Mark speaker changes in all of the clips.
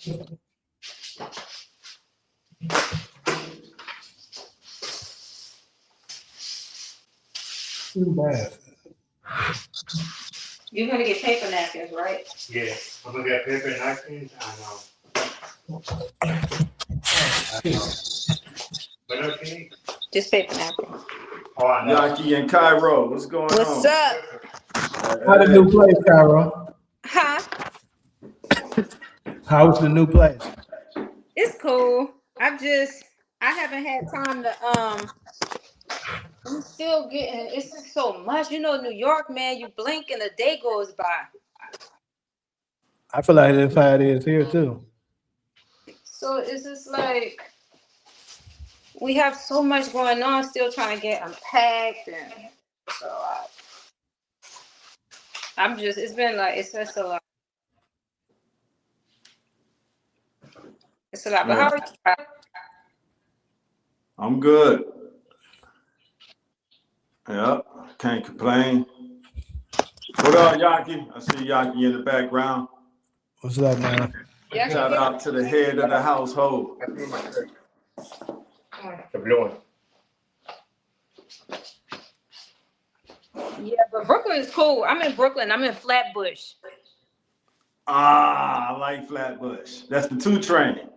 Speaker 1: Too bad.
Speaker 2: You're gonna get paper napkins, right?
Speaker 3: Yeah, I'm gonna get paper napkins But okay.
Speaker 2: Just paper napkins.
Speaker 3: Oh, I know.
Speaker 4: Yaki and Cairo, what's going on?
Speaker 2: What's up?
Speaker 1: How the new place, Cairo?
Speaker 2: Huh?
Speaker 1: How's the new place?
Speaker 2: It's cool. I haven't had time to I'm still getting it's just so much. You know, New York, man, you blink and a day goes by.
Speaker 1: I feel like that's how it is here too.
Speaker 2: So it's just like we have so much going on, still trying to get unpacked and so I'm just it's been like it's just a lot. It's a lot. But how are you?
Speaker 4: I'm good. Yep, can't complain. What up, Yaki? I see Yaki in the background.
Speaker 1: What's up, man?
Speaker 2: Yeah,
Speaker 4: Shout out to the head of the household.
Speaker 3: The blue one.
Speaker 2: Yeah, but Brooklyn is cool. I'm in Brooklyn. I'm in Flatbush.
Speaker 4: Ah, I like Flatbush. That's the 2 train.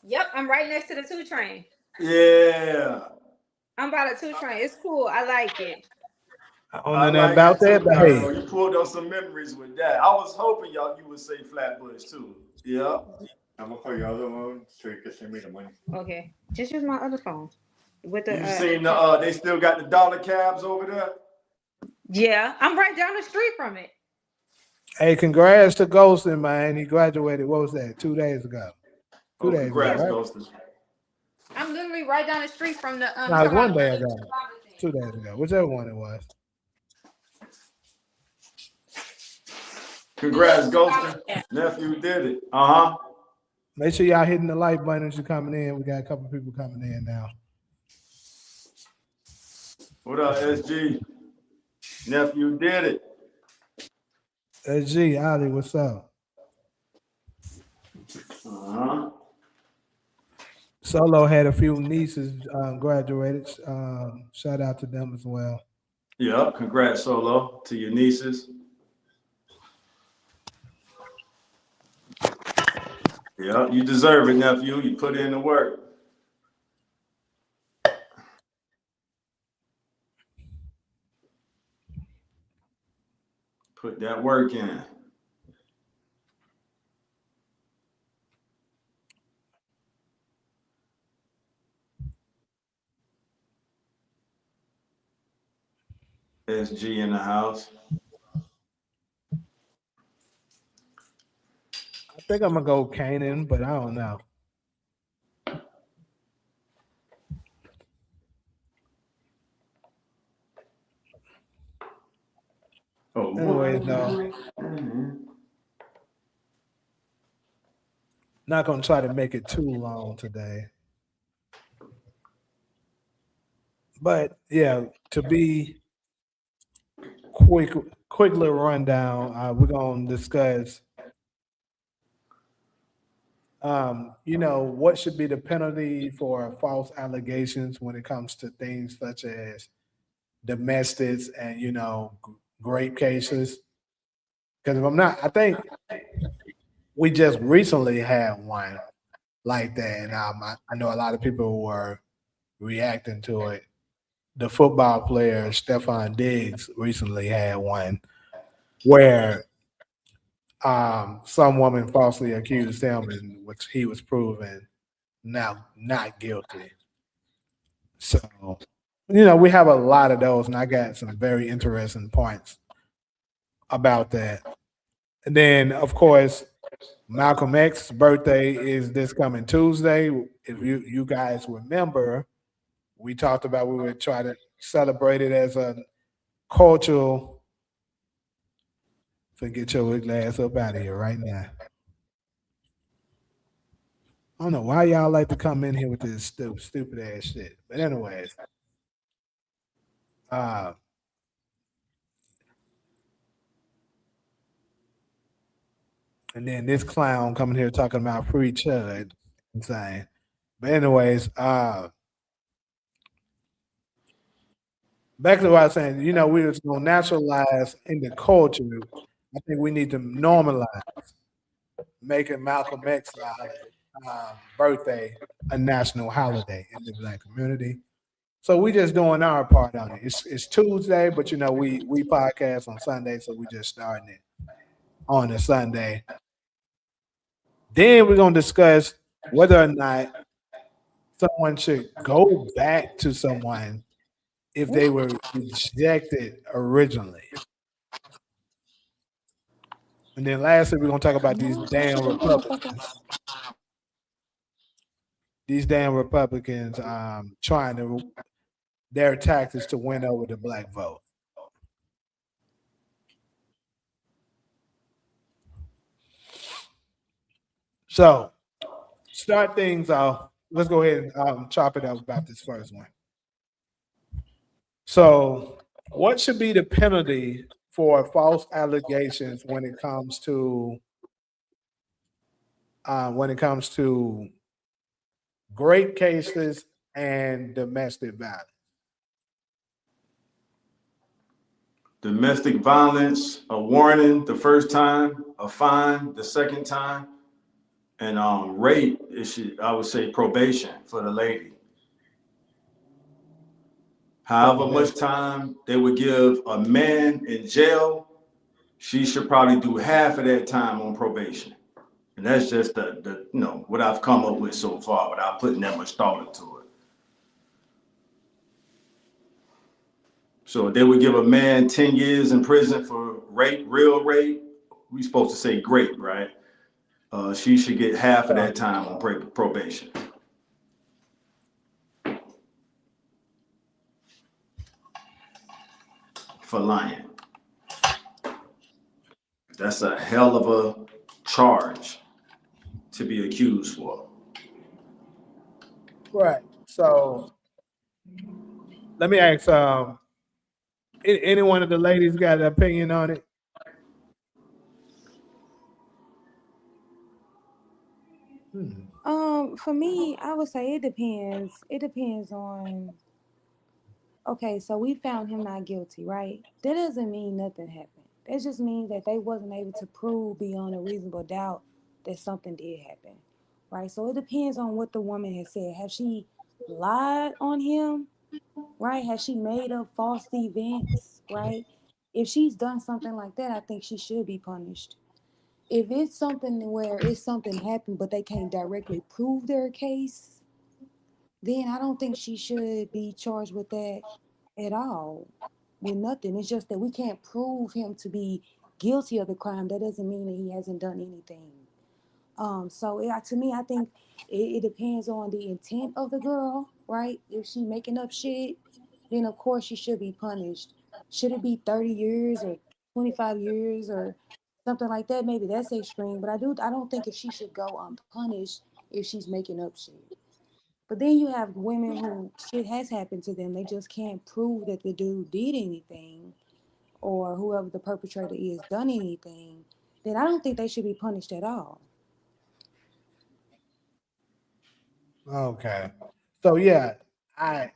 Speaker 2: Yep, I'm right next to the 2 train.
Speaker 4: Yeah.
Speaker 2: I'm by the 2 train. It's cool. I like it.
Speaker 1: I don't know nothing about that, but hey.
Speaker 4: You pulled up some memories with that. I was hoping you would say Flatbush too. Yeah.
Speaker 3: I'm gonna call your other one so you can send me the money.
Speaker 2: Okay, just use my other phone. With the
Speaker 4: You seen the they still got the dollar cabs over there?
Speaker 2: Yeah, I'm right down the street from it.
Speaker 1: Hey, congrats to Ghostin, man. He graduated, what was that, 2 days ago? 2 days
Speaker 4: Congrats,
Speaker 1: ago, right?
Speaker 4: Ghostin.
Speaker 2: I'm literally right down the street from the
Speaker 1: No, it was 1 day ago. 2 days ago. Whichever one it was.
Speaker 4: Congrats, Ghostin. Nephew did it. Uh-huh.
Speaker 1: Make sure y'all hitting the like button as you're coming in. We got a couple people coming in now.
Speaker 4: What up, SG? Nephew did it.
Speaker 1: SG, Ali, what's up?
Speaker 4: Uh-huh.
Speaker 1: Solo had a few nieces graduated. Shout out to them as well.
Speaker 4: Yeah, congrats, Solo, to your nieces. Yeah, you deserve it, nephew. You put in the work. Put that work in. SG in the house.
Speaker 1: I think I'm gonna go Kanan, but I don't know.
Speaker 4: Oh,
Speaker 1: anyways, no. Not gonna try to make it too long today. But yeah, to be quick little rundown, we're gonna discuss what should be the penalty for false allegations when it comes to things such as domestics and rape cases. Because if I'm not, I think we just recently had one like that, and I know a lot of people were reacting to it. The football player Stephon Diggs recently had one where some woman falsely accused him, and which he was proven now not guilty. So, we have a lot of those, and I got some very interesting points about that. And then, of course, Malcolm X's birthday is this coming Tuesday. If you guys remember, we talked about we would try to celebrate it as a cultural. Get your glass up out of here right now. I don't know why y'all like to come in here with this stupid ass shit. But anyways, And then this clown coming here talking about free chud. Insane. But anyways, back to what I was saying, we was gonna naturalize in the culture. I think we need to normalize making Malcolm X birthday a national holiday in the Black community. So we just doing our part on it. It's Tuesday, but we podcast on Sunday, so we just starting it on a Sunday. Then we're gonna discuss whether or not someone should go back to someone if they were rejected originally. And then lastly, we're gonna talk about these damn Republicans. These damn Republicans trying to their tactics to win over the black vote. So start things off. Let's go ahead and chop it up about this first one. So, what should be the penalty for false allegations when it comes to grape cases and domestic violence?
Speaker 4: Domestic violence, a warning the first time, a fine the second time, and rape I would say probation for the lady. However much time they would give a man in jail, she should probably do half of that time on probation. And that's just the what I've come up with so far without putting that much thought into it. So they would give a man 10 years in prison for rape, real rape. We supposed to say grape, right? She should get half of that time on probation. For lying. That's a hell of a charge to be accused for.
Speaker 1: Right. So let me ask any one of the ladies got an opinion on it?
Speaker 5: For me, I would say it depends. It depends on. Okay, so we found him not guilty, right? That doesn't mean nothing happened. That just means that they wasn't able to prove beyond a reasonable doubt that something did happen, right? So it depends on what the woman has said. Has she lied on him, right? Has she made up false events, right? If she's done something like that, I think she should be punished. If it's something where it's something happened, but they can't directly prove their case, then I don't think she should be charged with that at all. With nothing. It's just that we can't prove him to be guilty of the crime. That doesn't mean that he hasn't done anything. So to me, I think it depends on the intent of the girl, right? If she making up shit, then of course she should be punished. Should it be 30 years or 25 years or something like that? Maybe that's extreme, but I don't think if she should go unpunished if she's making up shit. But then you have women who shit has happened to them. They just can't prove that the dude did anything or whoever the perpetrator is done anything. Then I don't think they should be punished at all.
Speaker 1: Okay. So yeah, I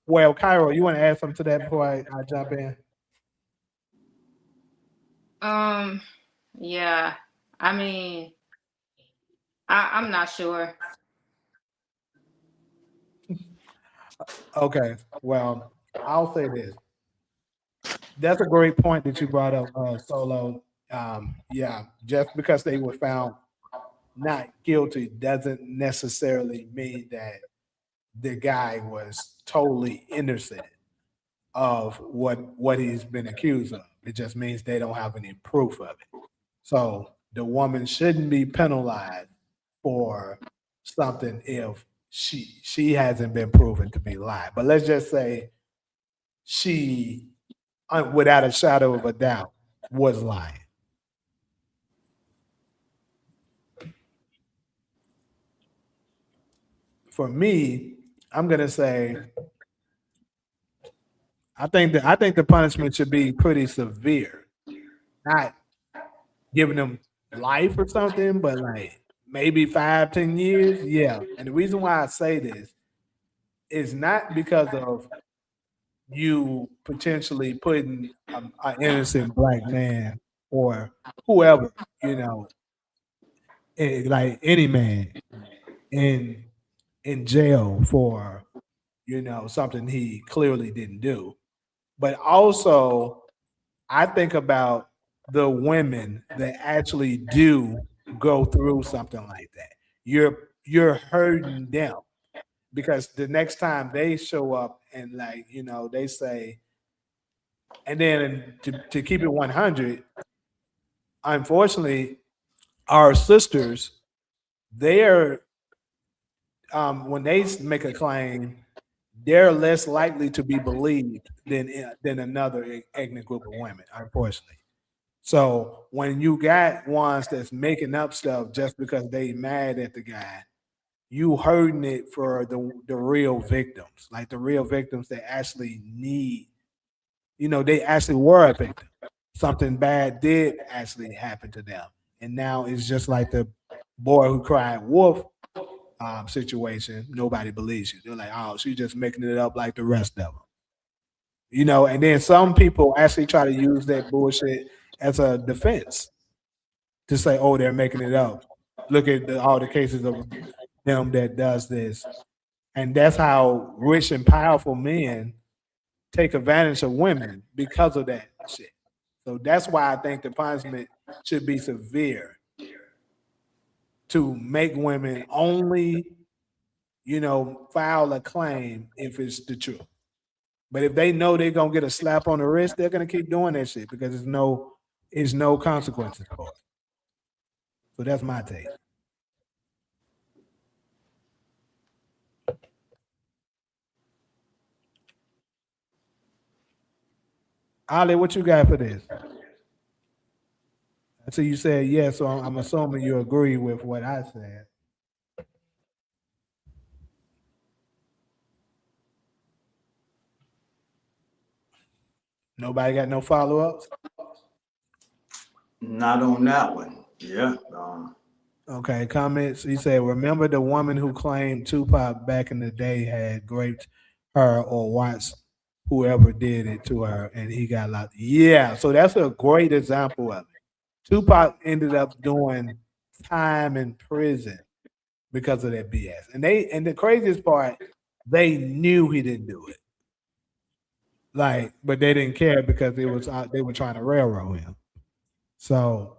Speaker 1: well, Cairo, you want to add something to that before I jump in?
Speaker 2: Yeah. I mean, I'm not sure.
Speaker 1: Okay. Well, I'll say this. That's a great point that you brought up, Solo. Yeah, just because they were found not guilty doesn't necessarily mean that the guy was totally innocent of what he's been accused of. It just means they don't have any proof of it. So the woman shouldn't be penalized for something if she hasn't been proven to be lying. But let's just say she, without a shadow of a doubt, was lying. For me, I'm gonna say I think the punishment should be pretty severe, not giving them life or something, but like maybe 5, 10 years. Yeah. And the reason why I say this is not because of you potentially putting an innocent black man or whoever, like any man in jail for something he clearly didn't do. But also, I think about the women that actually do go through something like that. You're hurting them because the next time they show up and like they say, and then to keep it 100, unfortunately, our sisters, they're when they make a claim, they're less likely to be believed than another ethnic group of women, unfortunately. So when you got ones that's making up stuff just because they mad at the guy, you hurting it for the real victims, like the real victims that actually need, they actually were a victim. Something bad did actually happen to them, and now it's just like the boy who cried wolf situation. Nobody believes you. They're like, oh, she's just making it up like the rest of them. And then some people actually try to use that bullshit as a defense to say, oh, they're making it up. Look at all the cases of them that does this. And that's how rich and powerful men take advantage of women because of that shit. So that's why I think the punishment should be severe to make women only, file a claim if it's the truth. But if they know they're gonna get a slap on the wrist, they're gonna keep doing that shit because there's no consequences for it. So that's my take. Ali, what you got for this? So you said yes, so I'm assuming you agree with what I said. Nobody got no follow ups?
Speaker 4: Not on that one. Yeah.
Speaker 1: Okay, comments. He said, remember the woman who claimed Tupac back in the day had raped her or watched whoever did it to her and he got locked. Yeah, so that's a great example of it. Tupac ended up doing time in prison because of that BS. And the craziest part, they knew he didn't do it. Like, but they didn't care because they were trying to railroad him. So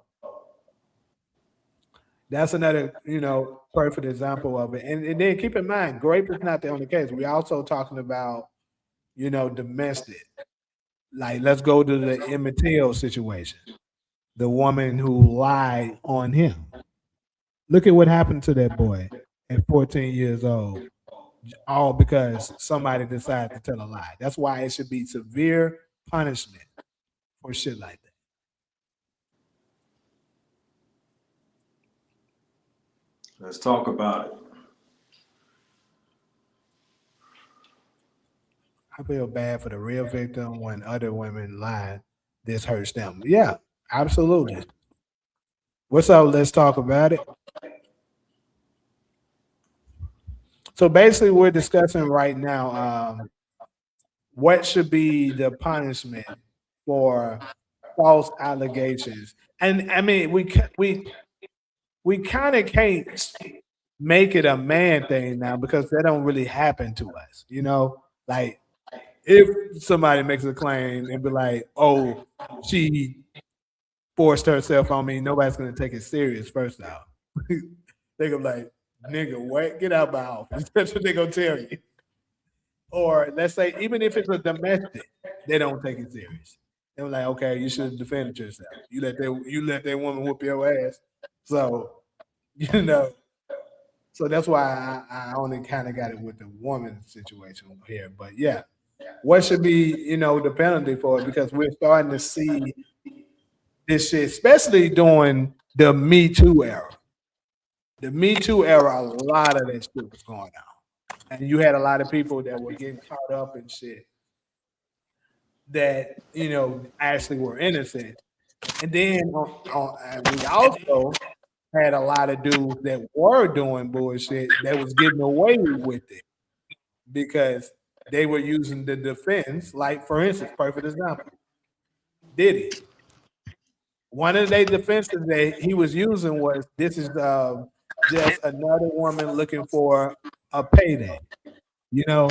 Speaker 1: that's another, perfect example of it. And then keep in mind, grape is not the only case. We also talking about, domestic. Like, let's go to the Emmett Till situation. The woman who lied on him. Look at what happened to that boy at 14 years old, all because somebody decided to tell a lie. That's why it should be severe punishment for shit like that.
Speaker 4: Let's talk about it.
Speaker 1: I feel bad for the real victim when other women lie. This hurts them. Yeah, absolutely. What's up? Let's talk about it. So basically, we're discussing right now what should be the punishment for false allegations. And I mean, we kind of can't make it a man thing now because that don't really happen to us. Like if somebody makes a claim and be like, "Oh, she forced herself on me," nobody's gonna take it serious. First off, they go like, "Nigga, what? Get out my office." That's what they gonna tell you. Or let's say, even if it's a domestic, they don't take it serious. They're like, "Okay, you should have defended yourself. You let that woman whoop your ass." So you know, so that's why I only kind of got it with the woman situation here. But yeah, what should be the penalty for it? Because we're starting to see this shit, especially during the Me Too era. The Me Too era, a lot of that shit was going on, and you had a lot of people that were getting caught up in shit that actually were innocent, And then we also had a lot of dudes that were doing bullshit that was getting away with it because they were using the defense. Like, for instance, perfect example, Diddy. One of their defenses that he was using was this is just another woman looking for a payday. You know,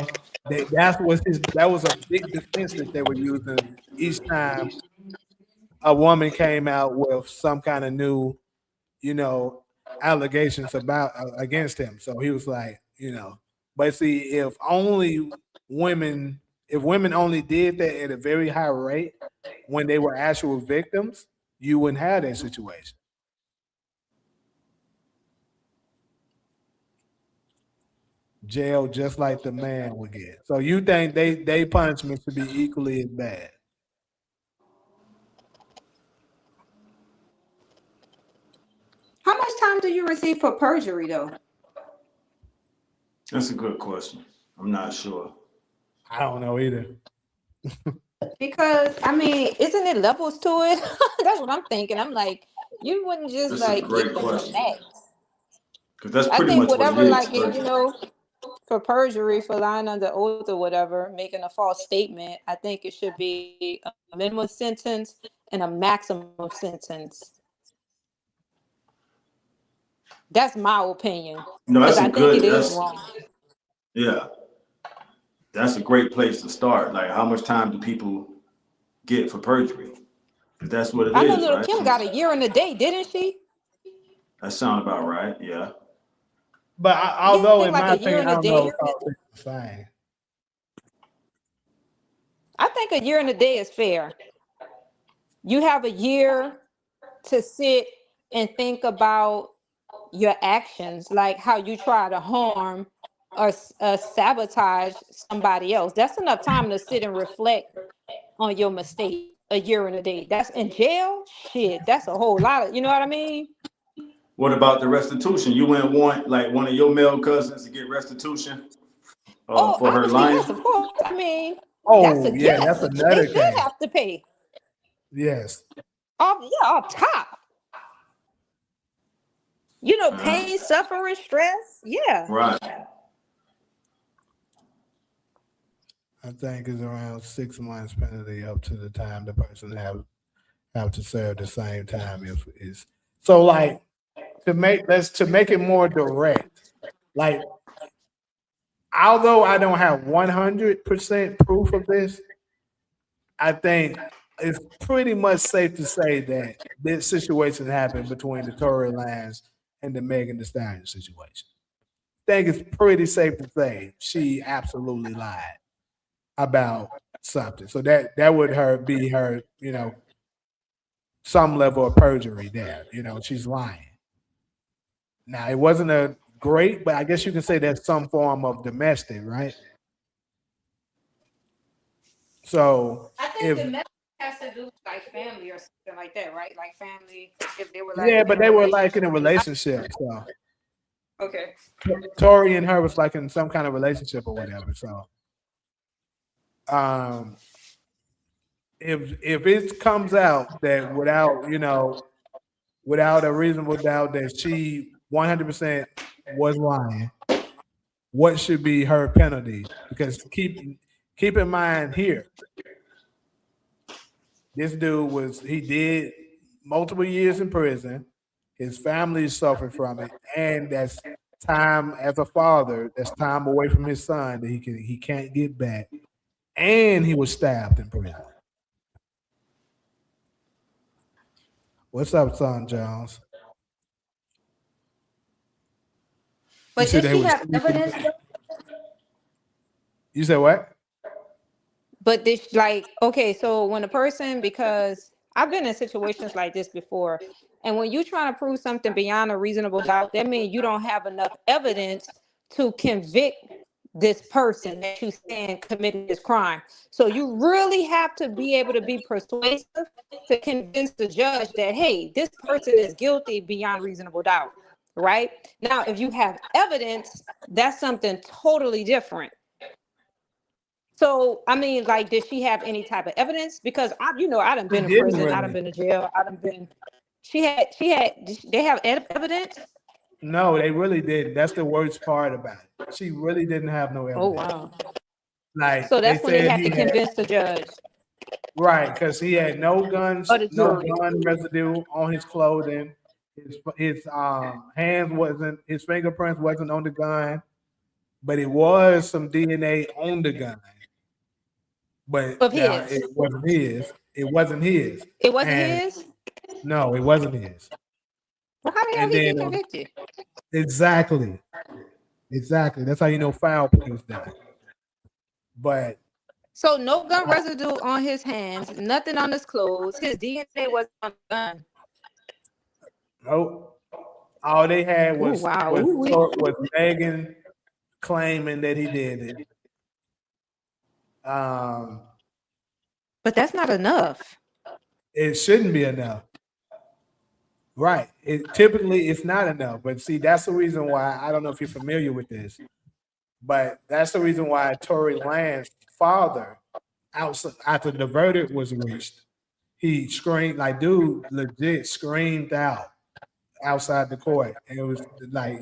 Speaker 1: that was a big defense that they were using each time a woman came out with some kind of new, you know, allegations about against him. So he was like, you know, but see, women, if women only did that at a very high rate when they were actual victims, you wouldn't have that situation. Jail just like the man would get. So you think they punishment should be equally as bad?
Speaker 2: How much time do you receive for perjury though?
Speaker 4: That's a good question. I'm not sure.
Speaker 1: I don't know either.
Speaker 2: Because I mean, isn't it levels to it? That's what I'm thinking. I'm like, you wouldn't just
Speaker 4: That's a
Speaker 2: like
Speaker 4: great
Speaker 2: get them the
Speaker 4: question.
Speaker 2: max.
Speaker 4: Because that's
Speaker 2: I
Speaker 4: pretty
Speaker 2: think
Speaker 4: much what it
Speaker 2: whatever,
Speaker 4: is.
Speaker 2: like you know, for perjury, for lying under oath or whatever, making a false statement, I think it should be a minimum sentence and a maximum sentence. That's my opinion.
Speaker 4: No,
Speaker 2: Because
Speaker 4: that's
Speaker 2: I
Speaker 4: a
Speaker 2: think
Speaker 4: good.
Speaker 2: it is
Speaker 4: That's
Speaker 2: wrong.
Speaker 4: yeah. That's a great place to start. Like, how much time do people get for perjury? Because that's what it
Speaker 2: I know
Speaker 4: is,
Speaker 2: Little
Speaker 4: right?
Speaker 2: Kim got a year and a day, didn't she?
Speaker 4: That sounds about right. Yeah.
Speaker 1: But
Speaker 2: Yeah,
Speaker 1: although, in
Speaker 2: like
Speaker 1: my
Speaker 2: a year
Speaker 1: opinion,
Speaker 2: and
Speaker 1: I
Speaker 2: a
Speaker 1: don't know
Speaker 2: day.
Speaker 1: if all it's the same.
Speaker 2: I think a year and a day is fair. You have a year to sit and think about your actions, like how you try to harm or sabotage somebody else. That's enough time to sit and reflect on your mistake. A year and a day. That's in jail. Shit, that's a whole lot of. You know what I mean?
Speaker 4: What about the restitution? You wouldn't want like one of your male cousins to get restitution
Speaker 2: Oh,
Speaker 4: for her
Speaker 2: obviously,
Speaker 4: lying?
Speaker 2: yes, of course. I mean, that's
Speaker 1: Oh
Speaker 2: a
Speaker 1: yeah, that's
Speaker 2: yes. They
Speaker 1: another
Speaker 2: should
Speaker 1: case.
Speaker 2: have to pay.
Speaker 1: Yes.
Speaker 2: Off top. You know,
Speaker 4: Uh,
Speaker 2: pain, suffering, stress. Yeah.
Speaker 4: right.
Speaker 1: I think it's around 6 months penalty up to the time the person have to serve the same time if is so like to make it more direct. Like although I don't have 100% proof of this, I think it's pretty much safe to say that this situation happened between the Tory Lanez and the Megan Thee Stallion situation. I think it's pretty safe to say she absolutely lied about something. So that would be her, you know, some level of perjury there. You know, she's lying. Now it wasn't a great, but I guess you can say that's some form of domestic, right? So
Speaker 2: I think
Speaker 1: if
Speaker 2: the message has to do with like family or something like that, right? Like family, if they were like
Speaker 1: yeah,
Speaker 2: in
Speaker 1: but
Speaker 2: a
Speaker 1: they were like
Speaker 2: relationship.
Speaker 1: in a relationship. So
Speaker 2: Okay.
Speaker 1: Tori and her was like in some kind of relationship or whatever. So um if it comes out that without, you know, without a reasonable doubt that she 100% was lying, what should be her penalty? Because keep in mind here, this dude he did multiple years in prison. His family suffered from it, and that's time as a father. That's time away from his son that he can't get back. And he was stabbed in prison. What's up, son Jones? You
Speaker 2: But
Speaker 1: said
Speaker 2: did
Speaker 1: they
Speaker 2: she
Speaker 1: was
Speaker 2: have
Speaker 1: sleeping.
Speaker 2: evidence?
Speaker 1: You said what?
Speaker 2: But this, like, okay, so when a person, because I've been in situations like this before, and when you trying to prove something beyond a reasonable doubt, that means you don't have enough evidence to convict this person that you saying committed this crime. So you really have to be able to be persuasive to convince the judge that, hey, this person is guilty beyond reasonable doubt, right? Now, if you have evidence, that's something totally different. So I mean, like, did she have any type of evidence? Because I done been in
Speaker 1: didn't
Speaker 2: prison, I done
Speaker 1: really.
Speaker 2: been to jail, I done been. They have evidence.
Speaker 1: No, they really didn't. That's the worst part about it. She really didn't have no
Speaker 2: Oh
Speaker 1: evidence.
Speaker 2: wow.
Speaker 1: Like
Speaker 2: So
Speaker 1: they
Speaker 2: that's when they
Speaker 1: said
Speaker 2: have to
Speaker 1: he had
Speaker 2: convince the judge
Speaker 1: right because he had no guns,
Speaker 2: or the
Speaker 1: no
Speaker 2: jury.
Speaker 1: gun residue on his clothing. His hands wasn't, his fingerprints wasn't on the gun, but it was some DNA on the gun. But
Speaker 2: Of
Speaker 1: now
Speaker 2: his.
Speaker 1: it wasn't his. It wasn't his.
Speaker 2: It wasn't
Speaker 1: And
Speaker 2: his.
Speaker 1: no, it wasn't his.
Speaker 2: Well, how the hell
Speaker 1: And
Speaker 2: he get
Speaker 1: then
Speaker 2: convicted?
Speaker 1: exactly. That's how you know foul play was done. But
Speaker 2: So no gun residue on his hands, nothing on his clothes. His DNA wasn't on the gun.
Speaker 1: no, all they had
Speaker 2: Oh
Speaker 1: was
Speaker 2: wow.
Speaker 1: was
Speaker 2: Ooh-wee.
Speaker 1: was Megan claiming that he did it.
Speaker 2: But that's not enough.
Speaker 1: It shouldn't be enough. Right. It typically it's not enough. But see, that's the reason why I don't know if you're familiar with this, but that's the reason why Tory Lanez's father, after the verdict was reached, he screamed like dude legit screamed out outside the court. And it was like,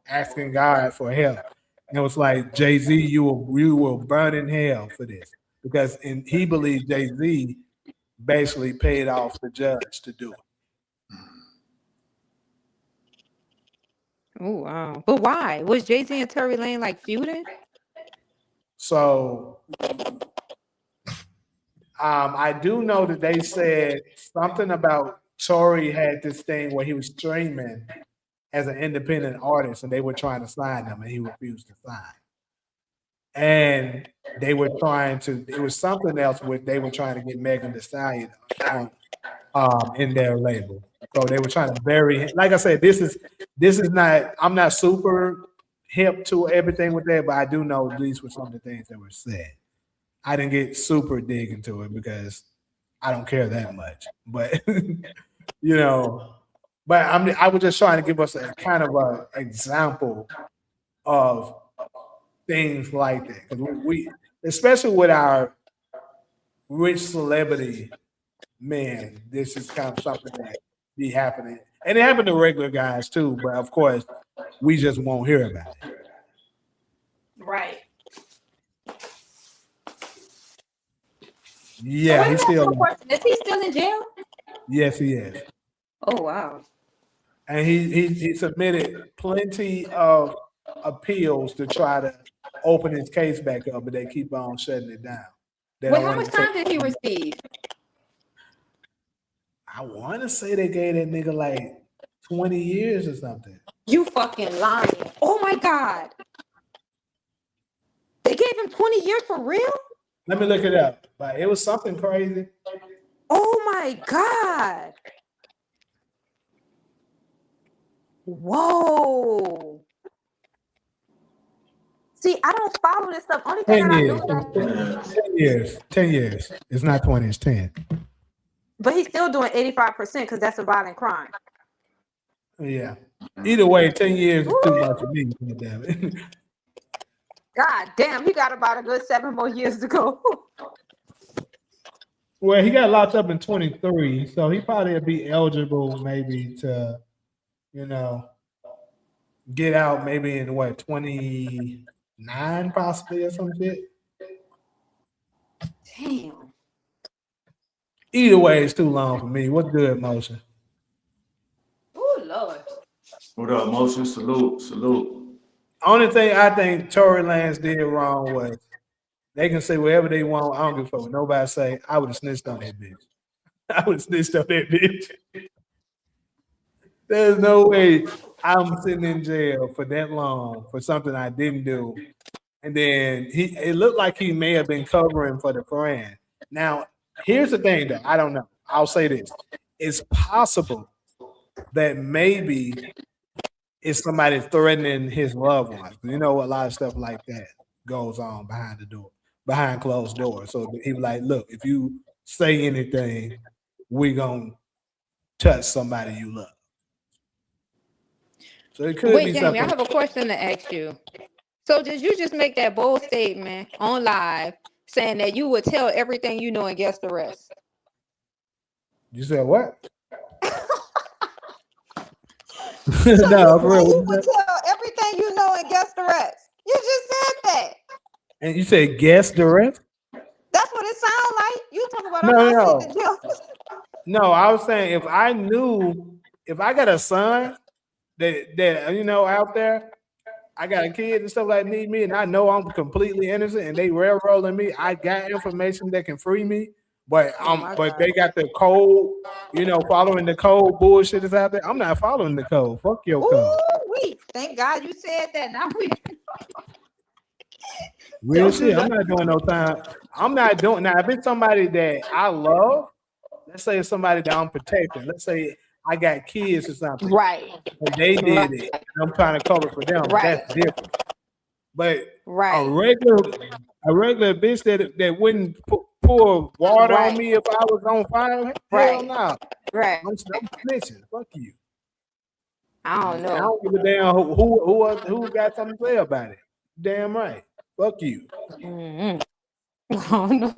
Speaker 1: asking God for help. And it was like, Jay-Z, you will burn in hell for this. Because he believed Jay-Z basically paid off the judge to do it.
Speaker 2: Oh wow. But why? Was Jay-Z and Tory Lane like feuding?
Speaker 1: So I do know that they said something about Tory had this thing where he was streaming as an independent artist and they were trying to sign him and he refused to sign. And they were trying to, it was something else where they were trying to get Megan Thee Stallion on in their label. So they were trying to bury him. Like I said, this is not, I'm not super hip to everything with that, but I do know these were some of the things that were said. I didn't get super dig into it because I don't care that much. But but I was just trying to give us a kind of a example of things like that. Because we especially with our rich celebrity men, this is kind of something that be happening. And it happened to regular guys too, but of course we just won't hear about it.
Speaker 2: Right.
Speaker 1: Yeah, he's still.
Speaker 2: Is he still in jail?
Speaker 1: Yes, he is.
Speaker 2: Oh wow.
Speaker 1: And he submitted plenty of appeals to try to open his case back up, but they keep on shutting it down.
Speaker 2: Wait, how much time did he receive?
Speaker 1: I want to say they gave that nigga like 20 years or something.
Speaker 2: You fucking lying. Oh my God. They gave him 20 years for real?
Speaker 1: Let me look it up. But it was something crazy.
Speaker 2: Oh my God. Whoa. See, I don't follow this stuff. Only thing
Speaker 1: 10
Speaker 2: I
Speaker 1: years.
Speaker 2: know
Speaker 1: 10 years. 10 years. It's not 20, it's 10.
Speaker 2: but he's still doing 85% because that's a violent crime.
Speaker 1: Yeah. Either way, 10 years is too much for me. Damn it.
Speaker 2: God damn, he got about a good 7 more years to go.
Speaker 1: Well, he got locked up in 23, so he probably would be eligible maybe to, get out maybe in 29 possibly or some shit.
Speaker 2: Damn.
Speaker 1: Either way, it's too long for me. What's good, Motion?
Speaker 2: Oh Lord.
Speaker 4: What up, Motion? Salute.
Speaker 1: Only thing I think Tory Lanez did wrong was they can say whatever they want. I don't give a fuck what nobody say. I would have snitched on that bitch. I would have snitched on that bitch. There's no way I'm sitting in jail for that long for something I didn't do. And then it looked like he may have been covering for the friend. Now, here's the thing though. I don't know. I'll say this. It's possible that maybe it's somebody threatening his loved ones. A lot of stuff like that goes on behind the door, behind closed doors. So he was like, look, if you say anything, we're going to touch somebody you love. So it could
Speaker 2: Wait,
Speaker 1: be
Speaker 2: Jamie,
Speaker 1: something.
Speaker 2: I have a question to ask you. So did you just make that bold statement on live saying that you would tell everything you know and guess the rest.
Speaker 1: You said what?
Speaker 2: So you
Speaker 1: No, for
Speaker 2: say
Speaker 1: real. What
Speaker 2: you
Speaker 1: you
Speaker 2: would
Speaker 1: said?
Speaker 2: tell everything you know and guess the rest. You just said that.
Speaker 1: And you said guess the rest?
Speaker 2: That's what it sounds like. You talk about I'm
Speaker 1: No,
Speaker 2: not
Speaker 1: no,
Speaker 2: sitting there.
Speaker 1: no. I was saying if I knew, if I got a son that you know out there, I got a kid and stuff like need me, and I know I'm completely innocent, and they railroading me. I got information that can free me, but
Speaker 2: Oh my
Speaker 1: but
Speaker 2: God.
Speaker 1: they got the code, you know, following the code bullshit is out there. I'm not following the code. Fuck your code.
Speaker 2: Ooh, wait. Thank God you said that. Now we
Speaker 1: Real
Speaker 2: don't do
Speaker 1: shit. I'm
Speaker 2: that.
Speaker 1: not doing no time. I'm not doing now. If it's somebody that I love, let's say it's somebody that I'm protecting. Let's say I got kids or something,
Speaker 2: Right.
Speaker 1: and they
Speaker 2: Right.
Speaker 1: did it, and I'm trying to cover for them.
Speaker 2: Right.
Speaker 1: That's different. But a
Speaker 2: Right.
Speaker 1: regular bitch that wouldn't pour water on
Speaker 2: Right.
Speaker 1: me if I was on fire, hell
Speaker 2: Right.
Speaker 1: no.
Speaker 2: Right.
Speaker 1: I'm snitching. Fuck you.
Speaker 2: I don't
Speaker 1: I
Speaker 2: know.
Speaker 1: don't give a damn who got something to say about it. Damn right. Fuck you.
Speaker 2: Mm-hmm. I don't know.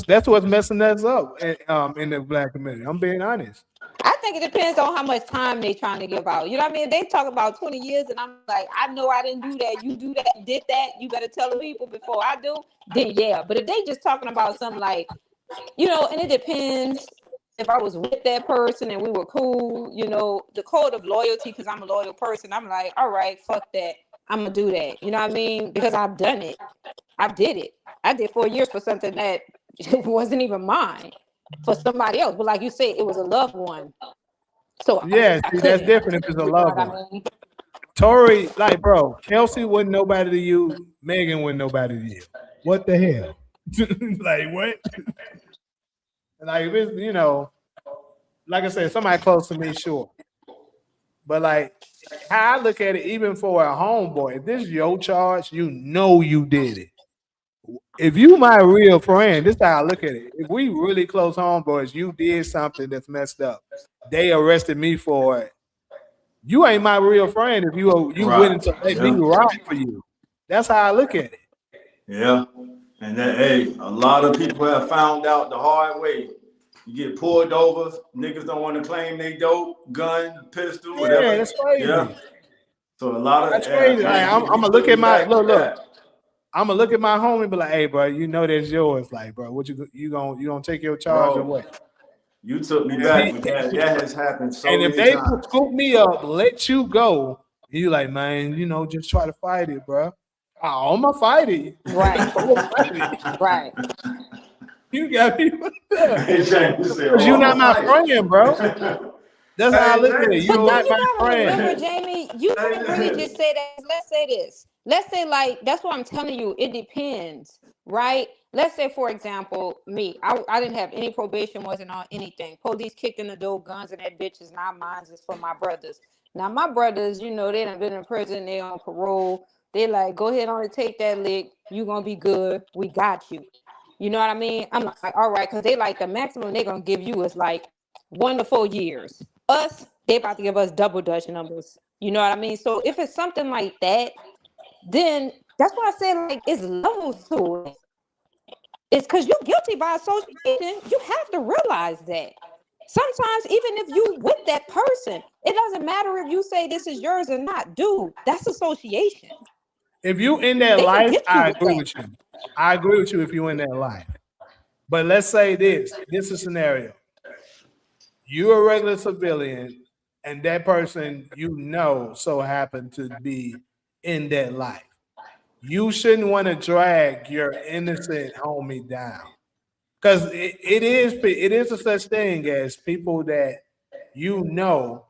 Speaker 1: That's what's messing us up in the black community. I'm being honest.
Speaker 2: I think it depends on how much time they trying to give out. You know what I mean? They talk about 20 years, and I'm like, I know I didn't do that. You do that, did that. You better tell the people before I do. Then yeah. But if they just talking about something like, you know, and it depends if I was with that person and we were cool, you know, the code of loyalty, because I'm a loyal person. I'm like, all right, fuck that. I'm gonna do that. You know what I mean? Because I've done it. I did it. I did 4 years for something that wasn't even mine for somebody else. But like you said, it was a loved one. So
Speaker 1: Yeah,
Speaker 2: I
Speaker 1: see, that's
Speaker 2: couldn't.
Speaker 1: different if it's a
Speaker 2: You know
Speaker 1: loved
Speaker 2: what I
Speaker 1: one.
Speaker 2: mean?
Speaker 1: Tori, like, bro, Kelsey wasn't nobody to you. Megan wasn't nobody to you. What the hell? Like, what? Like, if it's, you know, like I said, somebody close to me, sure. But like, how I look at it, even for a homeboy, if this is your charge, you know you did it. If you my real friend, this is how I look at it. If we really close homeboys, you did something that's messed up. They arrested me for it. You ain't my real friend if you willing
Speaker 4: Right.
Speaker 1: to let me
Speaker 4: Yeah.
Speaker 1: ride for you. That's how I look at it.
Speaker 4: Yeah. And that, hey, a lot of people have found out the hard way. You get pulled over, niggas don't want to claim they dope, gun, pistol,
Speaker 1: Yeah,
Speaker 4: whatever.
Speaker 1: that's
Speaker 4: Yeah.
Speaker 1: crazy.
Speaker 4: So a lot of,
Speaker 1: That's crazy. Like, I'm
Speaker 4: we
Speaker 1: gonna look at
Speaker 4: looking
Speaker 1: my
Speaker 4: back at
Speaker 1: look.
Speaker 4: that.
Speaker 1: I'm gonna look at my homie and be like, "Hey, bro, you know that's yours." Like, bro, what you gonna take your charge or
Speaker 4: Bro,
Speaker 1: what?
Speaker 4: you took me
Speaker 1: And,
Speaker 4: back with that. That has happened so
Speaker 1: and if
Speaker 4: many
Speaker 1: they
Speaker 4: times.
Speaker 1: scoop me up, let you go, you like, man, you know, just try to fight it, bro. Oh, I'm gonna fight it.
Speaker 2: Right.
Speaker 1: I'm gonna fight it.
Speaker 2: Right.
Speaker 1: You got me fucked up.
Speaker 4: Hey, James said,
Speaker 1: Because
Speaker 4: oh,
Speaker 1: you're
Speaker 4: I'm
Speaker 1: not
Speaker 4: a
Speaker 1: my
Speaker 4: fight.
Speaker 1: friend, bro. That's how I
Speaker 4: Hey,
Speaker 1: look at it.
Speaker 4: James,
Speaker 1: You're
Speaker 2: But then
Speaker 1: not
Speaker 2: you
Speaker 1: my
Speaker 4: so
Speaker 2: gotta remember,
Speaker 1: friend.
Speaker 2: Jamie, you can't really just say that. Let's say this. Let's say, like, that's what I'm telling you. It depends, right? Let's say, for example, me. I didn't have any probation, wasn't on anything. Police kicked in the door, guns, and that bitch is not mine. It's for my brothers. Now, my brothers, you know, they done been in prison. They on parole. They like, go ahead on and take that lick. You gonna be good. We got you. You know what I mean? I'm like, all right, because they like the maximum they're gonna give you is like 1 to 4 years. Us, they about to give us double Dutch numbers. You know what I mean? So if it's something like that, then that's why I said like it's levels to it. It's because you're guilty by association. You have to realize that. Sometimes even if you with that person, it doesn't matter if you say this is yours or not. Dude, that's association.
Speaker 1: If you in that
Speaker 2: They can
Speaker 1: life,
Speaker 2: get you
Speaker 1: I
Speaker 2: with
Speaker 1: agree
Speaker 2: that.
Speaker 1: with you. I agree with you if you in that life. But let's say this. This is a scenario. You're a regular civilian, and that person you know so happened to be in that life. You shouldn't want to drag your innocent homie down. Because it is a such thing as people that you know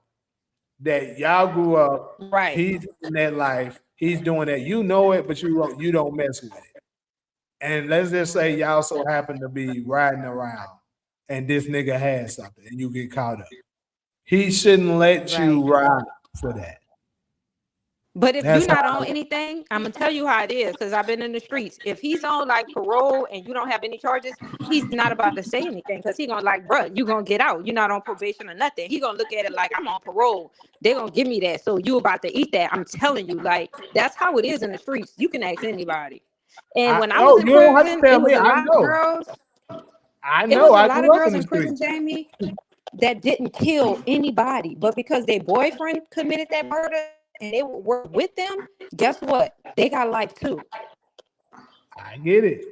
Speaker 1: that y'all grew up,
Speaker 2: Right.
Speaker 1: he's in that life, he's doing that. You know it, but you don't mess with it. And let's just say y'all so happen to be riding around and this nigga has something and you get caught up. He shouldn't let you
Speaker 2: Right.
Speaker 1: ride for that.
Speaker 2: But if you're
Speaker 1: That's
Speaker 2: not
Speaker 1: how
Speaker 2: on anything, I'm gonna tell you how it is because I've been in the streets. If he's on like parole and you don't have any charges, he's not about to say anything because he gonna like, bruh, you gonna get out. You're not on probation or nothing. He gonna look at it like I'm on parole. They're gonna give me that, so you about to eat that. I'm telling you, like that's how it is in the streets. You can ask anybody. And when I was in
Speaker 1: You don't have to
Speaker 2: prison,
Speaker 1: tell
Speaker 2: it was
Speaker 1: me.
Speaker 2: a
Speaker 1: I
Speaker 2: lot of
Speaker 1: know.
Speaker 2: girls.
Speaker 1: I
Speaker 2: It
Speaker 1: know.
Speaker 2: was a
Speaker 1: I
Speaker 2: lot
Speaker 1: grew
Speaker 2: of
Speaker 1: up in
Speaker 2: girls
Speaker 1: the
Speaker 2: in prison,
Speaker 1: streets.
Speaker 2: Jamie, that didn't kill anybody, but because their boyfriend committed that murder and they would work with them, guess what? They got life too.
Speaker 1: I get it.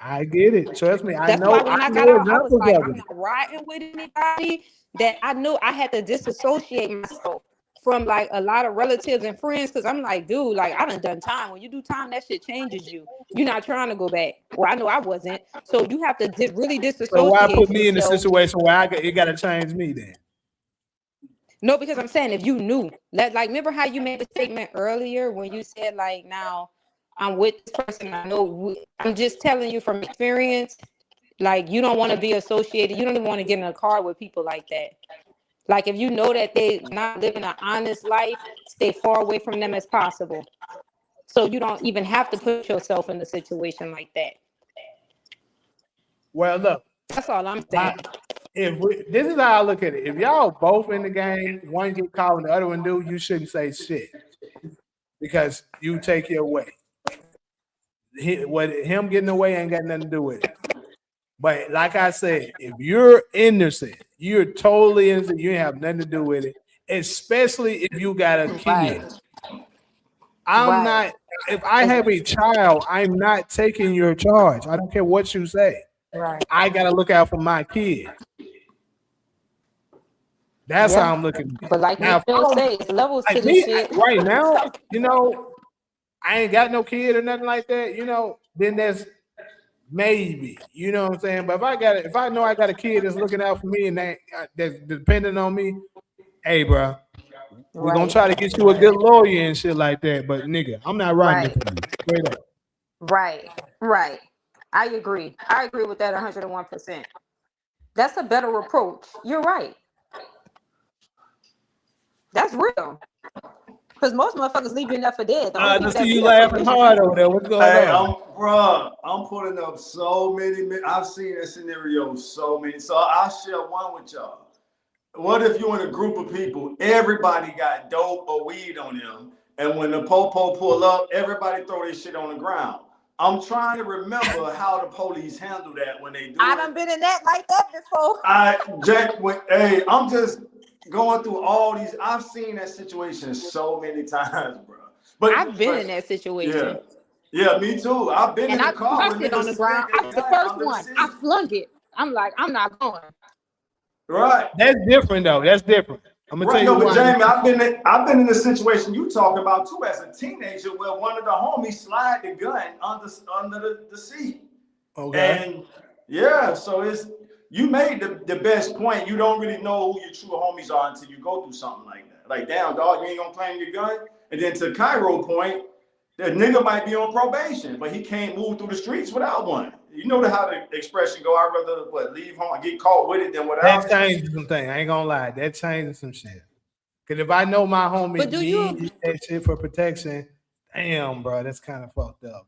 Speaker 1: I get it. Trust me. I
Speaker 2: That's why
Speaker 1: know.
Speaker 2: when
Speaker 1: I
Speaker 2: I got
Speaker 1: know
Speaker 2: out, I was
Speaker 1: examples
Speaker 2: like,
Speaker 1: of
Speaker 2: I'm
Speaker 1: it.
Speaker 2: not riding with anybody. That I knew I had to disassociate myself from like a lot of relatives and friends, because I'm like, dude, like I done time. When you do time, that shit changes you. You're not trying to go back. Well, I know I wasn't. So you have to really
Speaker 1: So why put
Speaker 2: disassociate
Speaker 1: me in the
Speaker 2: yourself.
Speaker 1: situation where it got to change me then?
Speaker 2: No, because I'm saying if you knew that, like, remember how you made the statement earlier when you said like, now I'm with this person. I know I'm just telling you from experience. Like, you don't want to be associated. You don't even want to get in a car with people like that. Like, if you know that they not living an honest life, stay far away from them as possible. So you don't even have to put yourself in a situation like that.
Speaker 1: Well, look.
Speaker 2: That's all I'm saying.
Speaker 1: This is how I look at it. If y'all both in the game, one get caught and the other one do, you shouldn't say shit because you take your way. Him getting away ain't got nothing to do with it. But like I said, if you're innocent, you're totally innocent. You have nothing to do with it, especially if you got a kid.
Speaker 2: Right.
Speaker 1: I'm
Speaker 2: Right.
Speaker 1: not. If I have a child, I'm not taking your charge. I don't care what you say.
Speaker 2: Right.
Speaker 1: I gotta look out for my kid. That's
Speaker 2: Yeah.
Speaker 1: how I'm looking at it.
Speaker 2: But like
Speaker 1: Now,
Speaker 2: you still say, it's levels to
Speaker 1: like
Speaker 2: this
Speaker 1: me
Speaker 2: shit.
Speaker 1: right now, I ain't got no kid or nothing like that. Then there's maybe, you know what I'm saying. But if I know I got a kid that's looking out for me and that's depending on me, hey, bro, we're gonna
Speaker 2: Right.
Speaker 1: try to get you a good lawyer and shit like that. But nigga, I'm not riding
Speaker 2: Right.
Speaker 1: it for you. Straight up.
Speaker 2: Right. Right. I agree. I agree with that 101%. That's a better approach. You're right. That's real. Because most motherfuckers leave you in there for dead. The only
Speaker 1: I
Speaker 2: people
Speaker 1: see
Speaker 2: that be
Speaker 1: you
Speaker 2: there for you
Speaker 1: laughing
Speaker 2: is your
Speaker 1: hard
Speaker 2: family.
Speaker 1: over there. What's going
Speaker 4: Hey,
Speaker 1: on?
Speaker 4: I'm pulling up so many. I've seen that scenario so many. So I'll share one with y'all. What if you're in a group of people, everybody got dope or weed on them, and when the popo pull up, everybody throw their shit on the ground? I'm trying to remember how the police handle that when they do
Speaker 2: I
Speaker 4: it.
Speaker 2: done been in that like that before.
Speaker 4: Hey, I'm just going through all these. I've seen that situation so many times, bro.
Speaker 2: I've been in that situation.
Speaker 4: Yeah, me too. I've been
Speaker 2: And
Speaker 4: in
Speaker 2: I
Speaker 4: the
Speaker 2: threw
Speaker 4: car
Speaker 2: my
Speaker 4: with
Speaker 2: shit on the
Speaker 4: niggas
Speaker 2: ground. I
Speaker 4: sticking
Speaker 2: was the
Speaker 4: gun
Speaker 2: first
Speaker 4: under the
Speaker 2: one.
Speaker 4: seat.
Speaker 2: I flung it. I'm like, I'm not going.
Speaker 4: Right.
Speaker 1: That's different though. That's different. I'm gonna tell
Speaker 4: Right,
Speaker 1: you
Speaker 4: no, but
Speaker 1: why.
Speaker 4: Jamie, I've been in the situation you talking about too as a teenager, where one of the homies slide the gun under the seat.
Speaker 1: Okay.
Speaker 4: And yeah, so you made the best point. You don't really know who your true homies are until you go through something like that. Like, damn, dog, you ain't gonna claim your gun. And then to Cairo point, the nigga might be on probation, but he can't move through the streets without one. You know how the expression go, I'd rather leave home and get caught with it than
Speaker 1: That
Speaker 4: without it.
Speaker 1: changes some things. I ain't gonna lie. That changes some shit. Cause if I know my homie
Speaker 2: But do you
Speaker 1: needs that shit for protection, damn, bro, that's kind of fucked up,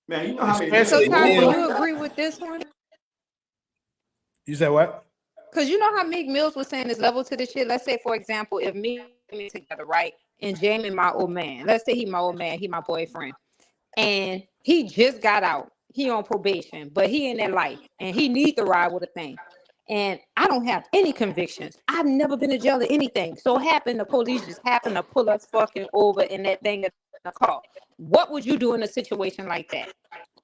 Speaker 4: Man, you know how many
Speaker 2: so
Speaker 1: Especially
Speaker 4: niggas
Speaker 2: Ty,
Speaker 4: move
Speaker 2: do
Speaker 1: if
Speaker 4: like
Speaker 2: you
Speaker 4: that?
Speaker 2: agree with this one?
Speaker 1: you say what?
Speaker 2: Because you know how Meek Mills was saying this level to this shit. Let's say, for example, if me and me together, right? And Jamie, my old man. Let's say he my old man, he my boyfriend. And he just got out. He on probation, but he in that life. And he need to ride with a thing. And I don't have any convictions. I've never been to jail or anything. So happened the police just happened to pull us fucking over in that thing in the car. What would you do in a situation like that?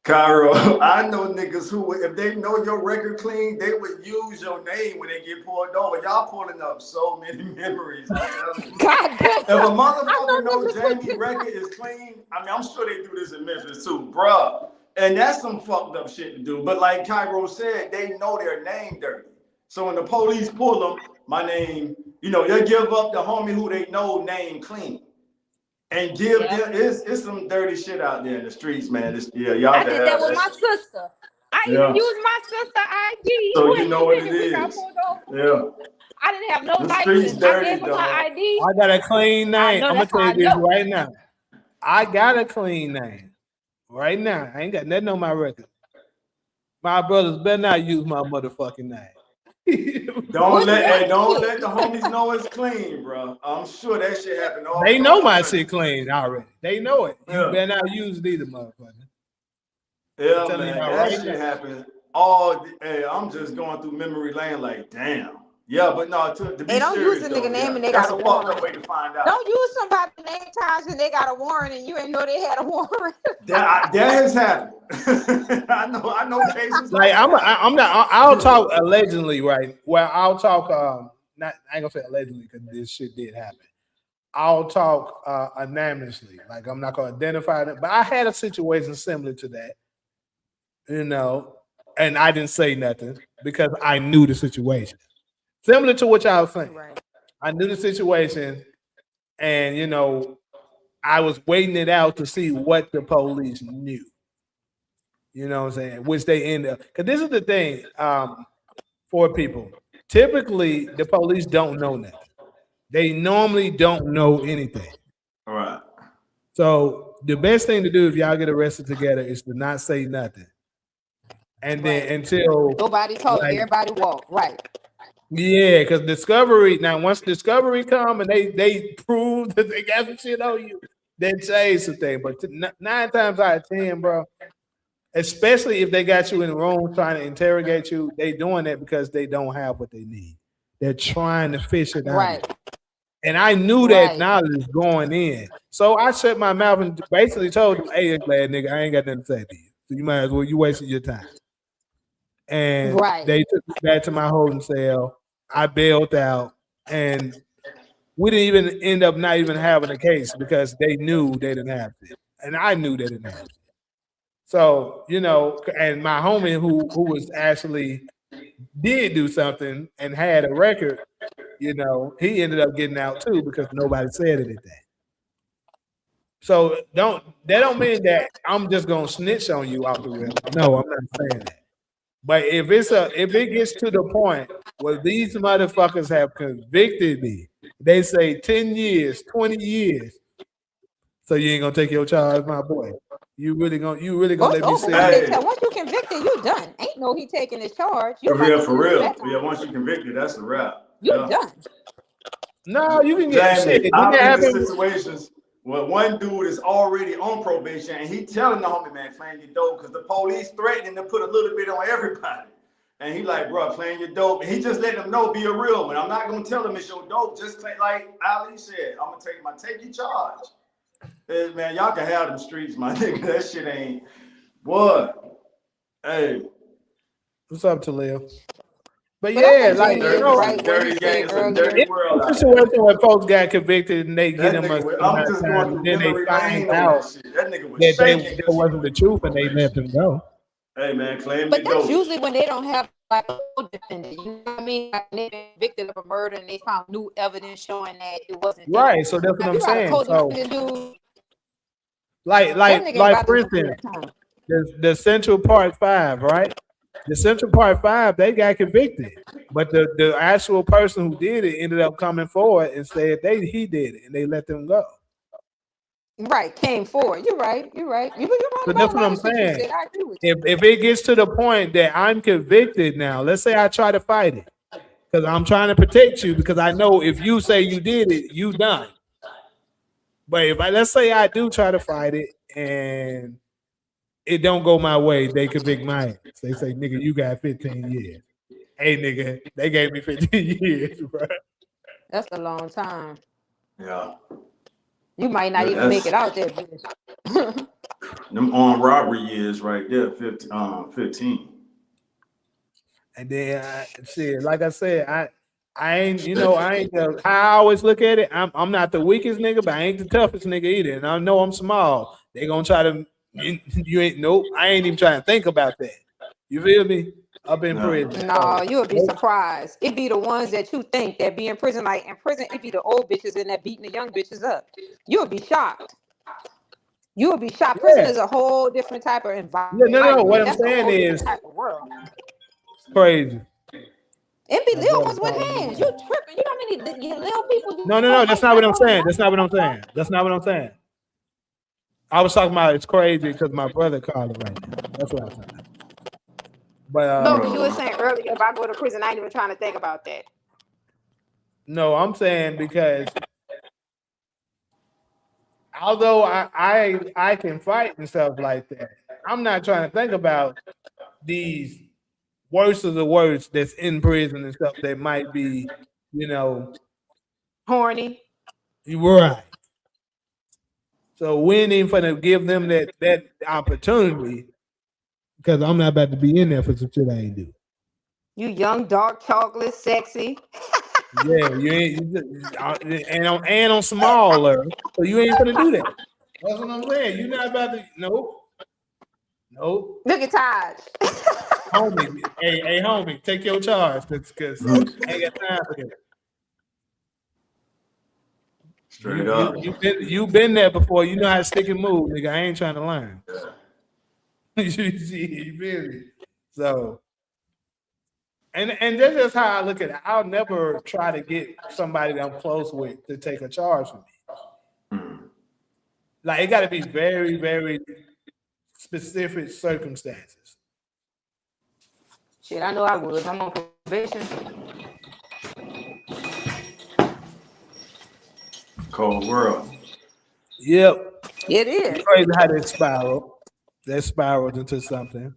Speaker 4: Cairo, I know niggas who, if they know your record clean, they would use your name when they get pulled over. Y'all pulling up so many memories. I'm telling you.
Speaker 2: God damn.
Speaker 4: If a motherfucker know
Speaker 2: niggas would
Speaker 4: Jamie
Speaker 2: do
Speaker 4: record is clean, I mean, I'm sure they do this in Memphis too, bruh. And that's some fucked up shit to do. But like Cairo said, they know their name dirty. So when the police pull them, my name, they give up the homie who they know name clean. And give them, it's some dirty shit out there in the streets, man. Y'all
Speaker 2: I
Speaker 4: can
Speaker 2: did that
Speaker 4: have
Speaker 2: with
Speaker 4: that
Speaker 2: my
Speaker 4: shit.
Speaker 2: sister. I even
Speaker 4: Yeah.
Speaker 2: used my sister ID
Speaker 4: So you know what it
Speaker 2: when we got
Speaker 4: is.
Speaker 2: pulled over.
Speaker 4: Yeah.
Speaker 2: I didn't have no
Speaker 4: The streets
Speaker 2: license. I gave
Speaker 4: dirty,
Speaker 2: her my
Speaker 4: dog.
Speaker 2: ID.
Speaker 1: I got a clean
Speaker 2: I
Speaker 1: name.
Speaker 2: know
Speaker 1: I'm gonna
Speaker 2: that's
Speaker 1: tell
Speaker 2: how
Speaker 1: you
Speaker 2: I
Speaker 1: this
Speaker 2: know.
Speaker 1: right now. I got a clean name right now. I ain't got nothing on my record. My brothers better not use my motherfucking name.
Speaker 4: Don't let the homies know it's clean, bro. I'm sure that shit happened all
Speaker 1: They know my
Speaker 4: time.
Speaker 1: shit clean already. They know it. You
Speaker 4: Yeah.
Speaker 1: better not use neither motherfucker.
Speaker 4: Yeah,
Speaker 1: telling you
Speaker 4: man,
Speaker 1: about
Speaker 4: that
Speaker 1: right
Speaker 4: shit
Speaker 1: now.
Speaker 4: happened all. Hey, I'm just going through memory lane, like, damn. Yeah, but no, to be
Speaker 2: They don't use
Speaker 4: serious
Speaker 2: the
Speaker 4: though,
Speaker 2: nigga name
Speaker 4: yeah,
Speaker 2: and they
Speaker 4: that's
Speaker 2: got
Speaker 4: a
Speaker 2: a
Speaker 4: fucked
Speaker 2: warrant.
Speaker 4: up way to find out.
Speaker 2: Don't use somebody's name times and they got a warrant and you ain't know they had a warrant.
Speaker 4: That has happened. I know cases
Speaker 1: Like
Speaker 4: like that.
Speaker 1: I'm not. I'll talk allegedly, right? Well, I'll talk. Not I ain't gonna say allegedly because this shit did happen. I'll talk anonymously. Like I'm not gonna identify it, but I had a situation similar to that, you know, and I didn't say nothing because I knew the situation. Similar to what y'all was saying.
Speaker 2: Right.
Speaker 1: I knew the situation, and you know, I was waiting it out to see what the police knew. You know what I'm saying? Which they end up. Because this is the thing for people. Typically, the police don't know nothing. They normally don't know anything.
Speaker 4: All right.
Speaker 1: So the best thing to do if y'all get arrested together is to not say nothing. And then
Speaker 2: Right.
Speaker 1: until
Speaker 2: Nobody talk,
Speaker 1: like
Speaker 2: everybody walk. Right.
Speaker 1: yeah, because discovery now once discovery come and they prove that they got some shit on you, they change some thing. But 9 times out of 10, bro, especially if they got you in the room trying to interrogate you, they doing that because they don't have what they need. They're trying to fish it out of you.
Speaker 2: Right.
Speaker 1: And I knew that
Speaker 2: Right.
Speaker 1: knowledge going in. So I shut my mouth and basically told them, hey, glad nigga, I ain't got nothing to say to you. So you might as well, you wasted your time. And
Speaker 2: Right.
Speaker 1: they took me back to my holding cell. I bailed out. And we didn't even end up not even having a case because they knew they didn't have it. And I knew they didn't have it. So, you know, and my homie who was actually did do something and had a record, you know, he ended up getting out too because nobody said anything. So that don't mean that I'm just gonna snitch on you off the rip. No, I'm not saying that. But if it gets to the point where these motherfuckers have convicted me, they say 10 years, 20 years. So you ain't gonna take your charge, my boy. You really gonna
Speaker 2: Oh,
Speaker 1: let
Speaker 2: it's
Speaker 1: me
Speaker 2: over.
Speaker 1: sit here?
Speaker 2: Once you convicted, you done. Ain't no he taking his charge. You
Speaker 4: For real,
Speaker 2: about to
Speaker 4: for
Speaker 2: lose
Speaker 4: real.
Speaker 2: that
Speaker 4: Yeah,
Speaker 2: time.
Speaker 4: once you convicted, that's a wrap.
Speaker 2: You
Speaker 4: Yeah.
Speaker 2: done.
Speaker 1: No, you can get shit.
Speaker 4: Jamie,
Speaker 1: Didn't
Speaker 4: I've
Speaker 1: that
Speaker 4: been in
Speaker 1: happen?
Speaker 4: situations where one dude is already on probation and he telling the homie, man, playing your dope because the police threatening to put a little bit on everybody. And he like, bro, playing your dope. And he just let them know, be a real one. I'm not gonna tell them it's your dope. Just like Ali said, I'm gonna take your charge. Man, y'all can have them streets, my nigga. That shit ain't what. Hey.
Speaker 1: What's up, Talil? But
Speaker 2: But I
Speaker 1: yeah,
Speaker 2: think
Speaker 1: like
Speaker 2: Jamie
Speaker 1: you
Speaker 2: is
Speaker 1: know,
Speaker 2: right what he said
Speaker 4: It's a
Speaker 2: earlier.
Speaker 4: dirty world
Speaker 1: it's
Speaker 4: out
Speaker 1: a
Speaker 4: there.
Speaker 1: situation where folks got convicted and they get
Speaker 4: That
Speaker 1: them a
Speaker 4: nigga,
Speaker 1: amount
Speaker 4: I'm
Speaker 1: of
Speaker 4: just
Speaker 1: time,
Speaker 4: going
Speaker 1: and
Speaker 4: through
Speaker 1: then they
Speaker 4: memory
Speaker 1: find
Speaker 4: lane on
Speaker 1: out
Speaker 4: that shit. That nigga was
Speaker 1: that
Speaker 4: shaking
Speaker 1: that
Speaker 4: because he
Speaker 1: wasn't
Speaker 4: was
Speaker 1: the
Speaker 4: put on
Speaker 1: truth and they let
Speaker 4: probation.
Speaker 1: them go.
Speaker 4: Hey man, claim
Speaker 2: But
Speaker 4: your
Speaker 2: that's
Speaker 4: dope.
Speaker 2: usually when they don't have like a co-defendant. You know what I mean? Like when they've been convicted of a murder and they found new evidence showing that it wasn't them.
Speaker 1: Right. So that's what
Speaker 2: Now, if
Speaker 1: I'm
Speaker 2: you got a
Speaker 1: saying. So
Speaker 2: co-defendant dude,
Speaker 1: like
Speaker 2: that
Speaker 1: like
Speaker 2: nigga ain't
Speaker 1: like
Speaker 2: about to
Speaker 1: for
Speaker 2: lose
Speaker 1: instance,
Speaker 2: that time.
Speaker 1: the Central Part 5, right? The Central Part 5, they got convicted. But the actual person who did it ended up coming forward and said he did it and they let them go.
Speaker 2: Right, came forward. You're right. You're right. You're right
Speaker 1: So
Speaker 2: about
Speaker 1: that's
Speaker 2: a
Speaker 1: what
Speaker 2: lot
Speaker 1: I'm
Speaker 2: of shit you
Speaker 1: saying.
Speaker 2: said. I agree with you.
Speaker 1: If it gets to the point that I'm convicted now, let's say I try to fight it. Because I'm trying to protect you because I know if you say you did it, you done. But if let's say I do try to fight it and it don't go my way, they convict my ass. They say, nigga, you got 15 years. Hey, nigga, they gave me 15 years, bro.
Speaker 2: That's a long time.
Speaker 4: Yeah.
Speaker 2: You might not
Speaker 4: Yeah,
Speaker 2: even make
Speaker 4: that's
Speaker 2: it out there, bitch.
Speaker 4: them armed robbery years right there, 15.
Speaker 1: And then shit, like I said, I ain't, I ain't I always look at it. I'm not the weakest nigga, but I ain't the toughest nigga either. And I know I'm small. They gonna try to you ain't nope. I ain't even trying to think about that. You feel me? Up in
Speaker 4: Yeah.
Speaker 1: prison.
Speaker 2: No,
Speaker 1: So,
Speaker 2: you'll be surprised. It be the ones that you think that be in prison. Like in prison, it be the old bitches and that beating the young bitches up. You'll be shocked. You'll be shocked. Prison
Speaker 1: yeah.
Speaker 2: is a whole different type of
Speaker 1: Yeah, no. What
Speaker 2: environment.
Speaker 1: I'm
Speaker 2: That's a
Speaker 1: saying
Speaker 2: whole
Speaker 1: is
Speaker 2: different type of world.
Speaker 1: crazy.
Speaker 2: It be
Speaker 1: My
Speaker 2: little
Speaker 1: brother
Speaker 2: ones with
Speaker 1: calling me
Speaker 2: hands.
Speaker 1: now.
Speaker 2: You tripping. You know how many little people you
Speaker 1: No. That's not what I'm saying.
Speaker 2: fight.
Speaker 1: That's not what I'm saying. I was talking about it's crazy because my brother calling right now. That's what I'm saying. But
Speaker 2: No, but you were saying earlier, if I go to prison, I ain't even trying to think about that.
Speaker 1: no, I'm saying because although I can fight and stuff like that, I'm not trying to think about these worst of the worst that's in prison and stuff that might be, you know,
Speaker 2: Horny.
Speaker 1: you right. So we ain't even gonna give them that opportunity because I'm not about to be in there for some shit I ain't do.
Speaker 2: You young, dark chocolate, sexy.
Speaker 1: Yeah, you ain't and on smaller, so you ain't gonna do that. That's what I'm saying. You're not about to. Nope.
Speaker 2: Look at Taj.
Speaker 1: Homie, hey, homie, take your charge, cause I ain't got time for that.
Speaker 4: Straight up.
Speaker 1: You been there before. You know how to stick and move, nigga. I ain't trying to learn.
Speaker 4: Yeah.
Speaker 1: You feel me? So, and that's just how I look at it. I'll never try to get somebody that I'm close with to take a charge from me. Like it got to be very, very specific circumstances.
Speaker 2: Shit, I know I would. I'm on probation.
Speaker 4: Cold world.
Speaker 1: Yep.
Speaker 2: It
Speaker 1: It's
Speaker 2: is.
Speaker 1: crazy how that spiral. That spiraled into something.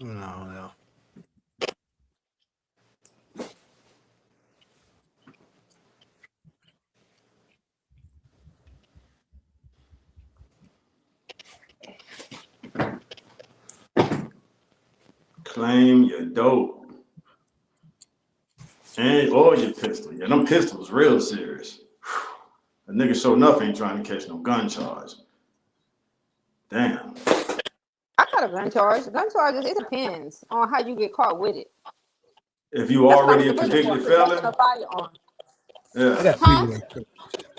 Speaker 1: No.
Speaker 4: Claim your dope. And or your pistol. Yeah, them pistols real serious. A nigga sure enough ain't trying to catch no gun charge. Damn.
Speaker 2: I got a gun charge. Gun charges, it depends on how you get caught with it.
Speaker 4: If you
Speaker 2: That's what I
Speaker 4: already a
Speaker 2: went to prison for,
Speaker 4: convicted
Speaker 2: possession
Speaker 4: felon,
Speaker 2: of firearm.
Speaker 1: I
Speaker 4: yeah.
Speaker 1: got
Speaker 2: Huh?
Speaker 1: people.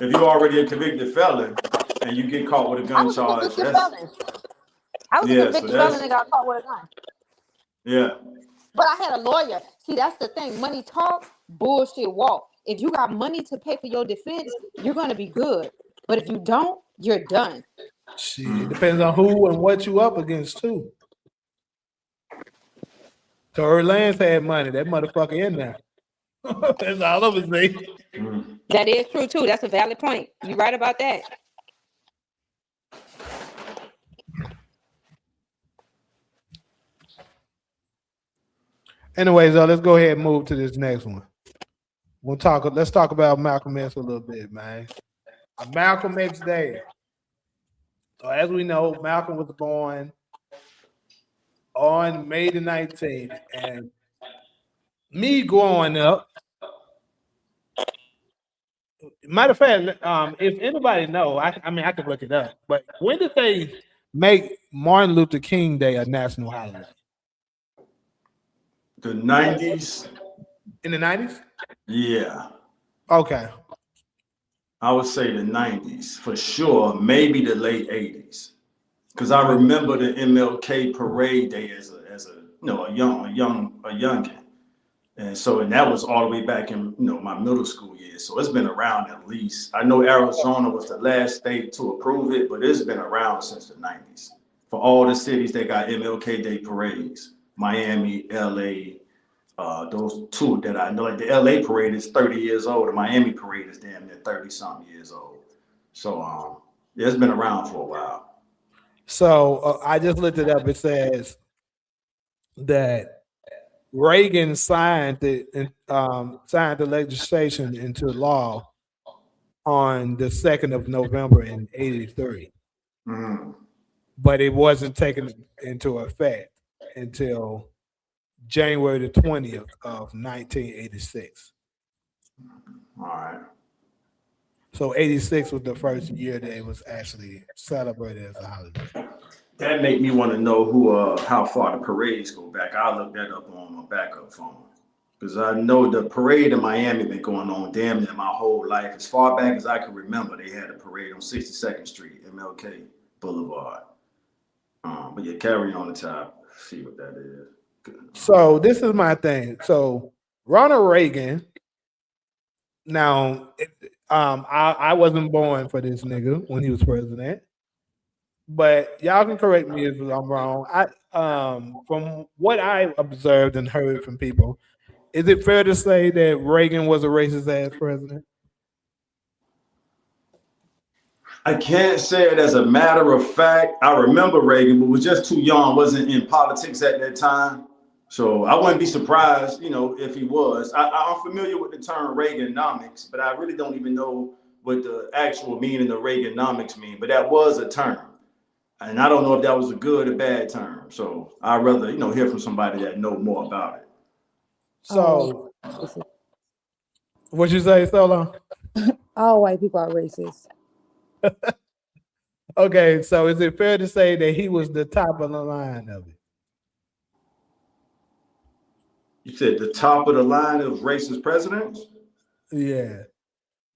Speaker 4: If you already a convicted felon and you get caught with a
Speaker 2: I
Speaker 4: gun
Speaker 2: was a
Speaker 4: charge,
Speaker 2: convicted
Speaker 4: that's
Speaker 2: felon. I was a
Speaker 4: yeah. So
Speaker 2: convicted felon
Speaker 4: that's
Speaker 2: and got caught with a gun.
Speaker 4: yeah.
Speaker 2: But I had a lawyer. See, that's the thing. Money talk, bullshit walk. If you got money to pay for your defense, you're gonna be good. But if you don't, you're done.
Speaker 1: Shit, it depends on who and what you up against too. Tory Lanez had money. That motherfucker in there. That's all of us say.
Speaker 2: That is true too. That's a valid point. You're right about that.
Speaker 1: Anyways, let's go ahead and move to this next one. Let's talk about Malcolm X a little bit, man. Malcolm X Day. So as we know, Malcolm was born on May the 19th. And me growing up, matter of fact, if anybody know, I mean I could look it up, but when did they make Martin Luther King Day a national holiday?
Speaker 4: The 90s.
Speaker 1: In the 90s?
Speaker 4: Yeah.
Speaker 1: Okay.
Speaker 4: I would say the 90s for sure, maybe the late 80s. Because I remember the MLK parade day as a a youngin. And that was all the way back in my middle school years. So it's been around at least. I know Arizona was the last state to approve it, but it's been around since the 90s. For all the cities that got MLK Day parades, Miami, LA, those two that I know, like the LA parade is 30 years old, the Miami parade is damn near 30 something years old. So yeah, it's been around for a while.
Speaker 1: So I just looked it up. It says that Reagan signed the legislation into law on the 2nd of November in '83, but it wasn't taken into effect until January the 20th of 1986.
Speaker 4: All right.
Speaker 1: So 86 was the first year that it was actually celebrated as a holiday.
Speaker 4: That make me want to know how far the parades go back. I'll look that up on my backup phone. Because I know the parade in Miami been going on damn near my whole life. As far back as I can remember, they had a parade on 62nd Street, MLK Boulevard. But yeah, carry on the top. See what that is.
Speaker 1: So this is my thing. So Ronald Reagan. Now, I wasn't born for this nigga when he was president, but y'all can correct me if I'm wrong. From what I observed and heard from people, is it fair to say that Reagan was a racist ass president?
Speaker 4: I can't say it as a matter of fact. I remember Reagan, but was just too young, wasn't in politics at that time. So I wouldn't be surprised, if he was. I'm familiar with the term Reaganomics, but I really don't even know what the actual meaning of Reaganomics mean. But that was a term. And I don't know if that was a good or bad term. So I'd rather, hear from somebody that know more about it.
Speaker 1: So, what'd you say, Solo?
Speaker 5: All white people are racist.
Speaker 1: Okay, so is it fair to say that he was the top of the line of it?
Speaker 4: You said the top of the line of racist presidents?
Speaker 1: Yeah.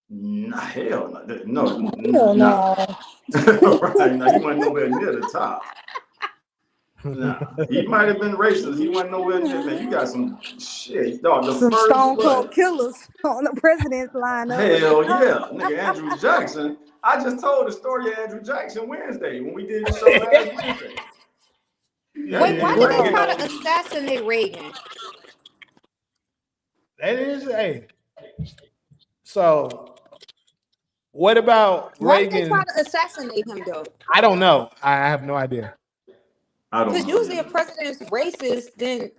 Speaker 4: Nah, hell no.
Speaker 5: Hell no.
Speaker 4: Right, now he wasn't nowhere near the top. Nah, he might have been racist. He wasn't nowhere near. Man, you got some shit, dog. The
Speaker 5: Some
Speaker 4: first
Speaker 5: stone cold
Speaker 4: what?
Speaker 5: killers on the president's lineup.
Speaker 4: Hell yeah, nigga Andrew Jackson. I just told the story of Andrew Jackson Wednesday when we did the show last Wednesday.
Speaker 2: Wait, why did they try
Speaker 5: Wow.
Speaker 2: to assassinate Reagan?
Speaker 1: That is a. So, what about
Speaker 2: Why did they
Speaker 1: Reagan?
Speaker 2: try to assassinate him though?
Speaker 1: I don't know. I have no idea.
Speaker 4: I don't
Speaker 2: Because
Speaker 4: know.
Speaker 2: usually if president's racist, then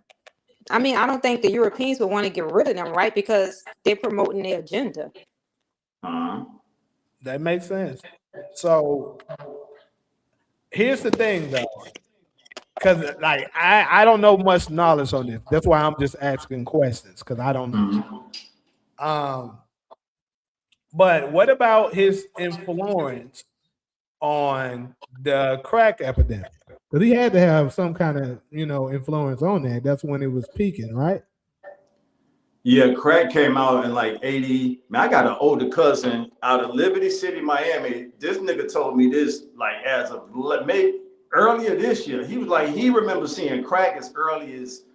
Speaker 2: I don't think the Europeans would want to get rid of them, right? Because they're promoting their agenda.
Speaker 1: That makes sense. So, here's the thing, though, because like I don't know much knowledge on this. That's why I'm just asking questions because I don't know. But what about his influence on the crack epidemic? Because he had to have some kind of influence on that. That's when it was peaking, right?
Speaker 4: Yeah, crack came out in like 80. Man, I got an older cousin out of Liberty City, Miami. This nigga told me this like as of maybe earlier this year. He was like, he remembers seeing crack as early as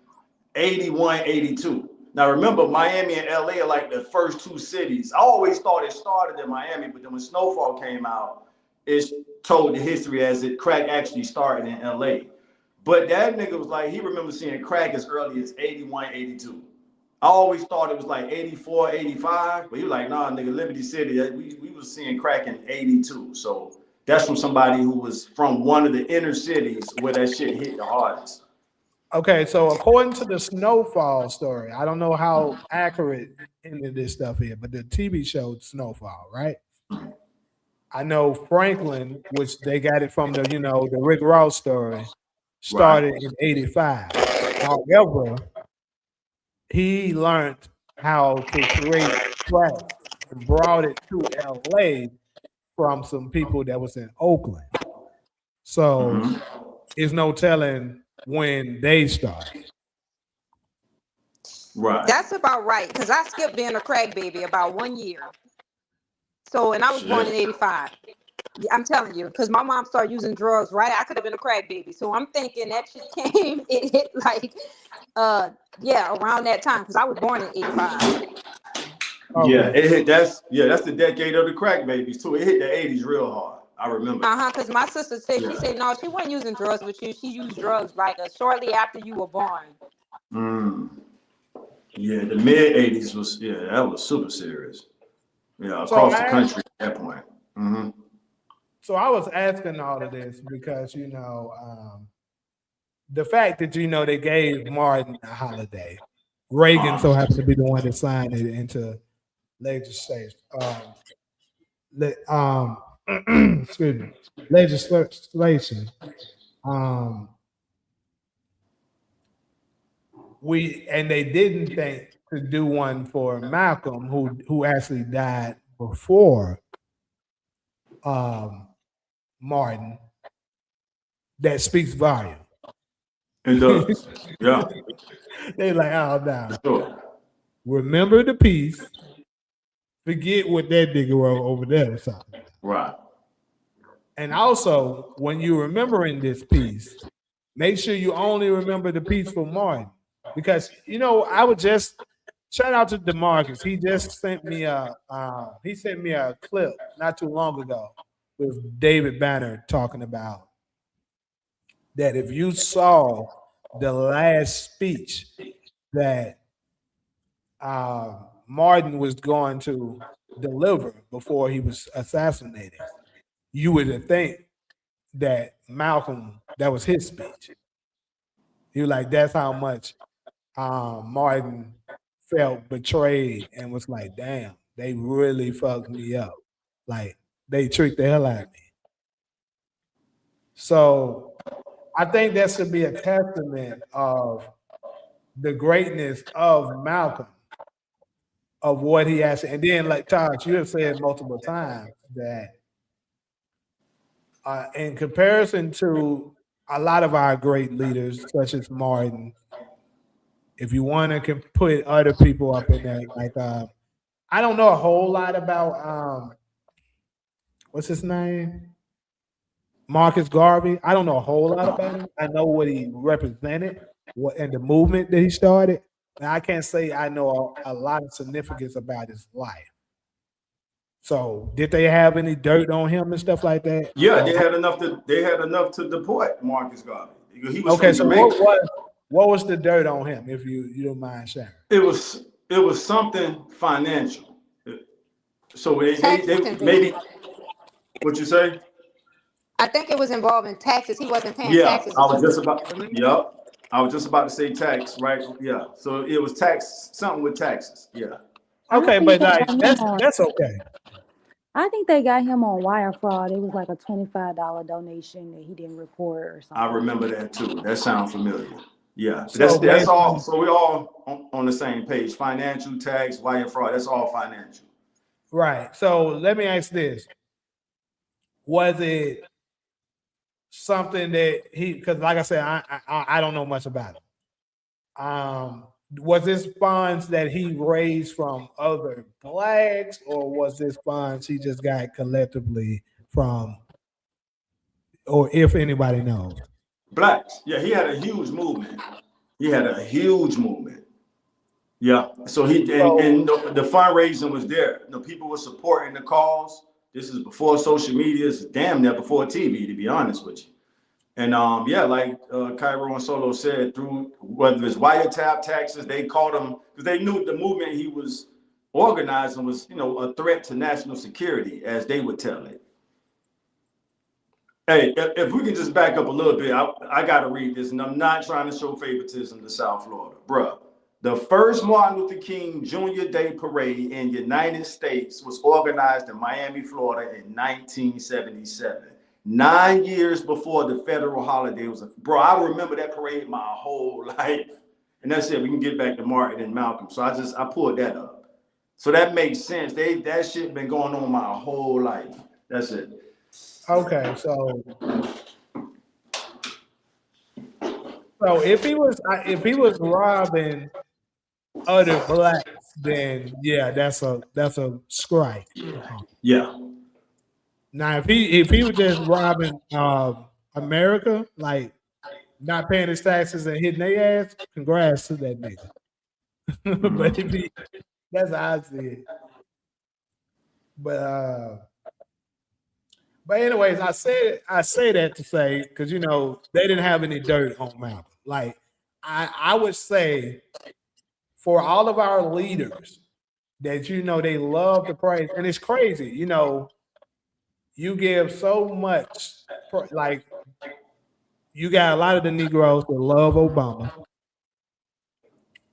Speaker 4: 81, 82. Now remember, Miami and LA are like the first two cities. I always thought it started in Miami, but then when Snowfall came out, it's told the history as it crack actually started in LA. But that nigga was like, he remembers seeing crack as early as 81, 82. I always thought it was like 84, 85, but he was like, nah, nigga, Liberty City, we was seeing crack in 82. So that's from somebody who was from one of the inner cities where that shit hit the hardest.
Speaker 1: Okay, so according to the Snowfall story, I don't know how accurate any of this stuff is, but the TV show Snowfall, right? I know Franklin, which they got it from the Rick Ross story, started in 85. However, he learned how to create crack and brought it to LA from some people that was in Oakland. So it's no telling when they started.
Speaker 4: Right.
Speaker 2: That's about right. Because I skipped being a crack baby about 1 year. So, and I was born in 85. I'm telling you, because my mom started using drugs, right? I could have been a crack baby. So I'm thinking that shit came, it hit like, around that time, because I was born in 85.
Speaker 1: Okay.
Speaker 4: Yeah, it hit. That's the decade of the crack babies too. It hit the 80s real hard. I remember.
Speaker 2: Because my sister said, she said, no, she wasn't using drugs with you. She used drugs like shortly after you were born.
Speaker 4: Yeah, the mid 80s was, that was super serious. Yeah, across the country at that point.
Speaker 1: So I was asking all of this because, the fact that, they gave Martin a holiday. Reagan so happened to be the one that signed it into legislation. Excuse me, legislation. They didn't think to do one for Malcolm, who actually died before Martin. That speaks volume.
Speaker 4: It does. Yeah.
Speaker 1: They like, oh no.
Speaker 4: Sure.
Speaker 1: Remember the peace. Forget what that nigga wrote over there or something.
Speaker 4: Right.
Speaker 1: And also, when you're remembering this piece, make sure you only remember the piece for Martin. Because I would just shout out to DeMarcus. He just sent me a clip not too long ago with David Banner talking about that if you saw the last speech that Martin was going to deliver before he was assassinated, you would think that Malcolm, that was his speech. He was like, that's how much Martin felt betrayed and was like, damn, they really fucked me up. Like, they tricked the hell out of me. So I think that should be a testament of the greatness of Malcolm, of what he has. And then, like Todd, you have said multiple times that in comparison to a lot of our great leaders, such as Martin, if you want to put other people up in there, like I don't know a whole lot about what's his name, Marcus Garvey. I don't know a whole lot about him. I know what he represented, what and the movement that he started. And I can't say I know a lot of significance about his life. So, did they have any dirt on him and stuff like that?
Speaker 4: Yeah,
Speaker 1: Or-
Speaker 4: they had enough to deport Marcus Garvey. He was
Speaker 1: okay,
Speaker 4: from
Speaker 1: so
Speaker 4: Jamaica.
Speaker 1: what was the dirt on him, if you don't mind sharing?
Speaker 4: It was something financial. So
Speaker 2: Tax
Speaker 4: they
Speaker 2: conviction.
Speaker 4: maybe what you say?
Speaker 2: I think it was involving taxes. He wasn't paying
Speaker 4: Yeah,
Speaker 2: taxes.
Speaker 4: I was just about. Yep, I was just about to say tax, right? Yeah, so it was tax, something with taxes. Yeah.
Speaker 1: Okay,
Speaker 5: think
Speaker 1: but
Speaker 5: they
Speaker 1: like
Speaker 5: got him on-
Speaker 1: that's okay.
Speaker 5: I think they got him on wire fraud. It was like a $25 donation that he didn't report or something.
Speaker 4: I remember that too. That sounds familiar. Yeah,
Speaker 1: So
Speaker 4: that's all.
Speaker 1: basically-
Speaker 4: So we're all on the same page. Financial, tax, wire fraud. That's all financial.
Speaker 1: Right. So let me ask this: was it something that he? Because like I said, I don't know much about him. Was this funds that he raised from other blacks, or was this funds he just got collectively from, or if anybody knows?
Speaker 4: Blacks. Yeah, he had a huge movement. Yeah. So the fundraising was there. People were supporting the cause. This is before social media. It's damn near before TV, to be honest with you. And yeah, like Cairo and Solo said, through whether it's wiretap taxes, they called him because they knew the movement he was organizing was, a threat to national security, as they would tell it. Hey, if we can just back up a little bit, I got to read this, and I'm not trying to show favoritism to South Florida. Bruh, the first Martin Luther King Jr. Day Parade in the United States was organized in Miami, Florida in 1977. 9 years before the federal holiday was. Bro, I remember that parade my whole life. And that's it. We can get back to Martin and Malcolm. So I pulled that up. So that makes sense. That shit been going on my whole life. That's it.
Speaker 1: Okay, so if he was robbing other blacks, then yeah, that's a strike.
Speaker 4: Yeah.
Speaker 1: Now, if he was just robbing America, like not paying his taxes and hitting their ass, congrats to that nigga. But that's how I see it. But anyways, I say that to say because they didn't have any dirt on Malcolm. Like I would say for all of our leaders that they love to praise, and it's crazy, you give so much, like you got a lot of the Negroes that love Obama,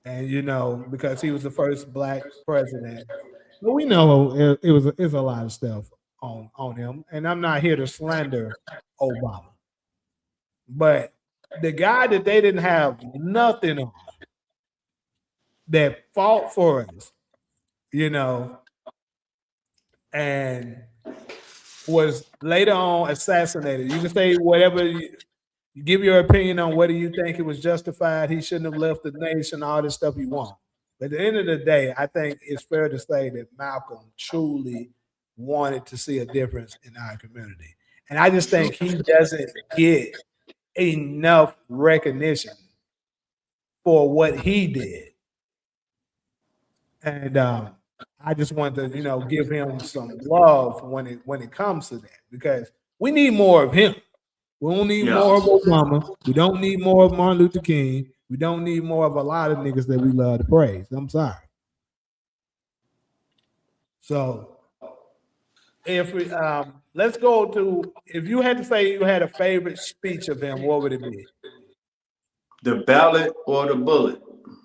Speaker 1: and because he was the first black president. But we know it's a lot of stuff on him, and I'm not here to slander Obama, but the guy that they didn't have nothing on, that fought for us, and was later on assassinated. You can say whatever, you give your opinion on whether you think it was justified, he shouldn't have left the nation, all this stuff you want. But at the end of the day, I think it's fair to say that Malcolm truly wanted to see a difference in our community. And I just think he doesn't get enough recognition for what he did. And I just want to, give him some love when it comes to that, because we need more of him. We don't need
Speaker 4: Yeah.
Speaker 1: more of Obama. We don't need more of Martin Luther King. We don't need more of a lot of niggas that we love to praise. I'm sorry. So if we let's go to, if you had to say you had a favorite speech of him, what would it be?
Speaker 4: The ballot or the bullet?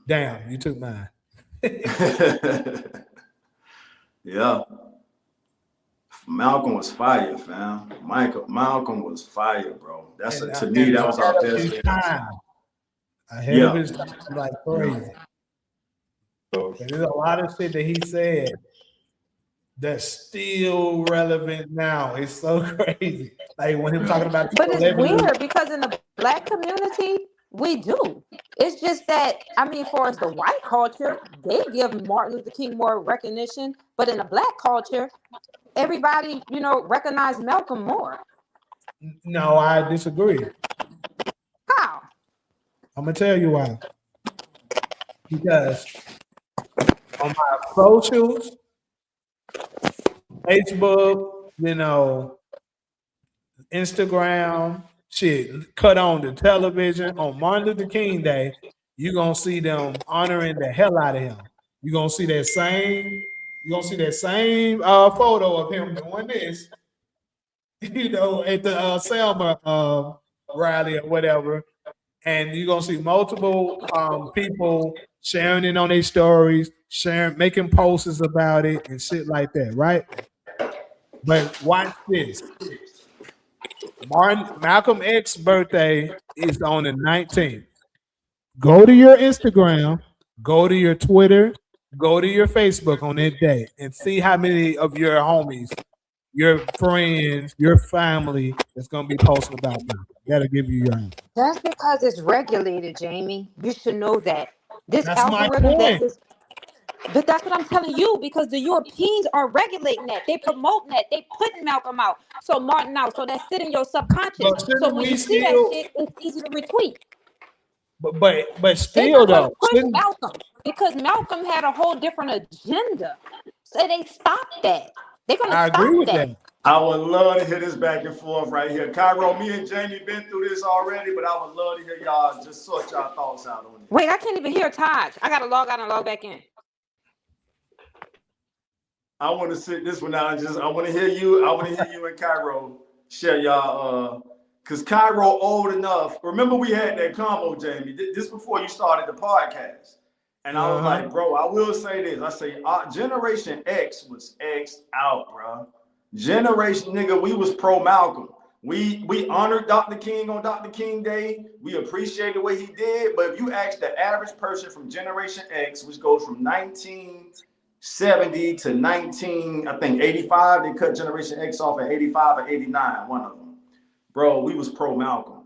Speaker 1: Damn, you took mine.
Speaker 4: Yeah. Malcolm was fire, fam. Malcolm was fire, bro. That's to me, that was our best
Speaker 1: his
Speaker 4: leader.
Speaker 1: time. Ahead of
Speaker 4: Yeah.
Speaker 1: his time, like crazy. And there's a lot of shit that he said that's still relevant now. It's so crazy. Like when him talking about
Speaker 2: But it's
Speaker 1: celebrities.
Speaker 2: weird because in the black community, we do. It's just that, I mean, for us, the white culture, they give Martin Luther King more recognition. But in the black culture, everybody, you know, recognize Malcolm more.
Speaker 1: No, I disagree.
Speaker 2: How?
Speaker 1: I'm gonna tell you why. Because on my socials, Facebook, you know, Instagram, shit, cut on the television on Martin Luther King Day, you're gonna see them honoring the hell out of him. You're gonna see that same photo of him doing this, you know, at the Selma rally or whatever. And you're gonna see multiple people sharing it on their stories, making posts about it and shit like that, right? But watch this. Malcolm X's birthday is on the 19th. Go to your Instagram, go to your Twitter, go to your Facebook on that day and see how many of your homies, your friends, your family is going to be posting about them. That'll give you your answer.
Speaker 2: That's because it's regulated, Jamie. You should know that. This
Speaker 1: That's my
Speaker 2: algorithm that
Speaker 1: point.
Speaker 2: this, but that's what I'm telling you, because the Europeans are regulating that. They promoting that. They putting Malcolm out. So Martin out. So that's sitting in your subconscious.
Speaker 1: But
Speaker 2: So
Speaker 1: shouldn't
Speaker 2: when
Speaker 1: we
Speaker 2: you see that
Speaker 1: still?
Speaker 2: shit, it's easy to retweet.
Speaker 1: But
Speaker 2: They're
Speaker 1: still
Speaker 2: not gonna
Speaker 1: though,
Speaker 2: push
Speaker 1: shouldn't
Speaker 2: Malcolm because Malcolm had a whole different agenda. So they stopped that. They're gonna
Speaker 1: I agree
Speaker 2: stop
Speaker 1: with
Speaker 2: that.
Speaker 1: that?
Speaker 4: I would love to hear this back and forth right here. Cairo, me and Jamie been through this already, but I would love to hear y'all just sort y'all thoughts out on it.
Speaker 2: Wait, I can't even hear Taj. I gotta log out and log back in.
Speaker 4: I want to sit this one out and I want to hear you. I want to hear you and Cairo share y'all. Cause Cairo old enough. Remember we had that combo, Jamie. This before you started the podcast, and I was like, bro, I will say this. I say, Generation X was X out, bro. Generation nigga, we was pro Malcolm. We honored Dr. King on Dr. King Day. We appreciated what he did. But if you ask the average person from Generation X, which goes from 1970 to 85. They cut Generation X off at 85 or 89, one of them. Bro, we was pro Malcolm.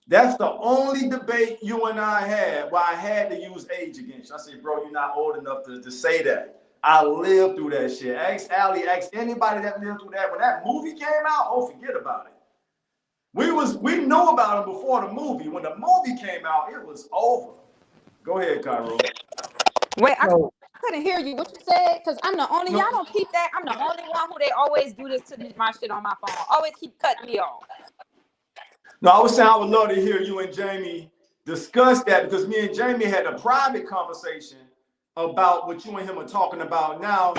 Speaker 4: That's the only debate you and I had where I had to use age against you. I said, bro, you're not old enough to say that. I lived through that shit. Ask Ali, ask anybody that lived through that. When that movie came out, oh, forget about it. We know about it before the movie. When the movie came out, it was over. Go ahead, Cairo.
Speaker 2: Wait, I couldn't hear you. What you said? Because I'm the only, y'all don't keep that. I'm the only one who they always do this to my shit on my phone. Always keep cutting me off.
Speaker 4: No, I was saying I would love to hear you and Jamie discuss that, because me and Jamie had a private conversation about what you and him are talking about now.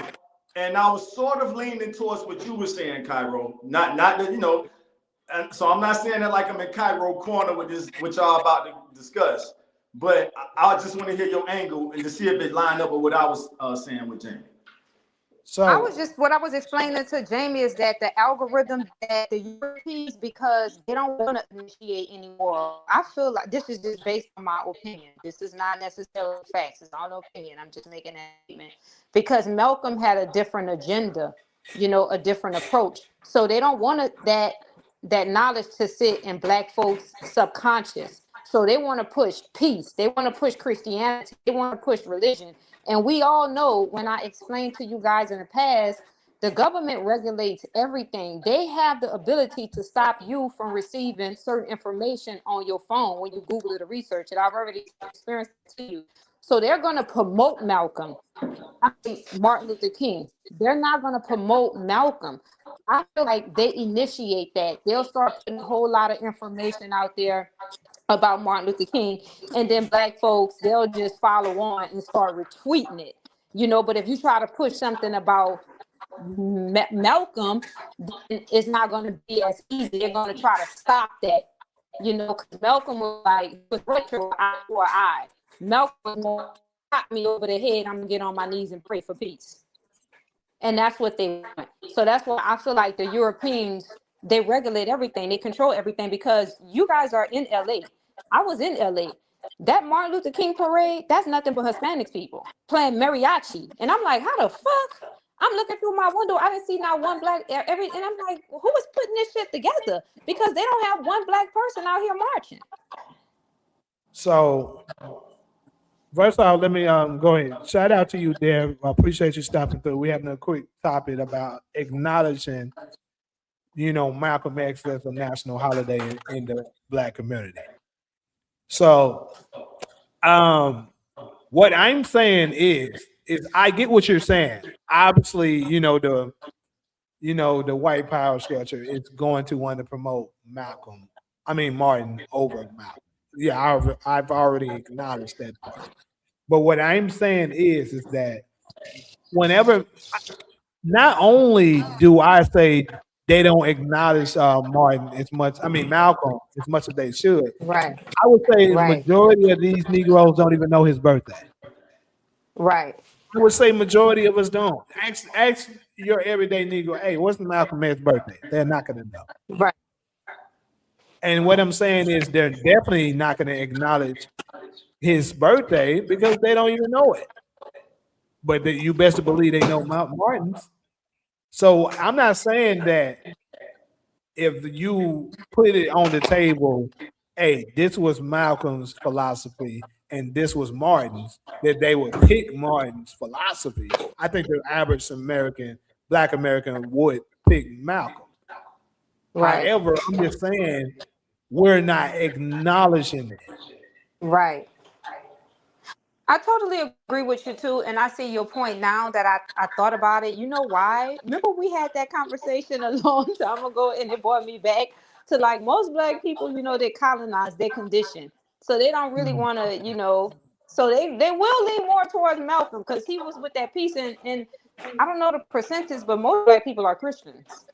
Speaker 4: And I was sort of leaning towards what you were saying, Cairo. Not that, you know, and so I'm not saying that like I'm in Cairo corner with this, what y'all about to discuss. But I just want to hear your angle and to see if it lined up with what I was saying with Jamie.
Speaker 1: So
Speaker 2: What I was explaining to Jamie is that the algorithm that the Europeans, because they don't want to initiate anymore. I feel like this is just based on my opinion. This is not necessarily facts. It's all opinion. I'm just making that statement because Malcolm had a different agenda, you know, a different approach. So they don't want that knowledge to sit in Black folks' subconscious. So they want to push peace. They want to push Christianity. They want to push religion. And we all know, when I explained to you guys in the past, the government regulates everything. They have the ability to stop you from receiving certain information on your phone when you Google it or research it. I've already experienced it to you. So they're going to promote Martin Luther King. They're not going to promote Malcolm. I feel like they initiate that. They'll start putting a whole lot of information out there about Martin Luther King, and then Black folks, they'll just follow on and start retweeting it. But if you try to push something about Malcolm, then it's not going to be as easy. They're going to try to stop that. Because Malcolm was retro eye for eye. Malcolm was more shot me over the head. I'm gonna get on my knees and pray for peace. And that's what they want. So that's why I feel like the Europeans, they regulate everything, they control everything, because you guys are in LA. I was in LA. That Martin Luther King parade, that's nothing but Hispanic people playing mariachi. And I'm like, how the fuck? I'm looking through my window. I didn't see not one black and I'm like, who is putting this shit together? Because they don't have one black person out here marching.
Speaker 1: So first off, let me go ahead. Shout out to you, Deb. I appreciate you stopping through. We're having a quick topic about acknowledging, Malcolm X as a national holiday in the Black community. So what I'm saying is I get what you're saying. Obviously, the white power structure is going to want to promote Martin over Malcolm. Yeah, I've already acknowledged that part. But what I'm saying is that whenever, not only do I say they don't acknowledge Malcolm as much as they should.
Speaker 2: Right.
Speaker 1: I would say the
Speaker 2: Right.
Speaker 1: majority of these Negroes don't even know his birthday.
Speaker 2: Right.
Speaker 1: I would say majority of us don't. Ask your everyday Negro, hey, what's Malcolm X's birthday? They're not going to know.
Speaker 2: Right.
Speaker 1: And what I'm saying is they're definitely not going to acknowledge his birthday because they don't even know it. But you best believe they know Mount Martin's. So I'm not saying that if you put it on the table, hey, this was Malcolm's philosophy and this was Martin's, that they would pick Martin's philosophy. I think the average Black American would pick Malcolm.
Speaker 2: Right.
Speaker 1: However, I'm just saying we're not acknowledging it.
Speaker 2: Right. I totally agree with you too, and I see your point now that I thought about it. You know why? Remember we had that conversation a long time ago, and it brought me back to like most Black people, they colonized, they're conditioned, so they don't really want to, so they will lean more towards Malcolm because he was with that piece, and I don't know the percentage, but most Black people are Christians.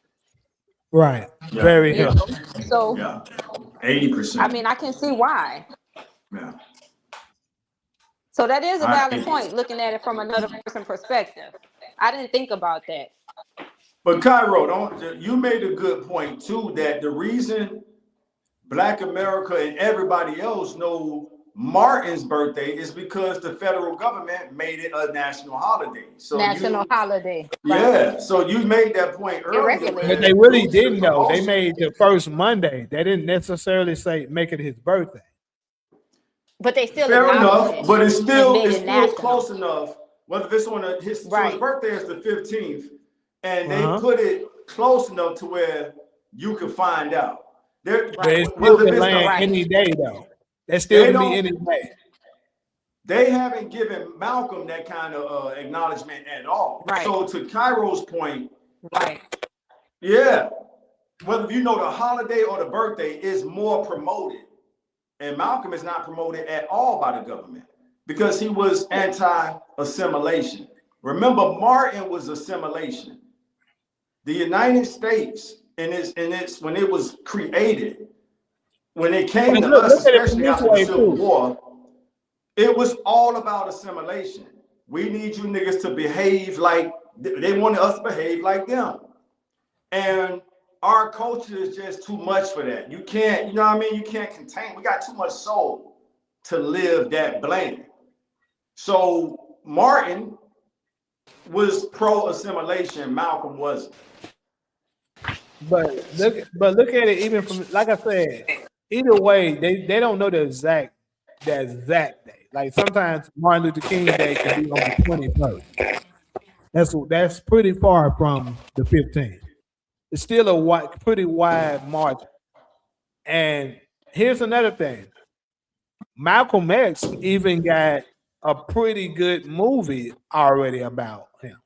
Speaker 1: Right.
Speaker 4: Yeah.
Speaker 1: Very
Speaker 2: You
Speaker 1: good.
Speaker 2: know? So
Speaker 4: 80%.
Speaker 2: I can see why.
Speaker 4: Yeah.
Speaker 2: So that is a valid point, looking at it from another person's perspective. I didn't think about that.
Speaker 4: But Cairo, you made a good point too, that the reason Black America and everybody else know Martin's birthday is because the federal government made it a national holiday. So
Speaker 2: National holiday.
Speaker 4: Yeah. So you made that point earlier.
Speaker 1: But they really didn't know. They made the first Monday. They didn't necessarily say make it his birthday.
Speaker 2: But they still
Speaker 4: fair enough,
Speaker 2: it,
Speaker 4: but it's still
Speaker 2: national.
Speaker 4: close enough. Whether it's on his birthday is the 15th, and they put it close enough to where you can find out.
Speaker 1: But it still can land any day though. That still can be any day.
Speaker 4: They haven't given Malcolm that kind of acknowledgement at all.
Speaker 2: Right.
Speaker 4: So to Cairo's point,
Speaker 2: yeah,
Speaker 4: whether the holiday or the birthday is more promoted. And Malcolm is not promoted at all by the government because he was anti-assimilation. Remember, Martin was assimilation. The United States, when it was created, when it came to us, especially after the Civil War, it was all about assimilation. We need you niggas to behave like, they wanted us to behave like them. And our culture is just too much for that. You can't, you can't contain. We got too much soul to live that bland. So Martin was pro-assimilation. Malcolm wasn't.
Speaker 1: But look at it even from, like I said, either way, they don't know the exact day. Like sometimes Martin Luther King Day can be on the 21st. That's pretty far from the 15th. It's still a pretty wide margin. And here's another thing. Malcolm X even got a pretty good movie already about him.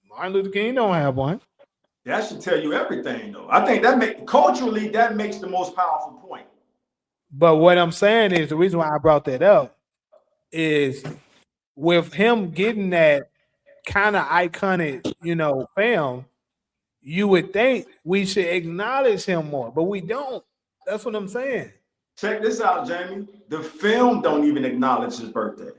Speaker 1: Martin Luther King don't have one.
Speaker 4: That should tell you everything, though. I think that culturally that makes the most powerful point.
Speaker 1: But what I'm saying is the reason why I brought that up is with him getting that kind of iconic, film, you would think we should acknowledge him more, but we don't. That's what I'm saying.
Speaker 4: Check this out, Jamie. The film don't even acknowledge his birthday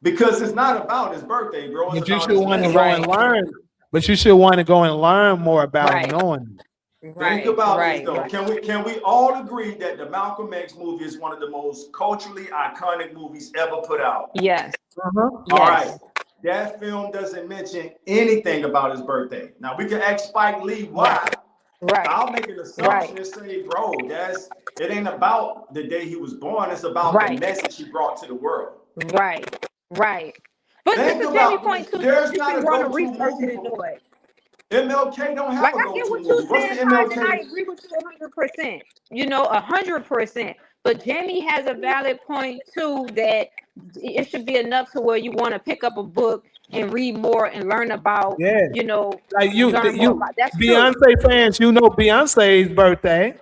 Speaker 4: because it's not about his birthday, bro. It's
Speaker 1: But you
Speaker 4: about
Speaker 1: should
Speaker 4: his
Speaker 1: want to
Speaker 4: legacy.
Speaker 1: go and learn. But you should want to go and learn more about
Speaker 2: Right.
Speaker 1: knowing.
Speaker 4: Think about this though. Can we all agree that the Malcolm X movie is one of the most culturally iconic movies ever put out?
Speaker 2: Yes.
Speaker 4: All right. That film doesn't mention anything about his birthday. Now we can ask Spike Lee why.
Speaker 2: Right.
Speaker 4: I'll make an assumption and say, bro, it ain't about the day he was born. It's about the message he brought to the world.
Speaker 2: Right. Right. But
Speaker 4: Think
Speaker 2: this is
Speaker 4: about-
Speaker 2: Jamie's point too.
Speaker 4: there's
Speaker 2: You
Speaker 4: not a
Speaker 2: should want to
Speaker 4: go-to
Speaker 2: research
Speaker 4: movie
Speaker 2: it and
Speaker 4: for-
Speaker 2: know it.
Speaker 4: MLK don't have
Speaker 2: Like
Speaker 4: a
Speaker 2: I
Speaker 4: go-to
Speaker 2: get what
Speaker 4: movie.
Speaker 2: you're
Speaker 4: What's
Speaker 2: saying,
Speaker 4: the
Speaker 2: Taj, and I
Speaker 4: MLK?
Speaker 2: agree with you 100%. 100%. But Jamie has a valid point too that it should be enough to where you want to pick up a book and read more and learn about.
Speaker 1: Yeah. Like
Speaker 2: learn more about. That's true.
Speaker 1: Beyonce fans, Beyonce's birthday.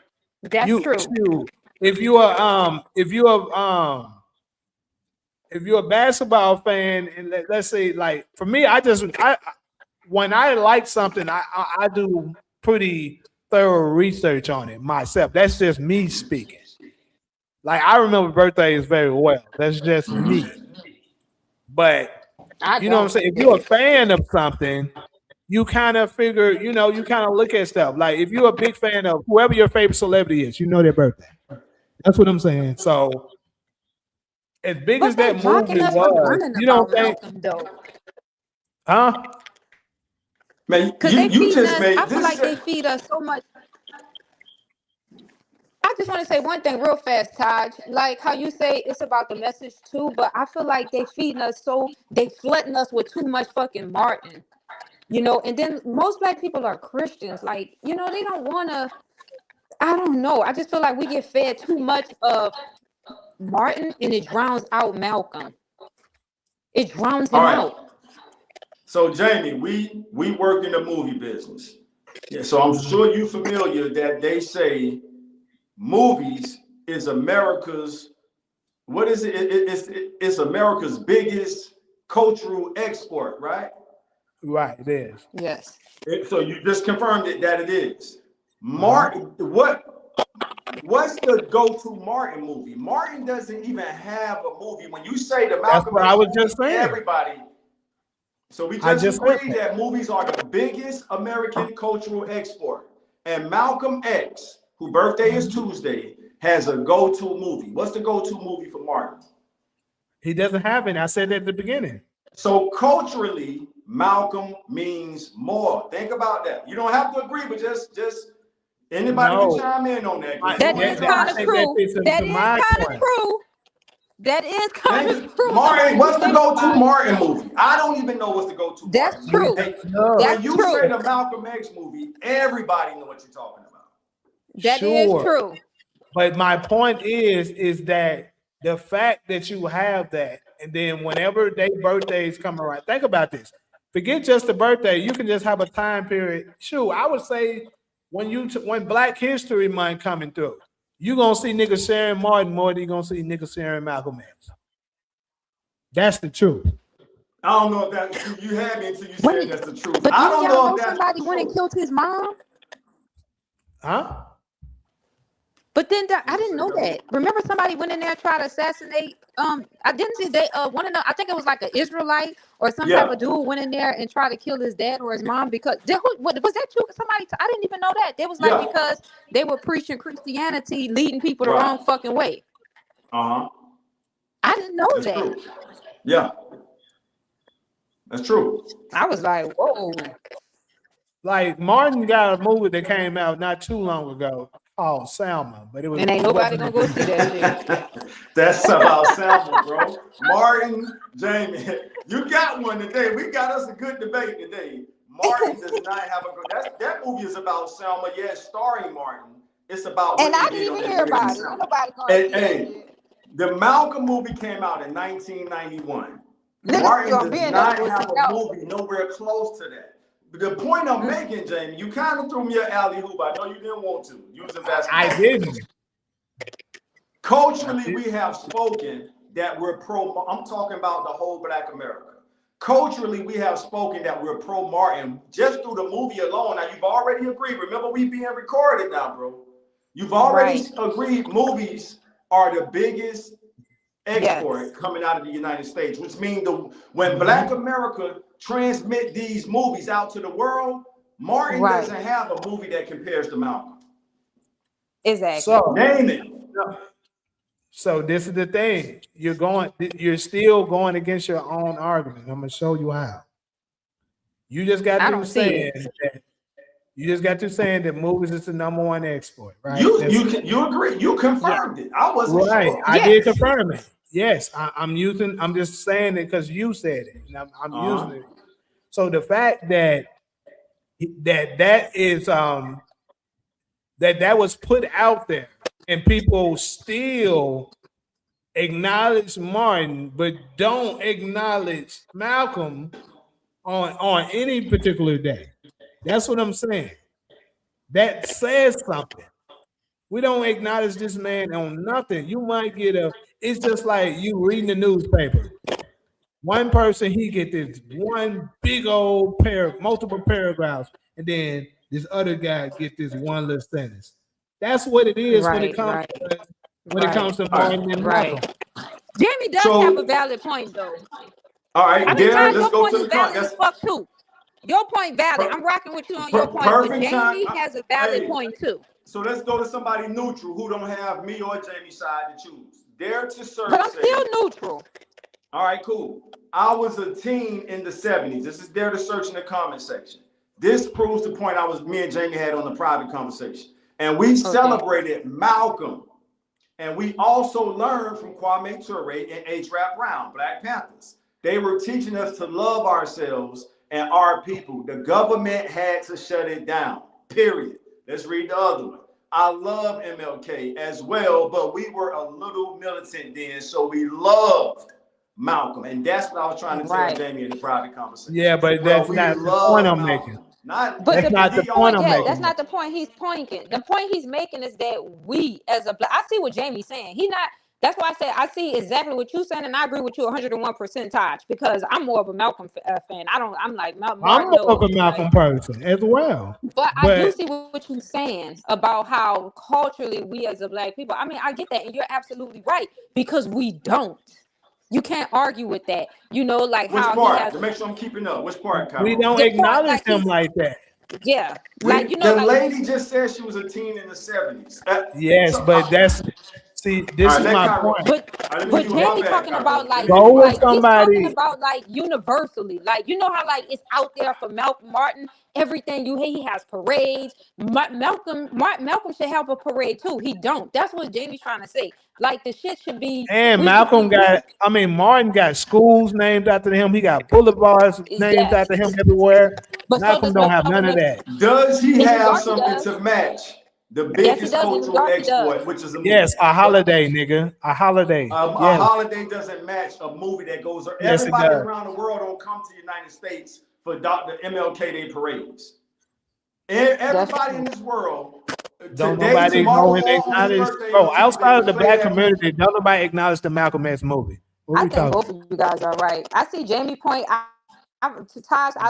Speaker 2: That's true.
Speaker 1: If you're a basketball fan, and let's say, like, for me, when I like something, I do pretty thorough research on it myself. That's just me speaking. Like, I remember birthdays very well. That's just me. But you know what I'm saying? If you're a fan of something, you kind of figure, you kind of look at stuff. Like, if you're a big fan of whoever your favorite celebrity is, their birthday. That's what I'm saying. So, as big as that movie was, you don't think, huh?
Speaker 4: Man,
Speaker 2: Because
Speaker 4: you just made
Speaker 2: I feel
Speaker 4: this.
Speaker 2: like they feed us so much. I just want to say one thing real fast, Taj. Like how you say it's about the message too, but I feel like they flooding us with too much fucking Martin. And then most black people are Christians. Like, they don't want to, I don't know. I just feel like we get fed too much of Martin and it drowns out Malcolm. It drowns him out.
Speaker 4: So Jamie, we work in the movie business. Yeah, so I'm sure you're familiar that they say movies is America's, what is it? It's America's biggest cultural export, right?
Speaker 1: Right, it is.
Speaker 2: Yes.
Speaker 4: So you just confirmed that it is. Martin, what's the go-to Martin movie? Martin doesn't even have a movie. When you say the Malcolm
Speaker 1: what
Speaker 4: X
Speaker 1: I was
Speaker 4: movie,
Speaker 1: just saying.
Speaker 4: everybody. So we just agreed that movies are the biggest American cultural export. And Malcolm X, whose birthday is Tuesday, has a go-to movie. What's the go-to movie for Martin?
Speaker 1: He doesn't have it. I said that at the beginning.
Speaker 4: So culturally, Malcolm means more. Think about that. You don't have to agree, but just anybody can chime in on that.
Speaker 2: That is kind of true. That is kind of true. That is kind of true.
Speaker 4: Martin, what's the go-to Martin movie? I don't even know what's the go-to.
Speaker 2: That's true.
Speaker 4: When you say the Malcolm X movie, everybody know what you're talking about.
Speaker 2: That is true.
Speaker 1: But my point is that the fact that you have that, and then whenever their birthdays come around, think about this. Forget just the birthday. You can just have a time period. Shoot, I would say when Black History Month coming through, you gonna see niggas sharing Martin more than you gonna see niggas sharing Malcolm X. That's the truth.
Speaker 4: I don't know if that you had me until you said that's the truth.
Speaker 2: But
Speaker 4: I don't know if
Speaker 2: somebody went and killed his mom.
Speaker 1: Huh?
Speaker 2: But then I didn't know that. Remember, somebody went in there and tried to assassinate. I didn't see they one of them. I think it was like an Israelite or some type of dude went in there and tried to kill his dad or his mom because was that true? Somebody I didn't even know that. It was like because they were preaching Christianity, leading people the wrong fucking way. I didn't know
Speaker 4: that's
Speaker 2: that.
Speaker 4: True. Yeah, that's true.
Speaker 2: I was like, whoa.
Speaker 1: Like Martin got a movie that came out not too long ago called Selma, but it was.
Speaker 2: And ain't nobody gonna go see that shit.
Speaker 4: That's about Selma, bro. Martin, Jamie, you got one today. We got us a good debate today. Martin does not have a good. That movie is about Selma. Yes, starring Martin. It's about.
Speaker 2: And I didn't even hear about it. Nobody gonna see that shit.
Speaker 4: The Malcolm movie came out in 1991.
Speaker 2: Niggas
Speaker 4: Martin
Speaker 2: still
Speaker 4: does
Speaker 2: being
Speaker 4: not
Speaker 2: able to
Speaker 4: have
Speaker 2: see
Speaker 4: a
Speaker 2: out.
Speaker 4: movie nowhere close to that. But the point I'm making, Jamie, you kind of threw me an alley hoop. I know you didn't want to. Using basketball.
Speaker 1: I didn't.
Speaker 4: Culturally, we have spoken that we're pro. I'm talking about the whole Black America. Culturally, we have spoken that we're pro Martin just through the movie alone. Now, you've already agreed. Remember, we being recorded now, bro. You've already agreed movies are the biggest export coming out of the United States, which means when Black America transmit these movies out to the world, Martin doesn't have a movie that compares to Malcolm.
Speaker 2: Exactly.
Speaker 1: So
Speaker 4: Name it.
Speaker 1: So this is the thing. You're still going against your own argument. I'm gonna show you how. You just got to saying that that movies is the #1 export, right?
Speaker 4: You agree. You confirmed it. I wasn't sure.
Speaker 1: I did confirm it. Yes, I'm just saying it because you said it. And I'm using it. So the fact that is that was put out there and people still acknowledge Martin, but don't acknowledge Malcolm on any particular day. That's what I'm saying. That says something. We don't acknowledge this man on nothing. You might get it's just like you reading the newspaper. One person, he get this one big old multiple paragraphs, and then this other guy get this one little sentence. That's what it is when it comes to Martin and Malcolm.
Speaker 2: Jamie does have a valid point, though.
Speaker 4: All right, Darren, let's go to the
Speaker 2: valid as fuck too. Your point valid. I'm rocking with you on your point, but Jamie has a valid point too.
Speaker 4: So let's go to somebody neutral who don't have me or Jamie's side to choose. Dare to search.
Speaker 2: But I'm still neutral.
Speaker 4: All right, cool. I was a teen in the 70s. This is Dare to search in the comment section. This proves the point me and Jamie had on the private conversation. And we celebrated Malcolm. And we also learned from Kwame Ture and H. Rap Brown, Black Panthers. They were teaching us to love ourselves and our people. The government had to shut it down, period. Let's read the other one. I love MLK as well, but we were a little militant then, so we loved Malcolm. And that's what I was trying to tell Jamie in the private conversation.
Speaker 1: Yeah, but that's not the point I'm making. That's not the point I'm making.
Speaker 2: That's not the point he's pointing. The point he's making is that we, as a Black, I see what Jamie's saying. That's why I said I see exactly what you're saying, and I agree with you 101%, Taj, because I'm more of a Malcolm fan. I'm like Malcolm.
Speaker 1: I'm more of a Malcolm person as well.
Speaker 2: But I do see what you're saying about how culturally we as a Black people. I mean, I get that, and you're absolutely right because we don't. You can't argue with that. You know, like
Speaker 4: which
Speaker 2: how
Speaker 4: part?
Speaker 2: he has.
Speaker 4: To make sure I'm keeping up. Which part, Kyle?
Speaker 1: We don't acknowledge him like that.
Speaker 2: Yeah, like you know,
Speaker 4: the lady just said she was a teen in the 70s.
Speaker 1: Yes, but that's. See, this is my point.
Speaker 2: But Jamie talking about like,
Speaker 1: he's talking
Speaker 2: about like universally, like you know how like it's out there for Malcolm Martin. Everything he has parades. Malcolm should have a parade too. He don't. That's what Jamie's trying to say. Like the shit should be.
Speaker 1: And Martin got schools named after him. He got boulevards named after him everywhere. But Malcolm don't have none of that.
Speaker 4: Does he have something to match the biggest cultural export, which is a movie?
Speaker 1: Yes, a holiday, nigga. A holiday.
Speaker 4: A holiday doesn't match a movie that goes. Everybody around the world don't come to the United States for Dr. MLK Day parades. Everybody in this world.
Speaker 1: Don't nobody acknowledge. Bro, outside of the Black community, don't nobody acknowledge the Malcolm X movie.
Speaker 2: I think both of you guys are right. I see Jamie point.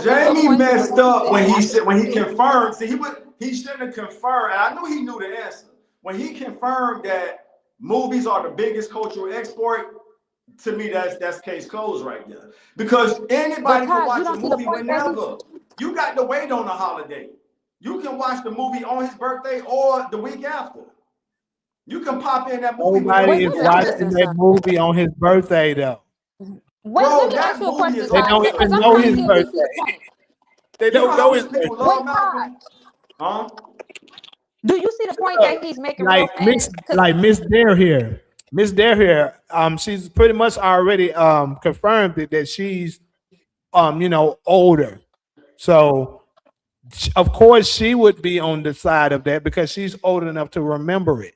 Speaker 4: Jamie messed up when he confirmed. See, he shouldn't have confirmed, and I knew he knew the answer. When he confirmed that movies are the biggest cultural export, to me that's case closed right there. Because anybody can watch a movie whenever. You got to wait on a holiday. You can watch the movie on his birthday or the week after. You can pop in that movie.
Speaker 1: Nobody is watching that movie on his birthday though.
Speaker 2: Bro, let me ask you a question.
Speaker 1: They don't even know his birthday. They don't know his birthday.
Speaker 4: Huh?
Speaker 2: Do you see the point that he's making?
Speaker 1: Like Miss Dare here. Miss Dare here. She's pretty much already confirmed that she's older. So of course she would be on the side of that because she's old enough to remember it.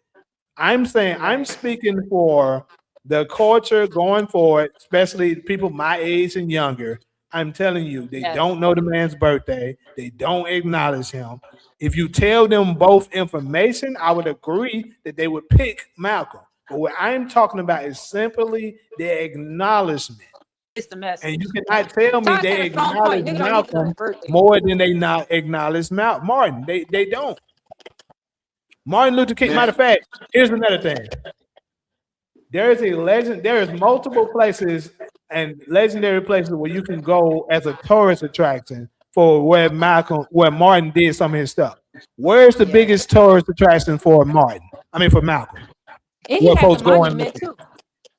Speaker 1: I'm speaking for the culture going forward, especially people my age and younger, I'm telling you, they
Speaker 2: Yes.
Speaker 1: don't know the man's birthday. They don't acknowledge him. If you tell them both information, I would agree that they would pick Malcolm. But what I'm talking about is simply the acknowledgement.
Speaker 2: It's the
Speaker 1: And
Speaker 2: message.
Speaker 1: you cannot tell me
Speaker 2: Todd
Speaker 1: they
Speaker 2: had a strong
Speaker 1: acknowledge
Speaker 2: point. Nigga don't even know
Speaker 1: Malcolm
Speaker 2: his birthday.
Speaker 1: more than they not acknowledge Martin. They don't. Martin Luther King. Matter of fact, here's another thing. There is a legend. There is multiple places and legendary places where you can go as a tourist attraction for where Martin did some of his stuff. Where's the biggest tourist attraction for Martin? I mean, for Malcolm.
Speaker 2: And he
Speaker 1: Where
Speaker 2: has
Speaker 1: folks
Speaker 2: a
Speaker 1: go and
Speaker 2: monument
Speaker 1: look.
Speaker 2: too.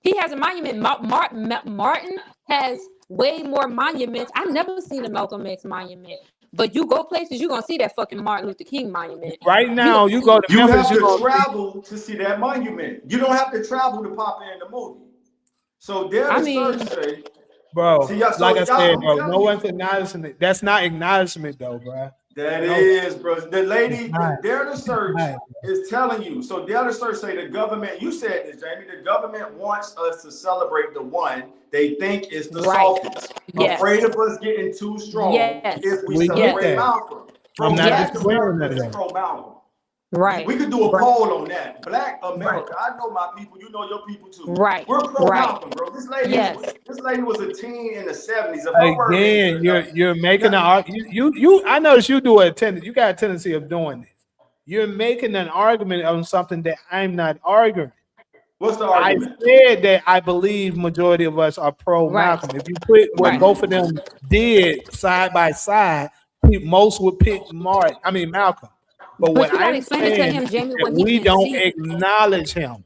Speaker 2: He has a monument. Martin has way more monuments. I've never seen a Malcolm X monument. But you go places, you're gonna see that fucking Martin Luther King monument.
Speaker 1: Right now, you go to
Speaker 4: You
Speaker 1: Memphis,
Speaker 4: have
Speaker 1: you
Speaker 4: to
Speaker 1: go
Speaker 4: travel to see that monument. You don't have to travel to pop in the movie. So there
Speaker 2: I
Speaker 4: the
Speaker 2: mean-
Speaker 4: search say,
Speaker 1: bro.
Speaker 4: See, y'all- so
Speaker 1: like I
Speaker 4: y'all-
Speaker 1: said,
Speaker 4: I'm
Speaker 1: bro,
Speaker 4: telling
Speaker 1: no
Speaker 4: you.
Speaker 1: one's acknowledging it. That's not acknowledgement, though, bro.
Speaker 4: that
Speaker 1: No.
Speaker 4: is, bro. The lady,
Speaker 1: It's not.
Speaker 4: there the search
Speaker 1: Right.
Speaker 4: is telling you. So there the search say the government, you said this, Jamie, the government wants us to celebrate the one they think is the
Speaker 2: Right.
Speaker 4: softest.
Speaker 2: Yes.
Speaker 4: Afraid of us getting too strong
Speaker 2: Yes.
Speaker 4: if we
Speaker 1: We get
Speaker 4: celebrate
Speaker 1: that.
Speaker 4: Malcolm.
Speaker 1: I'm not
Speaker 2: Yes.
Speaker 1: disagreeing with
Speaker 4: America is
Speaker 1: that.
Speaker 4: pro-Malcolm.
Speaker 2: Right.
Speaker 4: We could do a
Speaker 2: Right.
Speaker 4: poll on that. Black America. I know my people. You know your people too.
Speaker 2: Right.
Speaker 4: We're pro
Speaker 2: Right.
Speaker 4: Malcolm, bro. This lady,
Speaker 2: Yes.
Speaker 4: this lady was a teen in the 70s. If her word ain't
Speaker 1: Again,
Speaker 4: good enough,
Speaker 1: you're making an argument. I notice you do a tendency. You got a tendency of doing this. You're making an argument on something that I'm not arguing.
Speaker 4: what's the
Speaker 1: I
Speaker 4: argument?
Speaker 1: said that I believe majority of us are pro
Speaker 2: Right.
Speaker 1: Malcolm. If you put what
Speaker 2: Right.
Speaker 1: both of them did side by side, most would pick Malcolm. But what
Speaker 2: you gotta
Speaker 1: I'm
Speaker 2: explain it to
Speaker 1: saying
Speaker 2: him,
Speaker 1: is
Speaker 2: Jamie,
Speaker 1: that
Speaker 2: when he
Speaker 1: we
Speaker 2: can
Speaker 1: don't
Speaker 2: see.
Speaker 1: acknowledge him.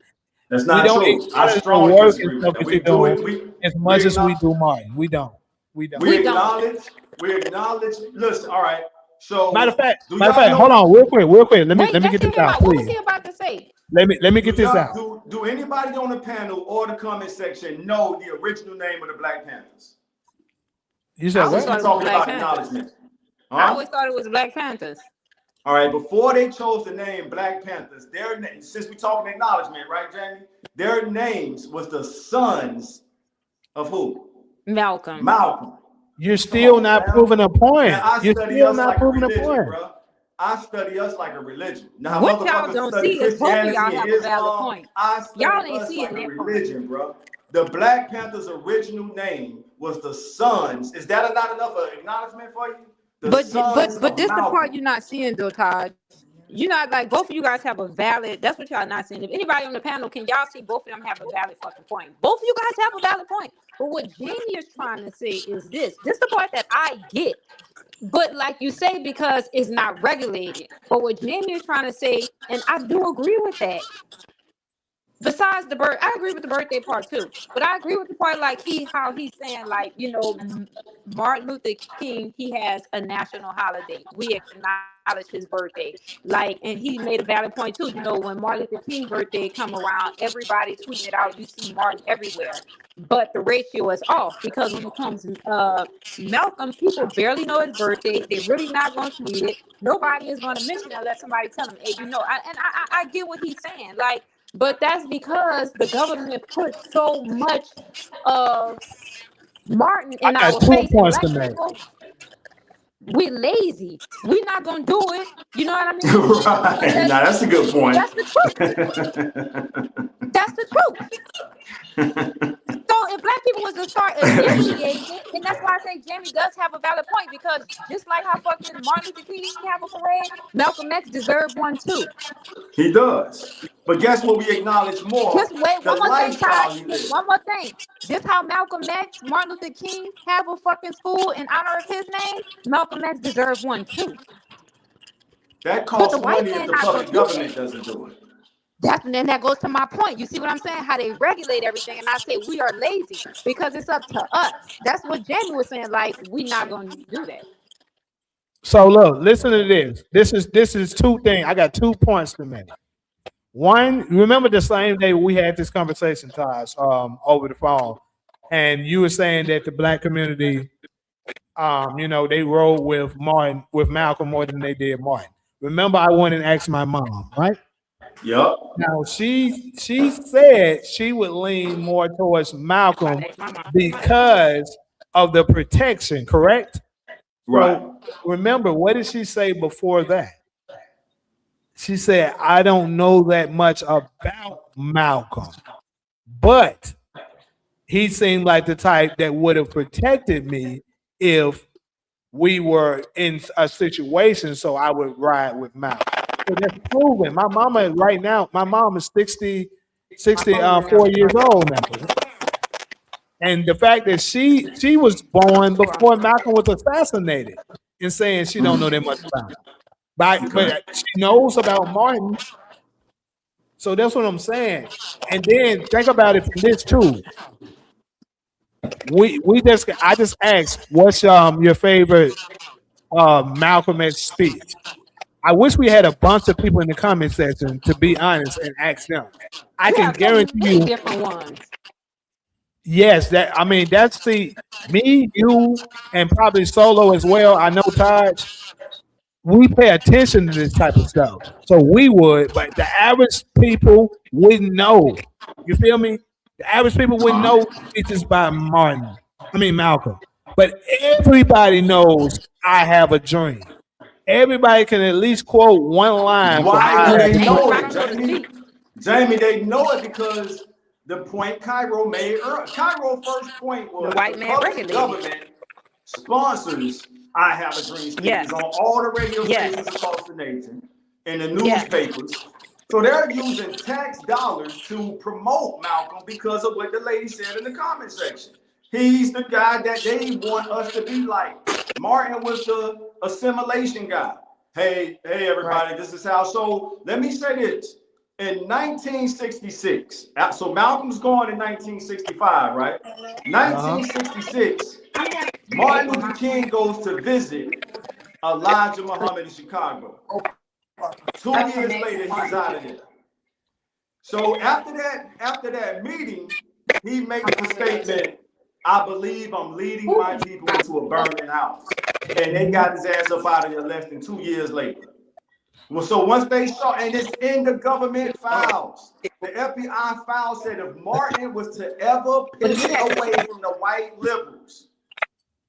Speaker 4: That's
Speaker 1: We
Speaker 4: not
Speaker 1: don't
Speaker 4: true. I
Speaker 1: acknowledge the
Speaker 4: strongly
Speaker 1: work and
Speaker 4: disagree with
Speaker 1: stuff
Speaker 4: that.
Speaker 1: that
Speaker 4: We
Speaker 1: you're
Speaker 4: do
Speaker 1: doing
Speaker 4: it.
Speaker 1: as much as we
Speaker 4: acknowledge-
Speaker 1: do Martin. We don't.
Speaker 4: We
Speaker 2: don't.
Speaker 4: acknowledge. We acknowledge. Listen, all right. So
Speaker 1: Matter of fact,
Speaker 4: do y'all know?
Speaker 1: hold on, real quick. Let me
Speaker 2: Wait,
Speaker 1: get
Speaker 2: let's
Speaker 1: this
Speaker 2: hear him
Speaker 1: out,
Speaker 2: out. What was
Speaker 1: please.
Speaker 2: he about to say?
Speaker 1: Let me get this out.
Speaker 4: Do anybody on the panel or the comment section know the original name of the Black Panthers?
Speaker 1: You
Speaker 2: I
Speaker 1: said
Speaker 2: always
Speaker 1: what?
Speaker 2: thought it was
Speaker 4: Talking
Speaker 2: Black
Speaker 4: about
Speaker 2: Panthers.
Speaker 4: acknowledgement.
Speaker 2: I always thought it was Black Panthers.
Speaker 4: All right, before they chose the name Black Panthers, their name, since we're talking acknowledgement, right, Jamie? Their names was the sons of who?
Speaker 2: Malcolm.
Speaker 4: Malcolm.
Speaker 1: You're still not proving a point.
Speaker 4: Man, I
Speaker 1: You're
Speaker 4: study
Speaker 1: still
Speaker 4: us
Speaker 1: not
Speaker 4: like a
Speaker 1: proving a
Speaker 4: religion,
Speaker 1: point.
Speaker 4: bro. I study us like a religion. Now,
Speaker 2: What y'all
Speaker 4: motherfuckers
Speaker 2: don't
Speaker 4: study
Speaker 2: see is both of
Speaker 4: Christianity
Speaker 2: y'all
Speaker 4: and
Speaker 2: have a valid
Speaker 4: Islam.
Speaker 2: point.
Speaker 4: I study
Speaker 2: Y'all ain't
Speaker 4: us
Speaker 2: seeing
Speaker 4: like a
Speaker 2: that part.
Speaker 4: religion, bro. The Black Panthers' original name was the sons. Is that not enough of acknowledgement for you? The
Speaker 2: But
Speaker 4: sons of
Speaker 2: this the
Speaker 4: Malcolm.
Speaker 2: part you're not seeing though, Todd. You're not like both of you guys have a valid. That's what y'all not seeing. If anybody on the panel, can y'all see both of them have a valid fucking point? Both of you guys have a valid point. But what Jamie is trying to say is this. This the part that I get. But like you say, because it's not regulated. But what Jamie is trying to say, and I do agree with that. Besides the birth, I agree with the birthday part too. But I agree with the part like how he's saying like, you know, Martin Luther King, he has a national holiday. We acknowledge his birthday. Like, and he made a valid point too. You know, when Martin Luther King birthday come around, everybody tweeting it out. You see Martin everywhere. But the ratio is off because when it comes Malcolm, people barely know his birthday. They're really not going to tweet it. Nobody is going to mention it unless somebody tell them, hey, you know, I get what he's saying. Like, but that's because the government puts so much of Martin in
Speaker 1: I
Speaker 2: our
Speaker 1: got 2
Speaker 2: face. And
Speaker 1: points
Speaker 2: black
Speaker 1: to make.
Speaker 2: people, we lazy. We're not gonna do it. You know what I mean?
Speaker 4: Right. Now that's a good point.
Speaker 2: That's the truth. That's the truth. So if black people was to start initiating it, and that's why I say Jamie does have a valid point, because just like how fucking Martin Luther King have a parade, Malcolm X deserved one too.
Speaker 4: He does. But guess what we acknowledge more?
Speaker 2: Just wait,
Speaker 4: The
Speaker 2: one more thing,
Speaker 4: lifestyle
Speaker 2: Todd.
Speaker 4: he lived.
Speaker 2: One more thing. Just how Malcolm X, Martin Luther King have a fucking school in honor of his name, Malcolm X deserved one too.
Speaker 4: That
Speaker 2: But
Speaker 4: costs
Speaker 2: the white
Speaker 4: money if
Speaker 2: man
Speaker 4: the
Speaker 2: not gonna
Speaker 4: public
Speaker 2: do
Speaker 4: government
Speaker 2: it.
Speaker 4: doesn't do it.
Speaker 2: And then that goes to my point. You see what I'm saying? How they regulate everything. And I say we are lazy because it's up to us. That's what Jamie was saying. Like, we're not going to do that.
Speaker 1: So look, listen to this. This is 2 things. I got 2 points to make. One, remember the same day we had this conversation, Taj, over the phone, and you were saying that the black community, you know, they rolled with Malcolm more than they did Martin. Remember, I went and asked my mom, right?
Speaker 4: Yep.
Speaker 1: Now she said she would lean more towards Malcolm because of the protection, correct?
Speaker 4: Right.
Speaker 1: So remember, what did she say before that? She said, I don't know that much about Malcolm, but he seemed like the type that would have protected me if we were in a situation, so I would ride with Malcolm. So that's proven. My mama right now, my mom is 64 years old now. And the fact that she was born before Malcolm was assassinated and saying she don't know that much about him. But she knows about Martin. So that's what I'm saying. And then think about it from this too. I just asked, what's your favorite Malcolm X speech? I wish we had a bunch of people in the comment section, to be honest, and ask them. I
Speaker 2: We
Speaker 1: can
Speaker 2: have so
Speaker 1: guarantee
Speaker 2: many
Speaker 1: you,
Speaker 2: different ones.
Speaker 1: yes, that's the me, you, and probably Solo as well. I know Taj. We pay attention to this type of stuff. So we would, but the average people wouldn't know. You feel me? The average people wouldn't know speeches by Malcolm. But everybody knows I have a dream. Everybody can at least quote one line from
Speaker 4: Why
Speaker 1: I
Speaker 4: do
Speaker 1: have
Speaker 4: they
Speaker 1: a dream.
Speaker 4: know
Speaker 2: I
Speaker 4: it,
Speaker 2: don't know the
Speaker 4: Jamie?
Speaker 2: speech.
Speaker 4: Jamie, they know it because the point Cairo made earlier. Cairo's first point was
Speaker 2: The white
Speaker 4: the
Speaker 2: man
Speaker 4: public
Speaker 2: regulated.
Speaker 4: government sponsors I Have a Dream speeches
Speaker 2: Yes.
Speaker 4: on all the radio
Speaker 2: Yes.
Speaker 4: stations across the nation and the
Speaker 2: Yes.
Speaker 4: newspapers. So they're using tax dollars to promote Malcolm because of what the lady said in the comment section. He's the guy that they want us to be like. Martin was the assimilation guy. Hey, everybody, this is how. So let me say this. In 1966, so Malcolm's gone in 1965, right? 1966, Martin Luther King goes to visit Elijah Muhammad in Chicago. 2 years later, he's out of there. So after that meeting, he makes the statement, I believe I'm leading my people into a burning house. And they got his ass up out of there less than 2 years later. Well, so once they saw, and it's in the government files, the FBI file said if Martin was to ever pivot away from the white liberals,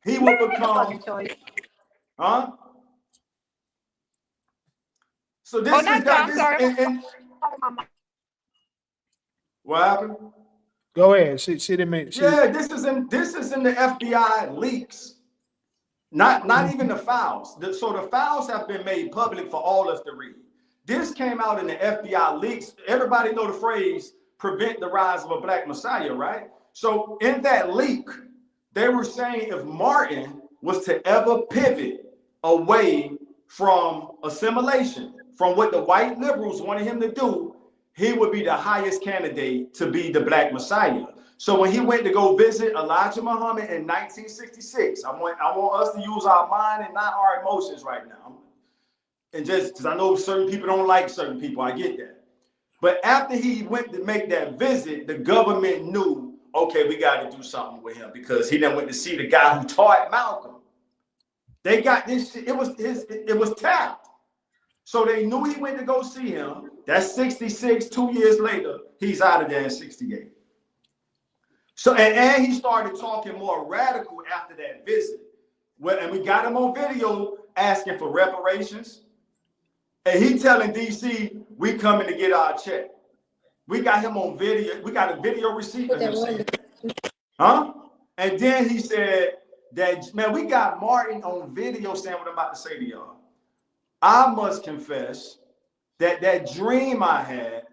Speaker 4: he would become, huh? So this is
Speaker 2: not
Speaker 4: that.
Speaker 2: you, I'm sorry.
Speaker 4: What happened?
Speaker 1: Go ahead. She didn't make.
Speaker 4: Yeah, this is in the FBI leaks. Not even the files. So the files have been made public for all of us to read. This came out in the FBI leaks. Everybody know the phrase "prevent the rise of a black messiah," right? So in that leak, they were saying if Martin was to ever pivot away from assimilation, from what the white liberals wanted him to do, he would be the highest candidate to be the black messiah. So when he went to go visit Elijah Muhammad in 1966, I want us to use our mind and not our emotions right now. And just because I know certain people don't like certain people, I get that. But after he went to make that visit, the government knew, okay, we got to do something with him because he then went to see the guy who taught Malcolm. They got this shit, it was tapped. So they knew he went to go see him. That's 66, 2 years later, he's out of there in 68. So, and he started talking more radical after that visit. Well, and we got him on video asking for reparations. And he telling DC, we coming to get our check. We got him on video. We got a video receipt of him saying, huh? And then he said that, man, we got Martin on video saying what I'm about to say to y'all. I must confess that dream I had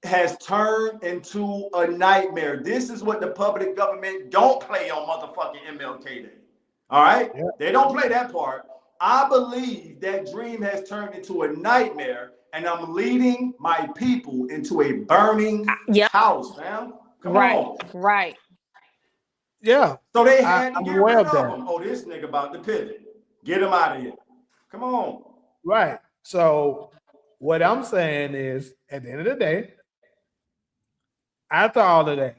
Speaker 4: has turned into a nightmare. This is what the public government don't play on motherfucking MLK Day. All right? Yeah. They don't play that part. I believe that dream has turned into a nightmare, and I'm leading my people into a burning house, man. Come on.
Speaker 2: Right.
Speaker 1: Yeah.
Speaker 4: So they had to
Speaker 1: I'm
Speaker 4: get
Speaker 1: aware
Speaker 4: rid
Speaker 1: of that.
Speaker 4: him. Oh, this nigga about to pivot. Get him out of here. Come on.
Speaker 1: Right. So what I'm saying is, at the end of the day, after all of that,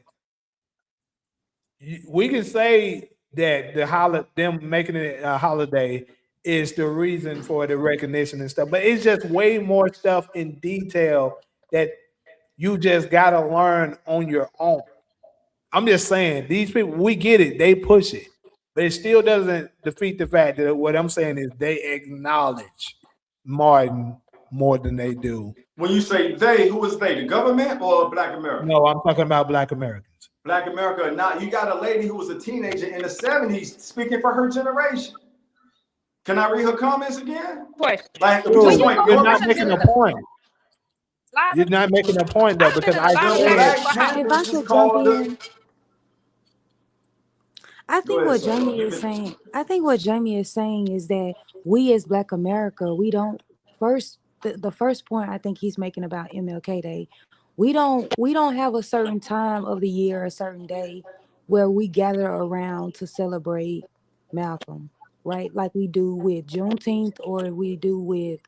Speaker 1: we can say that them making it a holiday is the reason for the recognition and stuff, but it's just way more stuff in detail that you just gotta learn on your own. I'm just saying, these people, we get it, they push it, but it still doesn't defeat the fact that what I'm saying is they acknowledge Martin more than they do.
Speaker 4: When you say they, who is they? The government or Black America?
Speaker 1: No, I'm talking about Black Americans.
Speaker 4: Black America. Now you got a lady who was a teenager in the 70s speaking for her generation. Can I read her comments again?
Speaker 2: Question.
Speaker 4: Like, we
Speaker 1: Dude,
Speaker 4: just
Speaker 2: you
Speaker 4: went.
Speaker 2: go
Speaker 1: you're
Speaker 2: to
Speaker 1: not
Speaker 2: the
Speaker 1: making a
Speaker 2: business,
Speaker 1: point.
Speaker 2: lot
Speaker 1: You're
Speaker 2: of-
Speaker 1: not making a point though,
Speaker 2: I've been
Speaker 1: because
Speaker 2: in a
Speaker 1: I
Speaker 2: lot of
Speaker 1: just
Speaker 2: Black
Speaker 1: said
Speaker 2: people
Speaker 5: If I
Speaker 4: Panthers was
Speaker 5: could jump
Speaker 4: called
Speaker 5: in, I
Speaker 4: Go
Speaker 5: think
Speaker 4: ahead,
Speaker 5: what
Speaker 4: Solo.
Speaker 5: Jamie is saying, I think what Jamie is saying is that we as Black America, we don't first the first point I think he's making about MLK Day, we don't have a certain time of the year, a certain day where we gather around to celebrate Malcolm, right? Like we do with Juneteenth or we do with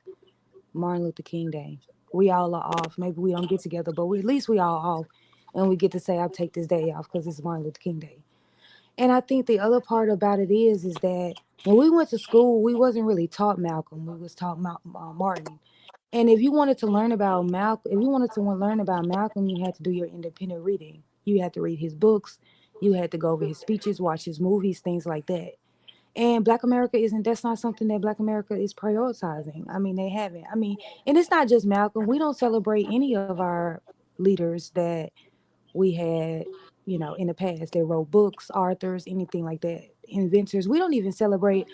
Speaker 5: Martin Luther King Day. We all are off. Maybe we don't get together, but at least we all off, and we get to say, "I'll take this day off because it's Martin Luther King Day." And I think the other part about it is that when we went to school, we wasn't really taught Malcolm. We was taught Martin. And if you wanted to learn about Malcolm, if you wanted to learn about Malcolm, you had to do your independent reading. You had to read his books. You had to go over his speeches, watch his movies, things like that. And Black America isn't. That's not something that Black America is prioritizing. I mean, they haven't. I mean, and it's not just Malcolm. We don't celebrate any of our leaders that we had, in the past. They wrote books, authors, anything like that, inventors. We don't even celebrate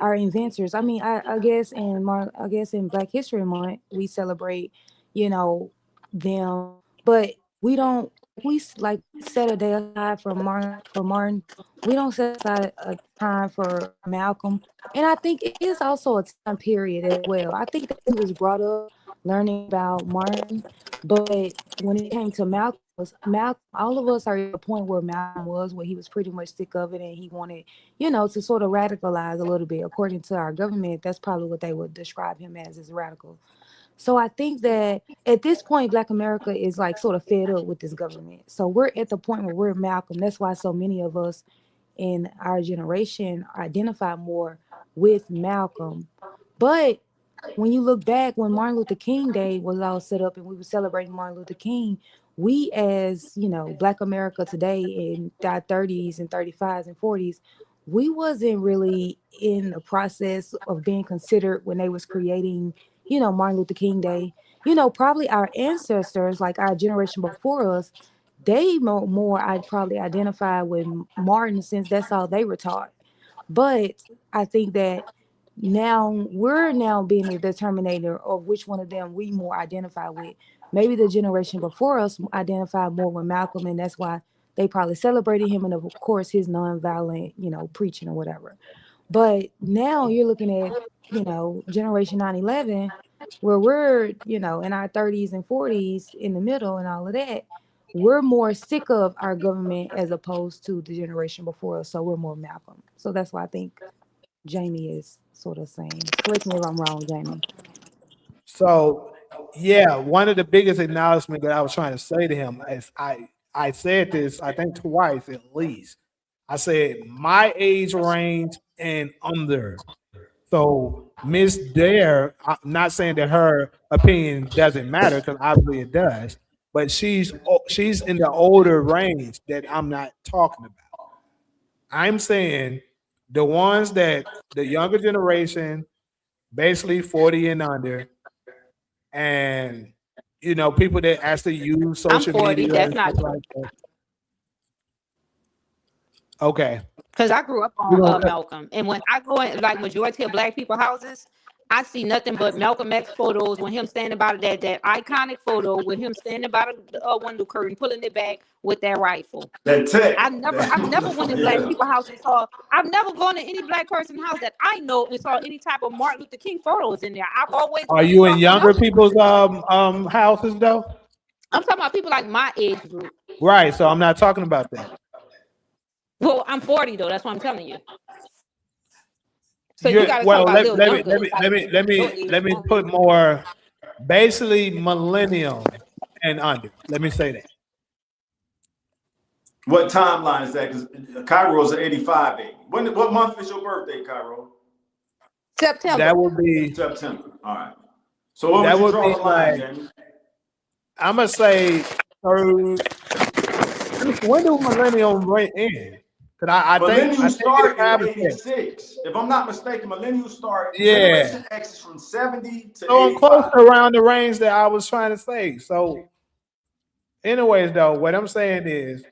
Speaker 5: our inventors. I mean, I guess in Black History Month we celebrate, them, but we don't. Like set a day aside for Martin. For Martin, we don't set aside a time for Malcolm. And I think it is also a time period as well. I think that he was brought up learning about Martin, but when it came to Malcolm, all of us are at a point where Malcolm was, where he was pretty much sick of it and he wanted, to sort of radicalize a little bit. According to our government, that's probably what they would describe him as radical. So I think that at this point, Black America is like sort of fed up with this government. So we're at the point where we're Malcolm. That's why so many of us in our generation identify more with Malcolm. But when you look back, when Martin Luther King Day was all set up and we were celebrating Martin Luther King, we as, Black America today in our 30s and 35s and 40s, we wasn't really in the process of being considered when they was creating, Martin Luther King Day. Probably our ancestors, like our generation before us, they more I'd probably identify with Martin since that's all they were taught. But I think that now we're now being the determinator of which one of them we more identify with. Maybe the generation before us identified more with Malcolm, and that's why they probably celebrated him, and of course his nonviolent, preaching or whatever. But now you're looking at, generation 9/11, where we're, in our 30s and 40s in the middle and all of that. We're more sick of our government as opposed to the generation before us. So we're more Malcolm. So that's why I think Jamie is sort of saying. Correct me if I'm wrong, Jamie.
Speaker 1: So, yeah, one of the biggest acknowledgement that I was trying to say to him is I said this I think twice at least. I said my age range and under. So Miss Dare, I'm not saying that her opinion doesn't matter because obviously it does, but she's in the older range that I'm not talking about. I'm saying the ones that the younger generation, basically 40 and under, and people that actually use
Speaker 2: I'm
Speaker 1: social
Speaker 2: 40.
Speaker 1: media
Speaker 2: That's
Speaker 1: and
Speaker 2: not
Speaker 1: stuff
Speaker 2: true.
Speaker 1: like that. Okay.
Speaker 2: Because I grew up
Speaker 1: You
Speaker 2: on
Speaker 1: know,
Speaker 2: Malcolm. And when I go in, like, majority of Black people houses, I see nothing but Malcolm X photos when him standing by that iconic photo with him standing by the window curtain, pulling it back with that rifle.
Speaker 4: that tech.
Speaker 2: I've never went in Black
Speaker 4: Yeah.
Speaker 2: people house and saw. I've never gone to any Black person house that I know and saw any type of Martin Luther King photos in there. I've always
Speaker 1: are
Speaker 2: went and
Speaker 1: you in
Speaker 2: saw someone
Speaker 1: younger
Speaker 2: else's.
Speaker 1: people's houses though?
Speaker 2: I'm talking about people like my age group.
Speaker 1: Right. So I'm not talking about that.
Speaker 2: Well, I'm 40 though. That's what I'm telling you. So you
Speaker 1: You're
Speaker 2: got to talk
Speaker 1: well.
Speaker 2: about a
Speaker 1: Let,
Speaker 2: little
Speaker 1: let me
Speaker 2: younger.
Speaker 1: let me let me let
Speaker 2: Your
Speaker 1: me
Speaker 2: age
Speaker 1: let me
Speaker 2: group.
Speaker 1: put more basically millennium and under. Let me say that.
Speaker 4: What timeline is that? Because Cairo's an 85 baby. What month is your birthday, Cairo?
Speaker 2: September.
Speaker 1: That would be
Speaker 4: September. All right. So where would
Speaker 1: that
Speaker 4: you
Speaker 1: would
Speaker 4: draw
Speaker 1: be
Speaker 4: the line,
Speaker 1: like
Speaker 4: Jamie?
Speaker 1: I'm gonna say third. When do millennium end? Cause I think
Speaker 4: Millennials
Speaker 1: it's
Speaker 4: start in
Speaker 1: time to check.
Speaker 4: 86. If I'm not mistaken, millennials start,
Speaker 1: Yeah.
Speaker 4: Generation X is from 70 to
Speaker 1: So I'm close
Speaker 4: 85.
Speaker 1: to around the range that I was trying to say. So, anyways, though, what I'm saying is,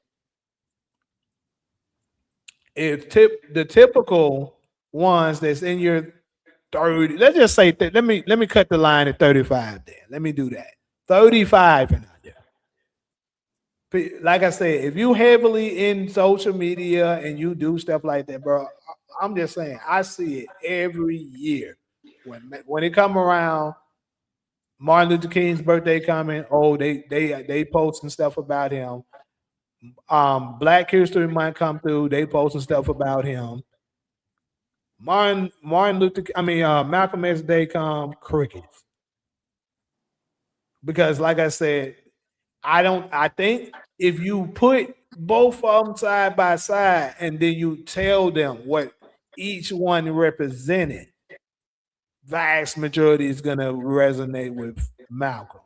Speaker 1: if the typical ones that's in your 30, let's just say let me cut the line at 35 then. Let me do that. 35 and under. Like I said, if you heavily in social media and you do stuff like that, bro, I'm just saying I see it every year. When it come around, Martin Luther King's birthday coming, oh, they posting stuff about him. Black History Month come through, they posting stuff about him. Malcolm X Day come, crickets. Because like I said, I think if you put both of them side by side and then you tell them what each one represented, vast majority is gonna resonate with Malcolm.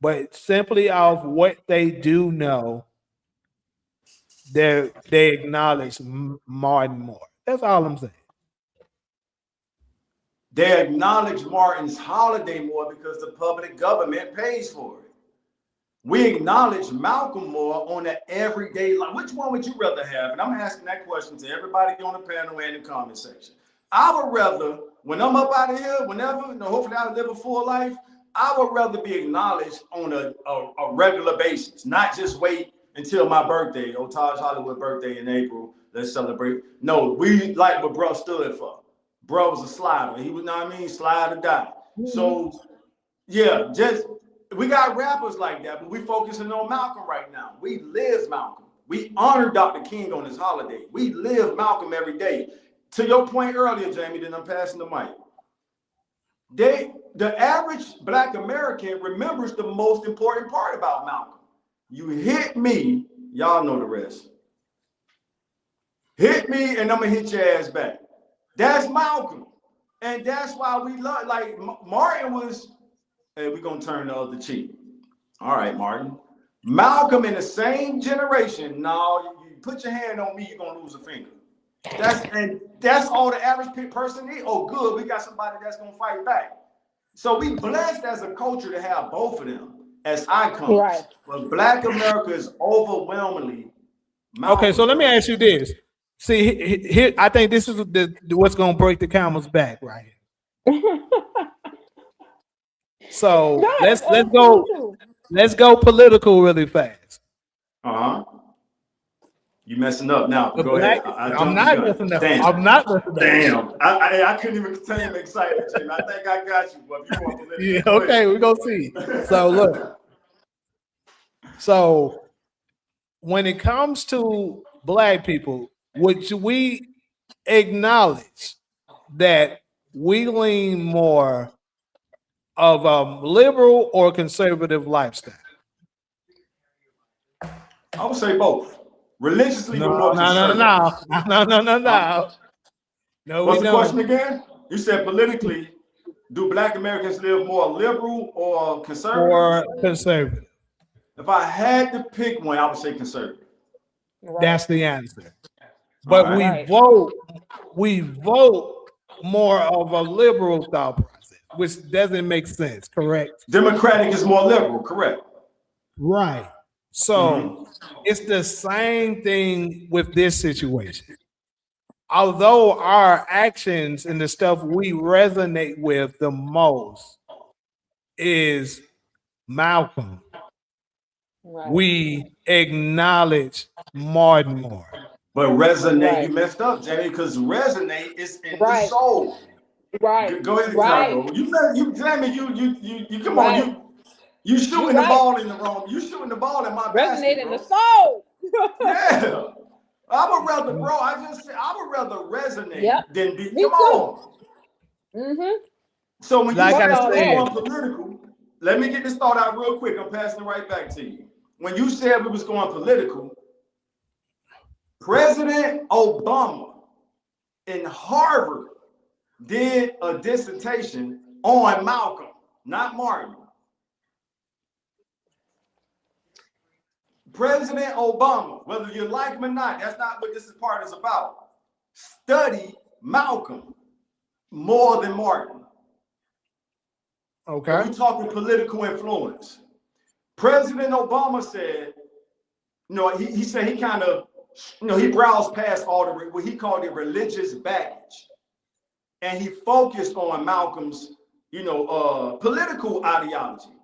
Speaker 1: But simply off what they do know, they acknowledge Martin more. That's all I'm saying.
Speaker 4: They acknowledge Martin's holiday more because the public government pays for it. We acknowledge Malcolm more on an everyday life. Which one would you rather have? And I'm asking that question to everybody on the panel and the comment section. I would rather, when I'm up out of here, whenever, hopefully I live a full life, I would rather be acknowledged on a regular basis, not just wait until my birthday. Oh, Taj Hollywood birthday in April. Let's celebrate. No, we like what bro stood for. Bro was a slider. He was, slide or die. So, yeah, we got rappers like that, but we focusing on Malcolm right now. We live Malcolm. We honor Dr. King on his holiday. We live Malcolm every day. To your point earlier, Jamie, then I'm passing the mic. The average Black American remembers the most important part about Malcolm. You hit me, y'all know the rest. Hit me and I'm gonna hit your ass back. That's Malcolm. And that's why we love, like Martin was, hey, we're gonna turn the other cheek. All right, Martin. Malcolm in the same generation. No, you put your hand on me, you're gonna lose a finger. That's all the average person needs. Oh, good, we got somebody that's gonna fight back. So we blessed as a culture to have both of them as icons.
Speaker 2: Right.
Speaker 4: But Black America is overwhelmingly Malcolm.
Speaker 1: Okay, so let me ask you this. See, here I think this is what's gonna break the camel's back right here. So
Speaker 2: No,
Speaker 1: let's
Speaker 2: that's
Speaker 1: go.
Speaker 2: true.
Speaker 1: Let's go political really fast.
Speaker 4: You messing up now. Go ahead.
Speaker 1: I'm not messing up.
Speaker 4: Damn.
Speaker 1: I'm not messing up.
Speaker 4: Damn. I couldn't even contain my excitement, Jim. I think I got you. But if you want to
Speaker 1: Yeah, okay, we're gonna see. So look. So when it comes to Black people, would we acknowledge that we lean more of a liberal or conservative lifestyle?
Speaker 4: I would say both. Religiously,
Speaker 1: No,
Speaker 4: we're more conservative.
Speaker 1: No,
Speaker 4: What's
Speaker 1: we
Speaker 4: the
Speaker 1: don't.
Speaker 4: question again? You said politically, do Black Americans live more liberal or conservative?
Speaker 1: Or conservative.
Speaker 4: If I had to pick one, I would say conservative.
Speaker 2: Right.
Speaker 1: That's the answer. But
Speaker 4: Right.
Speaker 1: we vote more of a liberal thought process, which doesn't make sense, correct?
Speaker 4: Democratic is more liberal, correct?
Speaker 1: Right. So it's the same thing with this situation. Although our actions and the stuff we resonate with the most is Malcolm,
Speaker 2: Right.
Speaker 1: we acknowledge Martin more.
Speaker 4: But resonate,
Speaker 2: Right.
Speaker 4: you messed up, Jamie, because resonate is in
Speaker 2: Right.
Speaker 4: the soul.
Speaker 2: Right.
Speaker 4: Go ahead,
Speaker 2: Right.
Speaker 4: Taco. You Jamie, you come
Speaker 2: Right.
Speaker 4: on, you shooting
Speaker 2: You
Speaker 4: the
Speaker 2: right.
Speaker 4: ball in the wrong. You shooting the ball in my
Speaker 2: Resonate
Speaker 4: basket,
Speaker 2: in
Speaker 4: bro.
Speaker 2: the soul.
Speaker 4: Yeah. I would rather, bro. I would rather resonate
Speaker 2: Yep.
Speaker 4: than be.
Speaker 2: Me
Speaker 4: Come
Speaker 2: too.
Speaker 4: on.
Speaker 2: Mm-hmm.
Speaker 4: So when
Speaker 1: Like
Speaker 4: you
Speaker 1: I
Speaker 4: said
Speaker 1: said,
Speaker 4: we going political, let me get this thought out real quick. I'm passing it right back to you. When you said we was going political, President Obama in Harvard did a dissertation on Malcolm, not Martin. President Obama, whether you like him or not, that's not what this part is about. Study Malcolm more than Martin.
Speaker 1: Okay.
Speaker 4: We're talking political influence. President Obama said, he said he kind of, he browsed past all the, what he called it religious baggage. And he focused on Malcolm's, political ideology.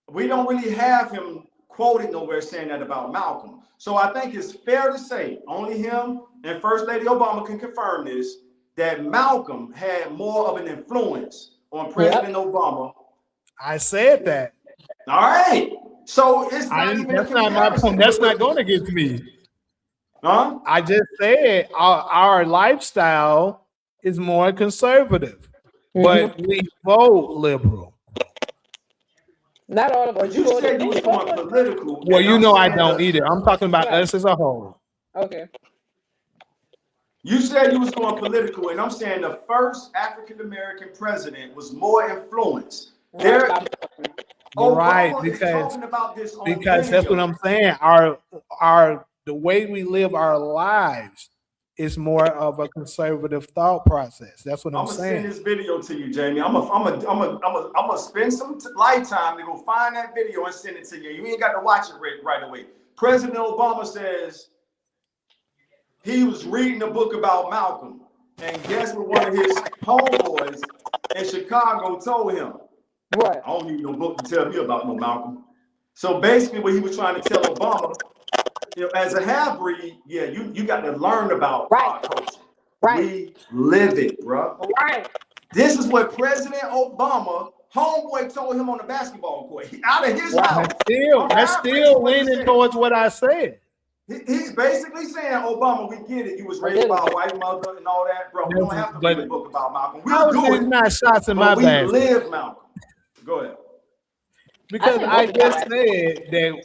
Speaker 4: We don't really have him quoted nowhere saying that about Malcolm. So I think it's fair to say, only him and First Lady Obama can confirm this, that Malcolm had more of an influence on President Obama.
Speaker 1: I said that.
Speaker 4: All right. So it's not even
Speaker 1: that's not my point. That's not going against me.
Speaker 4: Huh?
Speaker 1: I just said our lifestyle is more conservative, but we vote liberal.
Speaker 2: Not all of us.
Speaker 4: But you said you was going political.
Speaker 1: Well, you know I don't either. I'm talking about us as a whole.
Speaker 2: Okay.
Speaker 4: You said you was going political, and I'm saying the first African-American president was more influenced.
Speaker 1: Right,
Speaker 4: Obama is talking about this on
Speaker 1: because that's what I'm saying. The way we live our lives is more of a conservative thought process. That's what I'm saying.
Speaker 4: I'm gonna send this video to you, Jamie. I'm gonna spend some lifetime to go find that video and send it to you. You ain't got to watch it right away. President Obama says he was reading a book about Malcolm, and guess what one of his homeboys in Chicago told him?
Speaker 2: What?
Speaker 4: I don't need no book to tell me about no Malcolm. So basically, what he was trying to tell Obama, as a half-breed, you got to learn about our culture.
Speaker 2: Right.
Speaker 4: We live it, bro.
Speaker 2: Right.
Speaker 4: This is what President Obama, homeboy, told him on the basketball court. Out of his mouth.
Speaker 1: That's still leaning towards what I said.
Speaker 4: He's basically saying, Obama, we get it. You was raised by a white mother and all that, bro. We don't have to read a book about Malcolm. We'll do it.
Speaker 1: Not shots in my bag.
Speaker 4: We live Malcolm. Go ahead.
Speaker 1: Because I just said that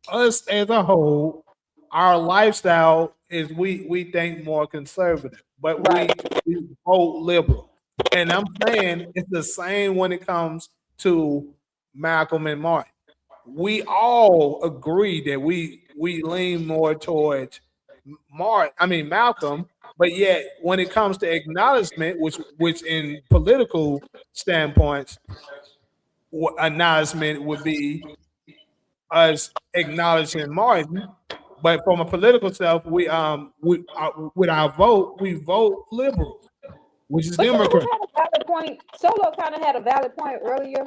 Speaker 1: us as a whole, our lifestyle is we think more conservative, but we vote liberal. And I'm saying it's the same when it comes to Malcolm and Martin. We all agree that we lean more towards Malcolm, but yet when it comes to acknowledgement, which in political standpoints, acknowledgement would be us acknowledging Martin, but from a political self, with our vote, we vote liberal, which is Democrat.
Speaker 2: Solo kind of had a valid point earlier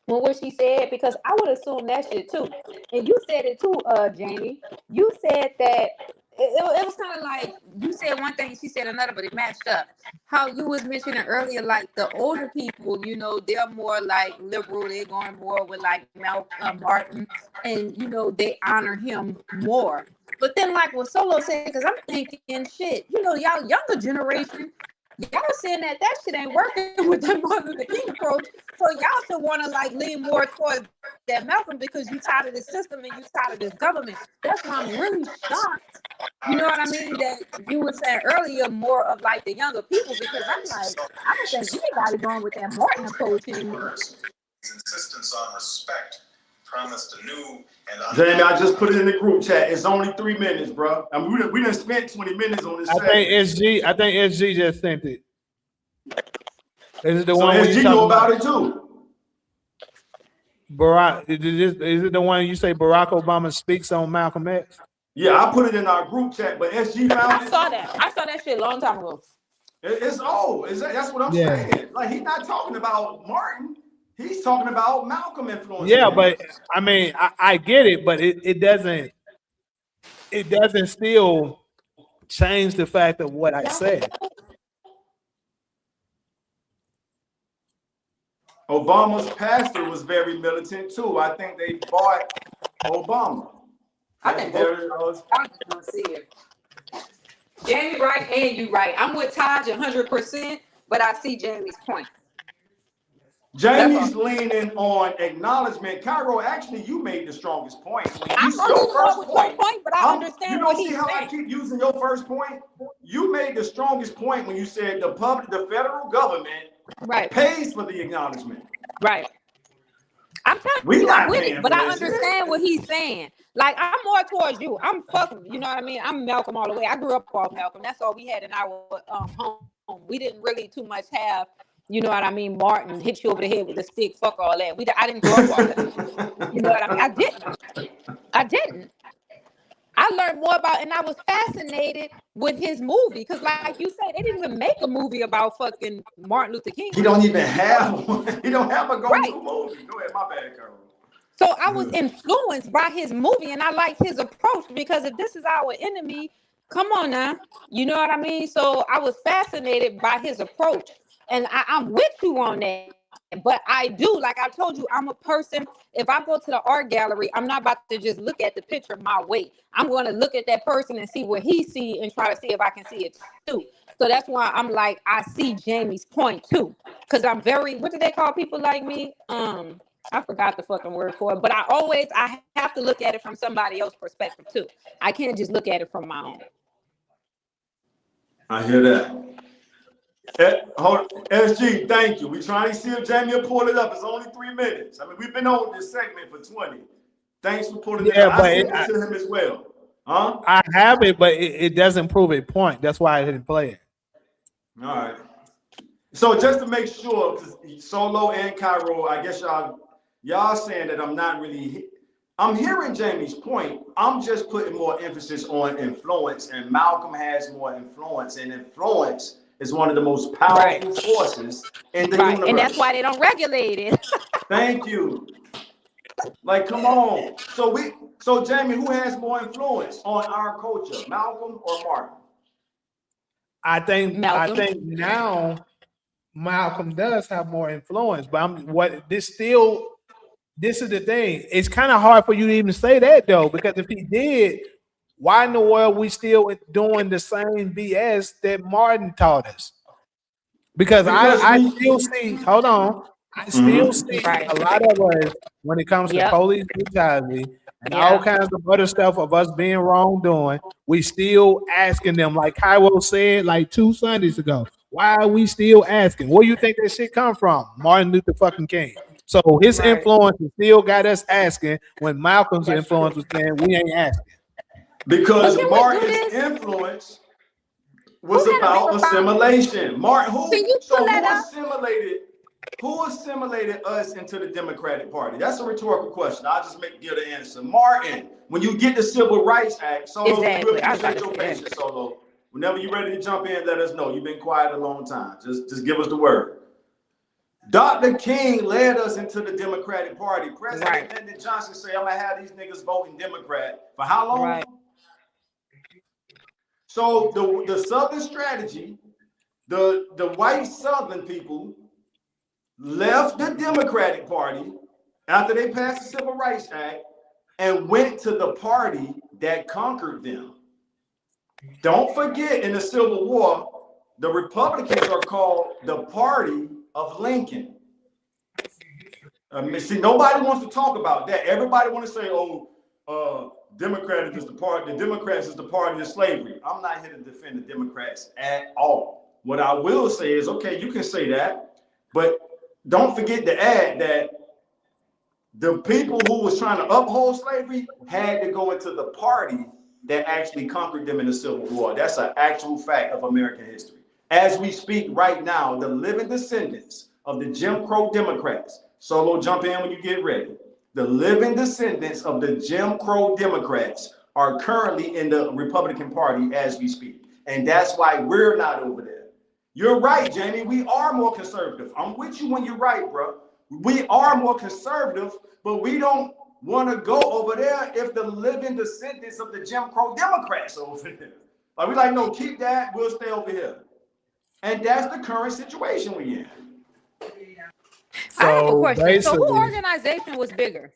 Speaker 2: when what she said, because I would assume that shit too. And you said it too, Jamie. You said that it was kind of like you said one thing, she said another, but it matched up. How you was mentioning earlier, like the older people, they're more like liberal. They're going more with like Malcolm Martin, and they honor him more. But then, like what Solo said, because I'm thinking, shit, y'all younger generation, y'all saying that shit ain't working with the Martin Luther King approach. So y'all should want to like lean more towards that Malcolm because you tired of this system and you tired of this government. That's why I'm really shocked. You know what I mean? That you were saying earlier more of like the younger people, because I'm like, I don't think anybody going with that Martin approach anymore.
Speaker 6: Insistence on respect promised a new and
Speaker 4: Jamie, I just put it in the group chat. It's only 3 minutes, bro. I mean, we done spent 20 minutes on this.
Speaker 1: I think SG just sent it. Is it the
Speaker 4: so
Speaker 1: one
Speaker 4: SG know about it too?
Speaker 1: Barack, is it the one you say Barack Obama speaks on Malcolm X?
Speaker 4: Yeah, I put it in our group chat, but SG found it.
Speaker 2: I saw that shit a long time ago.
Speaker 4: It's old. That's what I'm saying. Like, he's not talking about Martin. He's talking about Malcolm influence.
Speaker 1: Yeah, but I mean, I get it, but it doesn't still change the fact of what I said.
Speaker 4: Obama's pastor was very militant too. I think they bought Obama.
Speaker 2: I think Jamie right and you right. I'm with Taj 100%, but I see Jamie's point.
Speaker 4: Jamie's leaning on acknowledgement. Cairo, actually, you made the strongest point.
Speaker 2: I'm your first point, but I understand what he's saying.
Speaker 4: You don't see how I keep using your first point? You made the strongest point when you said the federal government pays for the acknowledgement.
Speaker 2: Right. I'm telling
Speaker 4: We
Speaker 2: you, I'm
Speaker 4: not
Speaker 2: with
Speaker 4: paying
Speaker 2: it, but
Speaker 4: for
Speaker 2: I
Speaker 4: that shit.
Speaker 2: understand what he's saying. Like, I'm more towards you. I'm fucking, you know what I mean? I'm Malcolm all the way. I grew up off Malcolm. That's all we had in our home. We didn't really too much have, you know what I mean, Martin hit you over the head with a stick, fuck all that. I didn't grow up off that. You know what I mean? I didn't. I learned more about, and I was fascinated with his movie because, like you said, they didn't even make a movie about fucking Martin Luther King.
Speaker 4: He don't even have one. He don't have a
Speaker 2: Right.
Speaker 4: go-to movie. Go ahead, my bad, Carol.
Speaker 2: So I was influenced by his movie, and I liked his approach because if this is our enemy, come on now, you know what I mean? So I was fascinated by his approach, and I'm with you on that. But I do, like I told you, I'm a person. If I go to the art gallery, I'm not about to just look at the picture my way. I'm going to look at that person and see what he see and try to see if I can see it too. So that's why I'm like, I see Jamie's point too, because I'm very. What do they call people like me? I forgot the fucking word for it, but I have to look at it from somebody else's perspective too. I can't just look at it from my own.
Speaker 4: I hear that. SG, thank you. We're trying to see if Jamie will pull it up. It's only 3 minutes. I mean, we've been on this segment for 20. Thanks for pulling it up. I sent it to him as well. Huh?
Speaker 1: I have it, but it doesn't prove a point. That's why I didn't play it.
Speaker 4: All right. So just to make sure, because Solo and Cairo, I guess y'all saying that I'm not really. I'm hearing Jamie's point. I'm just putting more emphasis on influence, and Malcolm has more influence, and influence is one of the most powerful forces in the universe.
Speaker 2: And that's why they don't regulate it.
Speaker 4: Thank you. Like, come on. So Jamie, who has more influence on our culture, Malcolm or Martin?
Speaker 1: I think
Speaker 2: Malcolm.
Speaker 1: now Malcolm does have more influence, but this is the thing. It's kind of hard for you to even say that though, because if he did, why in the world we still doing the same BS that Martin taught us? Because I still see, hold on, I still see a lot of us when it comes to police brutality and all kinds of other stuff of us being wrongdoing, we still asking them, like Cairo said like 2 Sundays ago, why are we still asking? Where you think that shit come from? Martin Luther fucking King. So his influence still got us asking when Malcolm's influence was saying we ain't asking.
Speaker 4: Because Martin's influence was about assimilation. Martin, who assimilated us into the Democratic Party? That's a rhetorical question. I'll just give the answer. Martin, when you get the Civil Rights Act, Solo, we really appreciate your patience, Solo. Whenever you're ready to jump in, let us know. You've been quiet a long time. Just give us the word. Dr. King led us into the Democratic Party. President Lyndon Johnson said, I'm gonna have these niggas voting Democrat. For how long? So the Southern strategy, the white Southern people left the Democratic Party after they passed the Civil Rights Act and went to the party that conquered them. Don't forget, in the Civil War, the Republicans are called the Party of Lincoln. See, nobody wants to talk about that. Everybody want to say, Democrats is the party of slavery. I'm not here to defend the Democrats at all. What I will say is, okay, you can say that, but don't forget to add that the people who was trying to uphold slavery had to go into the party that actually conquered them in the Civil War. That's an actual fact of American history. As we speak right now, the living descendants of the Jim Crow Democrats, Solo, jump in when you get ready. The living descendants of the Jim Crow Democrats are currently in the Republican Party as we speak. And that's why we're not over there. You're right, Jamie. We are more conservative. I'm with you when you're right, bro. We are more conservative, but we don't want to go over there if the living descendants of the Jim Crow Democrats are over there. Like, we like, no, keep that. We'll stay over here. And that's the current situation we're in.
Speaker 2: I have a question. So who organization was bigger?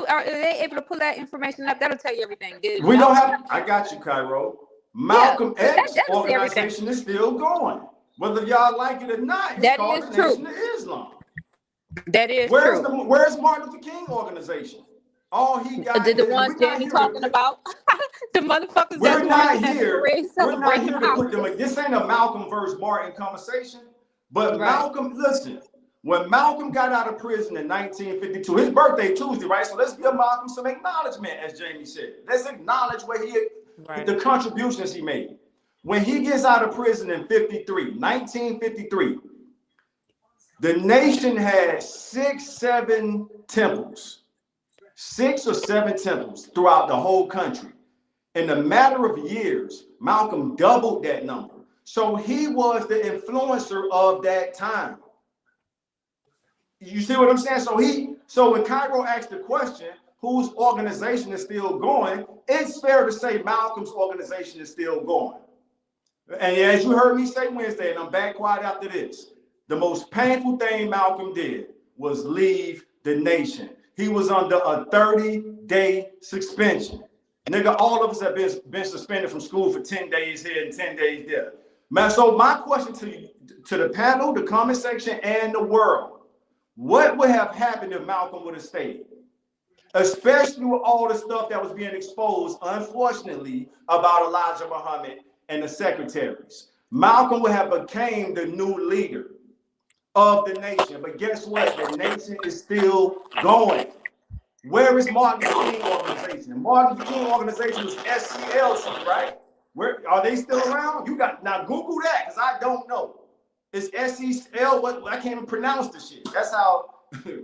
Speaker 2: Are they able to pull that information up? That'll tell you everything.
Speaker 4: We don't have, I got you, Cairo. Malcolm X organization is still going. Whether y'all like it or not, it's called the Nation of Islam.
Speaker 2: That is true.
Speaker 4: Where's Martin Luther King organization? All he got
Speaker 2: the ones Jamie talking about. The motherfuckers
Speaker 4: we're not here. We're not here to put them. This ain't a Malcolm versus Martin conversation. But Malcolm, listen, When Malcolm got out of prison in 1952, his birthday Tuesday, right? So let's give Malcolm some acknowledgement, as Jamie said. Let's acknowledge the contributions he made. When he gets out of prison in 1953, the nation had 6 or 7 temples throughout the whole country. In a matter of years, Malcolm doubled that number. So he was the influencer of that time. You see what I'm saying? So when Cairo asked the question, whose organization is still going, it's fair to say Malcolm's organization is still going. And as you heard me say Wednesday, and I'm back quiet after this, the most painful thing Malcolm did was leave the nation. He was under a 30-day suspension. Nigga, all of us have been suspended from school for 10 days here and 10 days there. Man, so my question to you, to the panel, the comment section, and the world, what would have happened if Malcolm would have stayed? Especially with all the stuff that was being exposed, unfortunately, about Elijah Muhammad and the secretaries. Malcolm would have became the new leader of the nation. But guess what? The nation is still going. Where is Martin Luther King organization? Martin Luther King organization was SCLC, right? Where are they still around? You got now Google that, because I don't know. It's SEL. What I can't even pronounce the shit. That's how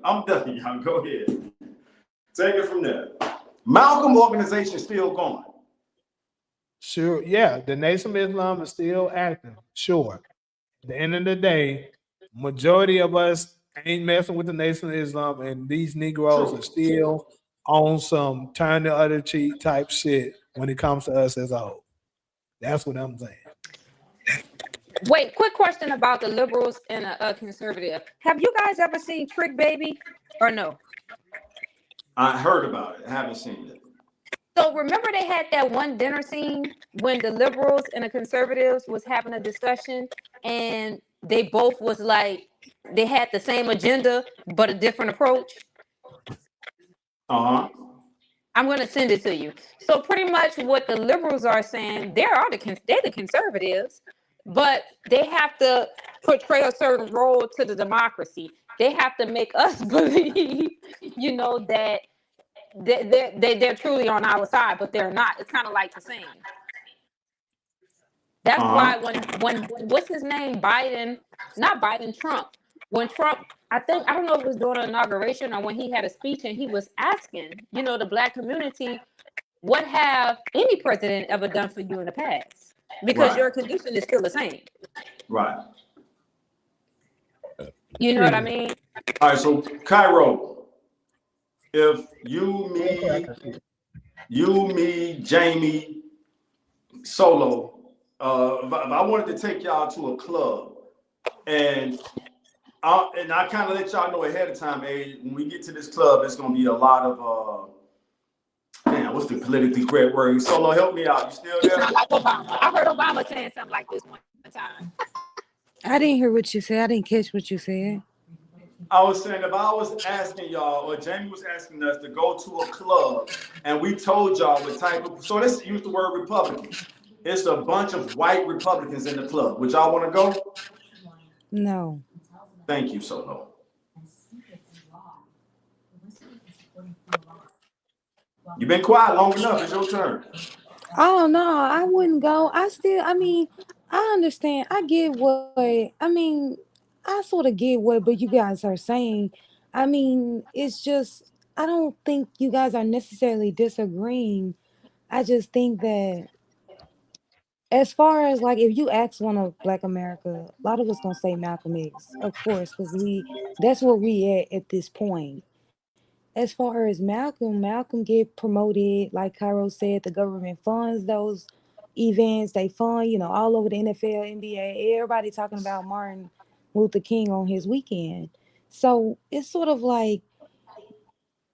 Speaker 4: I'm done. Y'all go ahead. Take it from there. Malcolm organization still going.
Speaker 1: Sure, yeah, the Nation of Islam is still active. Sure. At the end of the day, majority of us ain't messing with the Nation of Islam, and these Negroes are still on some turn the other cheek type shit when it comes to us as a whole. That's what I'm saying.
Speaker 2: Wait, quick question about the liberals and a conservative. Have you guys ever seen Trick Baby or no?
Speaker 4: I heard about it. I haven't seen it.
Speaker 2: So remember they had that one dinner scene when the liberals and the conservatives was having a discussion, and they both was like they had the same agenda but a different approach.
Speaker 4: Uh-huh.
Speaker 2: I'm going to send it to you. So pretty much what the liberals are saying, they're the conservatives, but they have to portray a certain role to the democracy. They have to make us believe, that they're truly on our side, but they're not. It's kind of like the same. That's why when what's his name, Trump, when Trump, I don't know if it was during an inauguration or when he had a speech and he was asking, the black community, what have any president ever done for you in the past? Because your condition is still the same.
Speaker 4: Right.
Speaker 2: You know what I mean?
Speaker 4: All right, so Cairo, if you, me, Jamie, Solo, if I wanted to take y'all to a club, and I kind of let y'all know ahead of time, when we get to this club, it's gonna be a lot of what's the politically correct word? Solo, help me out. You still there?
Speaker 2: Like Obama. I heard Obama saying something like this one time.
Speaker 5: I didn't hear what you said. I didn't catch what you said.
Speaker 4: I was saying, if I was asking y'all, or Jamie was asking us to go to a club, and we told y'all what type of, so let's use the word Republican. It's a bunch of white Republicans in the club. Would y'all want to go?
Speaker 5: No.
Speaker 4: Thank you, Solo. You've been quiet long enough. It's your turn.
Speaker 5: Oh no, I wouldn't go. I understand. I sort of get but you guys are saying. It's just I don't think you guys are necessarily disagreeing. I just think that as far as like if you ask one of Black America, a lot of us gonna say Malcolm X, of course, because that's where we at this point. As far as Malcolm get promoted, like Cairo said, the government funds those events. They fund, all over the NFL, NBA, everybody talking about Martin Luther King on his weekend. So it's sort of like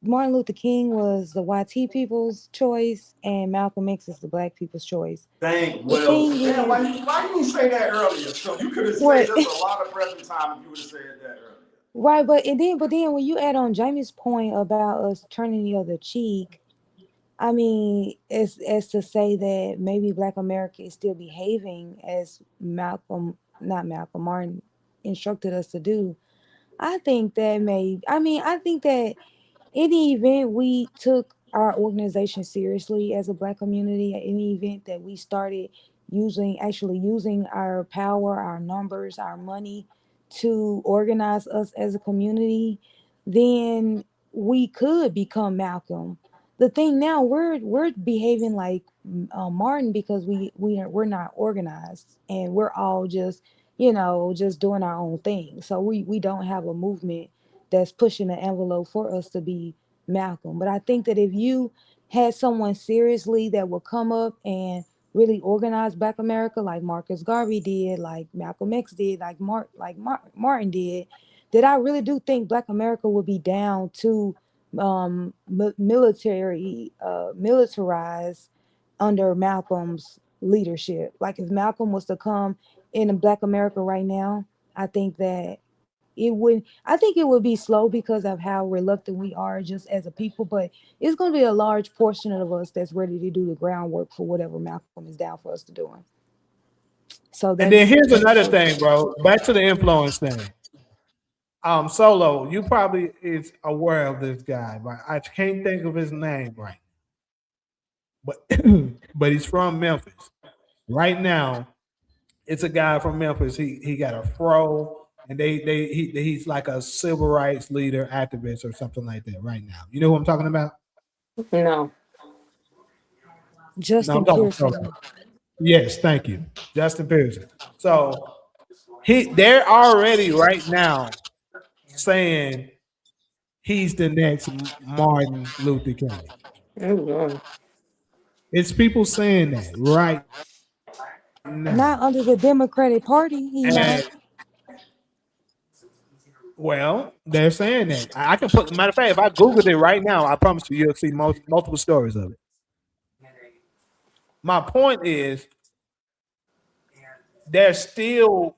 Speaker 5: Martin Luther King was the YT people's choice and Malcolm X is the Black people's choice.
Speaker 4: Why didn't you say that earlier? So you could have saved us a lot of breath and time if you would have said that earlier.
Speaker 5: Right, but then when you add on Jamie's point about us turning the other cheek, it's to say that maybe Black America is still behaving as Martin instructed us to do. I think that I think that any event we took our organization seriously as a black community, at any event that we started actually using our power, our numbers, our money to organize us as a community, then we could become Malcolm. The thing now, we're behaving like Martin because we're not organized, and we're all just just doing our own thing. So we don't have a movement that's pushing the envelope for us to be Malcolm. But I think that if you had someone seriously that would come up and really organize Black America, like Marcus Garvey did, like Malcolm X did, Martin did, that I really do think Black America would be down to militarize under Malcolm's leadership. Like if Malcolm was to come in Black America right now, I think that I think it would be slow because of how reluctant we are just as a people, but it's going to be a large portion of us that's ready to do the groundwork for whatever Malcolm is down for us to do. So
Speaker 1: And then here's
Speaker 5: that's
Speaker 1: another thing, bro. Back to the influence thing. Solo, you probably is aware of this guy, but I can't think of his name right. But but he's from Memphis. Right now, it's a guy from Memphis. He got a fro, and he's like a civil rights leader, activist, or something like that. Right now, you know who I'm talking about?
Speaker 2: No.
Speaker 1: No, I'm
Speaker 5: Justin
Speaker 1: talking
Speaker 5: Pearson.
Speaker 1: Solo. Yes, thank you, Justin Pearson. So they're already right now saying he's the next Martin Luther King.
Speaker 2: Oh,
Speaker 1: It's people saying that right
Speaker 5: Not
Speaker 1: now.
Speaker 5: under the Democratic Party, he
Speaker 1: And
Speaker 5: not.
Speaker 1: well, they're saying that. I can put matter of fact, if I Googled it right now, I promise you you'll see multiple stories of it. My point is they're still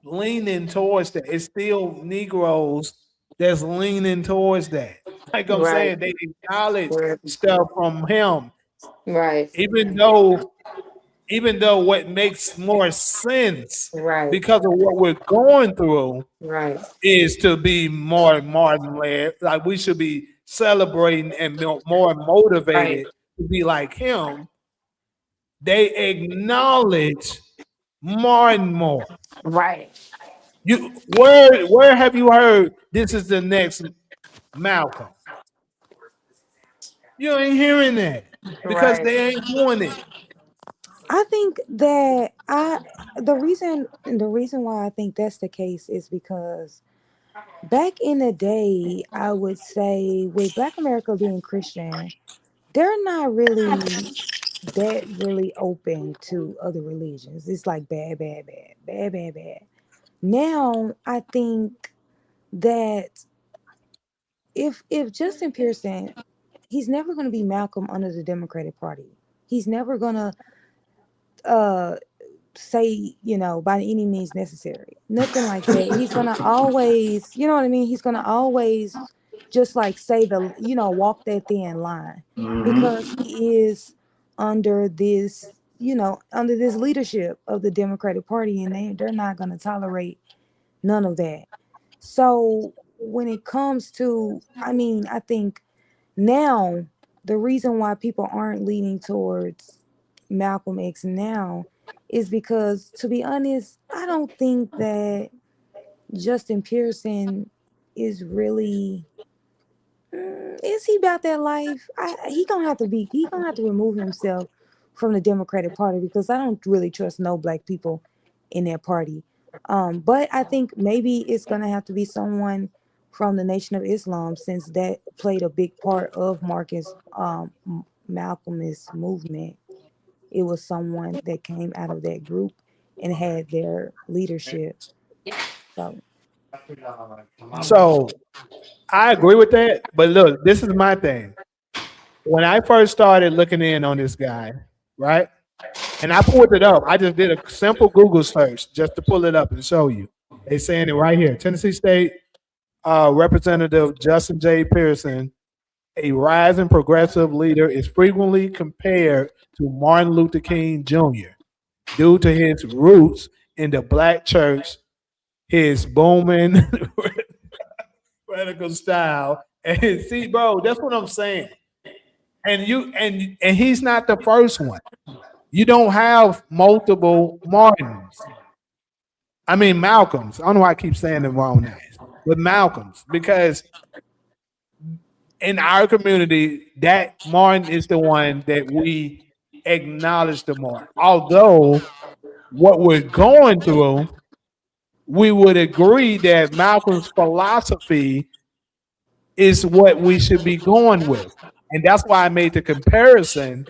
Speaker 1: leaning towards that. It's still Negroes that's leaning towards that. Like I'm
Speaker 2: right.
Speaker 1: saying, they acknowledge
Speaker 2: Right.
Speaker 1: stuff from him,
Speaker 2: Right.
Speaker 1: even though even though what makes more sense
Speaker 2: Right.
Speaker 1: because of what we're going through
Speaker 2: Right.
Speaker 1: is to be more Martin led. Like we should be celebrating and more
Speaker 2: Right.
Speaker 1: motivated to be like him. They acknowledge Martin more.
Speaker 2: Right.
Speaker 1: Where have you heard this is the next Malcolm? You ain't hearing that because
Speaker 2: Right.
Speaker 1: they ain't doing it.
Speaker 5: I think that the reason why I think that's the case is because back in the day, I would say with Black America being Christian, they're not really that really open to other religions. It's like bad, bad, bad, bad, bad, bad. Now I think that if Justin Pearson, he's never going to be Malcolm under the Democratic Party. He's never going to uh say, by any means necessary. Nothing like that. He's gonna always, you know what I mean? He's gonna always just like say walk that thin line
Speaker 4: Mm-hmm.
Speaker 5: because he is under under this leadership of the Democratic Party, and they're not gonna tolerate none of that. So when it comes to, I think now the reason why people aren't leaning towards Malcolm X now is because, to be honest, I don't think that Justin Pearson is really is he about that life? He gonna have to remove himself from the Democratic Party because I don't really trust no black people in that party. But I think maybe it's gonna have to be someone from the Nation of Islam, since that played a big part of Malcolm's movement. It was someone that came out of that group and had their leadership. So
Speaker 1: So I agree with that. But look, this is my thing. When I first started looking in on this guy, right? And I pulled it up. I just did a simple Google search just to pull it up and show you. They saying it right here. Tennessee State Representative Justin J. Pearson, a rising progressive leader, is frequently compared to Martin Luther King Jr. due to his roots in the black church, his booming alphabetical style. And see, bro, that's what I'm saying. And he's not the first one. You don't have multiple Martins. I mean Malcolms. I don't know why I keep saying the wrong names, but Malcolms, because in our community, that Martin is the one that we acknowledge the more. Although what we're going through, we would agree that Malcolm's philosophy is what we should be going with. And that's why I made the comparison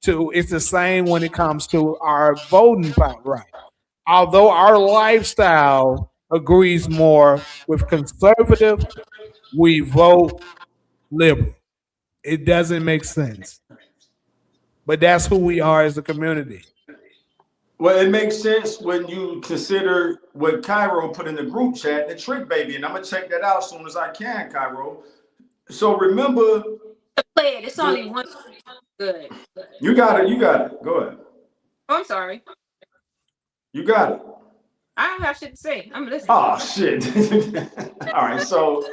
Speaker 1: to it's the same when it comes to our voting right. Although our lifestyle agrees more with conservative, we vote liberal. It doesn't make sense. But that's who we are as a community.
Speaker 4: Well, it makes sense when you consider what Cairo put in the group chat, the trick baby, and I'm gonna check that out as soon as I can, Cairo. So remember,
Speaker 2: Play it. It's only one. Good.
Speaker 4: You got it. You got it. Go ahead.
Speaker 2: Oh, I'm sorry.
Speaker 4: You got it.
Speaker 2: I don't have shit to say. I'm listening.
Speaker 4: Oh shit. All right. So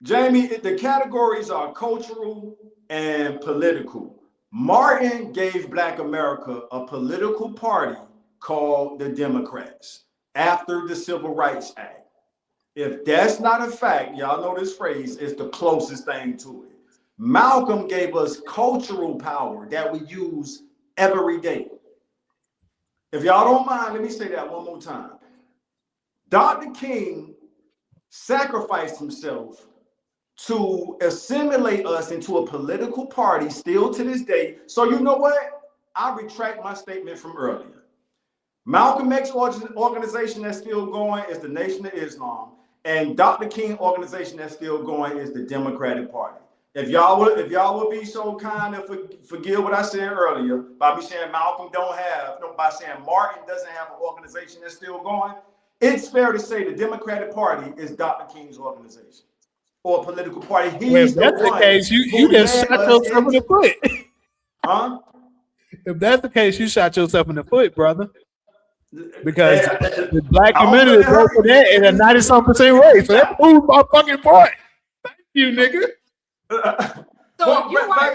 Speaker 4: Jamie, the categories are cultural and political. Martin gave Black America a political party called the Democrats after the Civil Rights Act. If that's not a fact, y'all know this phrase is the closest thing to it. Malcolm gave us cultural power that we use every day. If y'all don't mind, let me say that one more time. Dr. King sacrificed himself to assimilate us into a political party still to this day. So you know what? I retract my statement from earlier. Malcolm X organization that's still going is the Nation of Islam, and Dr. King organization that's still going is the Democratic Party. If y'all would be so kind and forgive what I said earlier by me saying Malcolm by saying Martin doesn't have an organization that's still going, it's fair to say the Democratic Party is Dr. King's organization or political party.
Speaker 1: If that's the case, you just shot yourself in the foot.
Speaker 4: Huh?
Speaker 1: If that's the case, you shot yourself in the foot, brother. Because the Black community vote for that in a 90-something rate. So that proves my fucking point. Thank you, nigga.
Speaker 2: So you
Speaker 4: I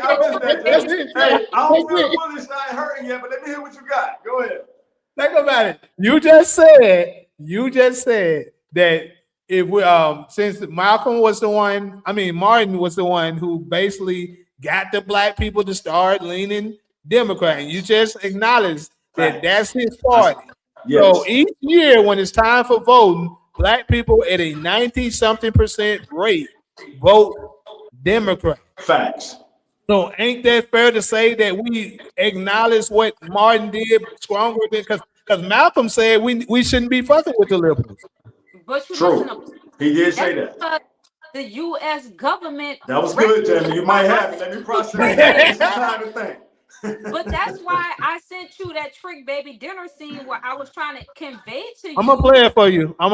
Speaker 4: don't feel bullish. I ain't hurting yet, but let me hear what you got. Go ahead.
Speaker 1: Think about it. You just said that if we since Martin was the one who basically got the Black people to start leaning Democrat, and you just acknowledged that that's his party. Yes. So each year when it's time for voting, Black people at a 90-something% rate vote Democrat.
Speaker 4: Facts.
Speaker 1: So ain't that fair to say that we acknowledge what Martin did stronger than because Malcolm said we shouldn't be fucking with the liberals.
Speaker 2: But you
Speaker 4: True. He did say that.
Speaker 2: The U.S. government.
Speaker 4: That was good, Jamie. You might have it. Let me process that. Some time to think.
Speaker 2: But that's why I sent you that trick baby dinner scene where I was trying to convey to you.
Speaker 1: I'm gonna play it for you. I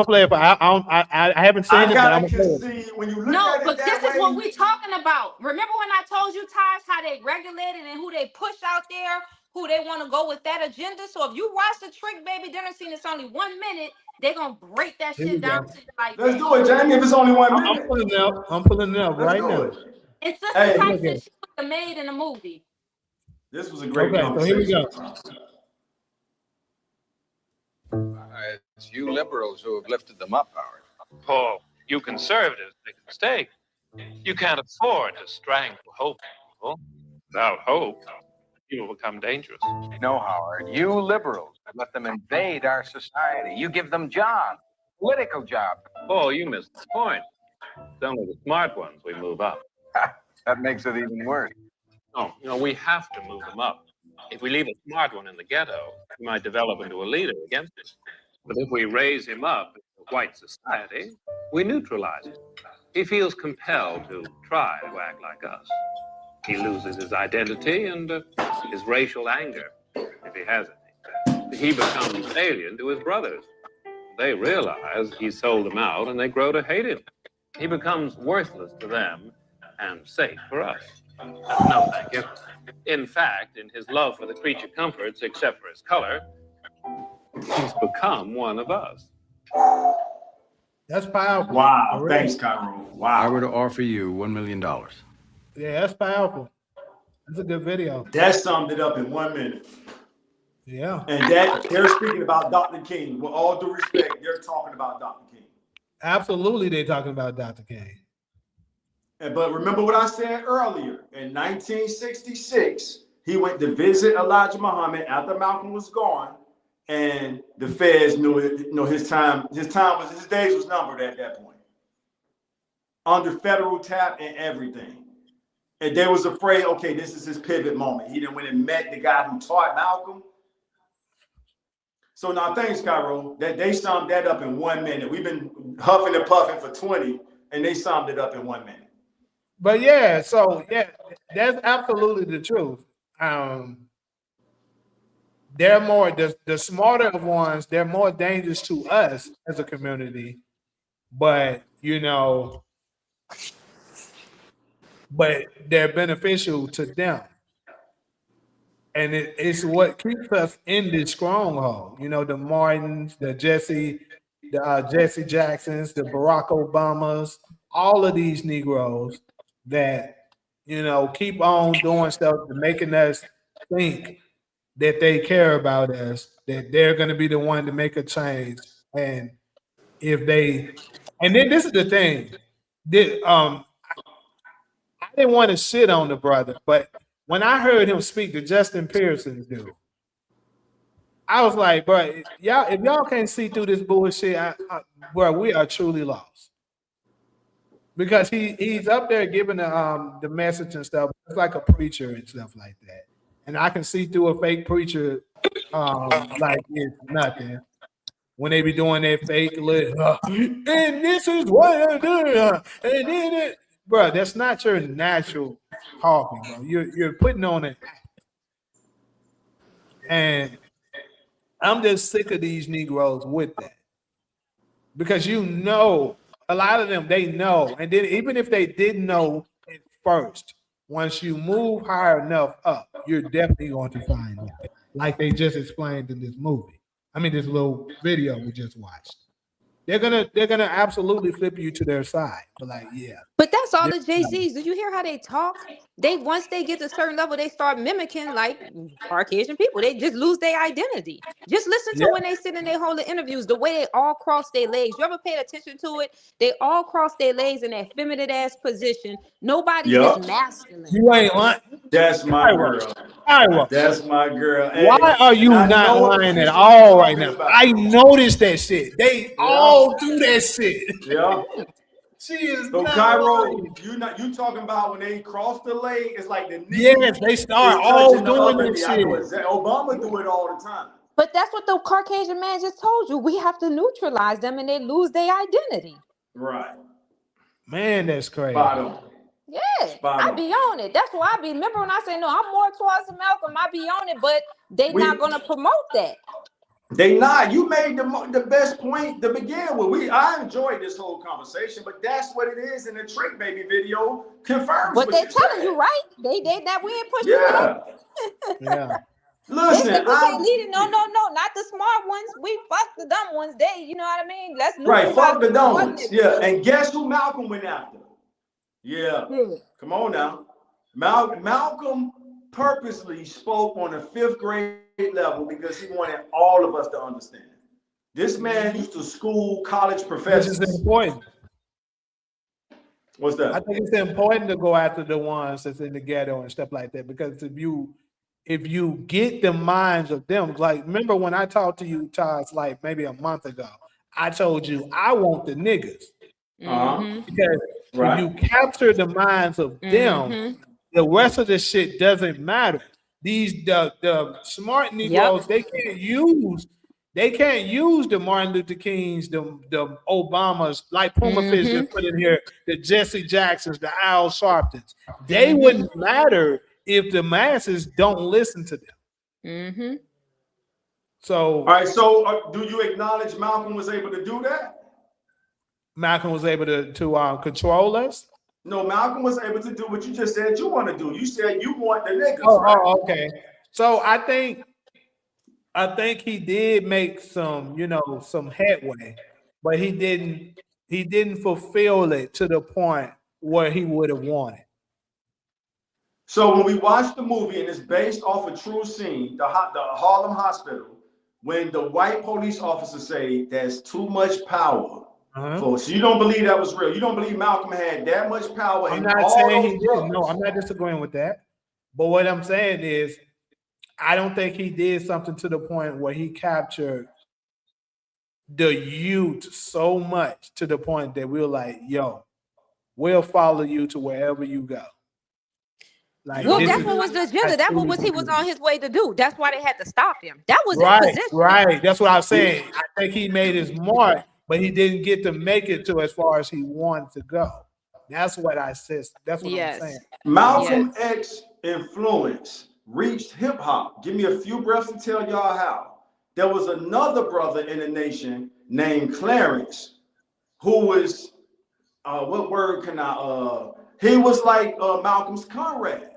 Speaker 1: haven't seen it. But I'm gonna play it.
Speaker 4: When you look
Speaker 2: no,
Speaker 4: at
Speaker 2: but
Speaker 4: it
Speaker 2: this
Speaker 4: way,
Speaker 2: is what we're talking about. Remember when I told you, Taj, how they regulated and who they push out there, who they want to go with that agenda? So if you watch the trick baby dinner scene, it's only 1 minute. They're gonna break that shit down. Like
Speaker 4: let's do it, Jamie. If it's only 1 minute,
Speaker 1: I'm pulling it up right now.
Speaker 2: It's just the type of shit they made in the movie.
Speaker 4: This was a great
Speaker 1: conversation. So here we go.
Speaker 7: It's you liberals who have lifted them up, Howard.
Speaker 8: Paul, you conservatives make a mistake. You can't afford to strangle hope people. Without hope, you will become dangerous.
Speaker 7: No, Howard, you liberals let them invade our society. You give them jobs, political jobs.
Speaker 8: Paul, you missed the point. It's only the smart ones we move up.
Speaker 7: That makes it even worse.
Speaker 8: No, we have to move them up. If we leave a smart one in the ghetto, he might develop into a leader against us. But if we raise him up in white society, we neutralize him. He feels compelled to try to act like us. He loses his identity and his racial anger, if he has any. He becomes alien to his brothers. They realize he sold them out and they grow to hate him. He becomes worthless to them and safe for us. No, thank you. In fact, in his love for the creature comforts, except for his color, he's become one of us.
Speaker 1: That's powerful.
Speaker 4: Wow.
Speaker 1: For real.
Speaker 4: Thanks, Cairo.
Speaker 9: I were
Speaker 4: Wow.
Speaker 9: to offer you $1 million.
Speaker 1: Yeah, that's powerful. That's a good video.
Speaker 4: That summed it up in 1 minute.
Speaker 1: Yeah,
Speaker 4: And that they're speaking about Dr. King. With all due respect, they're talking about Dr. King.
Speaker 1: absolutely. They're talking about Dr. King.
Speaker 4: But remember what I said earlier. In 1966, he went to visit Elijah Muhammad after Malcolm was gone, and the feds knew it. You know, his days was numbered at that point. Under federal tap and everything. And they was afraid, okay, this is his pivot moment. He done went and met the guy who taught Malcolm. So now thanks, Cairo. That they summed that up in 1 minute. We've been huffing and puffing for 20, and they summed it up in 1 minute.
Speaker 1: But yeah, so yeah, that's absolutely the truth. They're more the smarter of ones. They're more dangerous to us as a community, but but they're beneficial to them, and it's what keeps us in this stronghold. The Martins, the Jesse Jacksons, the Barack Obamas, all of these Negroes that keep on doing stuff to making us think that they care about us, that they're going to be the one to make a change. And if they, and then this is the thing, I didn't want to shit on the brother, but when I heard him speak to Justin Pearson's dude, I was like, bro, if y'all can't see through this bullshit, bro, we are truly lost. Because he's up there giving the message and stuff. It's like a preacher and stuff like that. And I can see through a fake preacher like it's nothing. When they be doing that fake and this is what I do. And then it, bro, that's not your natural talking, bro. You're putting on an act. And I'm just sick of these Negroes with that. Because a lot of them, they know. And then even if they didn't know at first, once you move high enough up, you're definitely going to find out. Like they just explained in this movie. I mean, this little video we just watched. They're gonna absolutely flip you to their side. But like, yeah.
Speaker 2: But that's all the Jay-Z's. Did you hear how they talk? Once they get to a certain level, they start mimicking like Caucasian people. They just lose their identity. Just listen to when they sit in their whole interviews, the way they all cross their legs. You ever paid attention to it? They all cross their legs in that feminine ass position. Nobody is masculine.
Speaker 1: You ain't lying.
Speaker 4: That's my girl. That's my girl.
Speaker 1: Why are you not lying at all right now? I noticed that shit. They all do that shit.
Speaker 4: Yeah.
Speaker 1: She is
Speaker 4: so
Speaker 1: not
Speaker 4: Cairo,
Speaker 1: lying.
Speaker 4: you talking about when they cross the leg, it's like the
Speaker 1: yes, they start all doing that shit.
Speaker 4: Obama do it all the time.
Speaker 2: But that's what the Caucasian man just told you. We have to neutralize them and they lose their identity.
Speaker 4: Right.
Speaker 1: Man, that's crazy.
Speaker 4: Bottom.
Speaker 2: Yeah, I be on it. That's why I be. Remember when I say no, I'm more towards Malcolm. I be on it, but they not gonna promote that.
Speaker 4: They not. You made the best point to begin with. I enjoyed this whole conversation, but that's what it is in the Trick Baby video. Confirms.
Speaker 2: But they telling you right. They that we ain't pushing.
Speaker 1: Yeah.
Speaker 4: Listen,
Speaker 2: we can't lead it. No, not the smart ones. We fuck the dumb ones. You know what I mean? Let's
Speaker 4: right. Fuck the dumb ones. Yeah. And guess who Malcolm went after? Yeah. Come on now. Malcolm purposely spoke on a 5th grade level because he wanted all of us to understand. This man used to school college professors.
Speaker 1: This is important.
Speaker 4: What's that?
Speaker 1: I think it's important to go after the ones that's in the ghetto and stuff like that, because if you get the minds of them, like remember when I talked to you, Todd, like maybe a month ago, I told you I want the niggas. Because when you capture the minds of them, the rest of the shit doesn't matter. The smart Negroes, they can't use the Martin Luther Kings, the Obamas, like Puma Fish just put in here, the Jesse Jacksons, the Al Sharptons. They wouldn't matter if the masses don't listen to them. So,
Speaker 4: all right. So, do you acknowledge Malcolm was able to do that?
Speaker 1: Malcolm was able to control us?
Speaker 4: No, Malcolm was able to do what you just said you want to do. You said you want the niggas.
Speaker 1: Oh, okay. So I think he did make some headway, but he didn't he didn't fulfill it to the point where he would have wanted.
Speaker 4: So when we watch the movie and it's based off a true scene, the Harlem Hospital, when the white police officers say there's too much power. So you don't believe that was real. You don't believe Malcolm had that much power.
Speaker 1: I'm
Speaker 4: and
Speaker 1: not
Speaker 4: all
Speaker 1: saying
Speaker 4: those
Speaker 1: he didn't. No, I'm not disagreeing with that. But what I'm saying is, I don't think he did something to the point where he captured the youth so much to the point that we're like, yo, we'll follow you to wherever you go. Like,
Speaker 2: Well,
Speaker 1: this
Speaker 2: that's
Speaker 1: is
Speaker 2: what was the
Speaker 1: I
Speaker 2: agenda. That's what
Speaker 1: truly
Speaker 2: was he was
Speaker 1: believe.
Speaker 2: on his way to do. That's why they had to stop him. That was his
Speaker 1: Right,
Speaker 2: position.
Speaker 1: right. That's what I'm saying. I think he made his mark, but he didn't get to make it to as far as he wanted to go. That's what I said. That's what I'm saying.
Speaker 4: Malcolm X influence reached hip hop. Give me a few breaths to tell y'all how. There was another brother in the nation named Clarence who was, what word can I, he was like Malcolm's comrade.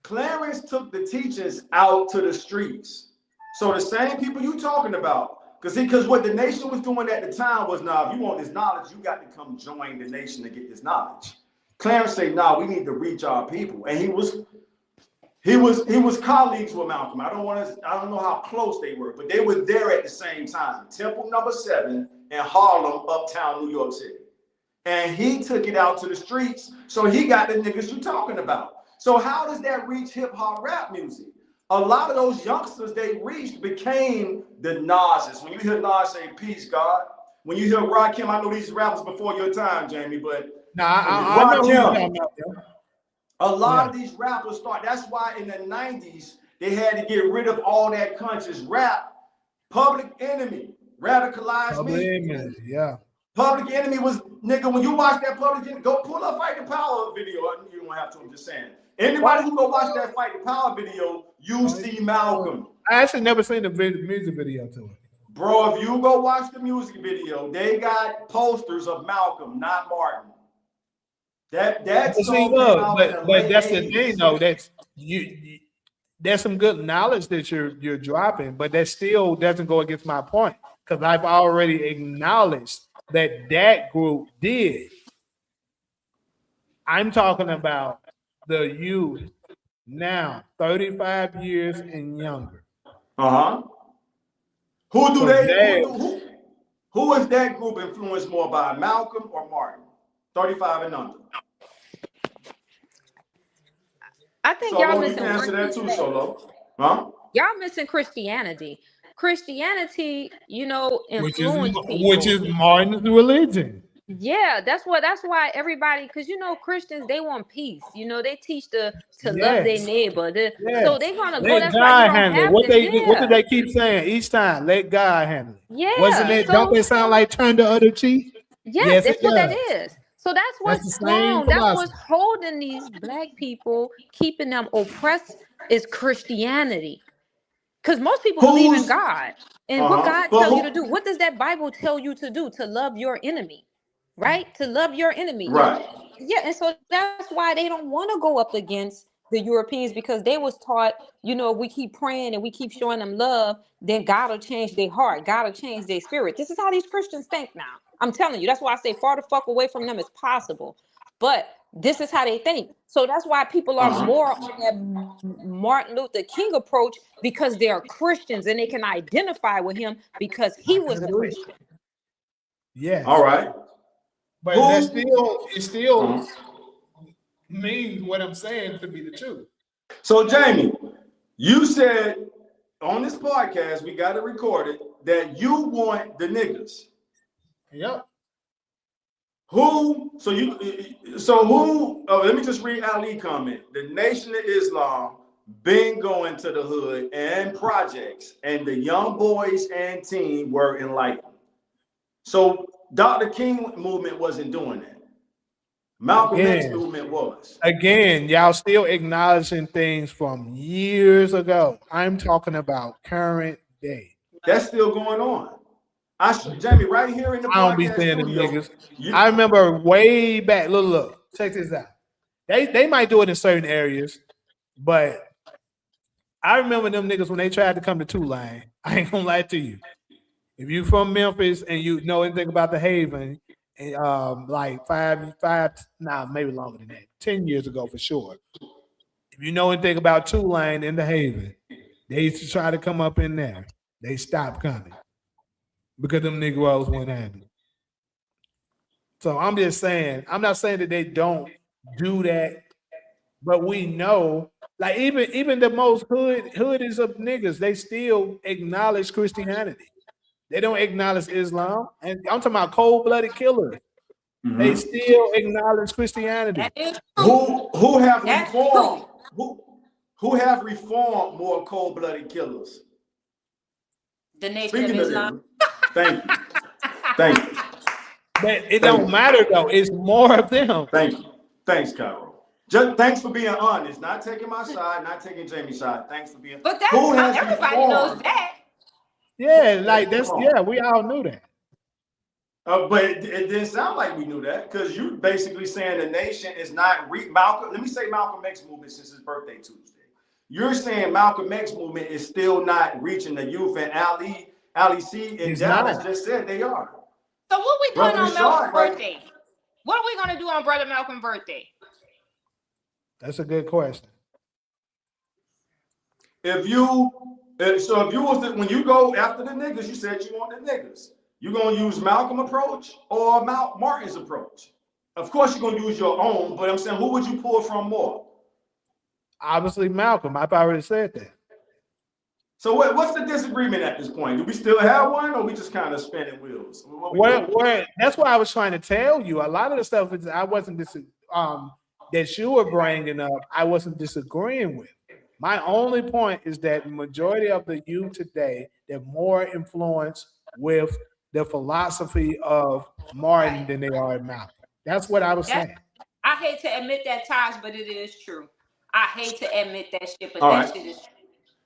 Speaker 4: Clarence took the teachers out to the streets. So the same people you talking about, because what the nation was doing at the time was, now, if you want this knowledge, you got to come join the nation to get this knowledge. Clarence said, "No, we need to reach our people," and he was colleagues with Malcolm. I don't know how close they were, but they were there at the same time. Temple number 7 in Harlem, uptown New York City, and he took it out to the streets. So he got the niggas you talking about. So how does that reach hip hop rap music? A lot of those youngsters they reached became the Nas's. When you hear Nas say "Peace, God," when you hear Rakim, I know these rappers before your time, Jamie, but
Speaker 1: I know who you're talking about.
Speaker 4: A lot of these rappers start. That's why in the 90s they had to get rid of all that conscious rap. Public Enemy radicalized me.
Speaker 1: Yeah.
Speaker 4: Public Enemy was, nigga, when you watch that Public Enemy, go pull up Fight the Power video. You don't have to, I'm just saying. Anybody who go watch that Fight the Power video, you see Malcolm.
Speaker 1: I actually never seen the music video to it.
Speaker 4: Bro, if you go watch the music video, they got posters of Malcolm, not Martin. That's
Speaker 1: but that's the thing though. That's you. There's some good knowledge that you're dropping, but that still doesn't go against my point because I've already acknowledged that group did. I'm talking about the youth now, 35 years and younger.
Speaker 4: Who do they? Who is that group influenced more by, Malcolm or Martin? 35 and under.
Speaker 2: I think
Speaker 4: Solo,
Speaker 2: y'all
Speaker 4: you
Speaker 2: missing
Speaker 4: can answer that too, Solo. Huh?
Speaker 2: Y'all missing Christianity. Christianity, influenced people.
Speaker 1: Which is Martin's religion.
Speaker 2: Yeah, that's why everybody, because Christians, they want peace. They teach to love their neighbor. So they're gonna go. That's why you don't have
Speaker 1: what
Speaker 2: to.
Speaker 1: Do they keep saying each time? Let God handle it.
Speaker 2: Yeah.
Speaker 1: Wasn't it? Don't it sound like turn the other cheek?
Speaker 2: Yes, that's what that is. So that's what's strong. That's what's holding these black people, keeping them oppressed, is Christianity. Because most people believe in God. And what God tells you to do, what does that Bible tell you to do? To love your enemy, right? To love your enemy.
Speaker 4: Right.
Speaker 2: Yeah, and so that's why they don't want to go up against the Europeans, because they was taught, we keep praying and we keep showing them love, then God will change their heart. God will change their spirit. This is how these Christians think now. I'm telling you, that's why I say far the fuck away from them as possible. But this is how they think. So that's why people are more on that Martin Luther King approach, because they're Christians and they can identify with him because he was a Christian.
Speaker 1: Yes.
Speaker 4: All right.
Speaker 1: But it still means what I'm saying to be the truth.
Speaker 4: So, Jamie, you said on this podcast, we got it recorded, that you want the niggas.
Speaker 1: Yep.
Speaker 4: Let me just read Ali comment. The Nation of Islam been going to the hood and projects, and the young boys and teen were enlightened. So Dr. King movement wasn't doing that. Malcolm X movement was.
Speaker 1: Again, y'all still acknowledging things from years ago. I'm talking about current day.
Speaker 4: That's still going on. Jamie, right here in the
Speaker 1: I don't be
Speaker 4: podcast
Speaker 1: saying them
Speaker 4: studio,
Speaker 1: niggas. I remember way back. Look, check this out. They might do it in certain areas, but I remember them niggas when they tried to come to Tulane. I ain't gonna lie to you. If you from Memphis and you know anything about the Haven, like maybe longer than that, 10 years ago for sure. If you know anything about Tulane in the Haven, they used to try to come up in there. They stopped coming because them Negroes went at it. So I'm just saying, I'm not saying that they don't do that, but we know, like even the most hoodies of niggas, they still acknowledge Christianity. They don't acknowledge Islam, and I'm talking about cold-blooded killers. They
Speaker 4: Mhm.
Speaker 1: still acknowledge Christianity.
Speaker 2: That is true.
Speaker 4: Who have
Speaker 2: That's
Speaker 4: reformed?
Speaker 2: true.
Speaker 4: Who have reformed more cold-blooded killers?
Speaker 2: The Nation
Speaker 4: Speaking
Speaker 2: of
Speaker 4: of
Speaker 2: Islam.
Speaker 4: them, thank you, thank you,
Speaker 1: But it
Speaker 4: Thank
Speaker 1: don't
Speaker 4: you.
Speaker 1: matter though. It's more of them.
Speaker 4: thank you. Thanks, Cairo. Just thanks for being honest, not taking my side, not taking Jamie's side. Thanks for being.
Speaker 2: But that's
Speaker 4: Who has
Speaker 2: everybody knows
Speaker 4: reformed?
Speaker 2: that.
Speaker 1: Yeah, like that's we all knew that.
Speaker 4: But it didn't sound like we knew that because you basically saying the nation is not Malcolm. Let me say Malcolm X movement since his birthday Tuesday. You're saying Malcolm X movement is still not reaching the youth, and Ali C in
Speaker 1: It's
Speaker 4: Dallas
Speaker 1: not.
Speaker 4: just said they are.
Speaker 2: So what we doing
Speaker 4: Brother
Speaker 2: on
Speaker 4: Rashad,
Speaker 2: Malcolm's
Speaker 4: like,
Speaker 2: birthday? What are we gonna do on Brother Malcolm's birthday?
Speaker 1: That's a good question.
Speaker 4: if you was when you go after the niggas, you said you want the niggas. You gonna use Malcolm approach or Martin's approach? Of course you're gonna use your own, but I'm saying who would you pull from more?
Speaker 1: Obviously, Malcolm. I've already said that.
Speaker 4: So what's the disagreement at this point? Do we still have one, or we just kind of spinning wheels? What we doing?
Speaker 1: That's why I was trying to tell you. A lot of the stuff is I wasn't that you were bringing up. I wasn't disagreeing with. My only point is that the majority of the youth today, they're more influenced with the philosophy of Martin than they are Malcolm. That's what I was saying.
Speaker 2: I hate to admit that, Taj, but it is true. I hate to admit that shit, but
Speaker 4: All
Speaker 2: that
Speaker 4: right.
Speaker 2: shit is true.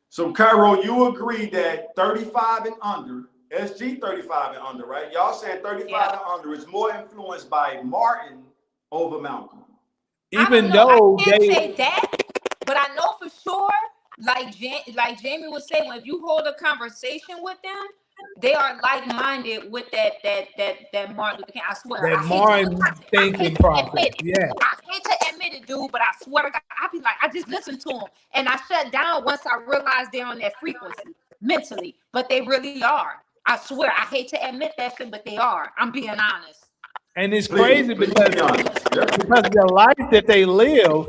Speaker 4: So Cairo, you agree that 35 and under, SG 35 and under, right? Y'all saying 35 and under is more influenced by Martin over Malcolm.
Speaker 1: Even though
Speaker 2: I can't say that, but I know for sure, like Jamie was saying, if you hold a conversation with them, they are like-minded with that Martin Luther King. I swear.
Speaker 1: that Martin thinking process. Yeah.
Speaker 2: I hate to admit it, dude, but I swear to God, I be like, I just listen to them, and I shut down once I realize they're on that frequency mentally, but they really are. I swear, I hate to admit that shit, but they are. I'm being honest.
Speaker 1: And it's crazy because the life that they live,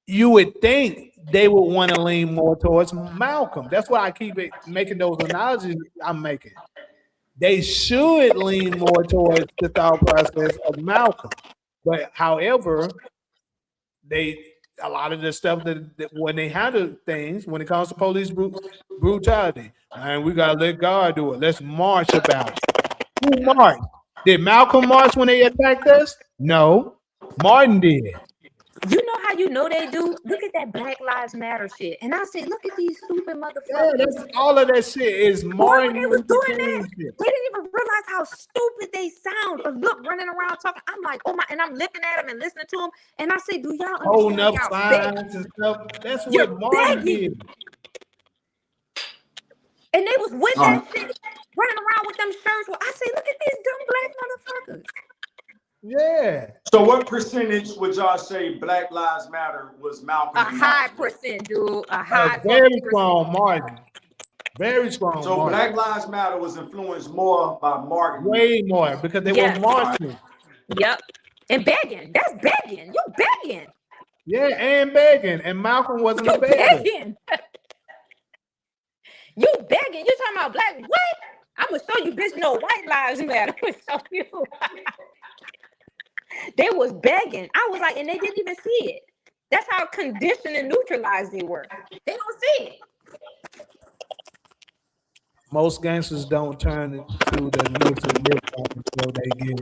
Speaker 1: you would think they would want to lean more towards Malcolm. That's why I keep making those analogies I'm making. They should lean more towards the thought process of Malcolm. But however, a lot of the stuff that when they handle things, when it comes to police brutality, and we gotta let God do it. Let's march about it. Who marched? Did Malcolm march when they attacked us? No. Martin did.
Speaker 2: You know how you know they do? Look at that Black Lives Matter shit. And I said, look at these stupid motherfuckers.
Speaker 1: Yeah, that's all of that shit is Martin.
Speaker 2: When they was doing that, they didn't even realize how stupid they sound or look running around talking. I'm like, oh my, and I'm looking at them and listening to them. And I said, do y'all
Speaker 1: holding up
Speaker 2: understand?
Speaker 1: signs and stuff. That's
Speaker 2: You're
Speaker 1: what Martin
Speaker 2: begging.
Speaker 1: did.
Speaker 2: And they was with that shit, running around with them shirts. Well, I say, look at these dumb black motherfuckers.
Speaker 1: Yeah.
Speaker 4: So what percentage would y'all say Black Lives Matter was Malcolm?
Speaker 2: A high percent, dude. A high
Speaker 1: very strong Martin. Very strong.
Speaker 4: So
Speaker 1: Martin.
Speaker 4: Black Lives Matter was influenced more by Martin.
Speaker 1: Way more because they were marching.
Speaker 2: Yep. And begging. That's begging. You begging.
Speaker 1: Yeah, and begging. And Malcolm wasn't a beggar.
Speaker 2: Begging. You begging. You talking about black? What? I'm gonna show you, bitch. No, white lives matter. I'm gonna show you. They was begging. I was like, and they didn't even see it. That's how conditioned and neutralized they were. They don't see it.
Speaker 1: Most gangsters don't turn to the neutral until they get.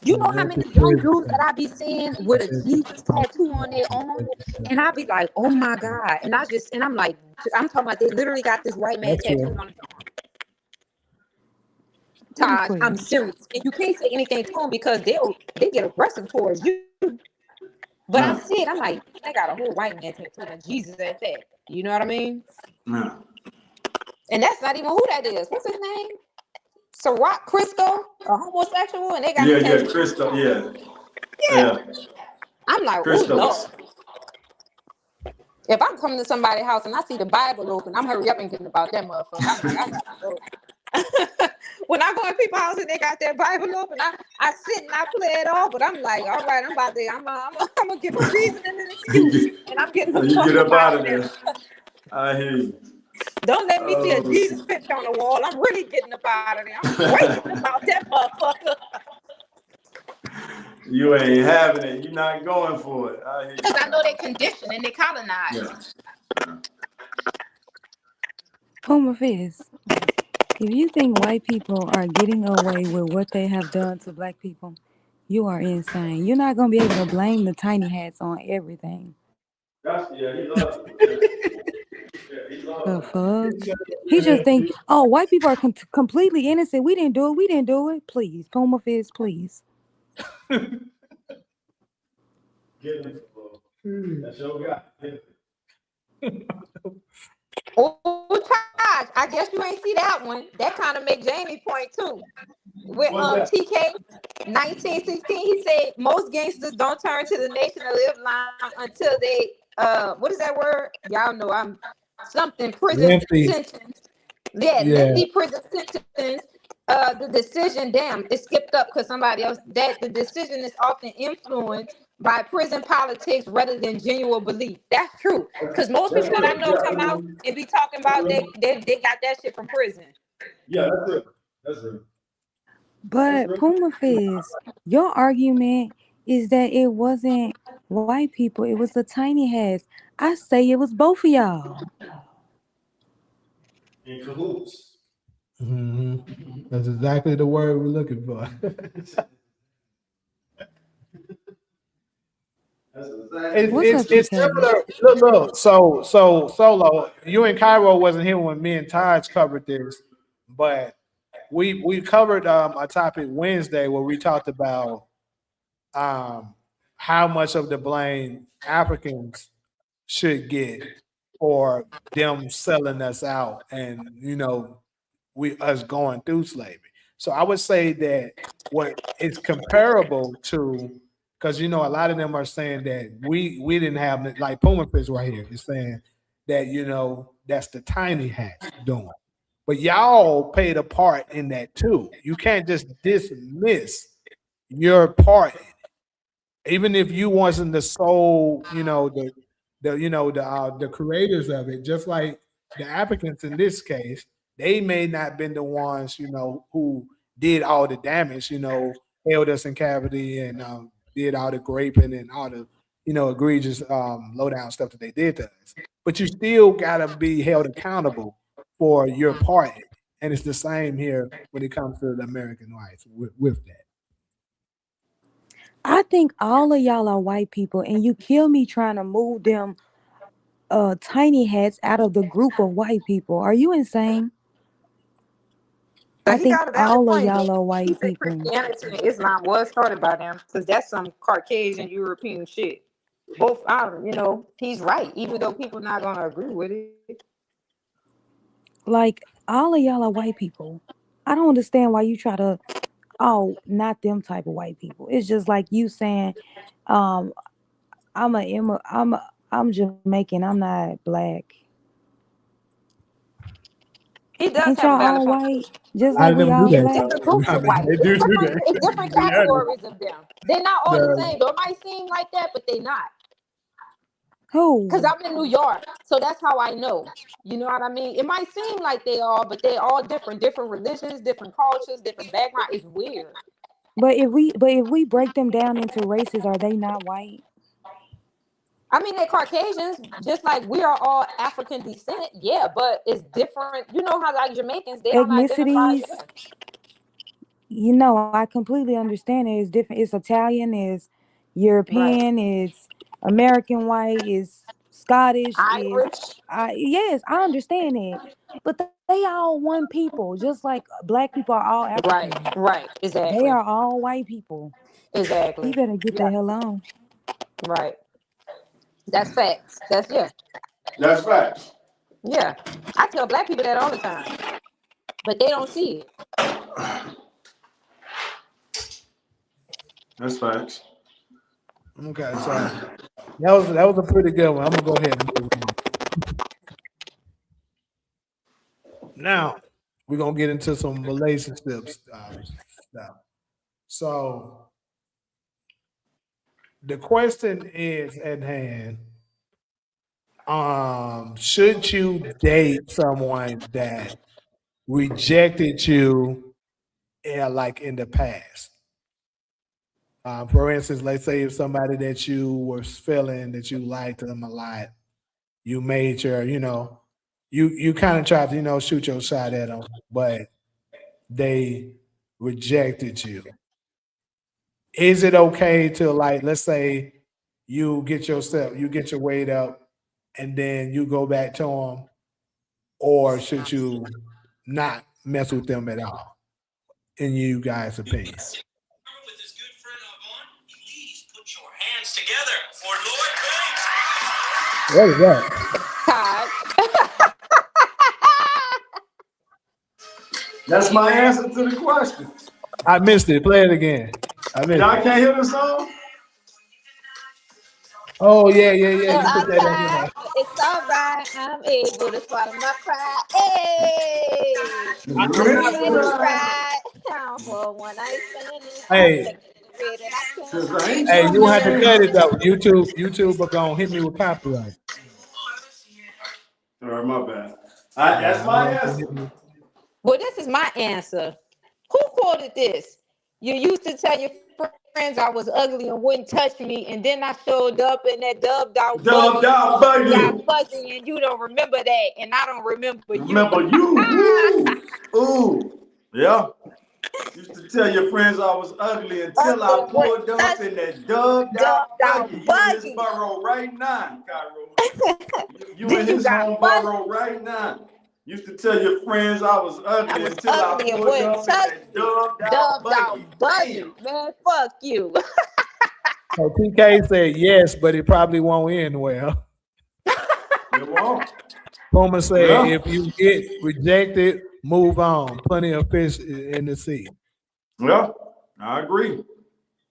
Speaker 2: You know how many young dudes that I be seeing with a Jesus tattoo on their arm, and I be like, oh my God, and I'm like, I'm talking about they literally got this white man tattoo on their arm. Todd, I'm serious, and you can't say anything to them because they get aggressive towards you. But I see it, I'm like, they got a whole white man tattoo on Jesus at that. You know what I mean? And that's not even who that is. What's his name? Rock Crisco, a homosexual, and they got
Speaker 4: Yeah,
Speaker 2: the
Speaker 4: yeah,
Speaker 2: tattoo.
Speaker 4: Crystal, yeah.
Speaker 2: Yeah. I'm like, oh Lord.
Speaker 4: Crystals.
Speaker 2: If I come to somebody's house and I see the Bible open, I'm hurry up and getting about that motherfucker. I'm like, I gotta go. When I go in people's house and they got their Bible open, I sit and I play it all, but I'm like, all right, I'm gonna give a reason and an excuse, and I'm getting the
Speaker 4: You
Speaker 2: fuck
Speaker 4: get
Speaker 2: up
Speaker 4: up out
Speaker 2: out
Speaker 4: of
Speaker 2: of there.
Speaker 4: there. I hear you.
Speaker 2: Don't let me see a
Speaker 4: Oh,
Speaker 2: Jesus picture on the wall. I'm really getting up out of there. I'm breaking about that motherfucker.
Speaker 4: you ain't having it. You're not going for it. I hear you.
Speaker 2: Because I know they conditioned and they colonized.
Speaker 4: Yeah.
Speaker 5: Puma Fizz, if you think white people are getting away with what they have done to black people, you are insane. You're not gonna be able to blame the tiny hats on everything.
Speaker 4: Yeah, he loves it. Yeah, he
Speaker 5: The
Speaker 4: loves
Speaker 5: fuck? He just think, oh, white people are completely innocent. We didn't do it. We didn't do it. Please, Puma Fizz, please.
Speaker 4: it. Get him. That's your guy.
Speaker 2: Oh, Taj, I guess you ain't see that one. That kind of make Jamie point too. With TK 1916, he said most gangsters don't turn to the nation of live line until they what is that word? Y'all know I'm something prison
Speaker 1: Lengthy.
Speaker 2: sentence. Yeah,
Speaker 1: Yeah.
Speaker 2: lengthy prison sentence. The decision, damn, it skipped up because somebody else that the decision is often influenced by prison politics rather than genuine belief. That's true. Because most people that I know come out and be talking about they got that shit from prison.
Speaker 4: Yeah, that's real. That's real.
Speaker 5: But Puma Fizz, your argument is that it wasn't white people, it was the tiny hats. I say it was both of y'all.
Speaker 4: In cahoots.
Speaker 1: That's exactly the word we're looking for.
Speaker 5: What's up,
Speaker 1: It's
Speaker 5: TK?
Speaker 1: similar. Look. So Solo, you and Cairo wasn't here when me and Taj covered this, but we covered a topic Wednesday where we talked about how much of the blame Africans should get for them selling us out, and we us going through slavery. So I would say that what it's comparable to, because a lot of them are saying that we didn't have it, like Puma Fish right here is saying that that's the tiny hats doing. But y'all played a part in that too. You can't just dismiss your part in it. Even if you wasn't the sole, the creators of it, just like the applicants in this case, they may not been the ones, who did all the damage, held us in cavity and did all the raping and all the, egregious low down stuff that they did to us. But you still gotta be held accountable for your part. And it's the same here when it comes to the American rights with that.
Speaker 5: I think all of y'all are white people, and you kill me trying to move them tiny hats out of the group of white people. Are you insane?
Speaker 2: But
Speaker 5: I
Speaker 2: he
Speaker 5: think
Speaker 2: got a valid
Speaker 5: all of
Speaker 2: point
Speaker 5: y'all
Speaker 2: though.
Speaker 5: are
Speaker 2: He
Speaker 5: white
Speaker 2: said
Speaker 5: people.
Speaker 2: Christianity and Islam was started by them because that's some Caucasian European shit. Both he's right, even though people not gonna agree with it.
Speaker 5: Like, all of y'all are white people. I don't understand why you try to, oh, not them type of white people. It's just like you saying, um, I'm Jamaican, I'm not black.
Speaker 2: He does
Speaker 5: Ain't
Speaker 2: have a
Speaker 5: y'all
Speaker 2: valid
Speaker 5: all
Speaker 2: point.
Speaker 5: white? Just
Speaker 1: A lot
Speaker 5: like
Speaker 1: of
Speaker 5: we
Speaker 1: them do
Speaker 5: all
Speaker 2: It's
Speaker 5: black?
Speaker 2: different
Speaker 1: that.
Speaker 2: groups
Speaker 1: I
Speaker 2: of
Speaker 1: mean,
Speaker 2: white.
Speaker 1: they
Speaker 2: It's
Speaker 1: do
Speaker 2: different.
Speaker 1: that.
Speaker 2: It's different
Speaker 1: To be honest.
Speaker 2: categories of them. They're not all the same. Though it might seem like that, but they not. Because
Speaker 5: Who?
Speaker 2: I'm in New York, so that's how I know. You know what I mean? It might seem like they are, but they're all different religions, different cultures, different background. It's weird.
Speaker 5: But if we break them down into races, are they not white?
Speaker 2: I mean, they're Caucasians, just like we are all African descent. Yeah, but it's different. You know how like Jamaicans, they don't identify as
Speaker 5: Ethnicities,
Speaker 2: them.
Speaker 5: I completely understand it. It's different. It's Italian, it's
Speaker 2: Right.
Speaker 5: European, it's American white, it's Scottish, is
Speaker 2: Irish.
Speaker 5: yes, I understand it. But they all one people, just like black people are all
Speaker 2: Right.
Speaker 5: African.
Speaker 2: Right.
Speaker 5: They
Speaker 2: Exactly.
Speaker 5: are all white people. He
Speaker 2: Exactly.
Speaker 5: better get the
Speaker 2: Yeah.
Speaker 5: hell on.
Speaker 2: Right. That's facts.
Speaker 4: That's facts.
Speaker 2: Yeah. I tell black people that all the time. but they don't see it.
Speaker 4: That's facts.
Speaker 1: Okay, so that was a pretty good one. I'm gonna go ahead and move on. Now we're gonna get into some relationships stuff. So the question is at hand: should you date someone that rejected you, like in the past? For instance, let's say if somebody that you were feeling that you liked them a lot, you made your, you kind of tried to, shoot your shot at them, but they rejected you. Is it okay to, like, let's say you get your weight up and then you go back to them, or should you not mess with them at all, in you guys' opinion?
Speaker 6: With his good friend Avon, please put your hands together for Lord Banks.
Speaker 1: What is that?
Speaker 2: Todd.
Speaker 4: That's my answer to the question.
Speaker 1: I missed it. Play it again. I missed
Speaker 4: Y'all
Speaker 1: it.
Speaker 4: can't hear the song?
Speaker 1: Oh yeah. You put
Speaker 2: I'm
Speaker 1: that in
Speaker 2: tired,
Speaker 1: there.
Speaker 2: but it's all right. I'm able to swallow my pride. Hey,
Speaker 1: I'm not
Speaker 2: let it
Speaker 1: really.
Speaker 2: ride. Down for one night stand. I'm
Speaker 1: Hey,
Speaker 2: taking it the way that I can.
Speaker 4: Cause I ain't
Speaker 1: hey,
Speaker 4: your
Speaker 1: you don't have to
Speaker 4: man.
Speaker 1: cut it though. YouTube are gonna hit me with copyright.
Speaker 4: All right, my bad.
Speaker 1: Yeah,
Speaker 4: That's
Speaker 1: I don't
Speaker 4: my
Speaker 1: want them to
Speaker 4: answer.
Speaker 1: hit me.
Speaker 2: Well, this is my answer. Who quoted this? You used to tell your friends I was ugly and wouldn't touch me, and then I showed up in that dubbed out
Speaker 4: Dubbed
Speaker 2: buggy.
Speaker 4: out
Speaker 2: You got
Speaker 4: buggy.
Speaker 2: fuzzy, and you don't remember that, and I don't remember you.
Speaker 4: Remember you? Ooh, ooh, yeah. Used to tell your friends I was ugly until
Speaker 2: Ugly
Speaker 4: I
Speaker 2: and wouldn't
Speaker 4: pulled up
Speaker 2: touch
Speaker 4: in
Speaker 2: me,
Speaker 4: that dubbed
Speaker 2: dubbed
Speaker 4: out
Speaker 2: out
Speaker 4: buggy. You in his
Speaker 2: buggy.
Speaker 4: burrow right now, Cairo. You in
Speaker 2: Then you
Speaker 4: his
Speaker 2: got
Speaker 4: home
Speaker 2: fuzzy.
Speaker 4: burrow right now. Used to tell your friends I was
Speaker 2: I
Speaker 4: ugly
Speaker 2: was
Speaker 4: until I
Speaker 2: ugly and
Speaker 4: pulled
Speaker 2: wouldn't
Speaker 4: up in
Speaker 2: touch
Speaker 4: that
Speaker 2: me,
Speaker 4: dubbed out
Speaker 2: dubbed
Speaker 4: buggy.
Speaker 2: out
Speaker 4: Damn.
Speaker 2: buggy. Man, fuck you.
Speaker 1: So TK said yes, but it probably won't end well.
Speaker 4: It won't.
Speaker 1: Puma said
Speaker 4: Yeah.
Speaker 1: if you get rejected, move on. Plenty of fish in the sea.
Speaker 4: Yeah. I agree.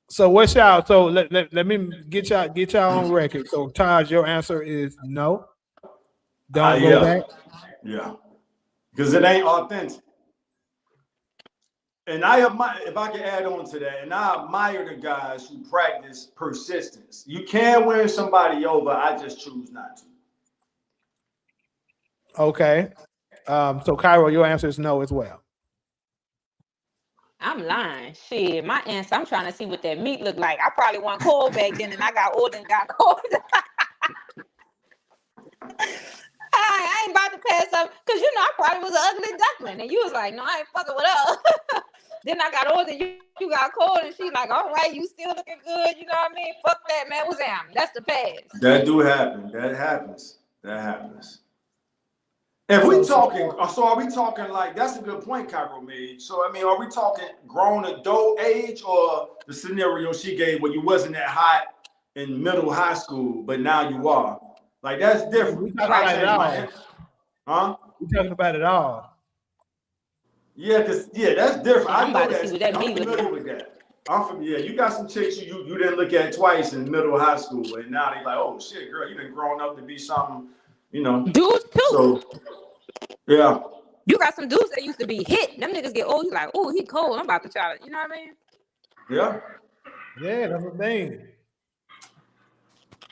Speaker 1: So what's y'all? So let me get y'all on record. So Taj, your answer is no. Don't go
Speaker 4: Yeah.
Speaker 1: back.
Speaker 4: Yeah. Because it ain't authentic. And I admire, if I can add on to that, and I admire the guys who practice persistence. You can win somebody over. I just choose not to.
Speaker 1: Okay. So Cairo, your answer is no as well.
Speaker 2: I'm lying. Shit, my answer, I'm trying to see what that meat looked like. I probably wasn't cold back then, and I got older and got cold. I ain't about to pass up, because I probably was an ugly duckling, and you was like, no, I ain't fucking with her. Then I got older, you got cold, and she like, all right, you still looking good, you know what I mean? Fuck that, man. What's that? That's the past.
Speaker 4: That do happen. That happens. That happens. If we talking, so are we talking like, that's a good point Cairo made. So, I mean, are we talking grown adult age, or the scenario she gave where you wasn't that hot in middle high school, but now you are? Like, that's different.
Speaker 1: We talking
Speaker 4: I
Speaker 1: about it
Speaker 4: changed my
Speaker 1: all.
Speaker 4: answer. Huh?
Speaker 1: We talking about it all.
Speaker 4: Yeah, that's different.
Speaker 2: Shit, I'm
Speaker 4: I know
Speaker 2: about to see what that
Speaker 4: I'm
Speaker 2: meat look
Speaker 4: familiar
Speaker 2: like.
Speaker 4: with that. Yeah, you got some chicks you didn't look at twice in middle high school, and now they like, oh shit, girl, you done grown up to be something,
Speaker 2: Dudes too.
Speaker 4: So yeah,
Speaker 2: You got some dudes that used to be hit. Them niggas get old. You like, oh, he cold. I'm about to try to, you know what I mean?
Speaker 4: yeah.
Speaker 1: Yeah, that's the thing.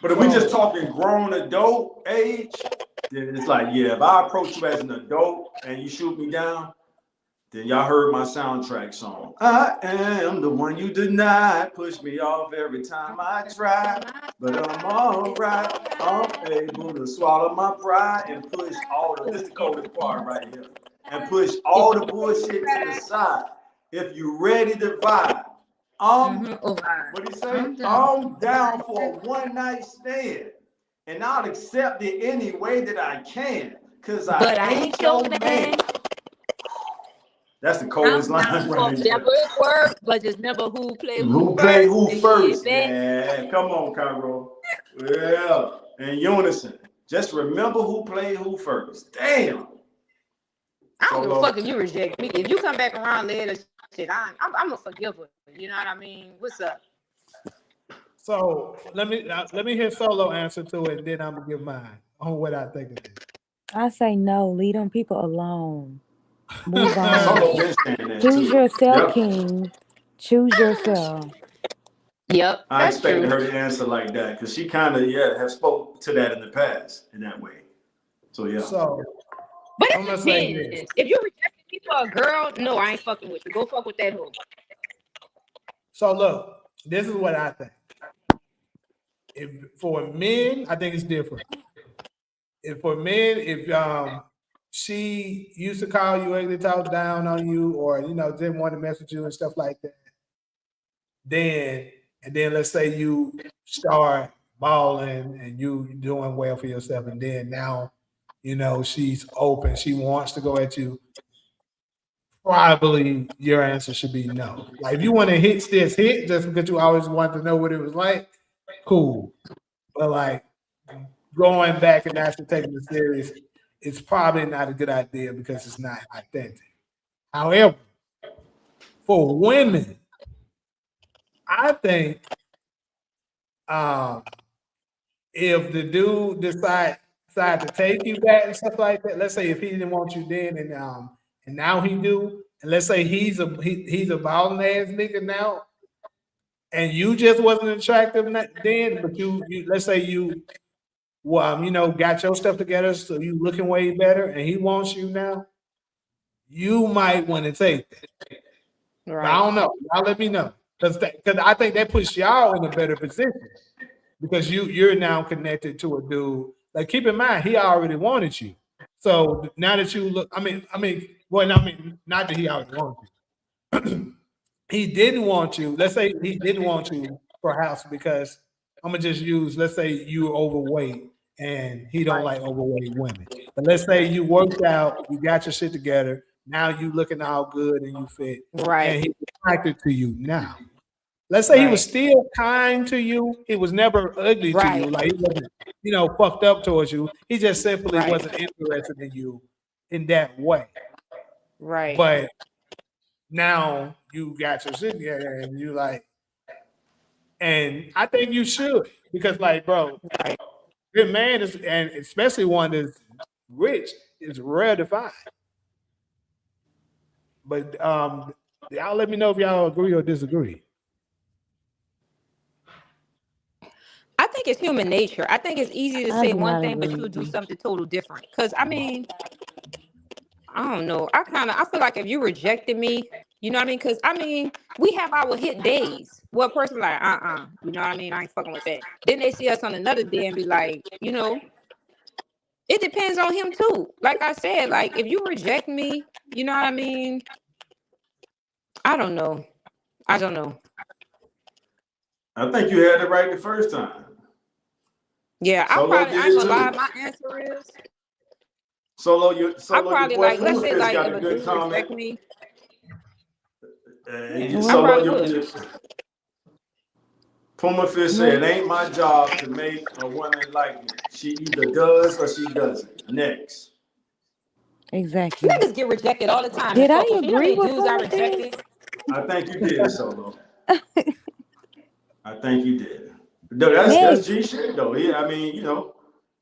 Speaker 4: But if we just talking grown adult age, then it's like, yeah, if I approach you as an adult and you shoot me down, then y'all heard my soundtrack song. I am the one you deny, push me off every time I try, but I'm all right. I'm able to swallow my pride and push this is the coldest part right here, and push all the bullshit to the side. If you ready to vibe, what do you say? I'm down for a one night stand, and I'll accept it any way that I can, cause
Speaker 2: But
Speaker 4: I
Speaker 2: I
Speaker 4: ain't
Speaker 2: ain't your
Speaker 4: your
Speaker 2: man.
Speaker 4: man. That's the
Speaker 2: I'm
Speaker 4: coldest
Speaker 2: down
Speaker 4: line
Speaker 2: for
Speaker 4: right there.
Speaker 2: whatever it work, but just remember who play
Speaker 4: Who
Speaker 2: who
Speaker 4: play
Speaker 2: first.
Speaker 4: who
Speaker 2: And
Speaker 4: first?
Speaker 2: shit,
Speaker 4: Yeah, come on, Cairo. Yeah, in unison. Just remember who played who first. Damn.
Speaker 2: I don't give a
Speaker 4: Solo.
Speaker 2: fuck if you reject me. If you come back around later, shit, I'm a forgiver. You know what I mean? What's up?
Speaker 1: So let me hear Solo answer to it, and then I'm gonna give mine on what I think it is.
Speaker 5: I say no. Leave them people alone. Move
Speaker 4: Solo
Speaker 5: on.
Speaker 4: been saying that
Speaker 5: Choose
Speaker 4: too.
Speaker 5: yourself,
Speaker 4: Yep.
Speaker 5: King. Choose yourself.
Speaker 2: Yep,
Speaker 4: I
Speaker 2: that's
Speaker 4: expected
Speaker 2: true.
Speaker 4: her to answer like that because she kind of have spoke to that in the past in that way. So yeah.
Speaker 1: So
Speaker 2: But
Speaker 1: I'm
Speaker 2: it
Speaker 1: gonna say this.
Speaker 2: depends. If you rejected me for a girl, no, I ain't fucking with you. Go fuck with that hoe.
Speaker 1: So look, this is what I think. If for men, I think it's different. If for men, if she used to call you ugly, talk down on you, or didn't want to mess with you and stuff like that, then let's say you start balling and you doing well for yourself, and then now she's open, she wants to go at you. Probably your answer should be no. Like if you want to hit this hit just because you always wanted to know what it was like, cool. But like going back and actually taking it serious, it's probably not a good idea because it's not authentic. However, for women, I think if the dude decide to take you back and stuff like that, let's say if he didn't want you then and now he do, and let's say he's a balling ass nigga now, and you just wasn't attractive then, but you let's say you got your stuff together, so you looking way better, and he wants you now, you might want to take that. But I
Speaker 2: Right.
Speaker 1: don't know. Y'all let me know. Because I think that puts y'all in a better position. Because you're now connected to a dude. Like keep in mind, he already wanted you. So now that you look, not that he already wanted you. He didn't want you. Let's say he didn't want you, perhaps because I'm gonna just use. Let's say you're overweight and he don't like overweight women. But let's say you worked out, you got your shit together. Now you looking all good and you fit, and
Speaker 2: Right.
Speaker 1: he's attracted to you now. Let's say he was
Speaker 2: Right.
Speaker 1: still kind to you. He was never ugly to you.
Speaker 2: Right.
Speaker 1: Like he wasn't, fucked up towards you. He just simply
Speaker 2: Right.
Speaker 1: wasn't interested in you in that way.
Speaker 2: Right.
Speaker 1: But now you got your shit together and you like, and I think you should because like, bro,
Speaker 2: Right.
Speaker 1: good man is, and especially one that's rich, is rare to find. But y'all let me know if y'all agree or disagree.
Speaker 2: I think it's human nature. I think it's easy to
Speaker 5: I
Speaker 2: say
Speaker 5: do
Speaker 2: one
Speaker 5: not
Speaker 2: thing, but
Speaker 5: agree
Speaker 2: you'll
Speaker 5: with
Speaker 2: do
Speaker 5: you.
Speaker 2: something total different. Because I don't know. I feel like if you rejected me, you know what I mean? Because we have our hit days. What person like, you know what I mean? I ain't fucking with that. Then they see us on another day and be like, it depends on him too. Like I said, like if you reject me, you know what I mean? I don't know. I don't know.
Speaker 4: I think you had it right the first time.
Speaker 2: Yeah,
Speaker 4: Solo
Speaker 2: I
Speaker 4: did
Speaker 2: ain't
Speaker 4: it
Speaker 2: gonna lie.
Speaker 4: too.
Speaker 2: My answer is
Speaker 4: Solo,
Speaker 2: I
Speaker 4: your
Speaker 2: probably
Speaker 4: boy
Speaker 2: like, let's
Speaker 4: Puma
Speaker 2: say
Speaker 4: Fist
Speaker 2: like
Speaker 4: got
Speaker 2: if
Speaker 4: a
Speaker 2: a
Speaker 4: good
Speaker 2: dude
Speaker 4: comment.
Speaker 2: reject me, I
Speaker 4: Solo,
Speaker 2: probably would.
Speaker 4: your Puma Fist said, "It ain't my job to make a woman like me. She either does or she doesn't. Next."
Speaker 5: Exactly.
Speaker 2: Niggas get rejected all the time and
Speaker 5: Did I
Speaker 2: fuck with. You know how
Speaker 5: agree
Speaker 2: many
Speaker 5: with
Speaker 2: dudes I
Speaker 5: Puma
Speaker 2: rejected?
Speaker 5: Fist?
Speaker 4: I think you did, Solo. I think you did. No, that's
Speaker 5: Next.
Speaker 4: G shit though. Yeah, I mean,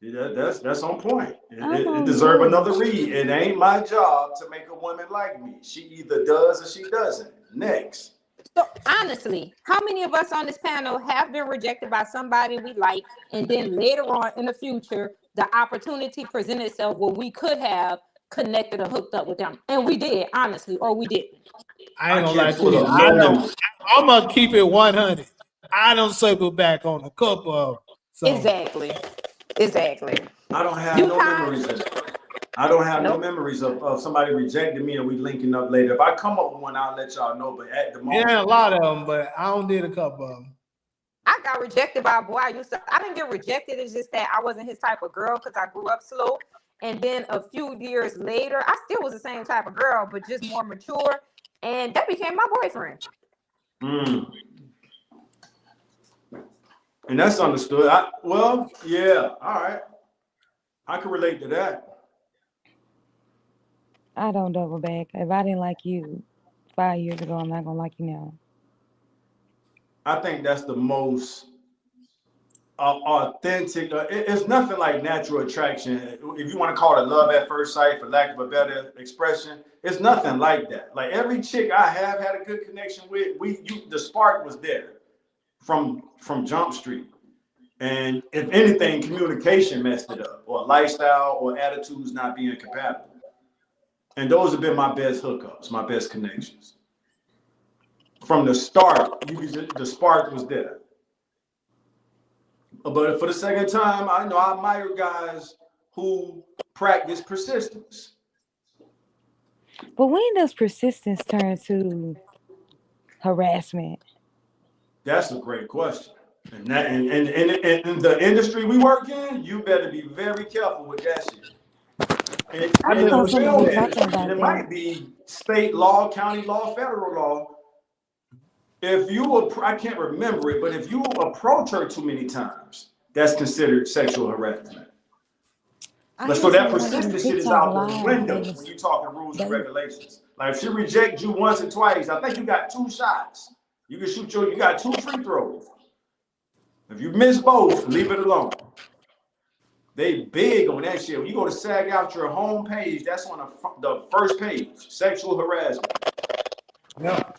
Speaker 4: that's on point.
Speaker 5: I'm
Speaker 4: It
Speaker 5: on
Speaker 4: deserve
Speaker 5: next.
Speaker 4: another read. It ain't my job to make a woman like me. She either does or she doesn't. Next.
Speaker 2: So honestly, how many of us on this panel have been rejected by somebody we like, and then later on in the future, the opportunity presented itself where we could have connected or hooked up with them, and we did, honestly, or we didn't.
Speaker 1: I ain't
Speaker 4: I
Speaker 1: gonna lie
Speaker 4: can't
Speaker 1: to
Speaker 4: pull
Speaker 1: you.
Speaker 4: up no memory.
Speaker 1: I'm gonna keep it 100. I don't circle back on a couple of them. So
Speaker 2: Exactly.
Speaker 4: I don't have
Speaker 2: You
Speaker 4: no
Speaker 2: kind
Speaker 4: memories of that. I don't have no
Speaker 2: nope.
Speaker 4: memories of somebody rejecting me and we linking up later. If I come up with one, I'll let y'all know. But at the moment,
Speaker 1: yeah, a lot of them, but I don't did a couple of them.
Speaker 2: I got rejected by a boy I used to. I didn't get rejected. It's just that I wasn't his type of girl because I grew up slow. And then a few years later, I still was the same type of girl, but just more mature. And that became my boyfriend.
Speaker 4: and that's understood. Yeah, all right. I can relate to that.
Speaker 5: I don't double back. If I didn't like you 5 years ago, I'm not gonna like you now.
Speaker 4: I think that's the most authentic. It's nothing like natural attraction. If you want to call it love at first sight, for lack of a better expression, it's nothing like that. Like every chick I have had a good connection with, the spark was there from Jump Street. And if anything, communication messed it up, or lifestyle or attitudes not being compatible. And those have been my best hookups, my best connections. From the start, the spark was there. But for the second time, I admire guys who practice persistence.
Speaker 5: But when does persistence turn to harassment?
Speaker 4: That's a great question. And that in the industry we work in, you better be very careful with that shit. And,
Speaker 1: I
Speaker 5: I
Speaker 4: and
Speaker 5: saw
Speaker 1: never
Speaker 4: the
Speaker 1: seen
Speaker 5: somebody
Speaker 4: film
Speaker 1: that.
Speaker 5: talking
Speaker 4: industry, and
Speaker 5: about
Speaker 4: it
Speaker 5: that.
Speaker 4: might be state law, county law, federal law. If you, I can't remember it, but if you approach her too many times, that's considered sexual harassment.
Speaker 5: I
Speaker 4: But so
Speaker 5: had
Speaker 4: that
Speaker 5: someone on
Speaker 4: persistence shit is
Speaker 5: TikTok
Speaker 4: out the
Speaker 5: live.
Speaker 4: window when you talking rules and
Speaker 5: They
Speaker 4: regulations. Like if she rejects you once or twice, I think you got 2 shots. You can shoot you got 2 free throws. If you miss both, leave it alone. They big on that shit. When you go to SAG out your home page, that's on the first page. Sexual harassment.
Speaker 1: Yeah.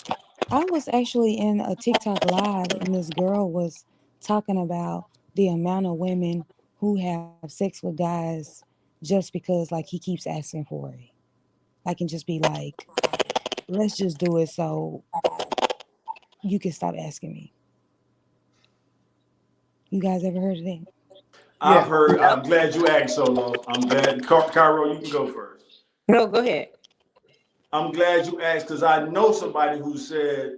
Speaker 5: I was actually in a TikTok live and this girl was talking about the amount of women who have sex with guys just because like he keeps asking for it. Like and just be like, let's just do it so you can stop asking me. You guys ever heard of that?
Speaker 4: I've
Speaker 1: Yeah.
Speaker 4: heard. I'm glad you asked, Solo. I'm glad. Cairo, you can go first.
Speaker 2: No, go ahead.
Speaker 4: I'm glad you asked because I know somebody who said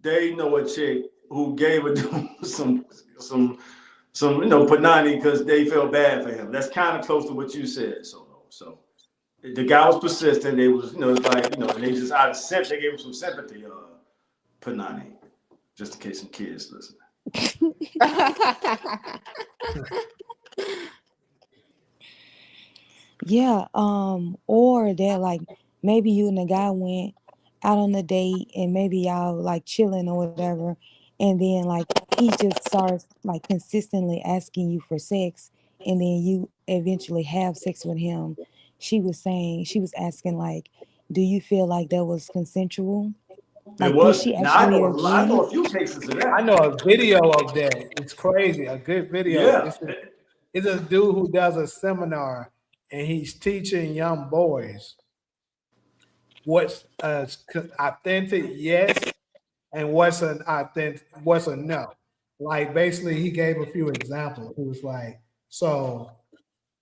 Speaker 4: they know a chick who gave a dude some panani because they felt bad for him. That's kind of close to what you said, Solo. So the guy was persistent. They was it's like and they just out of they gave him some sympathy. Panani, just in case some kids listen.
Speaker 5: Yeah, or that like maybe you and the guy went out on a date and maybe y'all like chilling or whatever, and then like he just starts like consistently asking you for sex, and then you eventually have sex with him. She was asking like, do you feel like that was consensual?
Speaker 4: It
Speaker 5: Like, did she
Speaker 4: wasn't. Now I
Speaker 5: actually
Speaker 4: know
Speaker 5: agree?
Speaker 4: a few cases of
Speaker 1: I
Speaker 4: that.
Speaker 1: know a video of that. It's crazy. A good video.
Speaker 4: Yeah.
Speaker 1: It's a dude who does a seminar and he's teaching young boys what's authentic yes and what's a no. Like basically, he gave a few examples. He was like, so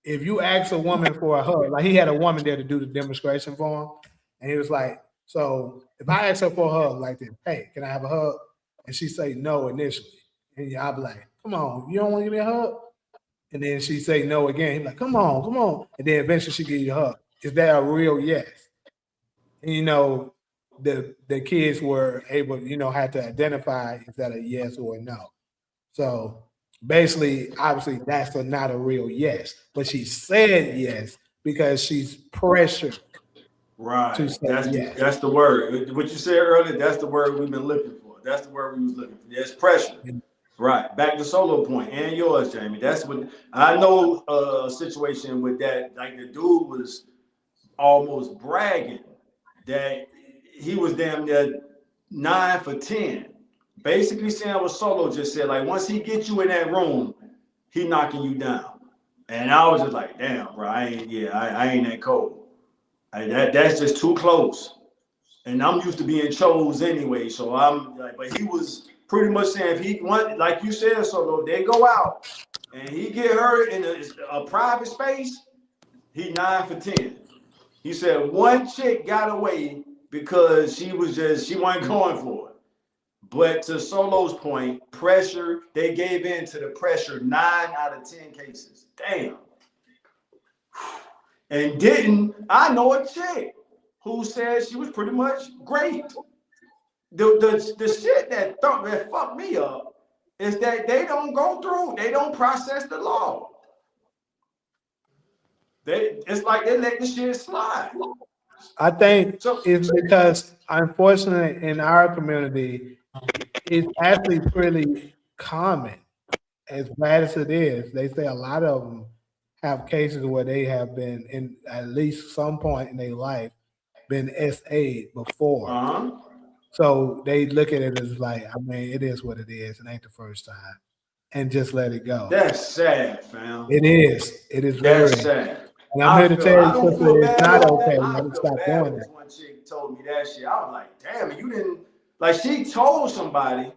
Speaker 1: if you ask a woman for a hug, like he had a woman there to do the demonstration for him, and he was like, so if I ask her for a hug like this, hey, can I have a hug? And she say no initially, and I'll be like, come on, you don't want to give me a hug? And then she say no again. He's like, come on, and then eventually she give you a hug. Is that a real yes? And the kids were able, had to identify is that a yes or a no. So basically, obviously, that's not a real yes. But she said yes because she's pressured to
Speaker 4: Right.
Speaker 1: say yes.
Speaker 4: That's the word. What you said earlier, that's the word we've been looking for. That's the word we was looking for. Yes, pressure. Right. Back to Solo point and yours, Jamie. That's what I know a situation with that. Like the dude was almost bragging that he was damn near 9 for 10. Basically saying what Solo just said. Like once he gets you in that room, he knocking you down. And I was just like, damn, bro, I ain't that cold. That's just too close. And I'm used to being chose anyway. So I'm like, but he was pretty much saying if he want, like you said, Solo, they go out and he get her in a private space, he 9 for 10. He said one chick got away because she wasn't going for it. But to Solo's point, pressure, they gave in to the pressure 9 out of 10 cases. Damn. And I know a chick who said she was pretty much great. The shit that fucked me up is that they don't process the law. It's like they let the shit slide.
Speaker 1: I think
Speaker 4: So
Speaker 1: it's because, unfortunately, in our community, it's actually pretty common. As bad as it is, they say a lot of them have cases where they have been in at least some point in their life been SA'd before. So they look at it as like, I mean, it is what it is. It ain't the first time, and just let it go.
Speaker 4: that's sad, fam.
Speaker 1: It is. It is
Speaker 4: That's
Speaker 1: very.
Speaker 4: sad.
Speaker 1: And I'm here to tell
Speaker 4: I
Speaker 1: you,
Speaker 4: don't
Speaker 1: sister,
Speaker 4: feel
Speaker 1: it's
Speaker 4: bad
Speaker 1: not
Speaker 4: about that.
Speaker 1: okay.
Speaker 4: I
Speaker 1: Let it
Speaker 4: feel
Speaker 1: stop
Speaker 4: bad
Speaker 1: doing
Speaker 4: when
Speaker 1: that.
Speaker 4: this one chick told me that shit. I was like, damn, you didn't, like, she told somebody,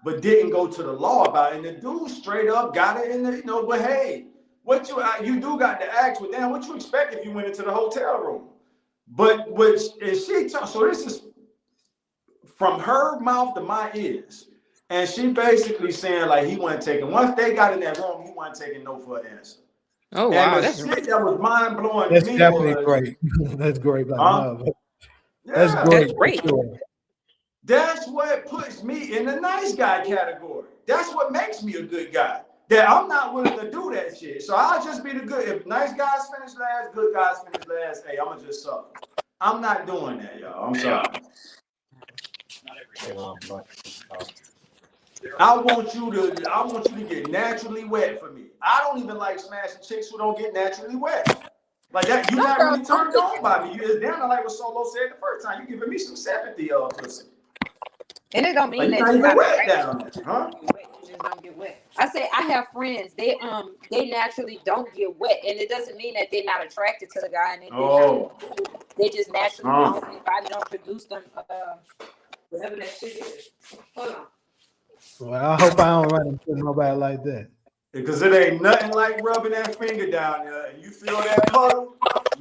Speaker 4: but didn't go to the law about it. And the dude straight up got it in the, you know, but hey, what you do got to ask with damn, what you expect if you went into the hotel room? But which is she told, so this is from her mouth to my ears. And she basically saying like he wasn't taking, once they got in that room, he wasn't taking no for an answer.
Speaker 2: Oh
Speaker 4: And
Speaker 2: wow,
Speaker 4: the
Speaker 2: that's
Speaker 4: shit that was mind blowing to
Speaker 1: That's
Speaker 4: me
Speaker 1: definitely
Speaker 4: was,
Speaker 1: great. That's great, like mother. That's
Speaker 4: yeah,
Speaker 1: great
Speaker 2: that's
Speaker 1: for
Speaker 2: great.
Speaker 1: sure.
Speaker 4: that's what puts me in the nice guy category. That's what makes me a good guy. That I'm not willing to do that shit. So I'll just be the good. If nice guys finish last, good guys finish last, hey, I'ma just suffer. I'm not doing that, y'all. I'm sorry. I want you to get naturally wet for me. I don't even like smashing chicks who don't get naturally wet. Like that, you're
Speaker 2: Some
Speaker 4: not
Speaker 2: girls
Speaker 4: really
Speaker 2: don't
Speaker 4: turned on by me. It's damn like what Solo said the first time. You giving me some sympathy, pussy.
Speaker 2: And it don't
Speaker 4: Like
Speaker 2: mean
Speaker 4: you're
Speaker 2: that
Speaker 4: not
Speaker 2: you're
Speaker 4: even
Speaker 2: not
Speaker 4: wet
Speaker 2: attracted
Speaker 4: down there, huh?
Speaker 2: to wet. You just don't get wet. I say I have friends. They naturally don't get wet, and it doesn't mean that they're not attracted to the guy. And they just naturally don't. Their body don't produce them. Whatever that shit is. Hold on.
Speaker 1: Well, I hope I don't run into nobody like that.
Speaker 4: Because it ain't nothing like rubbing that finger down there and you feel that puddle,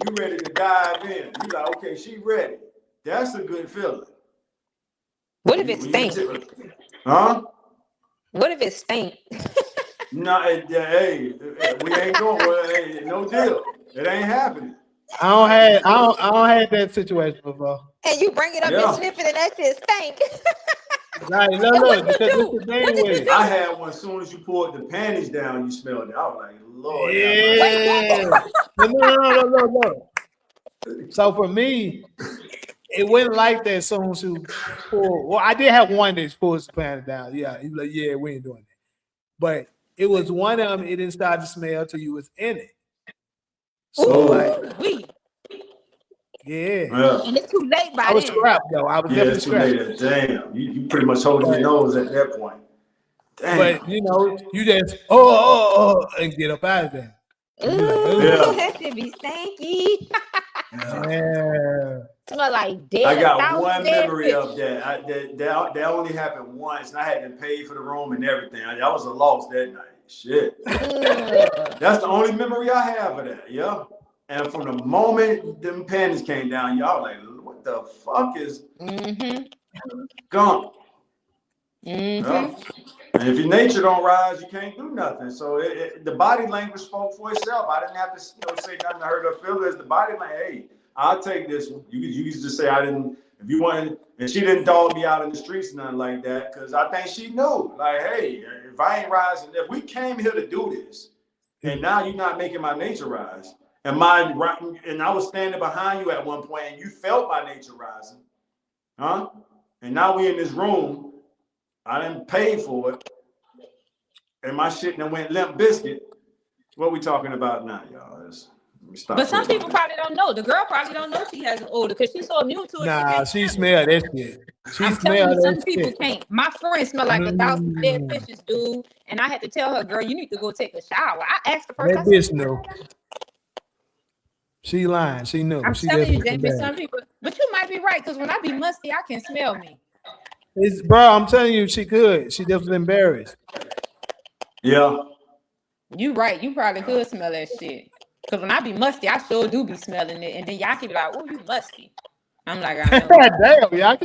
Speaker 4: you ready to dive in. You like, okay, she ready. That's a good feeling.
Speaker 2: What if it stinks?
Speaker 4: Huh?
Speaker 2: What if it stinks?
Speaker 4: No, hey, we ain't going. Well, hey, no deal. It ain't happening.
Speaker 1: I don't have that situation before.
Speaker 2: And you bring it up and sniff it, and that shit stink.
Speaker 1: Like, look, because this is the thing with it.
Speaker 4: I had one as soon as you pulled the panties down, you smelled it. I was like, Lord.
Speaker 1: Yeah. No. So for me, it wasn't like that as soon as you pull. Well, I did have one that pulls the panties down. Yeah, he was like, yeah, we ain't doing that. But it was one of them, it didn't start to smell till you was in it. So yeah.
Speaker 2: And it's too late by
Speaker 1: I was
Speaker 2: then.
Speaker 1: scrapped though. I was definitely
Speaker 4: it's too
Speaker 1: scrapped.
Speaker 4: late. Damn, you pretty much holding your nose at that point. Damn.
Speaker 1: But you know, you just and get up out of there.
Speaker 2: That should be stanky.
Speaker 1: Yeah.
Speaker 2: Smell like dead.
Speaker 4: I got one memory of that. That only happened once, and I had to pay for the room and everything. That was a loss that night. Shit. That's the only memory I have of that. Yeah. And from the moment them panties came down, y'all like, what the fuck is gone? Yeah. And if your nature don't rise, you can't do nothing. So the body language spoke for itself. I didn't have to say nothing to hurt her feelings. The body like, hey, I'll take this one. You can just say I didn't. If you wanted, and she didn't dog me out in the streets, nothing like that, because I think she knew, like, hey, if I ain't rising, if we came here to do this, and now you're not making my nature rise, and I was standing behind you at one point, and you felt my nature rising, huh? And now we in this room. I didn't pay for it, and my shit done went limp biscuit. What we talking about now, y'all?
Speaker 2: But some people probably don't know. The girl probably don't know she has an odor because she's so immune to it.
Speaker 1: Nah, she smelled that shit.
Speaker 2: I'm telling you, some people can't. My friend smelled like 1,000 dead fishes, dude. And I had to tell her, girl, you need to go take a shower. I asked the person.
Speaker 1: That bitch knew. She lying. She knew.
Speaker 2: I'm
Speaker 1: she
Speaker 2: telling you, Jamie, some people. But you might be right because when I be musty, I can smell me.
Speaker 1: Bro, I'm telling you, she could. She just was embarrassed.
Speaker 4: Yeah.
Speaker 2: You right. You probably could smell that shit. Because when I be musty, I sure do be smelling it. And then y'all can be like, oh, you musty. I'm like, I know.
Speaker 1: Damn, y'all.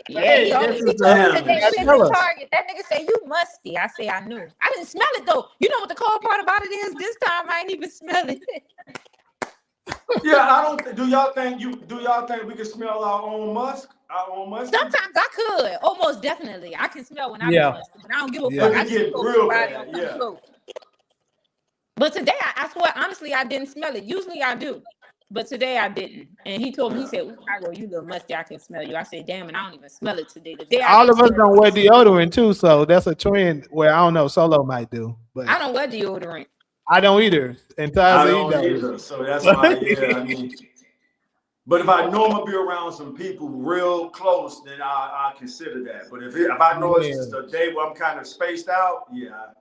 Speaker 2: Yeah, he always be talking to that Target. That nigga say, you musty. I say, I knew. I didn't smell it, though. You know what the cold part about it is? This time, I ain't even smell it.
Speaker 4: Yeah, I don't. Do y'all think we can smell our own musk?
Speaker 2: Sometimes I could. Almost definitely. I can smell when I be musty, but I don't give a fuck. I
Speaker 4: get real bad. Yeah.
Speaker 2: But today, I swear, honestly, I didn't smell it. Usually I do. But today I didn't. And he told me, he said, "Ooh, Cairo, you little musty, I can smell you." I said, "Damn, and I don't even smell it today." The day I
Speaker 1: All
Speaker 2: didn't
Speaker 1: of us
Speaker 2: smell
Speaker 1: don't
Speaker 2: it,
Speaker 1: wear deodorant too, so that's a trend where I don't know. Solo might do, but
Speaker 2: I don't wear deodorant.
Speaker 1: I don't either. And
Speaker 4: I
Speaker 1: Taza, he
Speaker 4: don't
Speaker 1: don't.
Speaker 4: either. So that's why, yeah, I mean. But if I know I'm gonna be around some people real close, then I consider that. But if I know it's just a day where I'm kind of spaced out, yeah.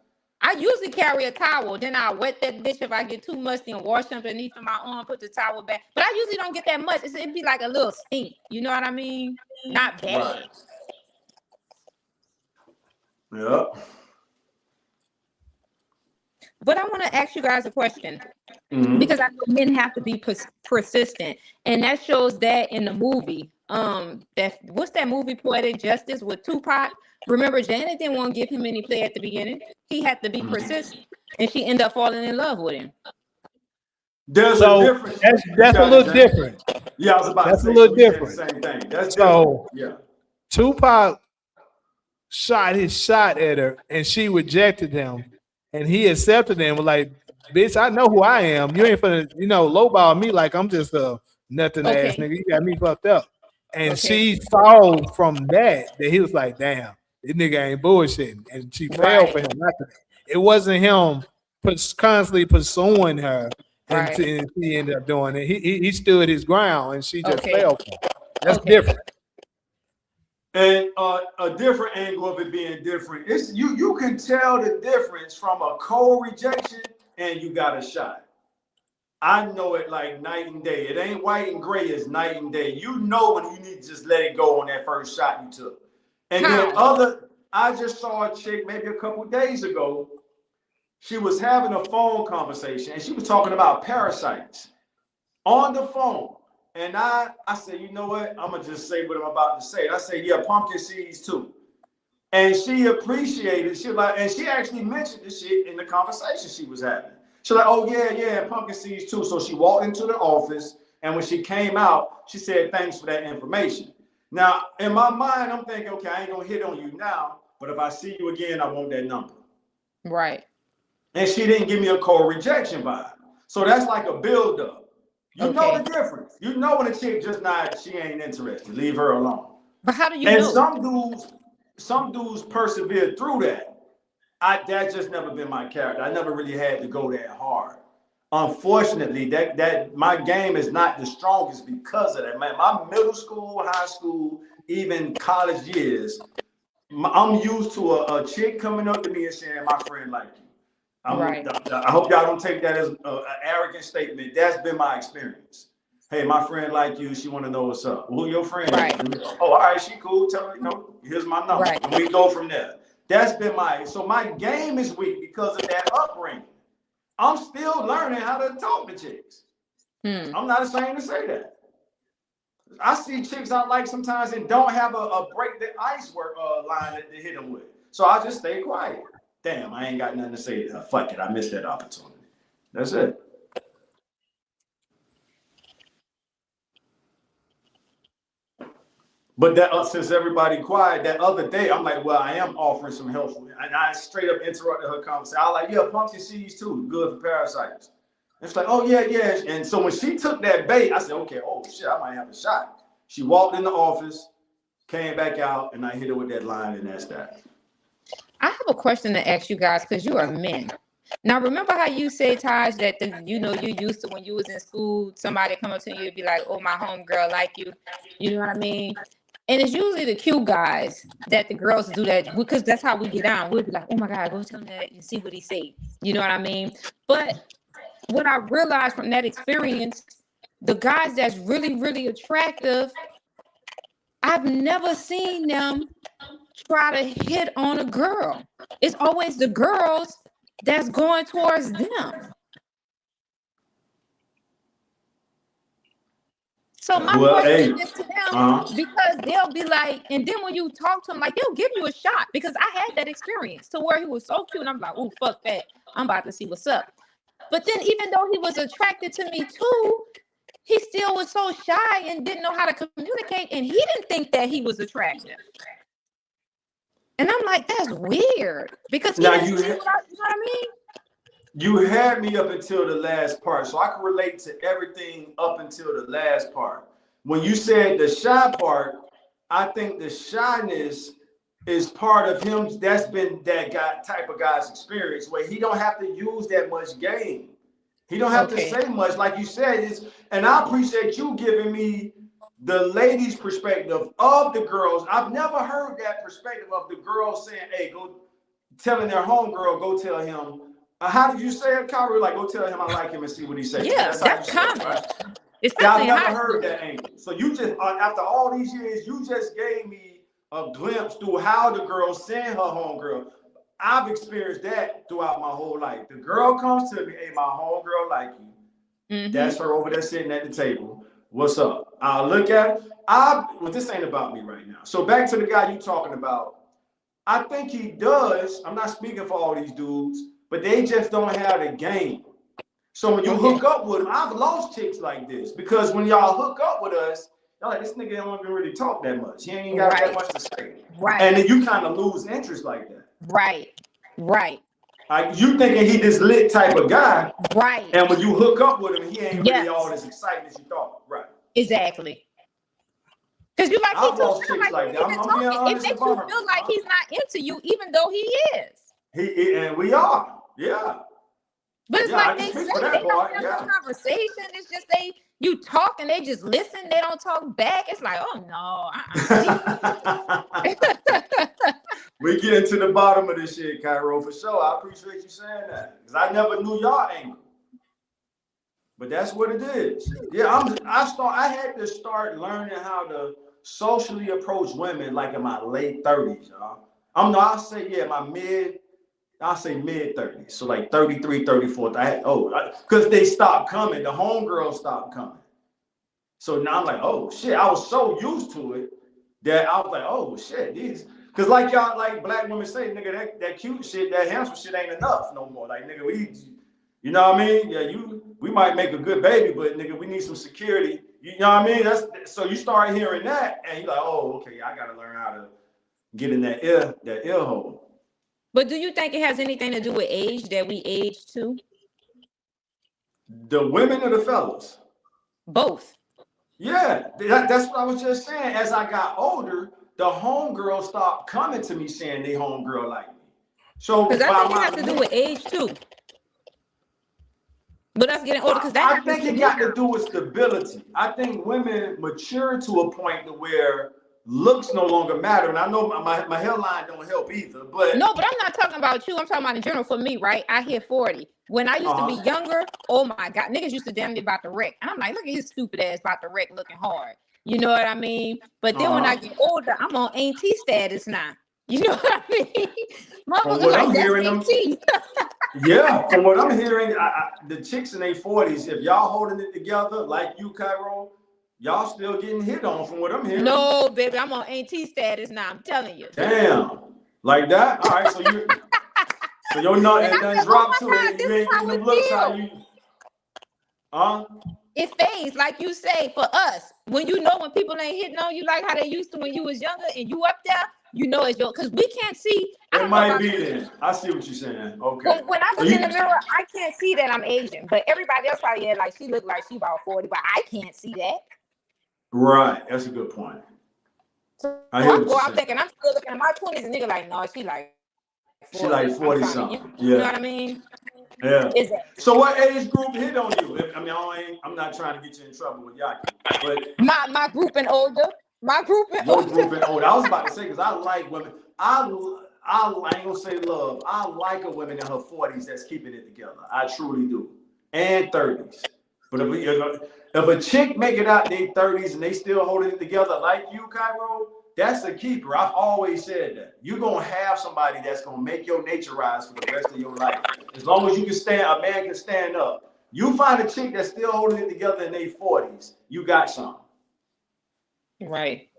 Speaker 2: I usually carry a towel. Then I wet that bitch if I get too musty and wash underneath of my arm, put the towel back. But I usually don't get that much. It'd be like a little stink. You know what I mean? Not bad.
Speaker 4: Right. Yeah.
Speaker 2: But I want to ask you guys a question.
Speaker 4: Mhm.
Speaker 2: Because I know men have to be persistent, and that shows that in the movie. What's that movie, Poetic Justice, with Tupac? Remember, Janet didn't want to give him any play at the beginning. He had to be persistent, and she ended up falling in love with him.
Speaker 4: There's a difference.
Speaker 1: That's a little different.
Speaker 4: Yeah, I was about
Speaker 1: That's
Speaker 4: to say
Speaker 1: a little
Speaker 4: so
Speaker 1: different.
Speaker 4: the same thing. That's
Speaker 1: So
Speaker 4: different. Yeah.
Speaker 1: Tupac shot his shot at her, and she rejected him, and he accepted him. Was like, "Bitch, I know who I am. You ain't finna, lowball me like I'm just a nothing ass nigga. You got me fucked up." And she saw from that he was like, "Damn, this nigga ain't bullshitting," and she fell for him after that. It wasn't him constantly pursuing her, and he ended up doing it. He stood his ground, and she just fell for him. That's different.
Speaker 4: And a different angle of it being different. It's you can tell the difference from a cold rejection and you got a shot. I know it like night and day. It ain't white and gray, it's night and day. You know when you need to just let it go on that first shot you took. And then I just saw a chick maybe a couple days ago. She was having a phone conversation and she was talking about parasites on the phone. And I said, you know what? I'm gonna just say what I'm about to say. I said, yeah, pumpkin seeds too. And she appreciated. She like, and she actually mentioned this shit in the conversation she was having. She's like, oh yeah, pumpkin seeds too. So she walked into the office, and when she came out, she said, thanks for that information. Now, in my mind, I'm thinking, okay, I ain't gonna hit on you now, but if I see you again, I want that number.
Speaker 2: Right.
Speaker 4: And she didn't give me a cold rejection vibe. So that's like a build-up. You know the difference. You know when a chick she ain't interested. Leave her alone.
Speaker 2: But how do you know?
Speaker 4: Some dudes persevere through that. That's just never been my character. I never really had to go that hard. Unfortunately, that my game is not the strongest because of that. Man, my middle school, high school, even college years, I'm used to a chick coming up to me and saying, "My friend like you." I hope y'all don't take that as an arrogant statement. That's been my experience. Hey, my friend like you. She want to know what's up. Who your friend is? Oh, all right, she cool. Tell her, here's my number. And we go from there. That's been my game is weak because of that upbringing. I'm still learning how to talk to chicks. I'm not ashamed to say that. I see chicks I like sometimes and don't have a break the ice work line to hit them with. So I just stay quiet. Damn, I ain't got nothing to say to her. Fuck it, I missed that opportunity. That's it. But that since everybody quiet, that other day, I'm like, well, I am offering some help. And I straight up interrupted her conversation. I was like, yeah, pumpkin seeds too, good for parasites. And it's like, oh, yeah. And so when she took that bait, I said, okay, oh shit, I might have a shot. She walked in the office, came back out, and I hit her with that line, and that's that.
Speaker 2: I have a question to ask you guys because you are men. Now, remember how you say, Taj, that you used to when you was in school, somebody come up to you and be like, oh, my homegirl like you. You know what I mean? And it's usually the cute guys that the girls do that because that's how we get down. We'll be like, oh, my God, go tell him that and see what he say. You know what I mean? But what I realized from that experience, the guys that's really, really attractive, I've never seen them try to hit on a girl. It's always the girls that's going towards them. So my question is to them because they'll be like, and then when you talk to them, like they'll give you a shot because I had that experience to where he was so cute and I'm like, oh, fuck that. I'm about to see what's up. But then even though he was attracted to me too, he still was so shy and didn't know how to communicate and he didn't think that he was attractive. And I'm like, that's weird because you know what I mean?
Speaker 4: You had me up until the last part, so I can relate to everything up until the last part. When you said the shy part, I think the shyness is part of him. That's been that guy type of guy's experience where he don't have to use that much game. He don't have to
Speaker 2: Okay.
Speaker 4: say much, like you said. And I appreciate you giving me the ladies' perspective of the girls. I've never heard that perspective of the girls saying, "Hey, go," telling their homegirl, "Go tell him." How did you say it, Kyrie? Like, go tell him I like him and see what he says.
Speaker 2: Yeah,
Speaker 4: That's how you
Speaker 2: that's
Speaker 4: say it,
Speaker 2: common,
Speaker 4: right? Yeah,
Speaker 2: especially
Speaker 4: I've
Speaker 2: in
Speaker 4: never
Speaker 2: high
Speaker 4: heard
Speaker 2: school.
Speaker 4: that angle. So you just, after all these years, you just gave me a glimpse through how the girl send her homegirl. I've experienced that throughout my whole life. The girl comes to me, "Hey, my homegirl like you." That's her over there sitting at the table. "What's up?" I'll look at it. Well, this ain't about me right now. So back to the guy you talking about. I think he does. I'm not speaking for all these dudes, but they just don't have the game. So when you
Speaker 2: Okay.
Speaker 4: hook up with them, I've lost chicks like this because when y'all hook up with us, y'all like, "This nigga don't even really talk that much. He ain't got that
Speaker 2: Right.
Speaker 4: much to say."
Speaker 2: Right.
Speaker 4: And then you kind of lose interest like that.
Speaker 2: Right. Right.
Speaker 4: Like you thinking he this lit type of guy,
Speaker 2: Right.
Speaker 4: and when you hook up with him, he ain't really
Speaker 2: Yes.
Speaker 4: all as exciting as you thought. Right.
Speaker 2: Exactly. Because you like he's
Speaker 4: I've
Speaker 2: too
Speaker 4: lost
Speaker 2: shy,
Speaker 4: chicks
Speaker 2: like
Speaker 4: like
Speaker 2: he's
Speaker 4: that.
Speaker 2: even
Speaker 4: I'm being
Speaker 2: talking. It
Speaker 4: honest
Speaker 2: makes you
Speaker 4: about
Speaker 2: feel
Speaker 4: him.
Speaker 2: like he's not into you, even though he is.
Speaker 4: And we are. Yeah.
Speaker 2: But it's
Speaker 4: Yeah, I
Speaker 2: like
Speaker 4: can
Speaker 2: they
Speaker 4: speak
Speaker 2: say
Speaker 4: for
Speaker 2: they
Speaker 4: that
Speaker 2: don't
Speaker 4: part.
Speaker 2: have
Speaker 4: Yeah.
Speaker 2: no conversation. It's just you talk and they just listen. They don't talk back. It's like, oh no.
Speaker 4: We get into the bottom of this shit, Cairo, for sure. I appreciate you saying that because I never knew y'all angle, but that's what it is. Yeah, I had to start learning how to socially approach women like in my late 30s, y'all. I'll say mid 30s, so like 33, 34. Because they stopped coming. The homegirls stopped coming. So now I'm like, oh shit, I was so used to it that I was like, oh shit, because like y'all, like black women say, nigga, that cute shit, that handsome shit ain't enough no more. Like, nigga, you know what I mean? Yeah, we might make a good baby, but nigga, we need some security. You know what I mean? So you start hearing that, and you're like, oh, okay, I gotta learn how to get in that ear hole.
Speaker 2: But do you think it has anything to do with age, that we age too?
Speaker 4: The women or the fellas?
Speaker 2: Both.
Speaker 4: Yeah, that's what I was just saying. As I got older, the homegirl stopped coming to me saying they homegirl like me. So
Speaker 2: Because I
Speaker 4: by
Speaker 2: think it has to do with age too. But us getting older, because that
Speaker 4: I
Speaker 2: happens
Speaker 4: think
Speaker 2: to
Speaker 4: it
Speaker 2: me
Speaker 4: got
Speaker 2: now.
Speaker 4: to do with stability. I think women mature to a point to where looks no longer matter. And I know my hairline don't help either, but
Speaker 2: No, but I'm not talking about you. I'm talking about in general for me, right? I hit 40. When I used to be younger, oh my God, niggas used to damn me about the wreck. And I'm like, look at his stupid ass about the wreck looking hard. You know what I mean? But then when I get older, I'm on auntie status now. You know what I mean?
Speaker 4: from
Speaker 2: Motherfuckers
Speaker 4: what
Speaker 2: like,
Speaker 4: I'm
Speaker 2: that's
Speaker 4: hearing them,
Speaker 2: auntie.
Speaker 4: yeah, from what I'm hearing, the chicks in their 40s, if y'all holding it together like you, Cairo, y'all still getting hit on from what I'm hearing.
Speaker 2: No, baby, I'm on auntie status now. I'm telling you.
Speaker 4: Damn, like that? All right, so your nut
Speaker 2: And
Speaker 4: and
Speaker 2: I
Speaker 4: done
Speaker 2: said, oh
Speaker 4: dropped
Speaker 2: my
Speaker 4: to
Speaker 2: God,
Speaker 4: it.
Speaker 2: this
Speaker 4: You
Speaker 2: is
Speaker 4: ain't
Speaker 2: how
Speaker 4: getting
Speaker 2: we
Speaker 4: them looks how
Speaker 2: feel.
Speaker 4: you, huh?
Speaker 2: It fades, like you say, for us. When you know when people ain't hitting on you like how they used to when you was younger and you up there, you know it's your, because we can't see. I
Speaker 4: It
Speaker 2: don't know
Speaker 4: might
Speaker 2: about
Speaker 4: be
Speaker 2: you.
Speaker 4: then. I see what you're saying. Okay.
Speaker 2: When I
Speaker 4: So
Speaker 2: look in the mirror, I can't see that I'm Asian. But everybody else probably had like she looked like she about 40, but I can't see that.
Speaker 4: right, that's a good point.
Speaker 2: So
Speaker 4: I hear
Speaker 2: I
Speaker 4: what
Speaker 2: go
Speaker 4: you're
Speaker 2: out
Speaker 4: saying.
Speaker 2: thinking I'm still looking at my 20s and nigga like, no, she like
Speaker 4: She like
Speaker 2: 40. I'm
Speaker 4: 40
Speaker 2: trying to,
Speaker 4: something.
Speaker 2: you know
Speaker 4: Yeah.
Speaker 2: what I mean?
Speaker 4: Yeah.
Speaker 2: Exactly.
Speaker 4: So what age group hit on you? I'm not trying to get you in trouble with Yaki, but
Speaker 2: My group and older. My group and
Speaker 4: your
Speaker 2: older.
Speaker 4: group and older. I was about to say because I like women. I ain't gonna say love. I like a woman in her 40s that's keeping it together. I truly do, and 30s. But if a chick make it out their 30s and they still holding it together like you, Cairo, that's a keeper. I've always said that. You're gonna have somebody that's gonna make your nature rise for the rest of your life. As long as you can stand, a man can stand up. You find a chick that's still holding it together in their 40s, you got something.
Speaker 2: Right.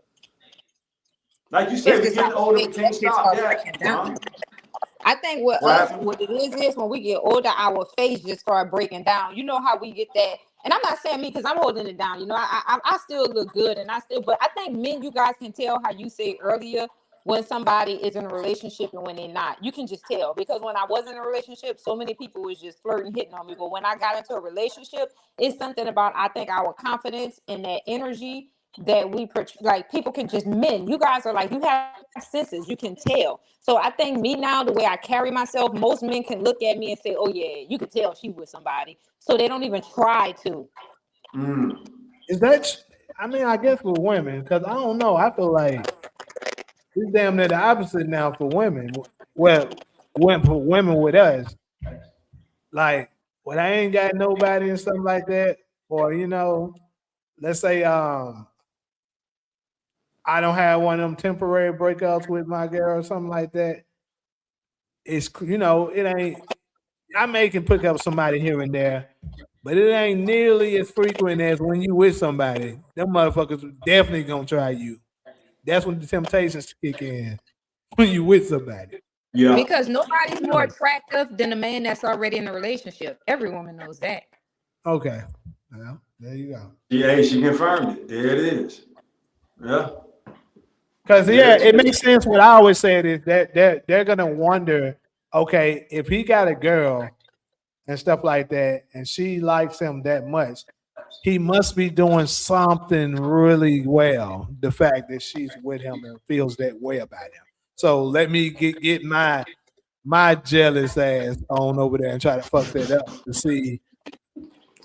Speaker 4: Like you
Speaker 2: It's
Speaker 4: said, we
Speaker 2: just
Speaker 4: getting
Speaker 2: our
Speaker 4: older, we
Speaker 2: face that
Speaker 4: can't
Speaker 2: shit
Speaker 4: stop
Speaker 2: start
Speaker 4: that.
Speaker 2: breaking down. I think with
Speaker 4: What
Speaker 2: us,
Speaker 4: happened?
Speaker 2: what it is when we get older, our face just start breaking down. You know how we get that, and I'm not saying me because I'm holding it down. You know, I still look good, and but I think men, you guys can tell how you said earlier when somebody is in a relationship and when they're not. You can just tell, because when I was in a relationship, so many people was just flirting, hitting on me. But when I got into a relationship, it's something about, I think, our confidence and that energy that we like. People can just, men, you guys are like, you have senses, you can tell. So I think me now, the way I carry myself, most men can look at me and say, oh yeah, you could tell she with somebody, so they don't even try to.
Speaker 1: Is that? I mean, I guess for women, because I don't know. I feel like it's damn near the opposite now for women. Well, for women with us, like when I ain't got nobody and something like that, or let's say I don't have one of them temporary breakouts with my girl or something like that. It's it ain't. I may can pick up somebody here and there, but it ain't nearly as frequent as when you with somebody. Them motherfuckers definitely gonna try you. That's when the temptations kick in when you with somebody.
Speaker 4: Yeah.
Speaker 2: Because nobody's more attractive than a man that's already in a relationship. Every woman knows that.
Speaker 1: Okay. Well, there you go.
Speaker 4: Yeah, she confirmed it. There it is. Yeah.
Speaker 1: Because it makes sense. What I always said is that they're gonna wonder, okay, if he got a girl and stuff like that, and she likes him that much, he must be doing something really well. The fact that she's with him and feels that way about him. So let me get my jealous ass on over there and try to fuck that up to see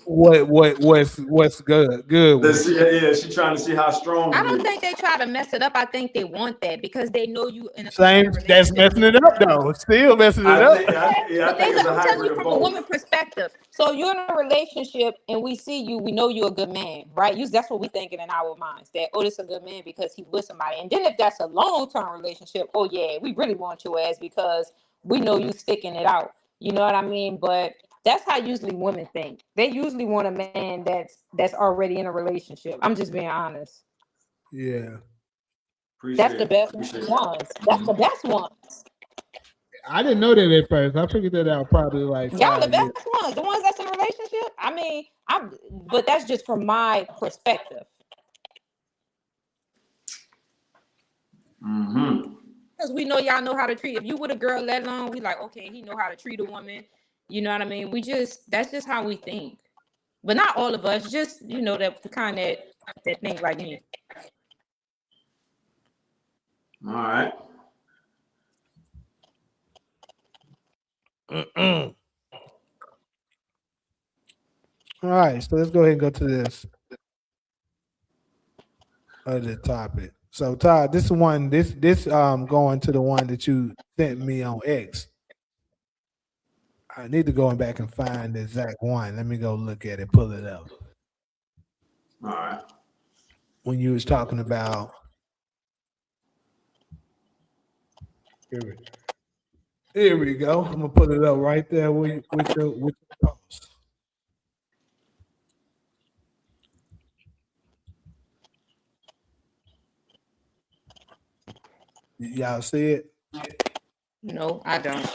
Speaker 1: what's good with it.
Speaker 4: Yeah, she's trying to see how strong
Speaker 2: I
Speaker 4: it
Speaker 2: don't
Speaker 4: is.
Speaker 2: think they try to mess it up. I think they want that because they know you in a
Speaker 1: Same, that's
Speaker 2: relationship.
Speaker 1: messing it up though. Still messing it up.
Speaker 4: I think it's a
Speaker 2: I'm telling
Speaker 4: hybrid
Speaker 2: you
Speaker 4: of
Speaker 2: from a
Speaker 4: both.
Speaker 2: woman perspective. So you're in a relationship and we see you, we know you're a good man, right? That's what we thinking in our minds, that, oh, this is a good man because he's with somebody. And then if that's a long-term relationship, oh yeah, we really want your ass because we know you sticking it out. You know what I mean? But that's how usually women think. They usually want a man that's already in a relationship. I'm just being honest.
Speaker 1: Yeah.
Speaker 2: That's the best ones. That's the best ones.
Speaker 1: I didn't know that at first. I figured that out probably like
Speaker 2: Y'all the
Speaker 1: 5 years.
Speaker 2: best ones, the ones that's in a relationship. I mean, but that's just from my perspective. Because we know y'all know how to treat. If you with a girl that long, we like, okay, he know how to treat a woman. You know what I mean? That's just how we think. But not all of us, just that the kind that think like me.
Speaker 4: All right.
Speaker 1: All right, so let's go ahead and go to this other topic. So Todd, this one, this going to the one that you sent me on X. I need to go back and find the exact one. Let me go look at it, pull it up.
Speaker 4: All right.
Speaker 1: When you was talking about here we go. I'm gonna put it up right there with the post. Y'all see it?
Speaker 2: No, I don't.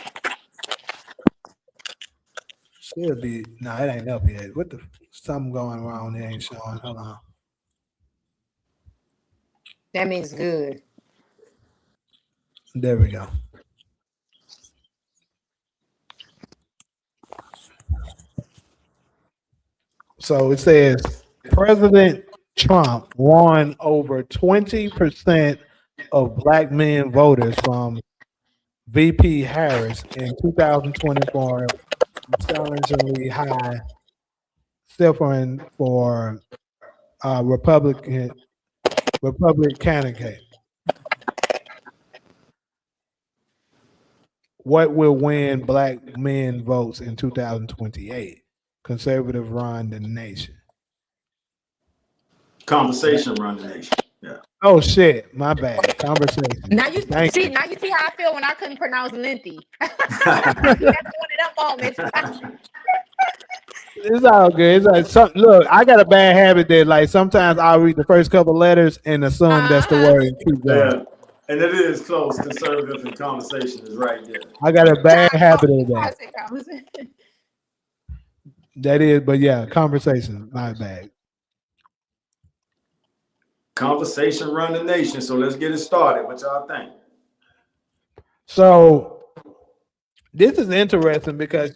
Speaker 1: Should be. No, it ain't up yet. What the? Something going wrong. It ain't showing. Hold on.
Speaker 2: That means good.
Speaker 1: There we go. So it says President Trump won over 20% of black men voters from VP Harris in 2024, challengingly high, suffering for Republican candidate. What will win black men votes in 2028? Conservative run the nation.
Speaker 4: Conversation run the nation. Yeah.
Speaker 1: Oh shit, my bad. Conversation.
Speaker 2: Now you see how I feel when I couldn't pronounce Linty. That's one of them moments.
Speaker 1: It's all good. It's like look, I got a bad habit that like sometimes I'll read the first couple letters and assume that's the word and keep going.
Speaker 4: Yeah. And it is close. Conservative and conversation is right there.
Speaker 1: I got a bad habit of that. That is, but yeah, conversation, my bad.
Speaker 4: Conversation run the nation. So let's get it started. What y'all think?
Speaker 1: So this is interesting because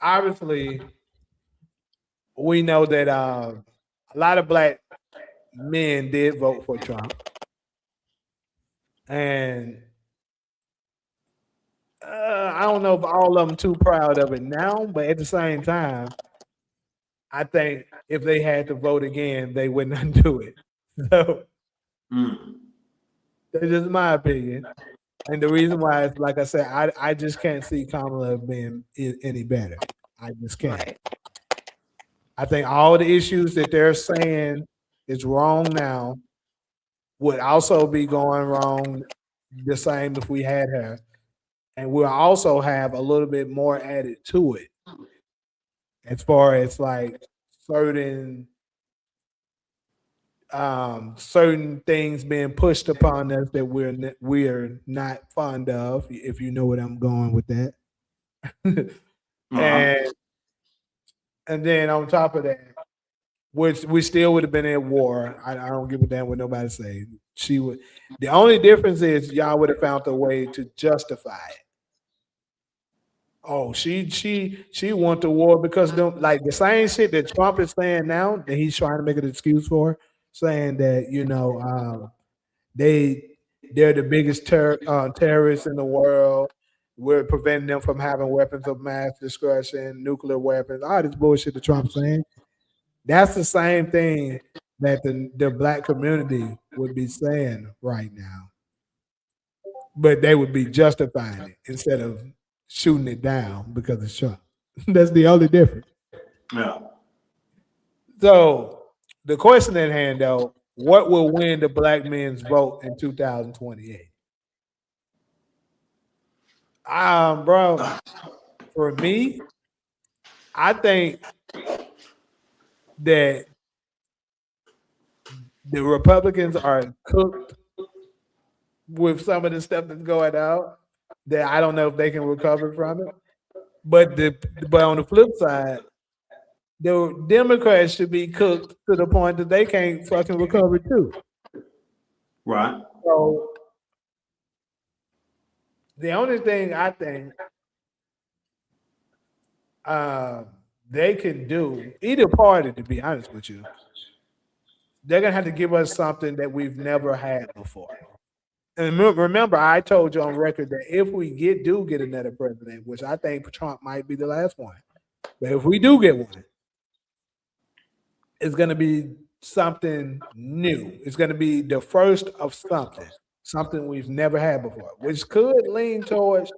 Speaker 1: obviously we know that a lot of black men did vote for Trump, and I don't know if all of them too proud of it now, but at the same time, I think if they had to vote again, they would not do it. So
Speaker 4: Mm.
Speaker 1: that's just my opinion. And the reason why is, like I said, I just can't see Kamala being any better. I just can't.
Speaker 2: Right.
Speaker 1: I think all the issues that they're saying is wrong now would also be going wrong the same if we had her. And we'll also have a little bit more added to it as far as like certain certain things being pushed upon us that we're not fond of, if you know what I'm going with that.
Speaker 4: Uh-huh.
Speaker 1: And then on top of that, which we still would have been at war. I don't give a damn what nobody say. She would. The only difference is y'all would have found a way to justify it. Oh, she want the war because like the same shit that Trump is saying now that he's trying to make an excuse for, saying that they they're the biggest terrorists in the world. We're preventing them from having weapons of mass destruction, nuclear weapons, all this bullshit that Trump's saying. That's the same thing that the black community would be saying right now, but they would be justifying it instead of shooting it down because it's Trump. That's the only difference.
Speaker 4: Yeah.
Speaker 1: So the question at hand, though, what will win the black men's vote in 2028? Bro, for me, I think that the Republicans are cooked with some of the stuff that's going out. That I don't know if they can recover from it. But on the flip side, the Democrats should be cooked to the point that they can't fucking recover too.
Speaker 4: Right.
Speaker 1: So the only thing I think they can do, either party, to be honest with you, they're gonna have to give us something that we've never had before. And remember, I told you on record that if we do get another president, which I think Trump might be the last one, but if we do get one, it's going to be something new. It's going to be the first of something we've never had before, which could lean towards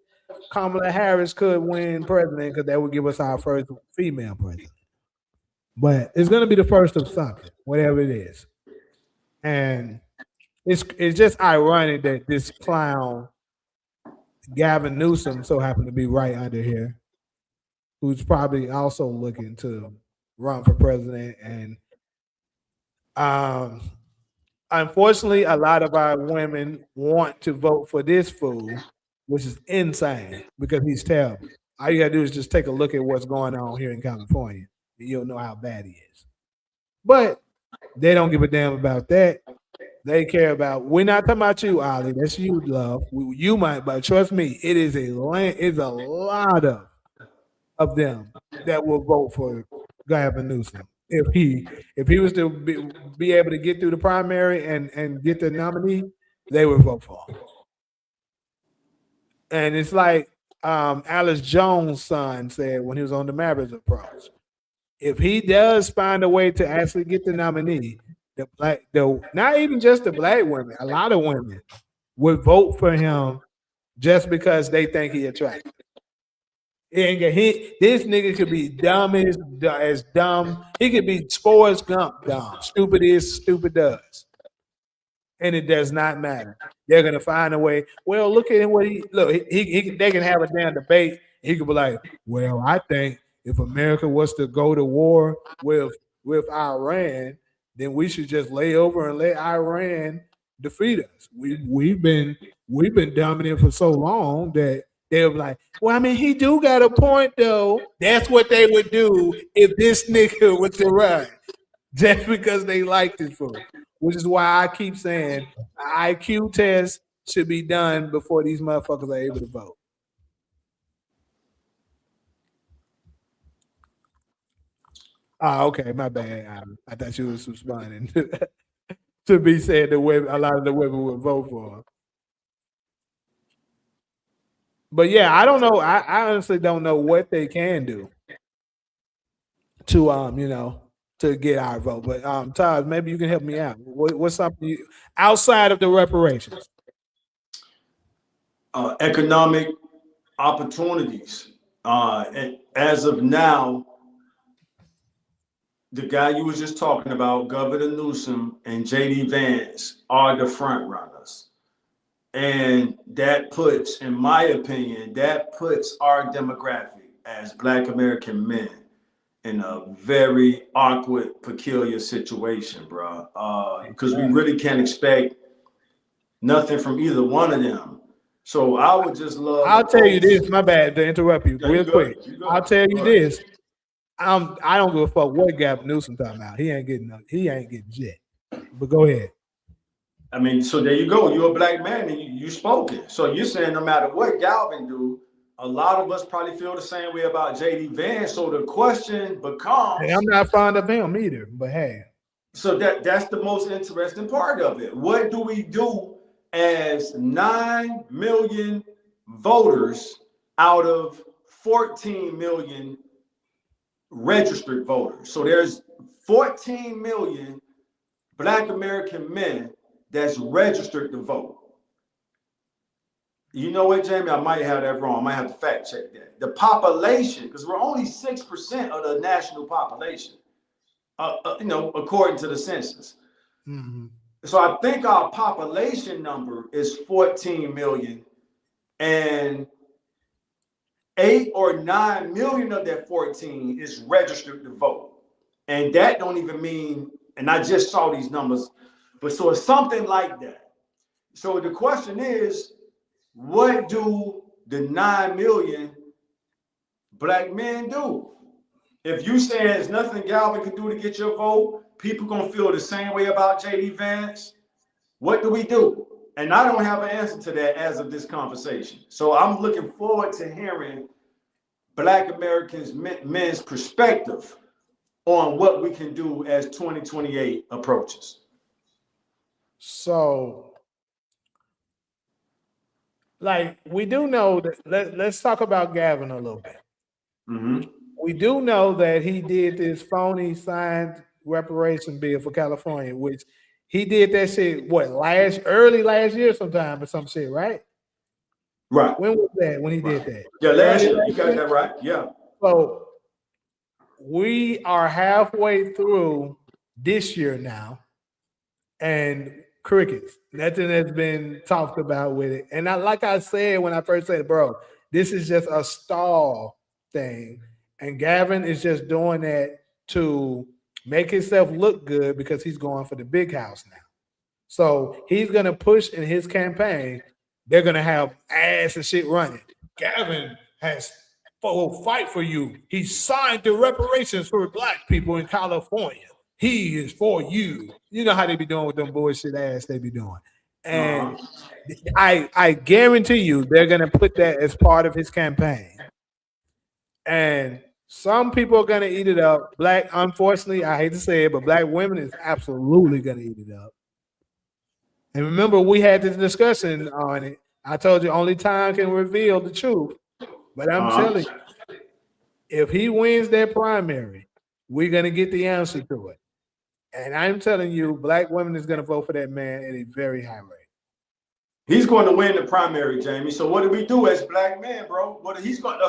Speaker 1: Kamala Harris could win president because that would give us our first female president. But it's going to be the first of something, whatever it is. And it's just ironic that this clown Gavin Newsom so happened to be right under here, who's probably also looking to run for president. And unfortunately, a lot of our women want to vote for this fool, which is insane because he's terrible. All you gotta do is just take a look at what's going on here in California, and you'll know how bad he is. But they don't give a damn about that. They care about. We're not talking about you, Ollie. That's you, love. You might, but trust me, it's a lot of them that will vote for Gavin Newsom if he was to be able to get through the primary and get the nominee, they would vote for him. And it's like Alice Jones' son said when he was on the Mavericks approach. If he does find a way to actually get the nominee, not even just the black women, a lot of women would vote for him just because they think he attractive. This nigga could be dumb as dumb. He could be Forrest Gump dumb. Stupid is, stupid does. And it does not matter. They're gonna find a way. Well, look at him. They can have a damn debate. He could be like, well, I think if America was to go to war with Iran, then we should just lay over and let Iran defeat us. We've been dominant for so long that they're like, well, I mean, he do got a point though. That's what they would do if this nigga was to run, just because they like this fool. Which is why I keep saying IQ test should be done before these motherfuckers are able to vote? Ah, okay, my bad. I thought you was responding to be said the women, a lot of the women would vote for him. But yeah, I don't know. I honestly don't know what they can do to to get our vote. But Todd, maybe you can help me out. What's something outside of the reparations?
Speaker 4: Economic opportunities. And as of now, the guy you was just talking about, Governor Newsom and J.D. Vance, are the front runners. And that puts, in my opinion, that puts our demographic as Black American men in a very awkward, peculiar situation, bro. Because we really can't expect nothing from either one of them. So I would just love.
Speaker 1: I'll tell you this. My bad to interrupt you real quick. I'll tell you this. I don't give a fuck what Gavin Newsom talking about. He ain't getting shit. But go ahead.
Speaker 4: I mean, so there you go. You're a Black man and you spoken. So you're saying no matter what Galvin do, a lot of us probably feel the same way about J.D. Vance. So the question becomes,
Speaker 1: and I'm not fond of him either, but hey.
Speaker 4: So that's the most interesting part of it. What do we do as 9 million voters out of 14 million registered voters? So there's 14 million Black American men that's registered to vote. You know what, Jamie? I might have that wrong. I might have to fact check that. The population, because we're only 6% of the national population, according to the census.
Speaker 1: Mm-hmm.
Speaker 4: So I think our population number is 14 million, and 8 or 9 million of that 14 is registered to vote. And that don't even mean, and I just saw these numbers, but so it's something like that. So the question is, what do the 9 million Black men do? If you say there's nothing Galvin can do to get your vote, people gonna feel the same way about J.D. Vance. What do we do? And I don't have an answer to that as of this conversation. So I'm looking forward to hearing Black Americans, men's perspective on what we can do as 2028 approaches.
Speaker 1: So, like, we do know that, let's talk about Gavin a little bit.
Speaker 4: Mm-hmm.
Speaker 1: We do know that he did this phony signed reparation bill for California, which he did that shit, early last year sometime or some shit, right?
Speaker 4: Right.
Speaker 1: When was that when he did that?
Speaker 4: Yeah, last year. You got that right. Yeah.
Speaker 1: So we are halfway through this year now, and crickets. Nothing has been talked about with it. And like I said when I first said, bro, this is just a stall thing. And Gavin is just doing that to make himself look good because he's going for the big house now. So he's going to push in his campaign. They're going to have ass and shit running. Gavin will fight for you. He signed the reparations for Black people in California. He is for you. You know how they be doing with them bullshit ass they be doing. And I guarantee you they're going to put that as part of his campaign. And some people are going to eat it up. Black, unfortunately, I hate to say it, but Black women is absolutely going to eat it up. And remember, we had this discussion on it. I told you only time can reveal the truth. But I'm telling you, if he wins that primary, we're going to get the answer to it. And I'm telling you, Black women is going to vote for that man at a very high rate.
Speaker 4: He's going to win the primary, Jamie. So what do we do as Black men, bro?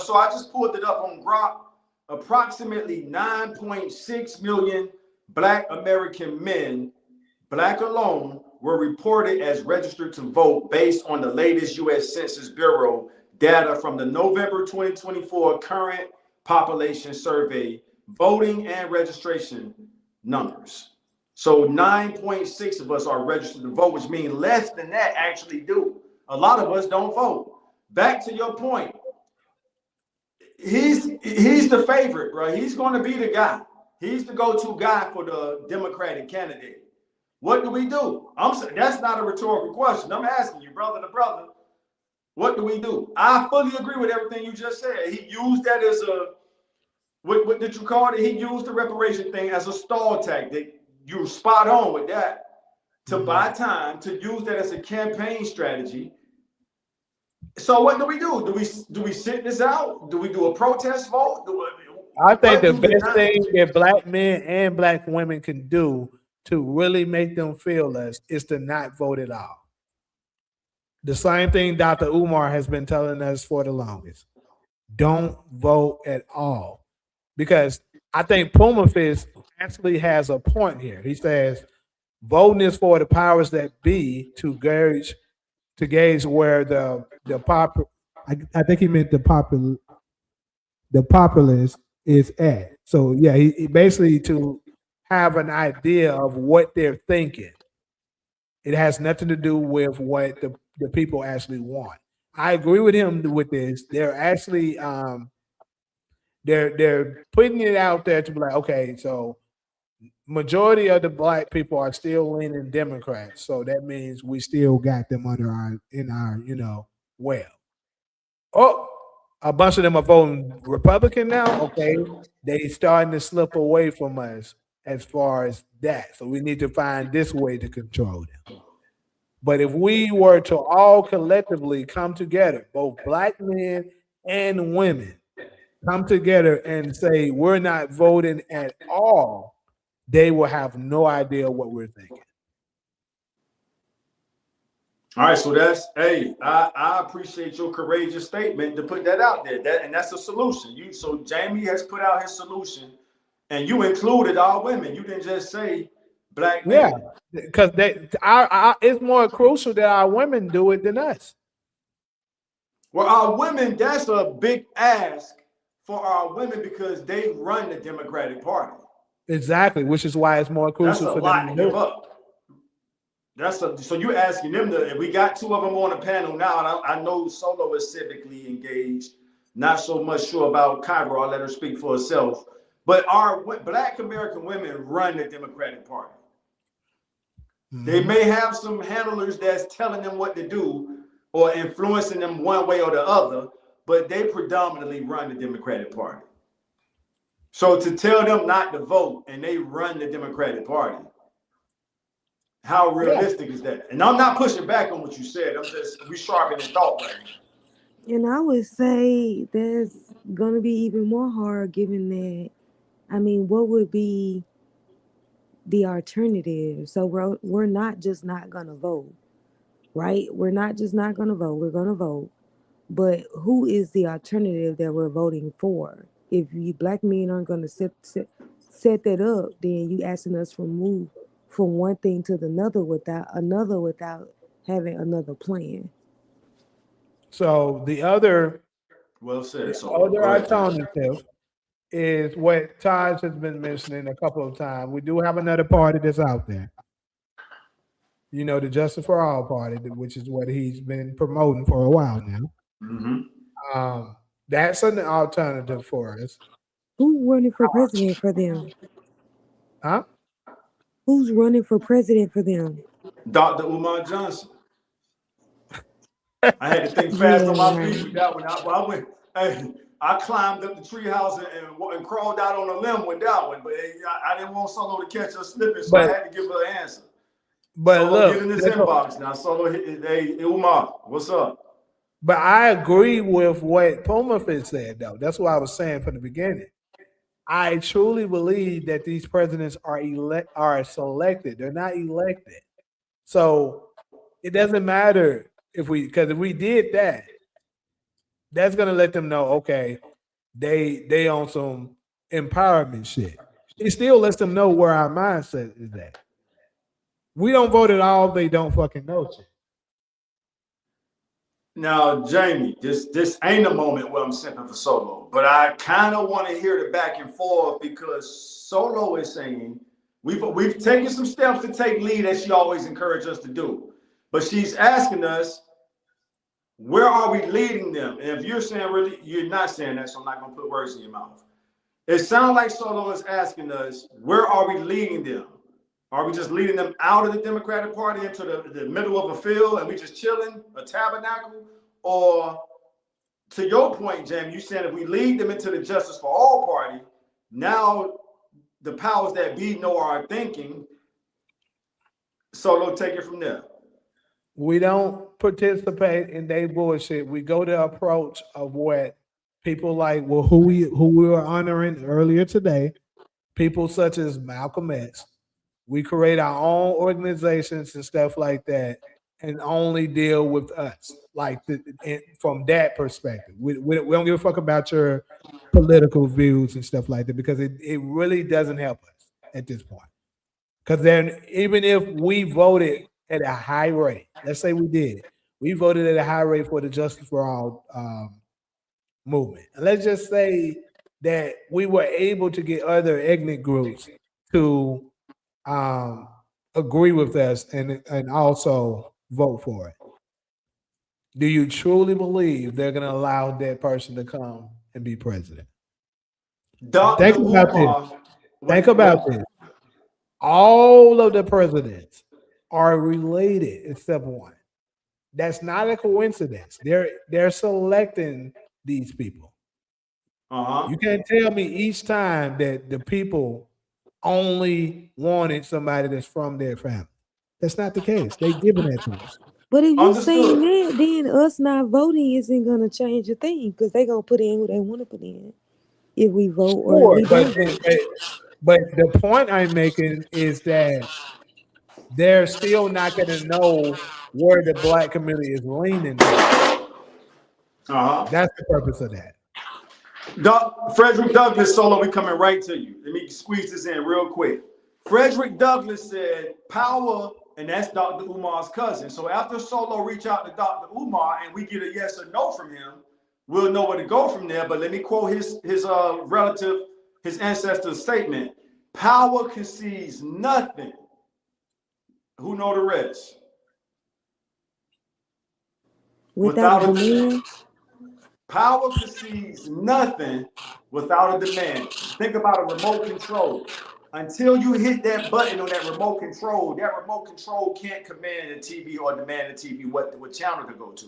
Speaker 4: So I just pulled it up on Drop. Approximately 9.6 million Black American men, Black alone, were reported as registered to vote based on the latest U.S. Census Bureau data from the November 2024 current population survey, voting and registration numbers. So 9.6 of us are registered to vote, which means less than that actually do. A lot of us don't vote. Back to your point. He's the favorite, bro. He's going to be the guy. He's the go-to guy for the Democratic candidate. What do we do? I'm saying that's not a rhetorical question. I'm asking you, brother to brother. What do we do? I fully agree with everything you just said. He used that as a what did you call it? He used the reparation thing as a stall tactic. You're spot on with that. To buy time, to use that as a campaign strategy. So what do we do? Do we sit this out? Do we do a protest vote?
Speaker 1: I think the
Speaker 4: Do the
Speaker 1: best thing that black men and black women can do to really make them feel less is to not vote at all. The same thing Dr. Umar has been telling us for the longest. Don't vote at all. Because I think Puma Fist actually has a point here. He says voting is for the powers that be to gauge where the pop I think he meant the populace is at. So yeah, he basically to have an idea of what they're thinking. It has nothing to do with what the people actually want. I agree with him with this. They're actually they're putting it out there to be like, okay, so majority of the black people are still leaning Democrats. So that means we still got them under our well. Oh, a bunch of them are voting Republican now. Okay, they starting to slip away from us as far as that. So we need to find this way to control them. But if we were to all collectively come together, both black men and women, come together and say we're not voting at all, they will have no idea what we're thinking.
Speaker 4: All right, so I appreciate your courageous statement to put that out there. That's a solution. So Jamie has put out his solution, and you included all women. You didn't just say black men.
Speaker 1: Yeah, because it's more crucial that our women do it than us.
Speaker 4: Well, our women, that's a big ask for our women because they run the Democratic Party.
Speaker 1: Exactly, which is why it's more crucial
Speaker 4: That's a
Speaker 1: for
Speaker 4: lot
Speaker 1: them
Speaker 4: to
Speaker 1: to
Speaker 4: give
Speaker 1: do.
Speaker 4: up. So you're asking them to. We got two of them on the panel now, and I know Solo is civically engaged. Not so much sure about Cairo. I'll let her speak for herself. But our Black American women run the Democratic Party. They may have some handlers that's telling them what to do or influencing them one way or the other, but they predominantly run the Democratic Party. So to tell them not to vote and they run the Democratic Party, how realistic is that? And I'm not pushing back on what you said. I'm just resharpening thought right now.
Speaker 5: And I would say that's gonna be even more hard given that, I mean, what would be the alternative? So we're not just not gonna vote, right? We're not just not gonna vote, we're gonna vote. But who is the alternative that we're voting for? If you black men aren't gonna set that up, then you asking us to move from one thing to another without having another plan.
Speaker 1: So the other
Speaker 4: Well said. So go ahead.
Speaker 1: alternative is what Taj has been mentioning a couple of times. We do have another party that's out there. You know, the Justice for All party, which is what he's been promoting for a while now. That's an alternative for us.
Speaker 5: Who's running for president for them?
Speaker 1: Huh?
Speaker 5: Who's running for president for them?
Speaker 4: Dr. Umar Johnson. I had to think fast
Speaker 5: Yeah,
Speaker 4: on my
Speaker 5: right.
Speaker 4: feet with that one. I climbed up the treehouse and crawled out on a limb with that one, but I didn't want Solo to catch us slipping, so I had to give her an answer.
Speaker 1: But
Speaker 4: Solo,
Speaker 1: look,
Speaker 4: get in this inbox now. Solo, hey, Umar, what's up?
Speaker 1: but I agree with what Puma Fit said, though. That's what I was saying from the beginning. I truly believe that these presidents are selected. They're not elected. So it doesn't matter if we did that, that's gonna let them know, okay, they on some empowerment shit. It still lets them know where our mindset is at. We don't vote at all if they don't fucking know shit.
Speaker 4: Now, Jamie, this ain't a moment where I'm simping for Solo, but I kind of want to hear the back and forth because Solo is saying we've taken some steps to take lead as she always encouraged us to do, but she's asking us, where are we leading them? And if you're saying really, you're not saying that, so I'm not gonna put words in your mouth. It sounds like Solo is asking us, where are we leading them? Are we just leading them out of the Democratic Party into the middle of a field and we just chilling, a tabernacle? Or to your point, Jamie, you said if we lead them into the Justice for All party, now the powers that be know our thinking. Solo, take it from there.
Speaker 1: We don't participate in their bullshit. We go the approach of what people like, well, who we were honoring earlier today, people such as Malcolm X. We create our own organizations and stuff like that, and only deal with us, like from that perspective. We don't give a fuck about your political views and stuff like that because it really doesn't help us at this point. Because then, even if we voted at a high rate, let's say we voted at a high rate for the Justice for All movement. And let's just say that we were able to get other ethnic groups to um, agree with us and also vote for it. Do you truly believe they're going to allow that person to come and be president?
Speaker 4: Dr.
Speaker 1: Think about this.
Speaker 4: Umar,
Speaker 1: Think
Speaker 4: wait,
Speaker 1: about
Speaker 4: wait.
Speaker 1: this. All of the presidents are related except one. That's not a coincidence. They're selecting these people.
Speaker 4: Uh-huh.
Speaker 1: You can't tell me each time that the people only wanted somebody that's from their family. That's not the case. They giving that to us.
Speaker 5: But if you saying
Speaker 4: Understood.
Speaker 5: that, then us not voting isn't gonna change a thing because they gonna put in who they want to put in if we vote or if
Speaker 1: Sure,
Speaker 5: we don't vote.
Speaker 1: but the point I'm making is that they're still not going to know where the black community is leaning towards.
Speaker 4: Uh-huh.
Speaker 1: That's the purpose of that.
Speaker 4: Frederick Douglass, Solo, we coming right to you. Let me squeeze this in real quick. Frederick Douglass said power, and that's Dr. Umar's cousin. So after Solo reach out to Dr. Umar and we get a yes or no from him, we'll know where to go from there. But let me quote his relative, his ancestor's statement. Power concedes nothing. Who know the rest?
Speaker 5: Without a demand.
Speaker 4: Power concedes nothing without a demand. Think about a remote control. Until you hit that button on that remote control can't command the TV or demand the TV what channel to go to.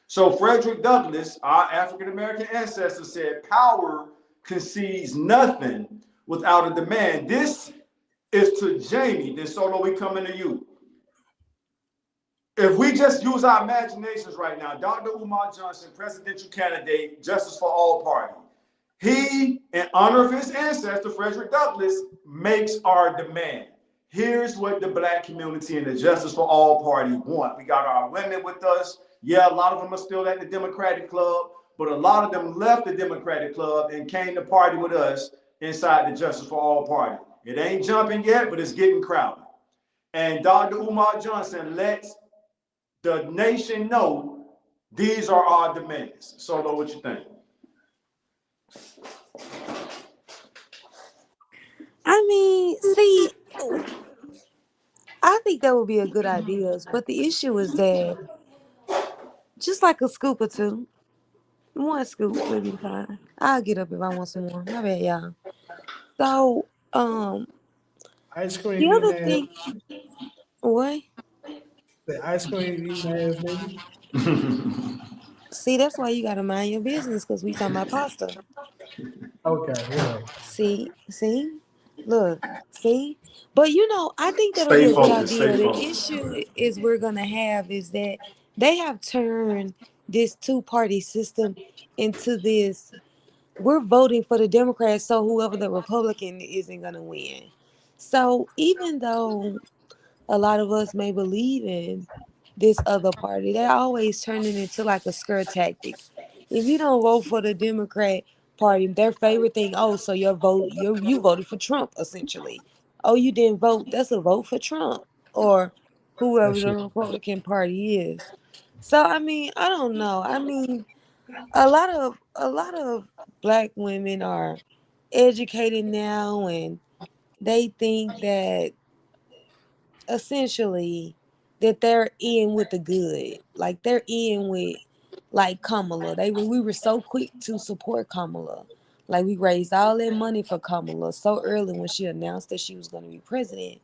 Speaker 4: So Frederick Douglass, our African American ancestor, said power concedes nothing without a demand. This is to Jamie. Then Solo, we coming to you. If we just use our imaginations right now, Dr. Umar Johnson, presidential candidate, Justice for All party, he, in honor of his ancestor, Frederick Douglass, makes our demand. Here's what the black community and the Justice for All party want. We got our women with us. Yeah, a lot of them are still at the Democratic Club, but a lot of them left the Democratic Club and came to party with us inside the Justice for All party. It ain't jumping yet, but it's getting crowded. And Dr. Umar Johnson lets the nation know these are our demands. Solo, what you think?
Speaker 5: I mean, see, I think that would be a good idea. But the issue is that just like a scoop or two, one scoop will be fine. I'll get up if I want some more. My bad, y'all. So,
Speaker 1: Ice cream
Speaker 5: the
Speaker 1: eating
Speaker 5: other
Speaker 1: ass,
Speaker 5: thing, what?
Speaker 1: the ice cream eating ass nigga.
Speaker 5: See, that's why you gotta mind your business because we talking about pasta.
Speaker 1: Okay, whatever.
Speaker 5: See, look, see. But I think that'll be
Speaker 4: Stay
Speaker 5: a good
Speaker 4: focused,
Speaker 5: idea.
Speaker 4: stay
Speaker 5: The
Speaker 4: focused.
Speaker 5: issue is we're gonna have is that they have turned this two-party system into this. We're voting for the Democrats, so whoever the Republican isn't gonna win. So even though a lot of us may believe in this other party, they always turn it into like a scare tactic. If you don't vote for the Democrat party, their favorite thing, oh, so your vote, you voted for Trump essentially. Oh, you didn't vote, that's a vote for Trump or whoever
Speaker 1: That
Speaker 5: the
Speaker 1: shit.
Speaker 5: Republican Party is. So I mean, I don't know. I mean, a lot of black women are educated now and they think that essentially that they're in with the good. Like they're in with like Kamala. We were so quick to support Kamala. Like we raised all that money for Kamala so early when she announced that she was going to be president.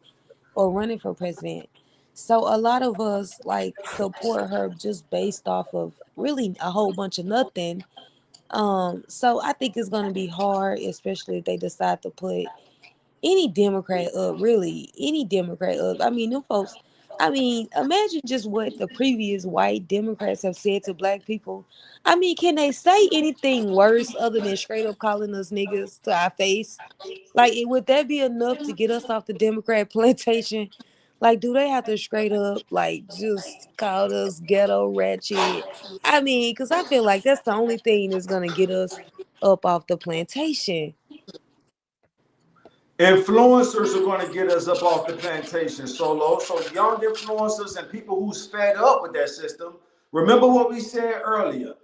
Speaker 5: or running for president. So a lot of us like support her just based off of really a whole bunch of nothing. So I think it's gonna be hard, especially if they decide to put any Democrat up, really, any Democrat up. I mean, them folks, I mean, imagine just what the previous white Democrats have said to black people. I mean, can they say anything worse other than straight up calling us niggas to our face? Like, would that be enough to get us off the Democrat plantation? Like, do they have to straight up, like, just call us ghetto ratchet? I mean, because I feel like that's the only thing that's going to get us up off the plantation.
Speaker 4: Influencers are going to get us up off the plantation, Solo. So young influencers and people who's fed up with that system. Remember what we said earlier.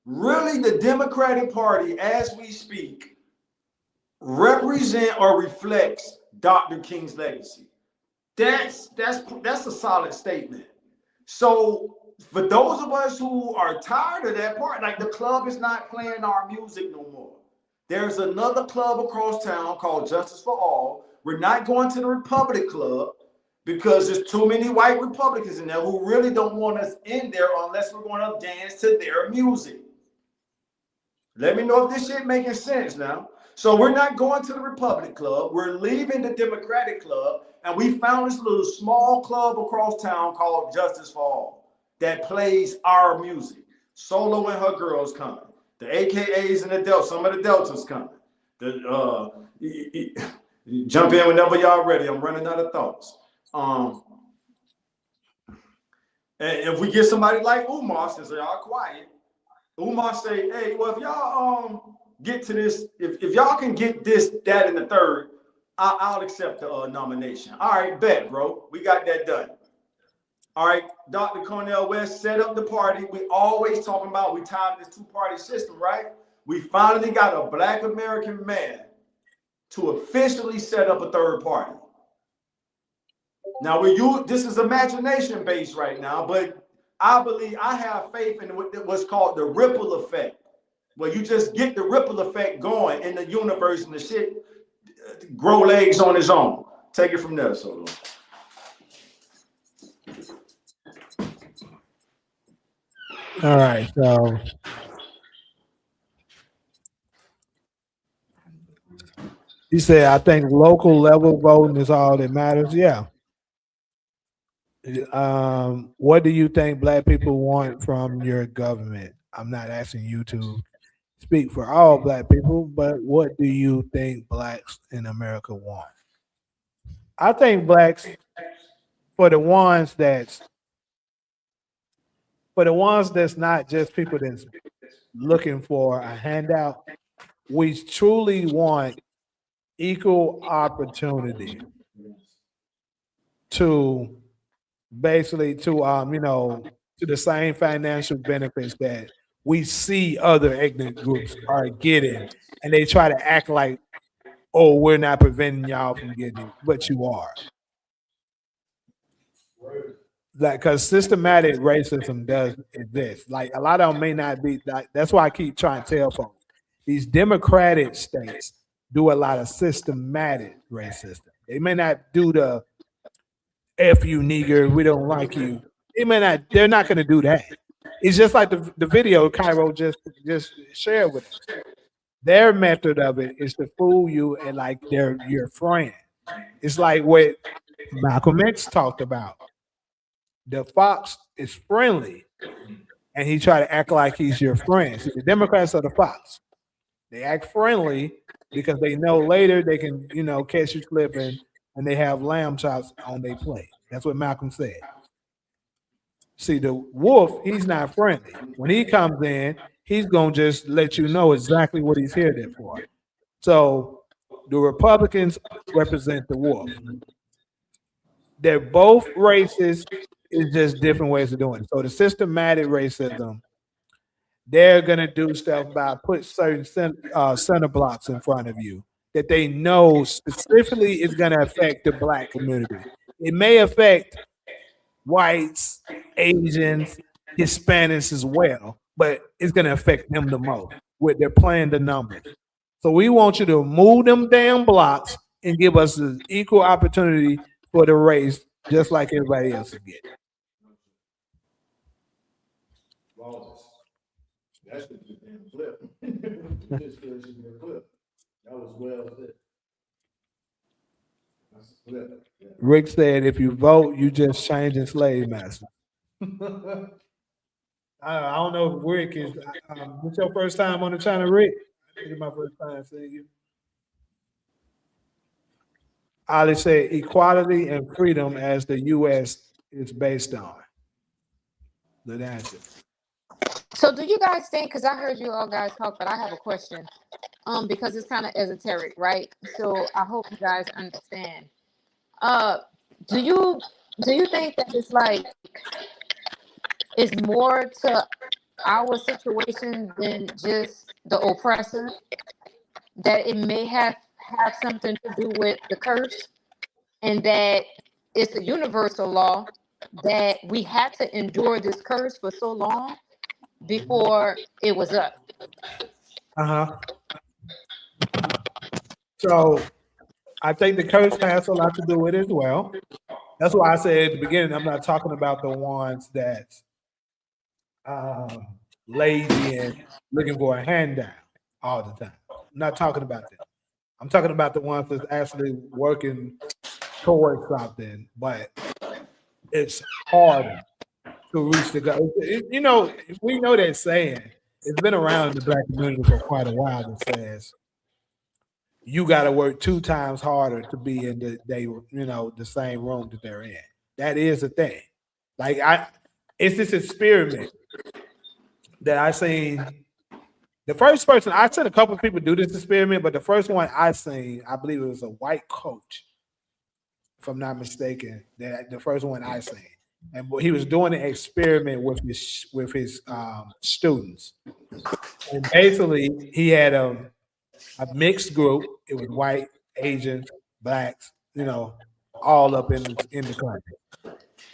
Speaker 4: Really, the Democratic Party, as we speak, represent or reflects Dr. King's legacy. That's a solid statement. So for those of us who are tired of that part, like the club is not playing our music no more. There's another club across town called Justice for All. We're not going to the Republic Club because there's too many white Republicans in there who really don't want us in there unless we're going to dance to their music. Let me know if this shit making sense now. So we're not going to the Republic Club. We're leaving the Democratic Club, and we found this little small club across town called Justice for All that plays our music. Solo and her girls coming. The AKAs and the Delta, some of the Deltas coming. Jump in whenever y'all ready. I'm running out of thoughts. And if we get somebody like Umar, since y'all quiet, Umar say, hey, well, if y'all get to this, if y'all can get this, that, and the third, I'll accept the nomination. All right, bet, bro. We got that done. All right, Dr. Cornel West set up the party. We always talking about we tired of this two-party system, right? We finally got a Black American man to officially set up a third party. Now, this is imagination based right now, but I believe I have faith in what's called the ripple effect, where you just get the ripple effect going in the universe and the shit grow legs on its own. Take it from there, Solo.
Speaker 1: All right, so he said, I think local level voting is all that matters. Yeah. What do you think Black people want from your government? I'm not asking you to speak for all Black people, but what do you think Blacks in America want? I think Blacks, for the ones that's not just people that's looking for a handout, we truly want equal opportunity to basically to the same financial benefits that we see other ethnic groups are getting, and they try to act like, oh, we're not preventing y'all from getting it, but you are. Like, because systematic racism does exist. Like, a lot of them may not be like, that's why I keep trying to tell folks these democratic states do a lot of systematic racism. They may not do the F you nigger, we don't like you. They're not gonna do that. It's just like the video Cairo just shared with us. Their method of it is to fool you and like they're your friend. It's like what Malcolm X talked about. The fox is friendly, and he try to act like he's your friend. See, the Democrats are the fox. They act friendly because they know later they can, catch you slipping, and they have lamb chops on their plate. That's what Malcolm said. See, the wolf, he's not friendly. When he comes in, he's gonna just let you know exactly what he's here there for. So the Republicans represent the wolf. They're both racist. It's just different ways of doing it. So the systematic racism, they're gonna do stuff by put certain center blocks in front of you that they know specifically is gonna affect the Black community. It may affect whites, Asians, Hispanics as well, but it's gonna affect them the most. They're playing the numbers. So we want you to move them damn blocks and give us an equal opportunity for the race, just like everybody else is getting. That's the damn clip. Just finishing the clip. That was well said. That's a clip. Rick said, "If you vote, you just changing slave master." I don't know if Rick is. This your first time on the channel, Rick? I think it's my first time seeing you. Ali said, "Equality and freedom as the U.S. is based on." Good answer.
Speaker 2: So do you guys think, because I heard you all guys talk, but I have a question. Because it's kind of esoteric, right? So I hope you guys understand. Uh do you think that it's like it's more to our situation than just the oppressor? That it may have something to do with the curse, and that it's a universal law that we had to endure this curse for so long before it was up.
Speaker 1: Uh-huh. So I think the curse has a lot to do with it as well. That's why I said at the beginning, I'm not talking about the ones that's lazy and looking for a handout all the time. I'm not talking about that. I'm talking about the ones that's actually working towards something, but it's harder to reach the goal. You know, we know that saying. It's been around in the black community for quite a while that says you got to work 2 times harder to be in the same room that they're in. That is a thing. Like it's this experiment that I seen. The first person I seen a couple of people do this experiment, but the first one I seen, I believe it was a white coach, if I'm not mistaken. That the first one I seen, and he was doing an experiment with his students, and basically he had a mixed group. It was white, Asians, blacks, all up in the class.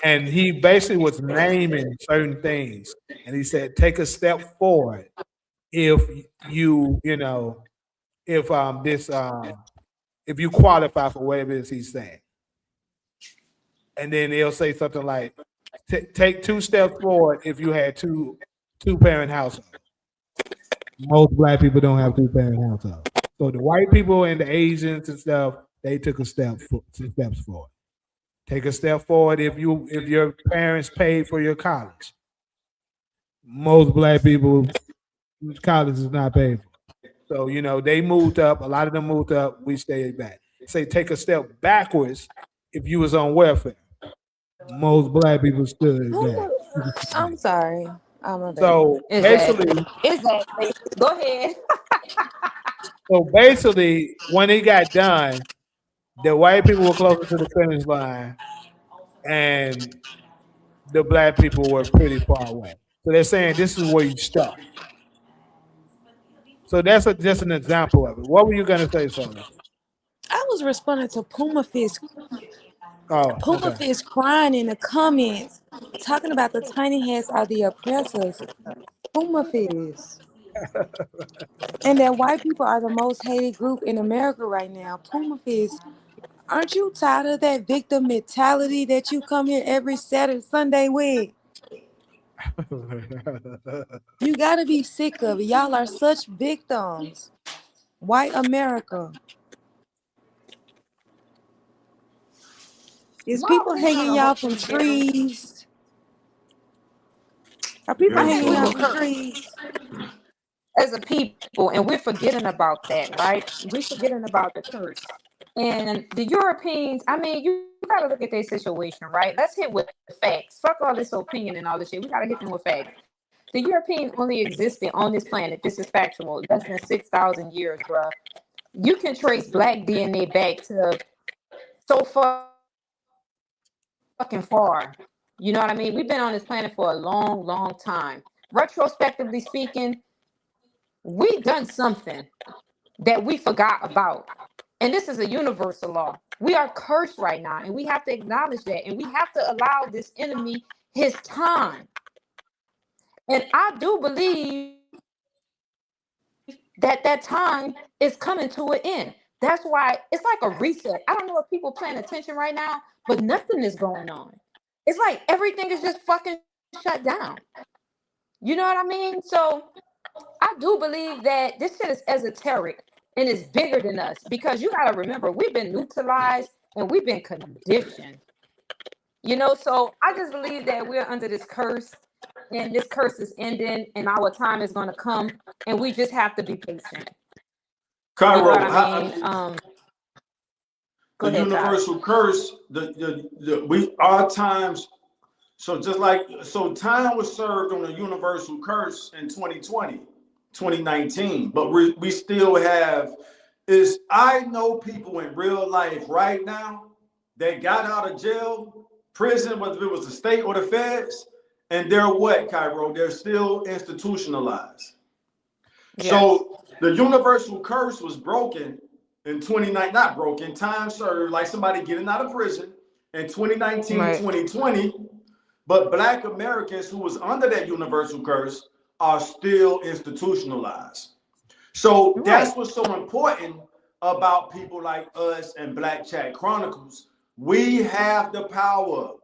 Speaker 1: And he basically was naming certain things, and he said, "Take a step forward if if this if you qualify for whatever it is he's saying." And then he'll say something like, "Take 2 steps forward if you had two parent household." Most black people don't have 2 parent household. So the white people and the Asians and stuff, they took 2 steps forward. Take a step forward if your parents paid for your college. Most black people, college is not paid for. So they moved up. A lot of them moved up. We stayed back. Say take a step backwards if you was on welfare. Most black people stood back.
Speaker 5: I'm sorry. I'm a bad.
Speaker 1: So
Speaker 2: Exactly.
Speaker 1: basically,
Speaker 2: Exactly. Go ahead.
Speaker 1: when it got done, the white people were closer to the finish line, and the black people were pretty far away. So they're saying this is where you start. So that's just an example of it. What were you gonna say, Sonia?
Speaker 5: I was responding to
Speaker 1: Oh,
Speaker 5: Puma
Speaker 1: okay.
Speaker 5: Fist crying in the comments, talking about the tiny hats are the oppressors. Puma Fist. And that white people are the most hated group in America right now. Puma Fist. Aren't you tired of that victim mentality that you come here every Saturday, Sunday with? You gotta be sick of it. Y'all are such victims. White America. Is
Speaker 2: My
Speaker 5: people
Speaker 2: opinion on
Speaker 5: hanging
Speaker 2: the
Speaker 5: y'all
Speaker 2: whole
Speaker 5: from
Speaker 2: thing is,
Speaker 5: trees? Are people
Speaker 2: I
Speaker 4: Very
Speaker 2: think
Speaker 5: hanging
Speaker 2: we
Speaker 5: y'all
Speaker 2: were
Speaker 4: true.
Speaker 5: from
Speaker 2: cursed
Speaker 5: trees?
Speaker 2: as a people, and we're forgetting about that, right? We're forgetting about the curse. And the Europeans, I mean, you gotta look at their situation, right? Let's hit with facts. Fuck all this opinion and all this shit. We gotta hit them with facts. The Europeans only existed on this planet. This is factual. Less than 6,000 years, bro. You can trace black DNA back to so fucking far. You know what I mean? We've been on this planet for a long, long time. Retrospectively speaking, we done something that we forgot about. And this is a universal law. We are cursed right now, and we have to acknowledge that. And we have to allow this enemy his time. And I do believe that time is coming to an end. That's why it's like a reset. I don't know if people paying attention right now, but nothing is going on. It's like everything is just fucking shut down. You know what I mean? So I do believe that this shit is esoteric and it's bigger than us because you got to remember, we've been neutralized and we've been conditioned. So I just believe that we're under this curse and this curse is ending and our time is going to come and we just have to be patient. You know what I mean? Go
Speaker 4: the
Speaker 2: ahead, Tyler.
Speaker 4: universal curse, we our times. So time was served on a universal curse in 2020, 2019, but we still have I know people in real life right now that got out of jail, prison, whether it was the state or the feds, and they're what, Cairo? They're still institutionalized.
Speaker 2: Yes.
Speaker 4: So the universal curse was broken in 2019, not broken, time served, like somebody getting out of prison in 2019,
Speaker 2: Right.
Speaker 4: 2020. But Black Americans who was under that universal curse are still institutionalized. So that's what's so important about people like us and Black Chat Chronicles. We have the power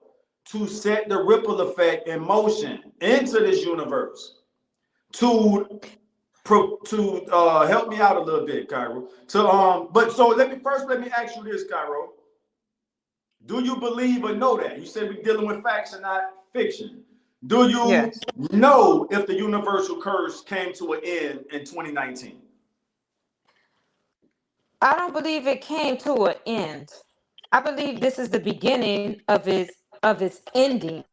Speaker 4: to set the ripple effect in motion into this universe to help me out a little bit, Cairo. But so let me ask you this, Cairo. Do you believe or know that? You said we're dealing with facts and not fiction. Do you know if the universal curse came to an end in 2019?
Speaker 2: I don't believe it came to an end. I believe this is the beginning of its ending,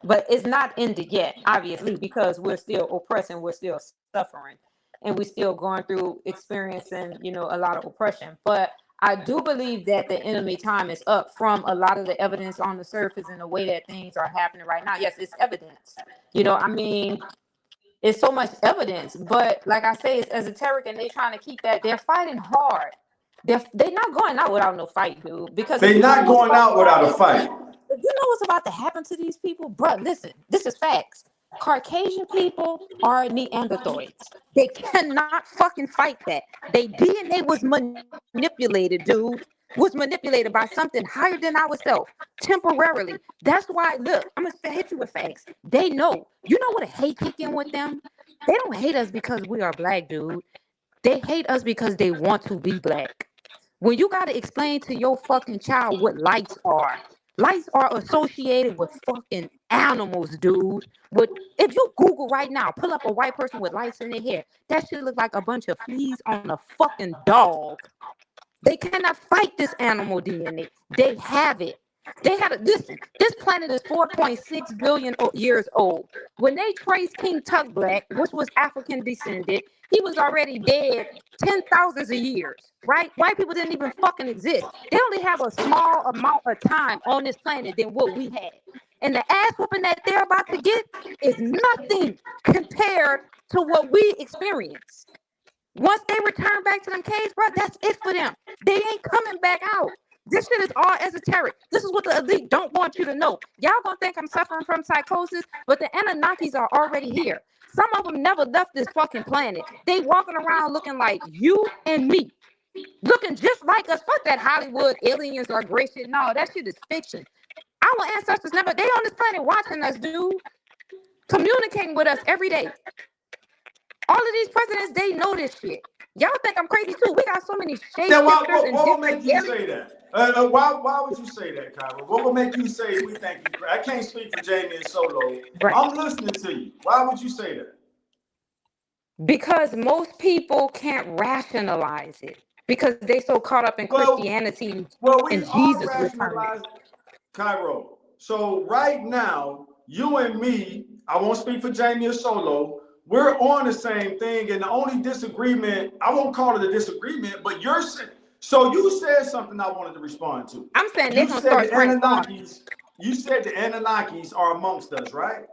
Speaker 2: but it's not ended yet, obviously, because we're still oppressed and we're still suffering, and we're still going through experiencing, a lot of oppression. But I do believe that the enemy time is up from a lot of the evidence on the surface and the way that things are happening right now. Yes, it's evidence. It's so much evidence, but like I say, it's esoteric, and they're trying to keep that. They're fighting hard. They're not going out without no fight, dude. Because
Speaker 4: they're not going out without a fight.
Speaker 2: If you know what's about to happen to these people, bro, listen, this is facts. Caucasian people are Neanderthals. They cannot fucking fight that. Their DNA was manipulated, dude. Was manipulated by something higher than ourselves temporarily. That's why, look, I'm gonna hit you with facts. They know. You know what a hate kick in with them? They don't hate us because we are Black, dude. They hate us because they want to be Black. When you got to explain to your fucking child what lights are associated with fucking animals, dude. If you Google right now, pull up a white person with lights in their hair, that shit look like a bunch of fleas on a fucking dog. They cannot fight this animal DNA. They have it. Listen, this planet is 4.6 billion years old. When they traced King Tut Black, which was African descended, he was already dead 10,000s of years, right? White people didn't even fucking exist. They only have a small amount of time on this planet than what we had. And the ass whooping that they're about to get is nothing compared to what we experienced. Once they return back to them caves, bro, that's it for them. They ain't coming back out. This shit is all esoteric. This is what the elite don't want you to know. Y'all gonna think I'm suffering from psychosis, but the Anunnakis are already here. Some of them never left this fucking planet. They walking around looking like you and me. Looking just like us. Fuck that Hollywood aliens or great shit. No, that shit is fiction. Our ancestors they on this planet watching us, dude. Communicating with us every day. All of these presidents, they know this shit. Y'all think I'm crazy too. We got so many shapeshifters.
Speaker 4: Then what would make you say that? Why would you say that, Kyra? What would make you say we think you? I can't speak for Jamie and Solo. Right. I'm listening to you. Why would you say that?
Speaker 2: Because most people can't rationalize it because they so caught up in Christianity and Jesus returning.
Speaker 4: Cairo. So right now, you and me, I won't speak for Jamie or Solo. We're on the same thing, and the only disagreement, I won't call it a disagreement, but you said something I wanted to respond to.
Speaker 2: I'm saying they're gonna start
Speaker 4: Anunnakis. You said the Anunnakis are amongst us, right?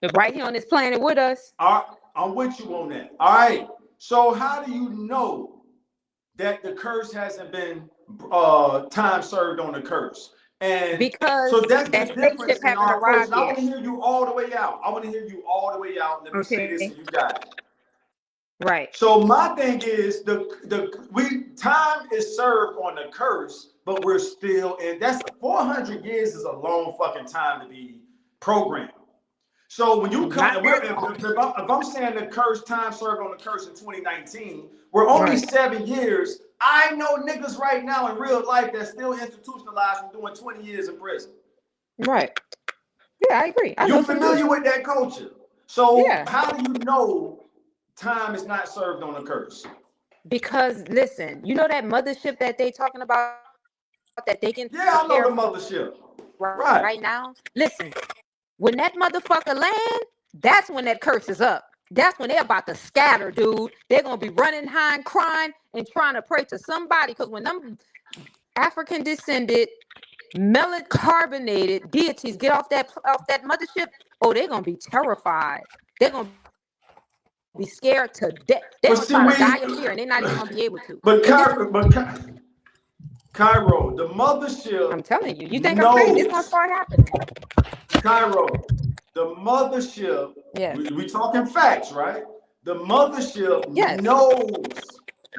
Speaker 2: They're right here on this planet with us.
Speaker 4: I'm with you on that. All right. So how do you know that the curse hasn't been time served on the curse? And
Speaker 2: because
Speaker 4: so that's the
Speaker 2: that
Speaker 4: difference in our approach. I want to
Speaker 2: yet.
Speaker 4: hear you all the way out. Let me say this and you got it.
Speaker 2: Right.
Speaker 4: So my thing is time is served on the curse, but we're still in. That's 400 years is a long fucking time to be programmed. So when you come, if I'm saying the curse time served on the curse in 2019, we're only 7 years. I know niggas right now in real life that's still institutionalized from doing 20 years in prison.
Speaker 2: Right. Yeah, I agree.
Speaker 4: You familiar with that culture? So how do you know time is not served on the curse?
Speaker 2: Because listen, you know that mothership that they talking about that they can
Speaker 4: I know the mothership.
Speaker 2: Right now. Listen, when that motherfucker land, that's when that curse is up. That's when they're about to scatter, dude. They're gonna be running high and crying and trying to pray to somebody. Because when them African descended, melon carbonated deities get off that mothership, oh, they're gonna be terrified. They're gonna be scared to death. They're gonna try to die of fear, and they're not even gonna be able to.
Speaker 4: Cairo, the mothership.
Speaker 2: I'm telling you, you think I'm crazy? It's gonna start happening.
Speaker 4: Cairo, the mothership.
Speaker 2: Yes.
Speaker 4: We talking facts, right? The mothership knows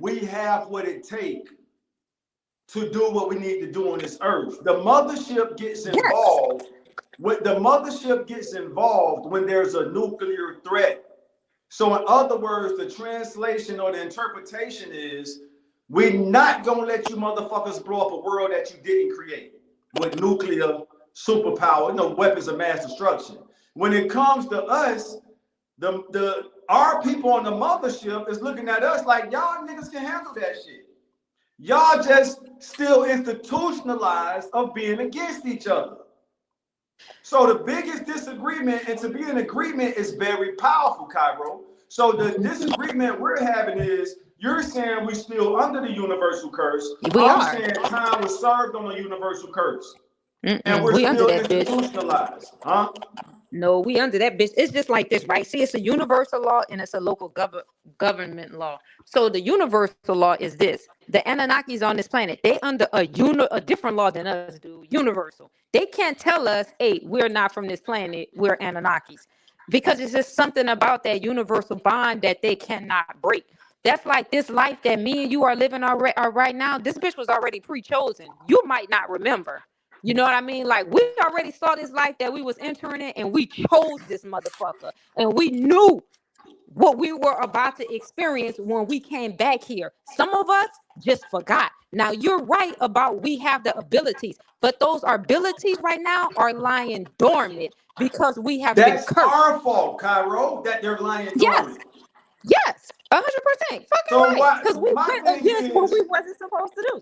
Speaker 4: we have what it takes to do what we need to do on this earth. The mothership gets involved. The mothership gets involved when there's a nuclear threat. So in other words, the translation or the interpretation is, we're not gonna let you motherfuckers blow up a world that you didn't create with nuclear superpower, weapons of mass destruction. When it comes to us, our people on the mothership is looking at us like, y'all niggas can handle that shit. Y'all just still institutionalized of being against each other. So the biggest disagreement, and to be in agreement is very powerful, Cairo. So the disagreement we're having is, you're saying we're still under the universal curse. I'm saying time was served on the universal curse. And we're still institutionalized. Huh?
Speaker 2: No, we under that bitch. It's just like this, right? See, it's a universal law and it's a local government law. So the universal law is this: the Anunnakis on this planet, they under a different law than us do. Universal. They can't tell us, hey, we're not from this planet, we're Anunnakis. Because it's just something about that universal bond that they cannot break. That's like this life that me and you are living are right now. This bitch was already pre-chosen. You might not remember. You know what I mean? Like, we already saw this life that we was entering in, and we chose this motherfucker. And we knew what we were about to experience when we came back here. Some of us just forgot. Now, you're right about we have the abilities, but those abilities right now are lying dormant because we have been cursed.
Speaker 4: That's our fault, Cairo, that they're lying dormant.
Speaker 2: Yes, 100%. Fucking right. Because we went against what we wasn't supposed to do.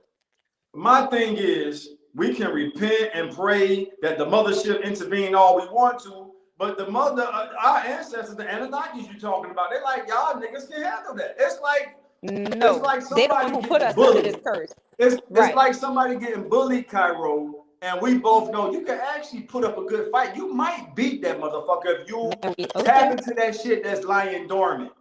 Speaker 4: My thing is, we can repent and pray that the mothership intervene all we want to, but our ancestors, the Anunnakis you talking about, they're like, y'all niggas can handle that. It's like,
Speaker 2: no,
Speaker 4: it's like
Speaker 2: they don't
Speaker 4: somebody
Speaker 2: put us
Speaker 4: bullied.
Speaker 2: under this curse.
Speaker 4: It's like somebody getting bullied, Cairo, and we both know you can actually put up a good fight. You might beat that motherfucker if you tap into that shit that's lying dormant.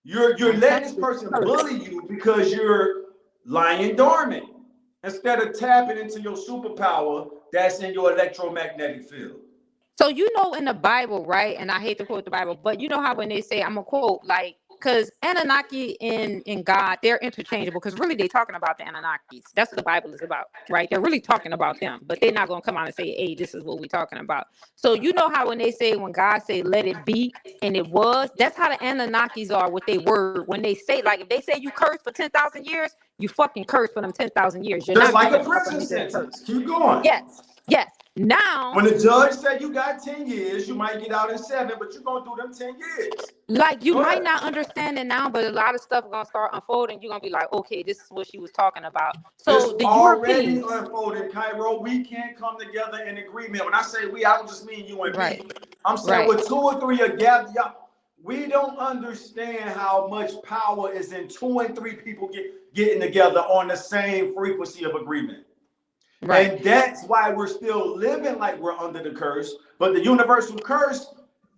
Speaker 4: You're letting this person bully you because you're lying dormant, instead of tapping into your superpower that's in your electromagnetic field.
Speaker 2: So you know in the Bible, right? And I hate to quote the Bible, but you know how when they say, I'm gonna quote, like, because Anunnaki and God, they're interchangeable, because really they're talking about the Anunnakis. That's what the Bible is about, right? They're really talking about them, but they're not gonna come out and say, hey, this is what we're talking about. So you know how when they say, when God say, let it be, and it was, that's how the Anunnakis are with their word. When they say, like, if they say you curse for 10,000 years, you fucking curse for them 10,000 years. You're
Speaker 4: just
Speaker 2: not
Speaker 4: like a prison sentence. Keep going.
Speaker 2: Yes. Now,
Speaker 4: when the judge said you got 10 years, you might get out in 7, but you're gonna do them 10 years.
Speaker 2: Like, you might not understand it now, but a lot of stuff gonna start unfolding. You're gonna be like, okay, this is what she was talking about. So
Speaker 4: it's
Speaker 2: the
Speaker 4: already
Speaker 2: Europeans
Speaker 4: unfolding, Cairo. We can't come together in agreement. When I say we, I don't just mean you and me. I'm saying with 2 or 3 are gathered. We don't understand how much power is in 2 and 3 people getting together on the same frequency of agreement. And that's why we're still living like we're under the curse. But the universal curse,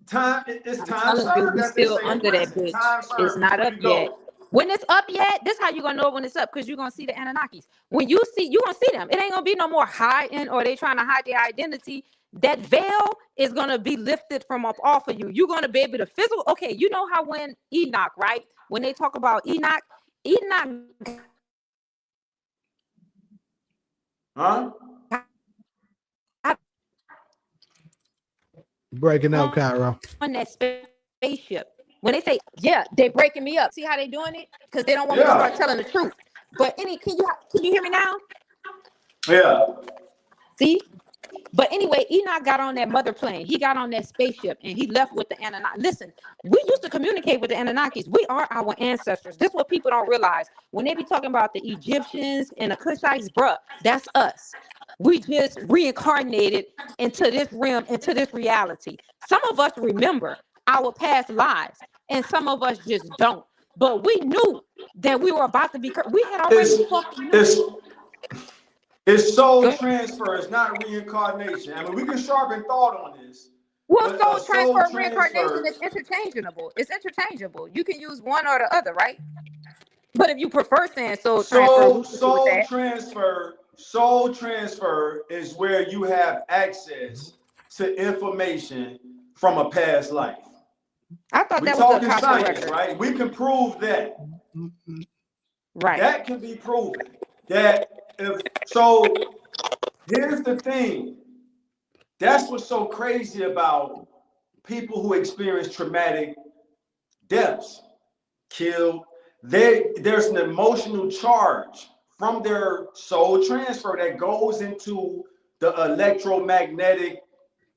Speaker 4: time served.
Speaker 2: We're still under that bitch. It's not up yet. When it's up yet, this how you gonna know when it's up, because you're gonna see the Anunnakis. When you see, you gonna see them. It ain't gonna be no more hiding or they trying to hide their identity. That veil is gonna be lifted from up off of you. You're gonna be able to physical. Okay, you know how when Enoch, right? When they talk about Enoch,
Speaker 4: Huh?
Speaker 1: Breaking up, Cairo.
Speaker 2: on that spaceship. When they say, yeah, they breaking me up. See how they doing it? Because they don't want me to
Speaker 4: Yeah.
Speaker 2: start telling the truth. But can you hear me now?
Speaker 4: Yeah.
Speaker 2: See? But anyway, Enoch got on that mother plane. He got on that spaceship and he left with the Anunnaki. Listen, we used to communicate with the Anunnakis. We are our ancestors. This is what people don't realize. When they be talking about the Egyptians and the Cushites, bruh, that's us. We just reincarnated into this realm, into this reality. Some of us remember our past lives and some of us just don't. But we knew that we were about to be, we had already fucking known.
Speaker 4: It's soul
Speaker 2: Go ahead.
Speaker 4: transfer. It's not reincarnation. I mean, we can sharpen thought on this.
Speaker 2: Well,
Speaker 4: But
Speaker 2: soul
Speaker 4: a
Speaker 2: transfer
Speaker 4: soul
Speaker 2: and reincarnation
Speaker 4: transfer,
Speaker 2: is interchangeable. It's interchangeable. You can use one or the other, right? But if you prefer saying soul transfer, we can do with that.
Speaker 4: soul transfer is where you have access to information from a past life.
Speaker 2: I thought
Speaker 4: We're
Speaker 2: that was the
Speaker 4: talking
Speaker 2: Akashic
Speaker 4: science,
Speaker 2: record.
Speaker 4: right? We can prove that.
Speaker 2: Right.
Speaker 4: That can be proven. That so here's the thing. That's what's so crazy about people who experience traumatic deaths, killed. There's an emotional charge from their soul transfer that goes into the electromagnetic,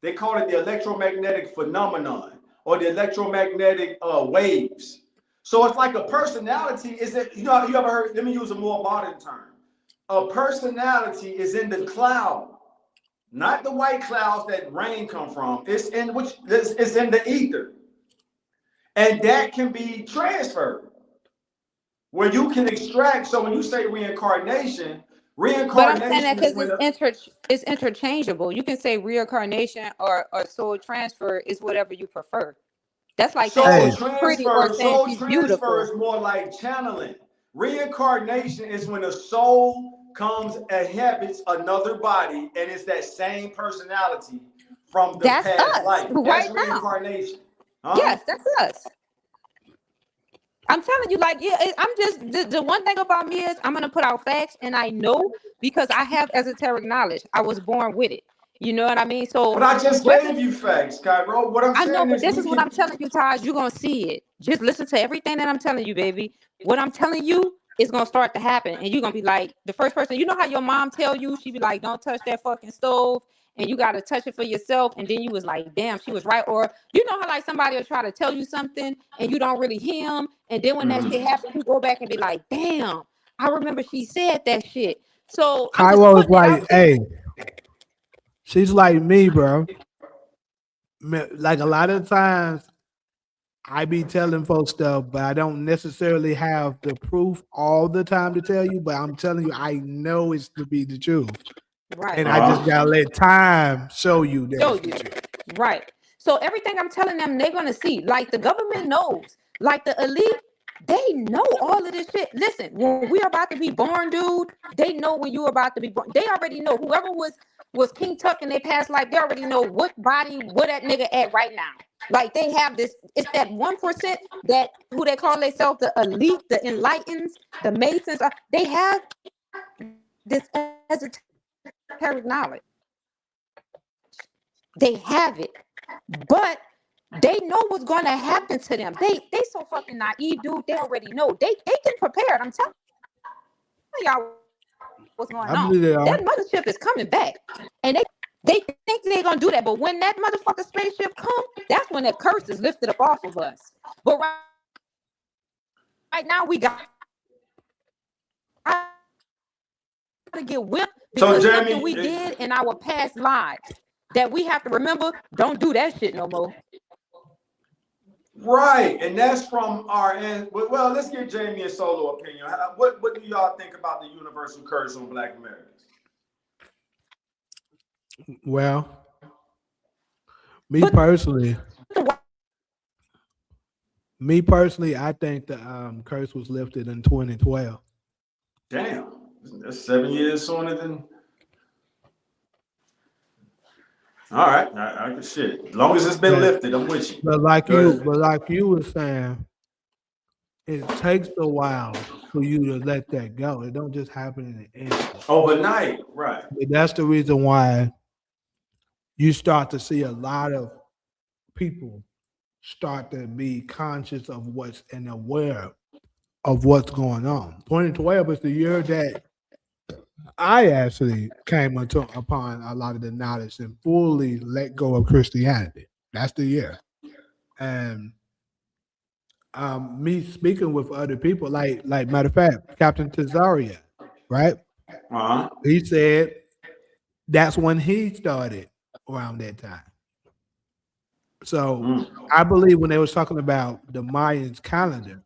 Speaker 4: they call it the electromagnetic phenomenon or the electromagnetic waves. So it's like a personality is it, you ever heard, let me use a more modern term. A personality is in the cloud, not the white clouds that rain come from. It's in the ether. And that can be transferred where you can extract. So when you say reincarnation
Speaker 2: But I'm saying that
Speaker 4: is
Speaker 2: because
Speaker 4: when
Speaker 2: it's interchangeable. You can say reincarnation or soul transfer is whatever you prefer. That's like saying she's pretty or saying
Speaker 4: soul
Speaker 2: she's
Speaker 4: transfer
Speaker 2: beautiful.
Speaker 4: is more like channeling. Reincarnation is when a soul comes and inhabits another body and it's that same personality from the
Speaker 2: That's
Speaker 4: past
Speaker 2: us
Speaker 4: life. That's
Speaker 2: right now.
Speaker 4: reincarnation. Huh?
Speaker 2: Yes, that's us. I'm telling you, like, yeah, I'm just the one thing about me is I'm gonna put out facts, and I know because I have esoteric knowledge. I was born with it. You know what I mean? So
Speaker 4: But I just
Speaker 2: whether
Speaker 4: gave you facts, Cairo. What I'm
Speaker 2: I know,
Speaker 4: saying
Speaker 2: but
Speaker 4: is
Speaker 2: this
Speaker 4: we
Speaker 2: is what I'm
Speaker 4: can.
Speaker 2: telling you, Taj. You're gonna see it. Just listen to everything that I'm telling you, baby. What I'm telling you is gonna start to happen, and you're gonna be like the first person. You know how your mom tell you, she be like, "Don't touch that fucking stove," and you gotta touch it for yourself, and then you was like, "Damn, she was right." Or you know how like somebody will try to tell you something and you don't really hear them, and then when that shit happens, you go back and be like, "Damn, I remember she said that shit." So I'm just
Speaker 1: Cairo is
Speaker 2: putting it
Speaker 1: like,
Speaker 2: out there.
Speaker 1: hey, she's like me, bro. Like a lot of times I be telling folks stuff, but I don't necessarily have the proof all the time to tell you, but I'm telling you, I know it's to be the truth.
Speaker 2: Right.
Speaker 1: And I just gotta let time show you that
Speaker 2: Show
Speaker 1: it's the
Speaker 2: you.
Speaker 1: truth.
Speaker 2: Right. So everything I'm telling them, they're gonna see. Like the government knows. Like the elite, they know all of this shit. Listen, when we are about to be born, dude, they know when you're about to be born. They already know. Whoever was King Tut in their past life, they already know what body, where that nigga at right now. Like they have this, it's that 1% that who they call themselves the elite, the enlightened, the Masons. They have this esoteric knowledge. They have it, but they know what's going to happen to them. They so fucking naive, dude. They already know. They get prepared. I'm telling y'all what's going
Speaker 1: I
Speaker 2: on.
Speaker 1: believe they are.
Speaker 2: That mothership is coming back, and they think they're gonna do that. But when that motherfucking spaceship come, that's when that curse is lifted up off of us. But right now we got to get whipped
Speaker 4: So
Speaker 2: because something
Speaker 4: Jamie,
Speaker 2: we did in our past lives that we have to remember. Don't do that shit no more.
Speaker 4: right, and that's from our end. Well, let's get Jamie a solo opinion. What do y'all think about the universal curse on Black Americans?
Speaker 1: Well, me
Speaker 2: But
Speaker 1: personally, Me personally, I think the curse was lifted in 2012.
Speaker 4: Damn, that's 7 years sooner than. All right, I shit. As long as it's been
Speaker 1: But,
Speaker 4: lifted, I'm with you.
Speaker 1: but like
Speaker 4: Go
Speaker 1: you,
Speaker 4: ahead.
Speaker 1: but like you were saying, it takes a while for you to let that go. It don't just happen in an instant.
Speaker 4: Overnight, right?
Speaker 1: But that's the reason why you start to see a lot of people start to be conscious of what's and aware of what's going on. 2012 is the year that I actually came upon a lot of the knowledge and fully let go of Christianity. That's the year. And me speaking with other people, like matter of fact, Captain Tazaria, right?
Speaker 4: Uh huh.
Speaker 1: He said that's when he started around that time. So I believe when they was talking about the Mayans calendar,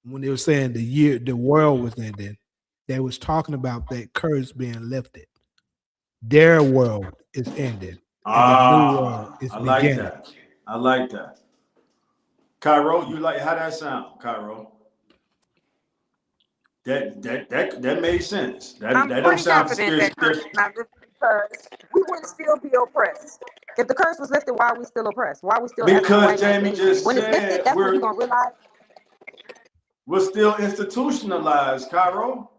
Speaker 1: when they were saying the world was ending, they was talking about that curse being lifted. Their world is ending, and the new world
Speaker 4: Ah,
Speaker 1: is
Speaker 4: I like
Speaker 1: beginning.
Speaker 4: that. I like that. Cairo, you like how that sound, Cairo? That made sense. That
Speaker 2: I'm
Speaker 4: that don't
Speaker 2: pretty
Speaker 4: sound
Speaker 2: confident
Speaker 4: conspiracy
Speaker 2: that curse
Speaker 4: theory.
Speaker 2: is not lifted because we wouldn't still be oppressed. If the curse was lifted, why are we still oppressed? Why are we still having a
Speaker 4: Because
Speaker 2: white man
Speaker 4: Jamie
Speaker 2: slavery?
Speaker 4: just
Speaker 2: When it's lifted,
Speaker 4: said
Speaker 2: that's when you're gonna realize.
Speaker 4: we're still institutionalized, Cairo.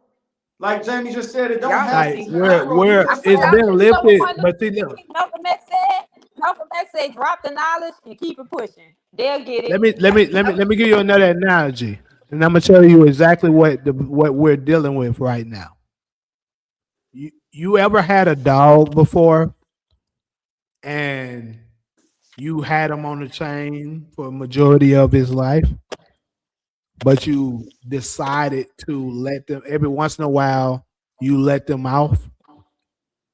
Speaker 4: Like Jamie just said, it don't
Speaker 2: Y'all
Speaker 1: Like
Speaker 2: messy.
Speaker 4: happen. Cairo, you
Speaker 1: where
Speaker 2: I'm
Speaker 4: just
Speaker 2: putting
Speaker 1: it's
Speaker 2: out
Speaker 1: been
Speaker 2: there.
Speaker 4: said.
Speaker 2: You know what
Speaker 1: lifted,
Speaker 2: one of
Speaker 1: but see,
Speaker 2: the
Speaker 1: look,
Speaker 2: things Malcolm X said? Malcolm X said, drop the knowledge and keep it pushing. They'll get
Speaker 1: let
Speaker 2: it.
Speaker 1: me let me let me let me give you another analogy, and I'm gonna tell you exactly what we're dealing with right now. You ever had a dog before, and you had him on the chain for a majority of his life, but you decided to let them every once in a while you let them off?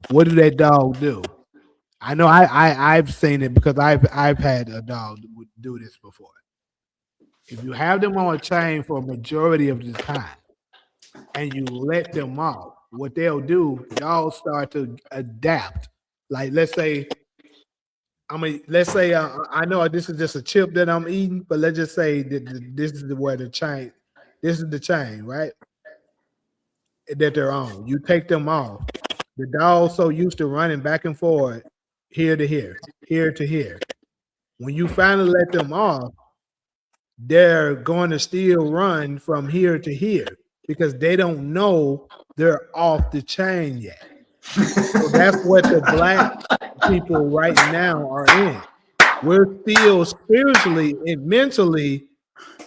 Speaker 1: What did that dog do? I know I've seen it because I've had a dog do this before. If you have them on a chain for a majority of the time and you let them off, what they'll do, dogs start to adapt. Like let's say I know this is just a chip that I'm eating, but let's just say that this is where the chain, this is the chain, right? That they're on. You take them off. The dog's so used to running back and forth, here to here, here to here. When you finally let them off, they're going to still run from here to here because they don't know they're off the chain yet. So that's what the black people right now are in. We're still spiritually and mentally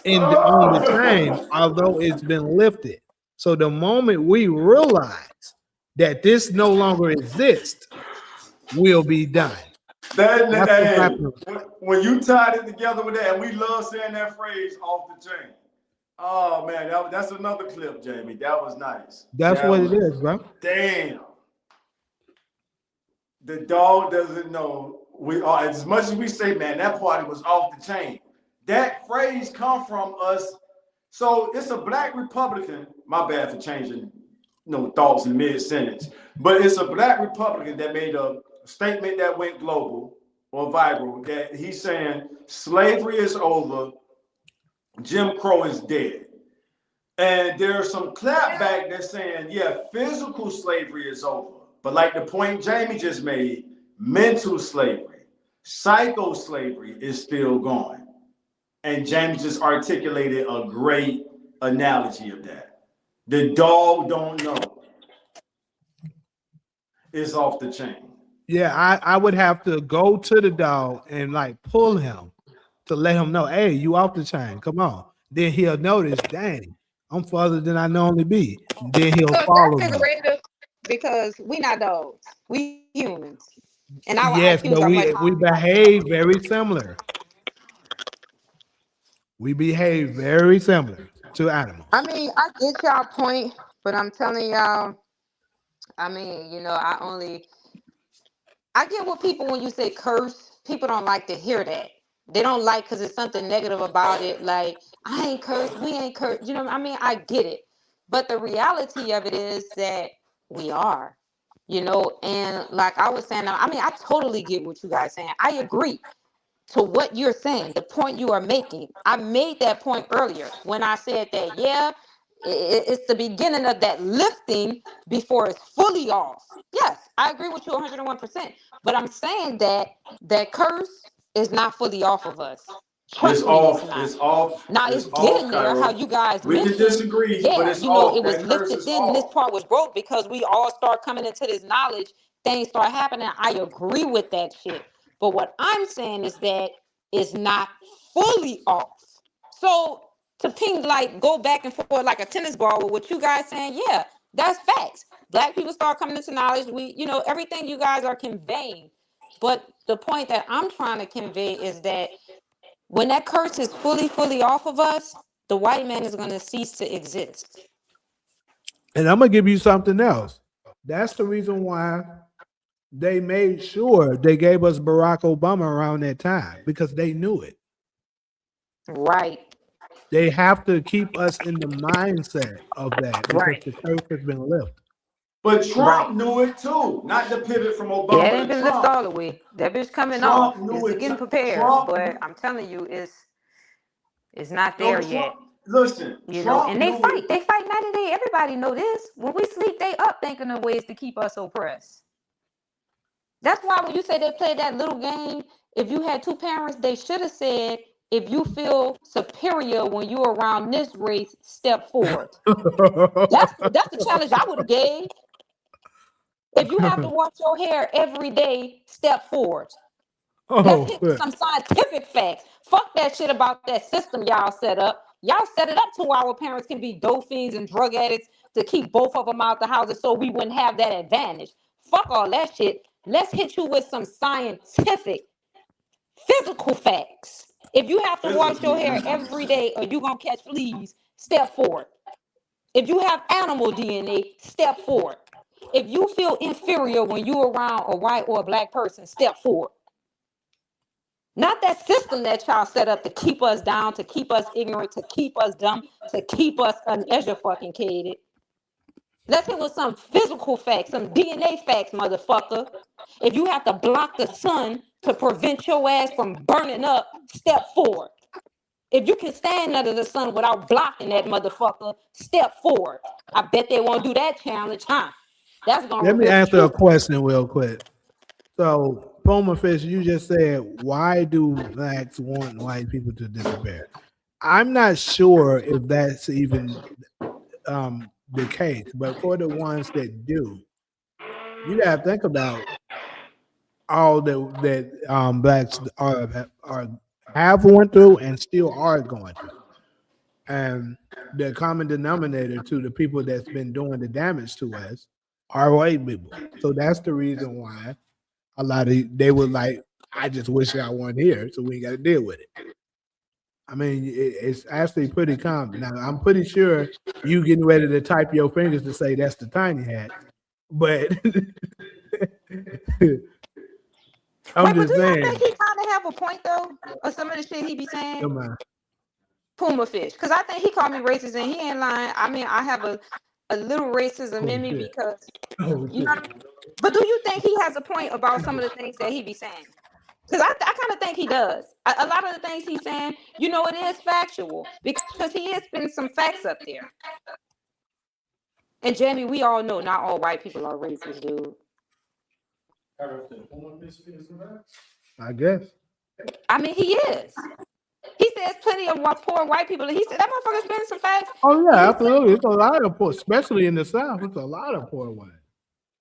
Speaker 1: on the chain, although it's been lifted. So the moment we realize that this no longer exists, we'll be done. That's what's
Speaker 4: Hey,
Speaker 1: happening.
Speaker 4: when you tied it together with that, and we love saying that phrase off the chain. Oh man, that's another clip, Jamie. That was nice.
Speaker 1: That's
Speaker 4: That
Speaker 1: what it
Speaker 4: was
Speaker 1: is, bro.
Speaker 4: damn. The dog doesn't know. We are as much as we say, man, that party was off the chain. That phrase come from us. So it's a black Republican. My bad for changing, thoughts in mid sentence. But it's a black Republican that made a statement that went global or viral. That he's saying slavery is over, Jim Crow is dead. And there's some clapback that's saying, yeah, physical slavery is over. But like the point Jamie just made, mental slavery, psycho slavery is still going. And Jamie just articulated a great analogy of that. The dog don't know. It's off the chain.
Speaker 1: Yeah, I would have to go to the dog and like pull him to let him know, hey, you off the chain. Come on. Then he'll notice, dang, I'm further than I normally be. Then he'll
Speaker 2: So is that
Speaker 1: follow me.
Speaker 2: figurative? Because we not dogs. We humans. And our
Speaker 1: Yes,
Speaker 2: IQs
Speaker 1: but
Speaker 2: are much
Speaker 1: we
Speaker 2: higher.
Speaker 1: behave very similar. We behave very similar to
Speaker 2: I
Speaker 1: animals.
Speaker 2: mean, I get y'all point, but I'm telling y'all, I mean, I get what people when you say curse, people don't like to hear that. They don't like because it's something negative about it. Like, I ain't cursed, we ain't cursed. You know what I mean? I get it. But the reality of it is that we are, and like I was saying, I mean, I totally get what you guys saying. I agree. to what you're saying, the point you are making. I made that point earlier when I said that, yeah, it's the beginning of that lifting before it's fully off. Yes, I agree with you 101%. But I'm saying that that curse is not fully off of us.
Speaker 4: It's
Speaker 2: Trust me, it's
Speaker 4: off.
Speaker 2: not.
Speaker 4: It's off.
Speaker 2: Now
Speaker 4: It's
Speaker 2: it's
Speaker 4: off,
Speaker 2: getting there. How
Speaker 4: Cairo.
Speaker 2: you guys
Speaker 4: We can
Speaker 2: mentioned,
Speaker 4: disagree, but
Speaker 2: yeah,
Speaker 4: it's
Speaker 2: you know,
Speaker 4: off.
Speaker 2: it was
Speaker 4: That curse
Speaker 2: lifted.
Speaker 4: is
Speaker 2: Then this
Speaker 4: off.
Speaker 2: part was broke because we all start coming into this knowledge. Things start happening. I agree with that shit. But what I'm saying is that it's not fully off. So to ping like go back and forth like a tennis ball with what you guys saying, yeah, that's facts. Black people start coming into knowledge. We, you know, everything you guys are conveying. But the point that I'm trying to convey is that when that curse is fully off of us, the white man is going to cease to exist.
Speaker 1: And I'm gonna give you something else. That's the reason why they made sure they gave us Barack Obama around that time because they knew it.
Speaker 2: Right.
Speaker 1: They have to keep us in the mindset of that because
Speaker 2: Right.
Speaker 1: the curse has been lifted.
Speaker 4: But
Speaker 2: Right.
Speaker 4: Trump knew it too. Not to pivot from
Speaker 2: Yeah, it
Speaker 4: Obama
Speaker 2: ain't
Speaker 4: to
Speaker 2: been lifted
Speaker 4: Trump.
Speaker 2: all the way. That bitch coming off.
Speaker 4: Trump knew
Speaker 2: It's
Speaker 4: it.
Speaker 2: getting prepared,
Speaker 4: Trump,
Speaker 2: but I'm telling you, it's not
Speaker 4: no,
Speaker 2: there yet.
Speaker 4: Trump. Listen,
Speaker 2: You know,
Speaker 4: Trump
Speaker 2: and they
Speaker 4: knew it.
Speaker 2: fight. They fight night and day. Everybody know this. When we sleep, they up thinking of ways to keep us oppressed. That's why when you say they played that little game, if you had two parents, they should have said, if you feel superior when you're around this race, step forward. That's the challenge I would have gave. If you have to wash your hair every day, step forward. Let's
Speaker 1: Oh,
Speaker 2: hit with some scientific facts. Fuck that shit about that system y'all set up. Y'all set it up to where our parents can be dope fiends and drug addicts to keep both of them out the houses so we wouldn't have that advantage. Fuck all that shit. Let's hit you with some scientific, physical facts. If you have to wash your hair every day or you're going to catch fleas, step forward. If you have animal DNA, step forward. If you feel inferior when you're around a white or a black person, step forward. Not that system that y'all set up to keep us down, to keep us ignorant, to keep us dumb, to keep us uneducated. Let's hit with some physical facts, some DNA facts, motherfucker. If you have to block the sun to prevent your ass from burning up, step forward. If you can stand under the sun without blocking that motherfucker, step forward. I bet they won't do that challenge, huh? That's gonna
Speaker 1: let me
Speaker 2: reveal the
Speaker 1: answer a
Speaker 2: truth.
Speaker 1: question real quick. So, Puma Fish, you just said, why do blacks want white people to disappear? I'm not sure if that's even the case, but for the ones that do, you got to think about all that blacks are have went through and still are going through, and the common denominator to the people that's been doing the damage to us are white people. So that's the reason why a lot of they were like, I just wish I weren't here, so we ain't got to deal with it. I mean, it's actually pretty common. Now, I'm pretty sure you getting ready to type your fingers to say that's the tiny hat, but I'm
Speaker 2: Wait, but
Speaker 1: just
Speaker 2: do y'all think
Speaker 1: saying.
Speaker 2: he kind of have a point though, or some of the shit he be saying?
Speaker 1: Come on.
Speaker 2: Puma Fish, because I think he called me racist and he ain't lying. I mean, I have a little racism in
Speaker 1: Oh
Speaker 2: me
Speaker 1: shit.
Speaker 2: because
Speaker 1: Oh
Speaker 2: you know
Speaker 1: shit.
Speaker 2: what I mean. But do you think he has a point about some of the things that he be saying? Because I kind of think he does. A lot of the things he's saying, you know, it is factual because he is spitting some facts up there. And Jamie, we all know not all white people are racist, dude.
Speaker 1: I guess.
Speaker 2: I mean, he is. He says plenty of poor white people. And he said that motherfucker spitting some facts.
Speaker 1: Oh
Speaker 2: And
Speaker 1: yeah,
Speaker 2: he
Speaker 1: absolutely. It's a lot of poor, especially in the South. It's a lot of poor white.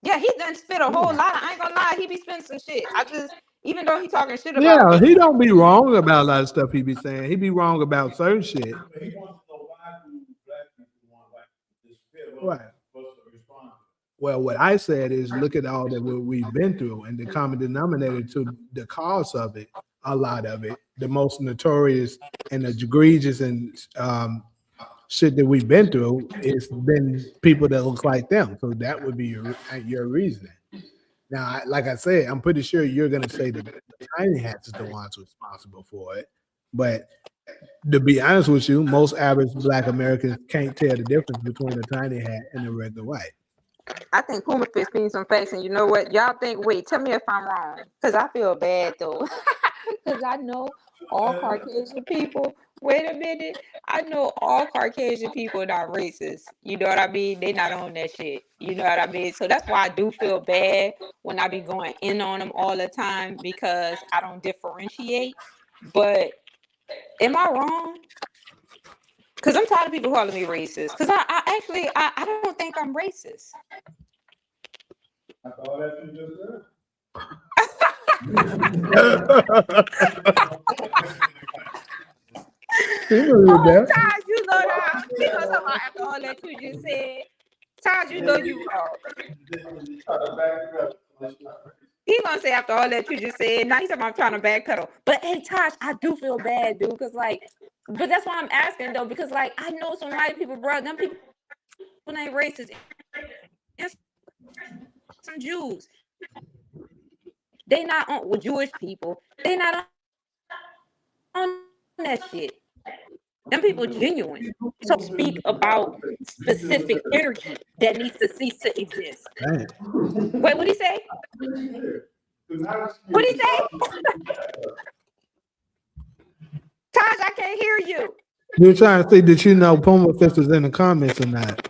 Speaker 2: yeah, he done spit a whole lot. I ain't gonna lie, he be spitting some shit. I just, even though he talking shit about
Speaker 1: Yeah,
Speaker 2: me,
Speaker 1: he don't be wrong about a lot of stuff he be saying. He be wrong about certain shit. Right. Well, what I said is look at all that we've been through and the common denominator to the cause of it, a lot of it, the most notorious and egregious and shit that we've been through, it's been people that look like them. So that would be your reasoning. Now, like I said, I'm pretty sure you're going to say that the tiny hats is the ones responsible for it. But to be honest with you, most average Black Americans can't tell the difference between a tiny hat and a regular white.
Speaker 2: I think Puma Fist being some facts, and you know what? Y'all think, wait, tell me if I'm wrong. Because I feel bad, though. Because I know all Caucasian people, wait a minute, I know all Caucasian people are not racist. You know what I mean? They not on that shit. You know what I mean? So that's why I do feel bad when I be going in on them all the time, because I don't differentiate. But am I wrong? Because I'm tired of people calling me racist. Because I don't think I'm racist. Oh, Taj, you know that. He gonna talk about after all that you just said. Taj, you know you wrong. He gonna say after all that you just said. Now he's talking about I'm trying to backpedal. But hey, Taj, I do feel bad, dude. Because but that's why I'm asking though. Because I know some white people, bro. Them people ain't racist. It's some Jews. They not on with Jewish people. They not on that shit. Them people genuine. So speak about specific energy that needs to cease to exist.
Speaker 1: Man.
Speaker 2: Wait, what'd he say? What'd he say? Taj, I can't hear you.
Speaker 1: You're trying to see that you know Puma Fist was in the comments or not.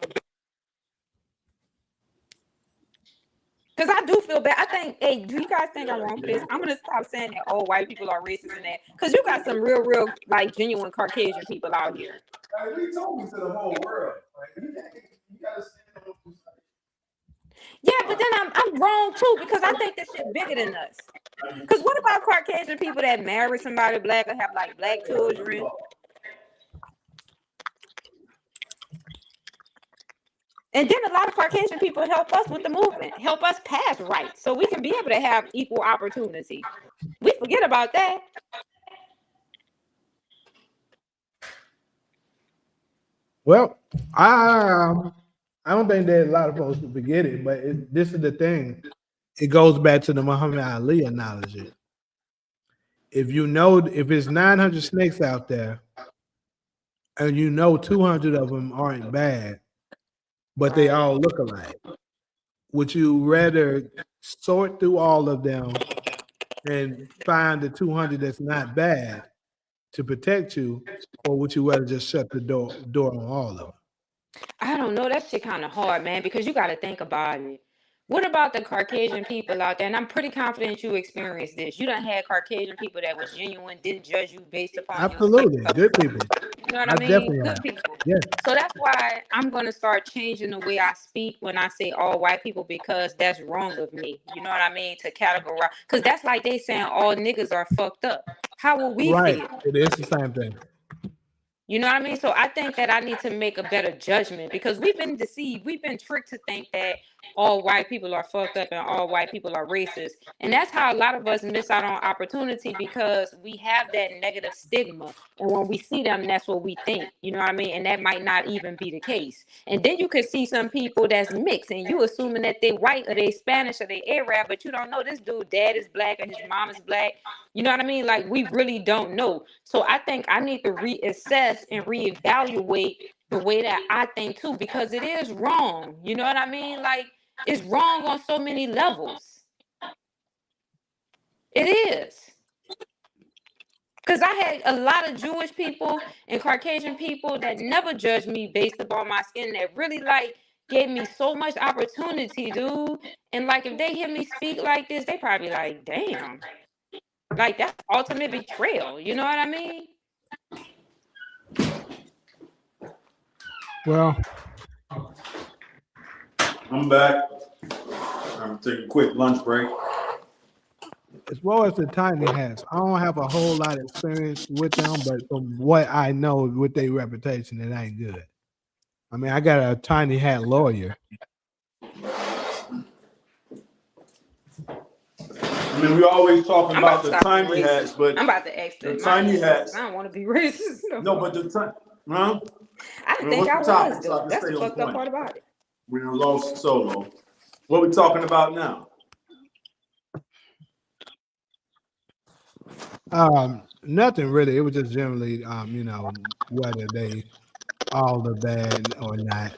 Speaker 2: Because I do feel bad. I think, hey, do you guys think I'm wrong for this? I'm gonna stop saying that all white people are racist and that. Because you got some real, like genuine Caucasian people out here.
Speaker 4: We told to the whole world.
Speaker 2: Yeah, but then I'm wrong too, because I think this shit bigger than us. Because what about Caucasian people that marry somebody black or have like black children? And then a lot of Caucasian people help us with the movement, help us pass rights so we can be able to have equal opportunity. We forget about that.
Speaker 1: Well, I don't think that a lot of folks forget it, but this is the thing. It goes back to the Muhammad Ali analogy. If it's 900 snakes out there, and 200 of them aren't bad, but they all look alike, would you rather sort through all of them and find the 200 that's not bad to protect you, or would you rather just shut the door on all of them?
Speaker 2: I don't know. That shit kind of hard, man, because you got to think about it. What about the Caucasian people out there? And I'm pretty confident you experienced this. You done had Caucasian people that was genuine, didn't judge you based upon your skin
Speaker 1: Absolutely,
Speaker 2: color.
Speaker 1: good people.
Speaker 2: You know what
Speaker 1: I
Speaker 2: I mean?
Speaker 1: definitely
Speaker 2: Good
Speaker 1: have.
Speaker 2: people.
Speaker 1: Yeah.
Speaker 2: So that's why I'm going to start changing the way I speak when I say all white people, because that's wrong of me. You know what I mean? To categorize. Because that's like they saying all niggas are fucked up. How will we
Speaker 1: Right.
Speaker 2: feel?
Speaker 1: It is the same thing.
Speaker 2: You know what I mean? So I think that I need to make a better judgment, because we've been deceived. We've been tricked to think that all white people are fucked up and all white people are racist. And that's how a lot of us miss out on opportunity, because we have that negative stigma. And when we see them, that's what we think. You know what I mean? And that might not even be the case. And then you could see some people that's mixed and you assuming that they white or they Spanish or they Arab, but you don't know this dude dad is black and his mom is black. You know what I mean? Like, we really don't know. So I think I need to reassess and reevaluate the way that I think too, because it is wrong. You know what I mean? Like, it's wrong on so many levels. It is. Because I had a lot of Jewish people and Caucasian people that never judged me based upon my skin, that really gave me so much opportunity, dude. And if they hear me speak like this, they probably like, damn. That's ultimate betrayal. You know what I mean?
Speaker 1: Well,
Speaker 4: I'm back. I'm taking a quick lunch break.
Speaker 1: as well as the tiny hats, I don't have a whole lot of experience with them, but from what I know with their reputation, it ain't good. I mean, I got a tiny hat lawyer.
Speaker 4: I mean, we always talking about the tiny hats, but
Speaker 2: I'm about to exit
Speaker 4: the tiny hats.
Speaker 2: I don't want to be racist.
Speaker 4: No, but the tiny, huh?
Speaker 2: I didn't think I was, though. That's the fucked up part about it.
Speaker 4: We done lost solo. What we talking about now?
Speaker 1: Nothing really. It was just generally, whether they all are bad or not.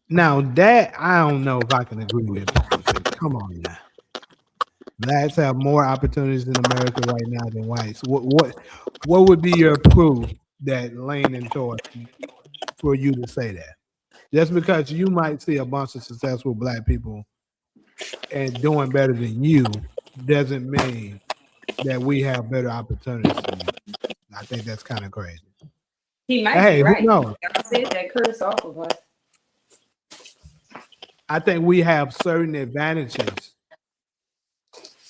Speaker 1: Now that I don't know if I can agree with. Come on now. Blacks have more opportunities in America right now than whites. What would be your proof that leaning toward for you to say that? Just because you might see a bunch of successful black people and doing better than you doesn't mean that we have better opportunities than you. I think that's kind of crazy.
Speaker 2: He might be
Speaker 1: Hey, who
Speaker 2: right.
Speaker 1: knows?
Speaker 2: I said that curse off of us.
Speaker 1: I think we have certain advantages,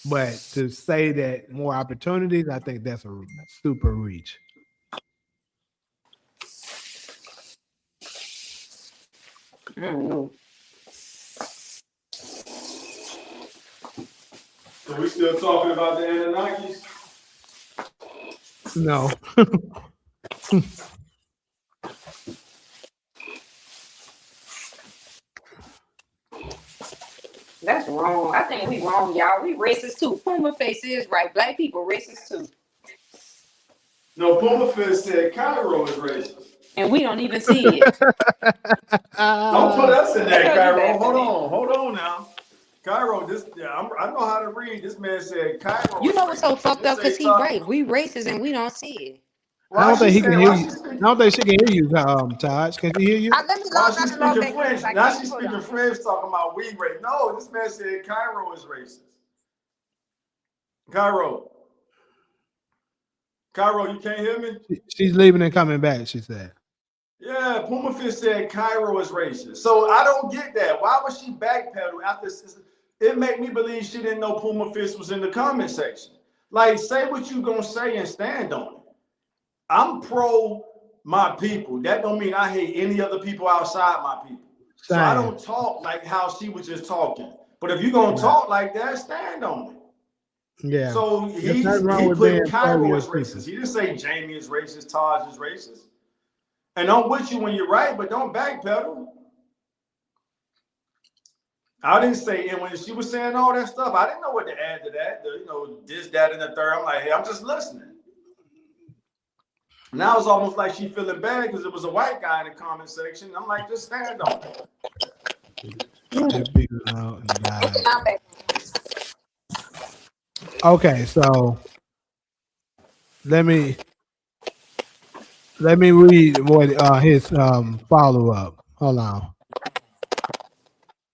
Speaker 1: but to say that more opportunities, I think that's a super reach.
Speaker 2: I don't know.
Speaker 4: So we still talking about the Anunnakis?
Speaker 1: No.
Speaker 2: That's wrong. I think we wrong, y'all. We racist too. Puma face is right. Black people racist too.
Speaker 4: No, Puma Fist said Cairo is racist.
Speaker 2: And we don't even see it.
Speaker 4: Don't put us in that,
Speaker 2: What you
Speaker 4: Cairo.
Speaker 2: laughing
Speaker 4: Hold on now. Cairo, I know how to read. This man said Cairo.
Speaker 2: You
Speaker 4: is
Speaker 2: know what's so
Speaker 4: racist.
Speaker 2: fucked
Speaker 4: Didn't
Speaker 2: up? Because
Speaker 4: say
Speaker 2: he
Speaker 4: Tom.
Speaker 2: right. We racist and we don't see it.
Speaker 1: I don't think he can hear you.
Speaker 4: Speaking,
Speaker 1: I don't think she can hear you, Taj. Can she hear you?
Speaker 2: Let me
Speaker 4: why
Speaker 2: log
Speaker 4: she
Speaker 2: out and log
Speaker 4: speaking
Speaker 2: back in
Speaker 4: French?
Speaker 2: because I
Speaker 4: Now
Speaker 2: can't.
Speaker 4: she's
Speaker 2: Hold
Speaker 4: speaking
Speaker 2: on.
Speaker 4: French talking about we race. No, this man said Cairo is racist. Cairo, you can't hear me?
Speaker 1: She's leaving and coming back, she said.
Speaker 4: Yeah, Puma Fist said Cairo is racist. So I don't get that. Why would she backpedal after it made me believe she didn't know Puma Fist was in the comment section. Like, say what you gonna say and stand on it. I'm pro my people. That don't mean I hate any other people outside my people. So I don't talk like how she was just talking. But if you're gonna talk like that, stand on it.
Speaker 1: Yeah.
Speaker 4: So
Speaker 1: There's nothing wrong
Speaker 4: he
Speaker 1: with
Speaker 4: put
Speaker 1: being
Speaker 4: Cairo
Speaker 1: pro
Speaker 4: as
Speaker 1: your
Speaker 4: racist.
Speaker 1: people.
Speaker 4: He didn't say Jamie is racist, Taj is racist. And I'm with you when you're right, but don't backpedal. I didn't say, and when she was saying all that stuff, I didn't know what to add to that. This, that, and the third. I'm like, hey, I'm just listening. Now it's almost like she feeling bad because it was a white guy in the comment section. I'm like, just stand on it.
Speaker 1: Okay, so let me read what his follow-up. Hold on.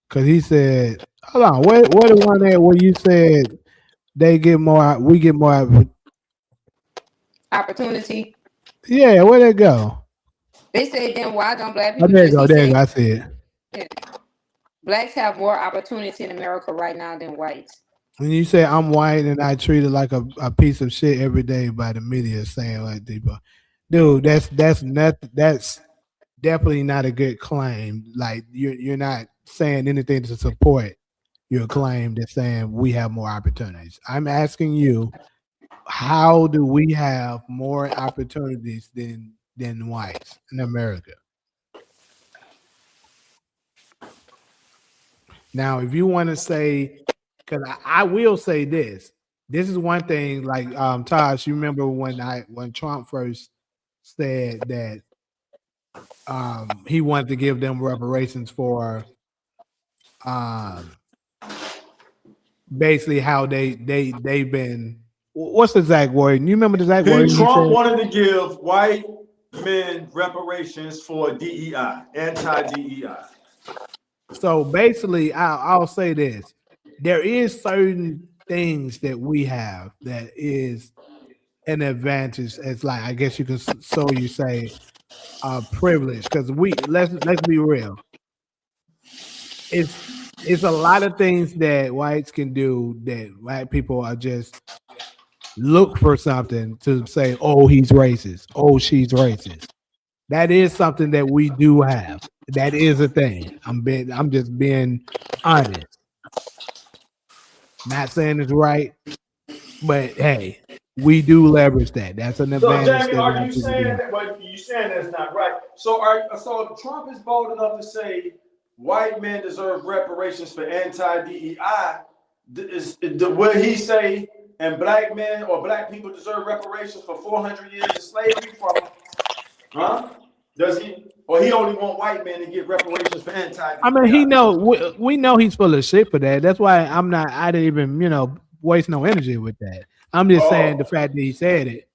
Speaker 1: Because he said, hold on, where the one there where you said we get more
Speaker 2: Opportunity.
Speaker 1: Yeah, where'd it go?
Speaker 2: They say then why don't black
Speaker 1: Oh,
Speaker 2: people
Speaker 1: there you
Speaker 2: just
Speaker 1: go, there you go, I see it.
Speaker 2: Yeah. Blacks have more opportunity in America right now than whites.
Speaker 1: When you say I'm white and I treated like a piece of shit every day by the media saying like people, dude, that's definitely not a good claim. Like you're not saying anything to support your claim that's saying we have more opportunities. I'm asking you, how do we have more opportunities than whites in America? Now, if you want to say, because I will say this is one thing. Like Tosh, you remember when Trump first said that he wanted to give them reparations for basically how they've been. What's the exact word? You remember the exact word he
Speaker 4: Trump
Speaker 1: said?
Speaker 4: wanted to give white men reparations for DEI, anti-DEI.
Speaker 1: So basically, I'll say this: there is certain things that we have that is an advantage. It's like, I guess you can you say privilege, because let's be real. It's a lot of things that whites can do that white people are just look for something to say, oh, he's racist, oh, she's racist. That is something that we do have. That is a thing. I'm just being honest. Not saying it's right, but hey, we do leverage that. That's an
Speaker 4: So,
Speaker 1: advantage
Speaker 4: Jamie,
Speaker 1: that
Speaker 4: are
Speaker 1: white
Speaker 4: you
Speaker 1: people
Speaker 4: saying
Speaker 1: do.
Speaker 4: that? Well, you saying that's not right. So Trump is bold enough to say white men deserve reparations for anti-DEI. Will he say, and black men or black people deserve reparations for 400 years of slavery from? Huh? Does he? Or he only want white men to get reparations for anti.
Speaker 1: I mean, he know we know he's full of shit for that. That's why I didn't even waste no energy with that. I'm just saying the fact that he said it.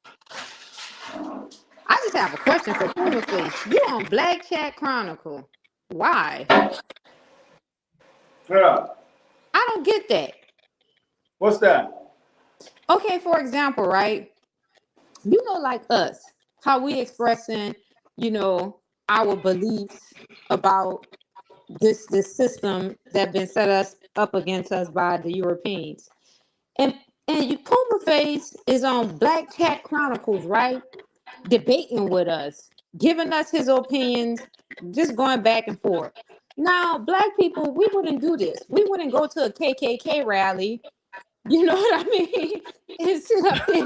Speaker 2: I just have a question for Puma Face. You on Black Chat Chronicle? Why?
Speaker 4: Yeah.
Speaker 2: I don't get that.
Speaker 4: What's that?
Speaker 2: Okay, for example, right? Like us, how we expressing, our beliefs about this system that been set us up against us by the Europeans. And you Puma Face is on Black Chat Chronicles, right? Debating with us, giving us his opinions, just going back and forth. Now, black people, we wouldn't do this. We wouldn't go to a KKK rally. You know what I mean? And sit up there.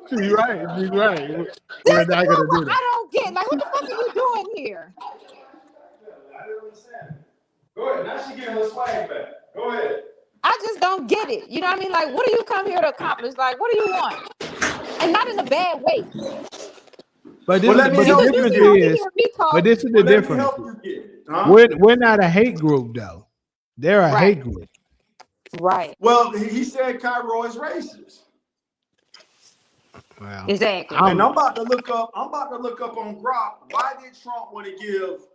Speaker 1: She's right. She's right. We're
Speaker 2: That's
Speaker 1: not
Speaker 2: the
Speaker 1: gonna
Speaker 2: part
Speaker 1: do
Speaker 2: where
Speaker 1: that.
Speaker 2: I don't get. Like, what the fuck are you doing here?
Speaker 4: I didn't understand. Go ahead. Now she getting her swag back. Go ahead.
Speaker 2: I just don't get it. You know what I mean? Like, what do you come here to accomplish? Like, what do you want? And not in a bad way.
Speaker 1: But
Speaker 4: Well, let me
Speaker 1: the
Speaker 4: help
Speaker 2: Because
Speaker 4: you
Speaker 2: you
Speaker 1: difference
Speaker 2: see
Speaker 4: get
Speaker 2: how we
Speaker 4: it.
Speaker 1: is,
Speaker 2: hear me talk.
Speaker 1: but this is the
Speaker 4: Well, let me
Speaker 1: difference.
Speaker 4: help you get it. Huh?
Speaker 1: We're not a hate group though. They're a hate group.
Speaker 2: Right.
Speaker 4: Well, he said Cairo is racist.
Speaker 1: Well,
Speaker 2: Exactly.
Speaker 4: And I'm about to look up on Grok. Why did Trump want to give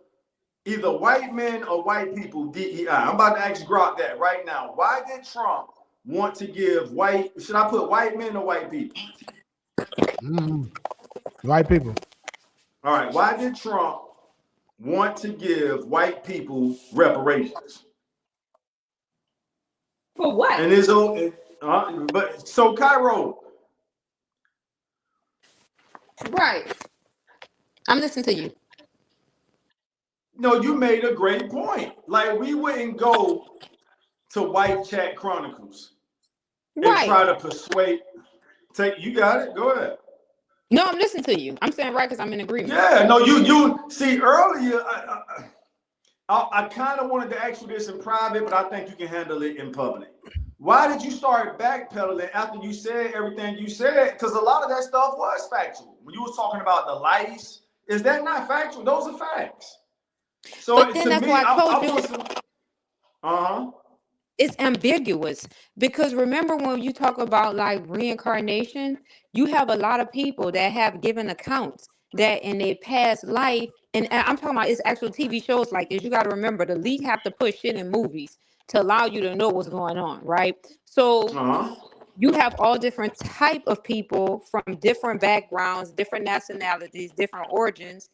Speaker 4: either white men or white people DEI? I'm about to ask Grok that right now. Why did Trump want to give should I put white men or white people?
Speaker 1: White people.
Speaker 4: All right. Why did Trump want to give white people reparations?
Speaker 2: For what?
Speaker 4: And his own, but so Cairo.
Speaker 2: Right. I'm listening to you.
Speaker 4: No, you made a great point. Like, we wouldn't go to White Chat Chronicles and try to persuade. You got it. Go ahead.
Speaker 2: No, I'm listening to you. I'm saying right because I'm in agreement.
Speaker 4: Yeah. No, you see earlier. I kind of wanted to ask you this in private, but I think you can handle it in public. Why did you start backpedaling after you said everything you said? Because a lot of that stuff was factual. When you was talking about the lice, is that not factual? Those are facts. So
Speaker 2: But then
Speaker 4: to
Speaker 2: that's
Speaker 4: me,
Speaker 2: why I told you.
Speaker 4: want some.
Speaker 2: It's ambiguous because remember when you talk about like reincarnation, you have a lot of people that have given accounts that in their past life, and I'm talking about it's actual TV shows like this. You got to remember the league have to push shit in movies to allow you to know what's going on, right? So you have all different type of people from different backgrounds, different nationalities, different origins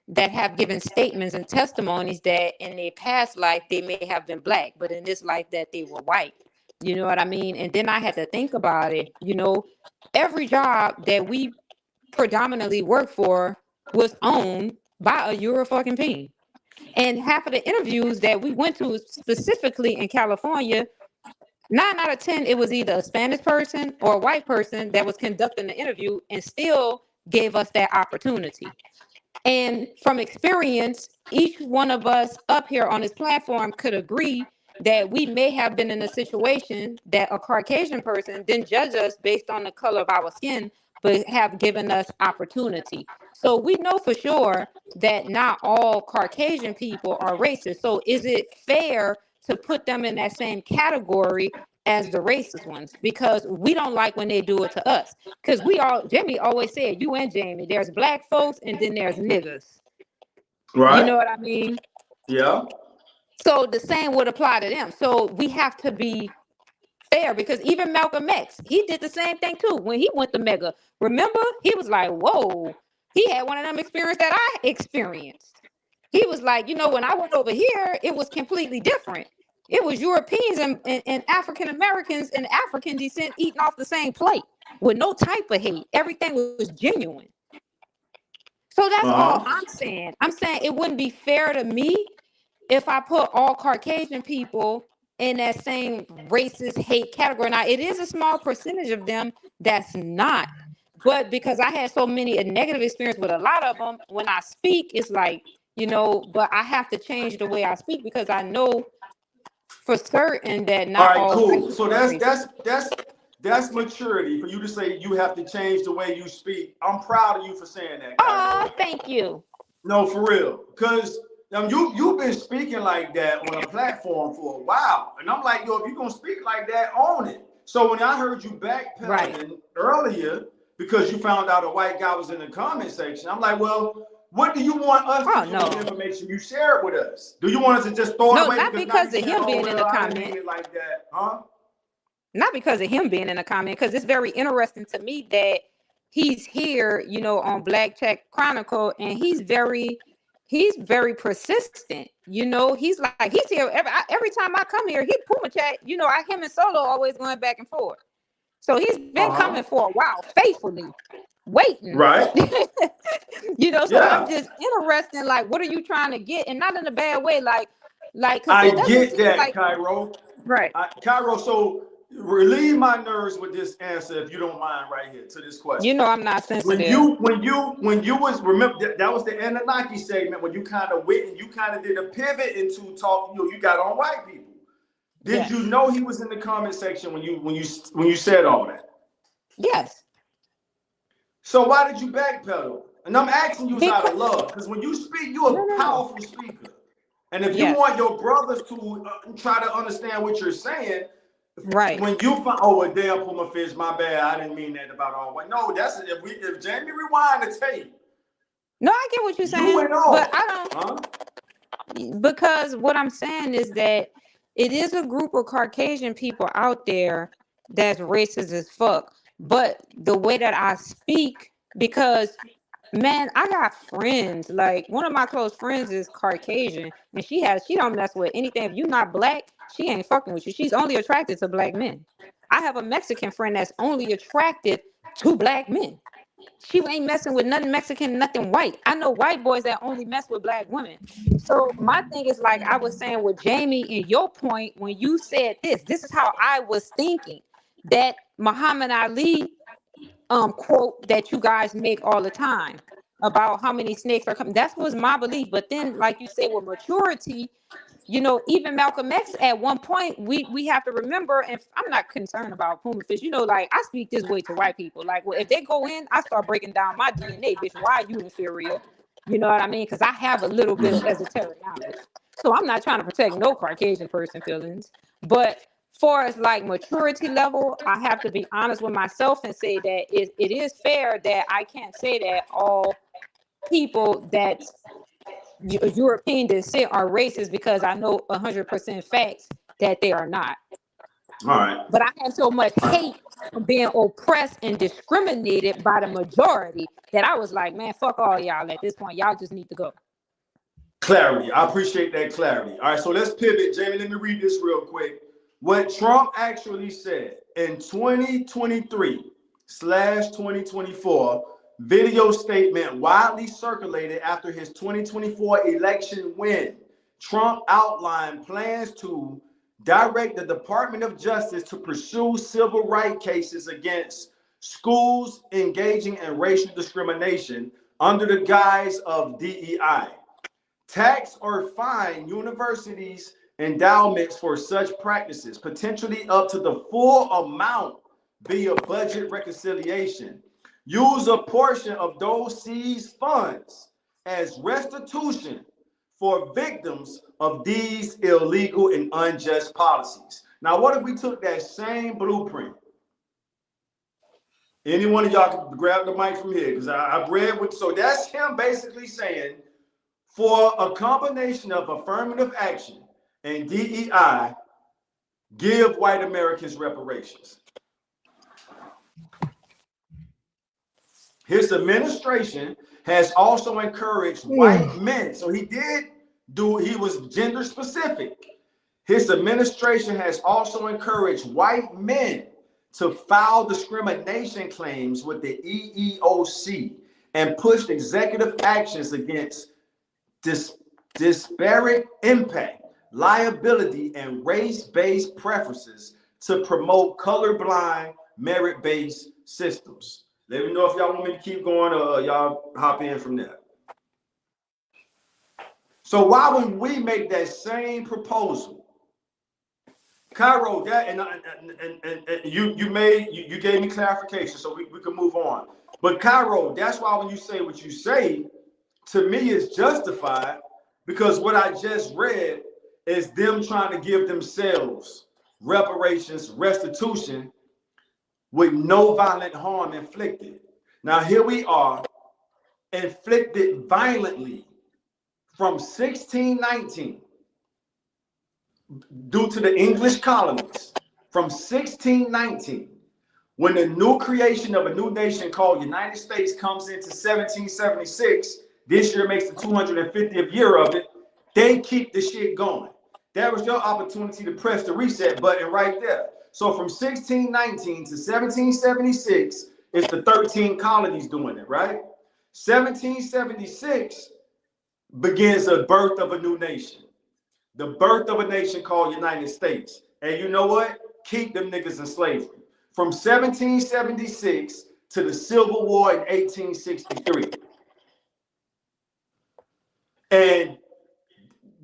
Speaker 2: that have given statements and testimonies that in their past life they may have been black, but in this life that they were white. You know what I mean? And then I had to think about it. Every job that we predominantly work for was owned by a Euro fucking peen. And half of the interviews that we went to specifically in California, 9 out of 10, it was either a Spanish person or a white person that was conducting the interview and still gave us that opportunity. And from experience, each one of us up here on this platform could agree that we may have been in a situation that a Caucasian person didn't judge us based on the color of our skin, but have given us opportunity. So we know for sure that not all Caucasian people are racist. So is it fair to put them in that same category as the racist ones? Because we don't like when they do it to us. Because Jamie always said, you and Jamie, there's black folks and then there's niggas.
Speaker 4: Right.
Speaker 2: You know what I mean?
Speaker 4: Yeah.
Speaker 2: So the same would apply to them. So we have to be fair because even Malcolm X, he did the same thing too when he went to Mega. Remember, he was like, whoa, he had one of them experiences that I experienced. He was like, when I went over here, it was completely different. It was Europeans and African Americans and African descent eating off the same plate with no type of hate. Everything was genuine. So that's all I'm saying. I'm saying it wouldn't be fair to me if I put all Caucasian people in that same racist hate category. Now, it is a small percentage of them that's not. But because I had so many a negative experience with a lot of them, when I speak, it's like, but I have to change the way I speak because I know for certain that not all.
Speaker 4: All right, cool. So that's That's maturity for you to say you have to change the way you speak. I'm proud of you for saying that,
Speaker 2: Oh,
Speaker 4: Cairo.
Speaker 2: thank you.
Speaker 4: No, for real. Because you've been speaking like that on a platform for a while. And I'm like, yo, if you're going to speak like that, own it. So when I heard you backpedaling earlier because you found out a white guy was in the comment section, I'm like, well, what do you want us to do with the information you shared with us? Do you want us to just throw it
Speaker 2: No,
Speaker 4: away?
Speaker 2: not because
Speaker 4: Now
Speaker 2: of
Speaker 4: you
Speaker 2: him
Speaker 4: saying,
Speaker 2: being
Speaker 4: oh,
Speaker 2: in
Speaker 4: well,
Speaker 2: the
Speaker 4: I didn't mean
Speaker 2: comment.
Speaker 4: it like that, huh?
Speaker 2: Not because of him being in the comment, because it's very interesting to me that he's here, you know, on Black Tech Chronicle, and he's very persistent. You know, he's here every time I come here. He Puma Chat, you know, him and Solo always going back and forth. So he's been coming for a while, faithfully waiting.
Speaker 4: Right.
Speaker 2: You know, so
Speaker 4: Yeah.
Speaker 2: I'm just interested. Like, what are you trying to get? And not in a bad way, like, because
Speaker 4: I
Speaker 2: it doesn't
Speaker 4: get
Speaker 2: seem
Speaker 4: that,
Speaker 2: like
Speaker 4: Cairo.
Speaker 2: right.
Speaker 4: Cairo, so relieve my nerves with this answer, if you don't mind, right here to this question.
Speaker 2: You know, I'm not sensitive.
Speaker 4: When you was, remember that was the Anunnaki segment when you kind of went and you kind of did a pivot into talk. You got on white people. Did you know he was in the comment section when you said all that?
Speaker 2: Yes.
Speaker 4: So why did you backpedal? And I'm asking you out of love, because when you speak, you're a powerful speaker. And if you want your brothers to try to understand what you're saying,
Speaker 2: right?
Speaker 4: When you find, oh, a damn Puma fish, my bad, I didn't mean that about all white. No, that's if Jamie rewind the tape.
Speaker 2: No, I get what you're saying,
Speaker 4: went off,
Speaker 2: but I don't. Because what I'm saying is that it is a group of Caucasian people out there that's racist as fuck. But the way that I speak, because man, I got friends. Like one of my close friends is Caucasian, and she don't mess with anything. If you're not black, she ain't fucking with you. She's only attracted to black men. I have a Mexican friend that's only attracted to black men. She ain't messing with nothing Mexican, nothing white. I know white boys that only mess with black women. So my thing is like I was saying with Jamie and your point when you said this is how I was thinking that Muhammad Ali quote that you guys make all the time about how many snakes are coming. That was my belief. But then, like you say, with maturity, you know, even Malcolm X at one point, we have to remember, and I'm not concerned about Puma fish. You know, like I speak this way to white people. Like, well, if they go in, I start breaking down my DNA, bitch. Why are you inferior? You know what I mean? Because I have a little bit of esoteric knowledge. So I'm not trying to protect no Caucasian person feelings. But far as like maturity level, I have to be honest with myself and say that it is fair that I can't say that all people that European descent are racist because I know 100% facts that they are not.
Speaker 4: All right.
Speaker 2: But I have so much hate from being oppressed and discriminated by the majority that I was like, man, fuck all y'all at this point. Y'all just need to go.
Speaker 4: Clarity. I appreciate that clarity. All right, so let's pivot. Jamie, let me read this real quick. What Trump actually said in 2023/2024 video statement widely circulated after his 2024 election win. Trump outlined plans to direct the Department of Justice to pursue civil rights cases against schools engaging in racial discrimination under the guise of DEI. Tax or fine universities' endowments for such practices, potentially up to the full amount via budget reconciliation. Use a portion of those seized funds as restitution for victims of these illegal and unjust policies. Now, what if we took that same blueprint? Any one of y'all can grab the mic from here, because I've read what, so that's him basically saying, for a combination of affirmative action and DEI, give white Americans reparations. His administration has also encouraged white men. So he was gender specific. His administration has also encouraged white men to file discrimination claims with the EEOC and pushed executive actions against disparate impact, liability, and race-based preferences to promote colorblind, merit-based systems. Let me know if y'all want me to keep going or y'all hop in from there. So why would we make that same proposal? Cairo, that and you gave me clarification, so we can move on. But Cairo, that's why when you say what you say, to me is justified, because what I just read is them trying to give themselves reparations, restitution, with no violent harm inflicted. Now here we are, inflicted violently from 1619 due to the English colonies, from 1619, when the new creation of a new nation called United States comes into 1776, this year makes the 250th year of it, they keep the shit going. That was your opportunity to press the reset button right there. So from 1619 to 1776, it's the 13 colonies doing it, right? 1776 begins the birth of a new nation. The birth of a nation called United States. And you know what? Keep them niggas in slavery. From 1776 to the Civil War in 1863. And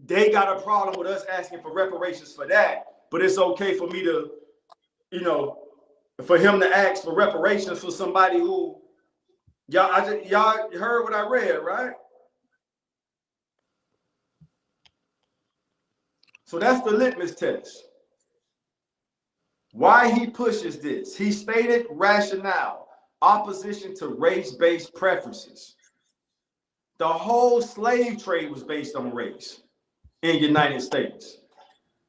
Speaker 4: they got a problem with us asking for reparations for that, but it's okay for me to, you know, for him to ask for reparations for somebody who, y'all heard what I read, right? So that's the litmus test. Why he pushes this. He stated rationale, opposition to race-based preferences. The whole slave trade was based on race in the United States.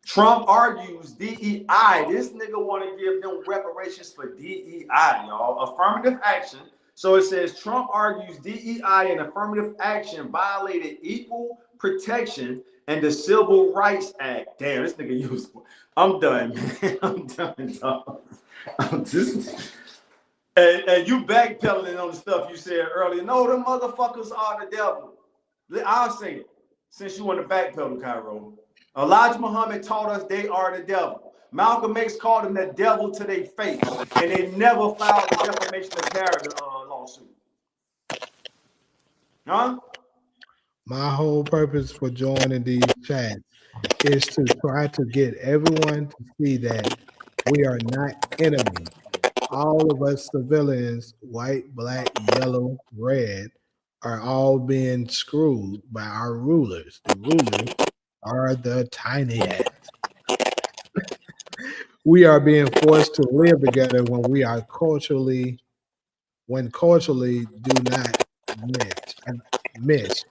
Speaker 4: Trump argues DEI. This nigga want to give them reparations for DEI, y'all. Affirmative action. So it says Trump argues DEI and affirmative action violated equal protection and the Civil Rights Act. Damn, this nigga useful. I'm done, man. I'm done, dog. And you backpedaling on the stuff you said earlier. No, them motherfuckers are the devil. I'll say it, since you want to backpedal, Cairo. Elijah Muhammad taught us they are the devil. Malcolm X called them the devil to their face, and they never filed a defamation of character lawsuit. Huh?
Speaker 1: My whole purpose for joining these chats is to try to get everyone to see that we are not enemies. All of us civilians, white, black, yellow, red, are all being screwed by our rulers. The rulers are the tiny hats. We are being forced to live together when culturally do not mesh.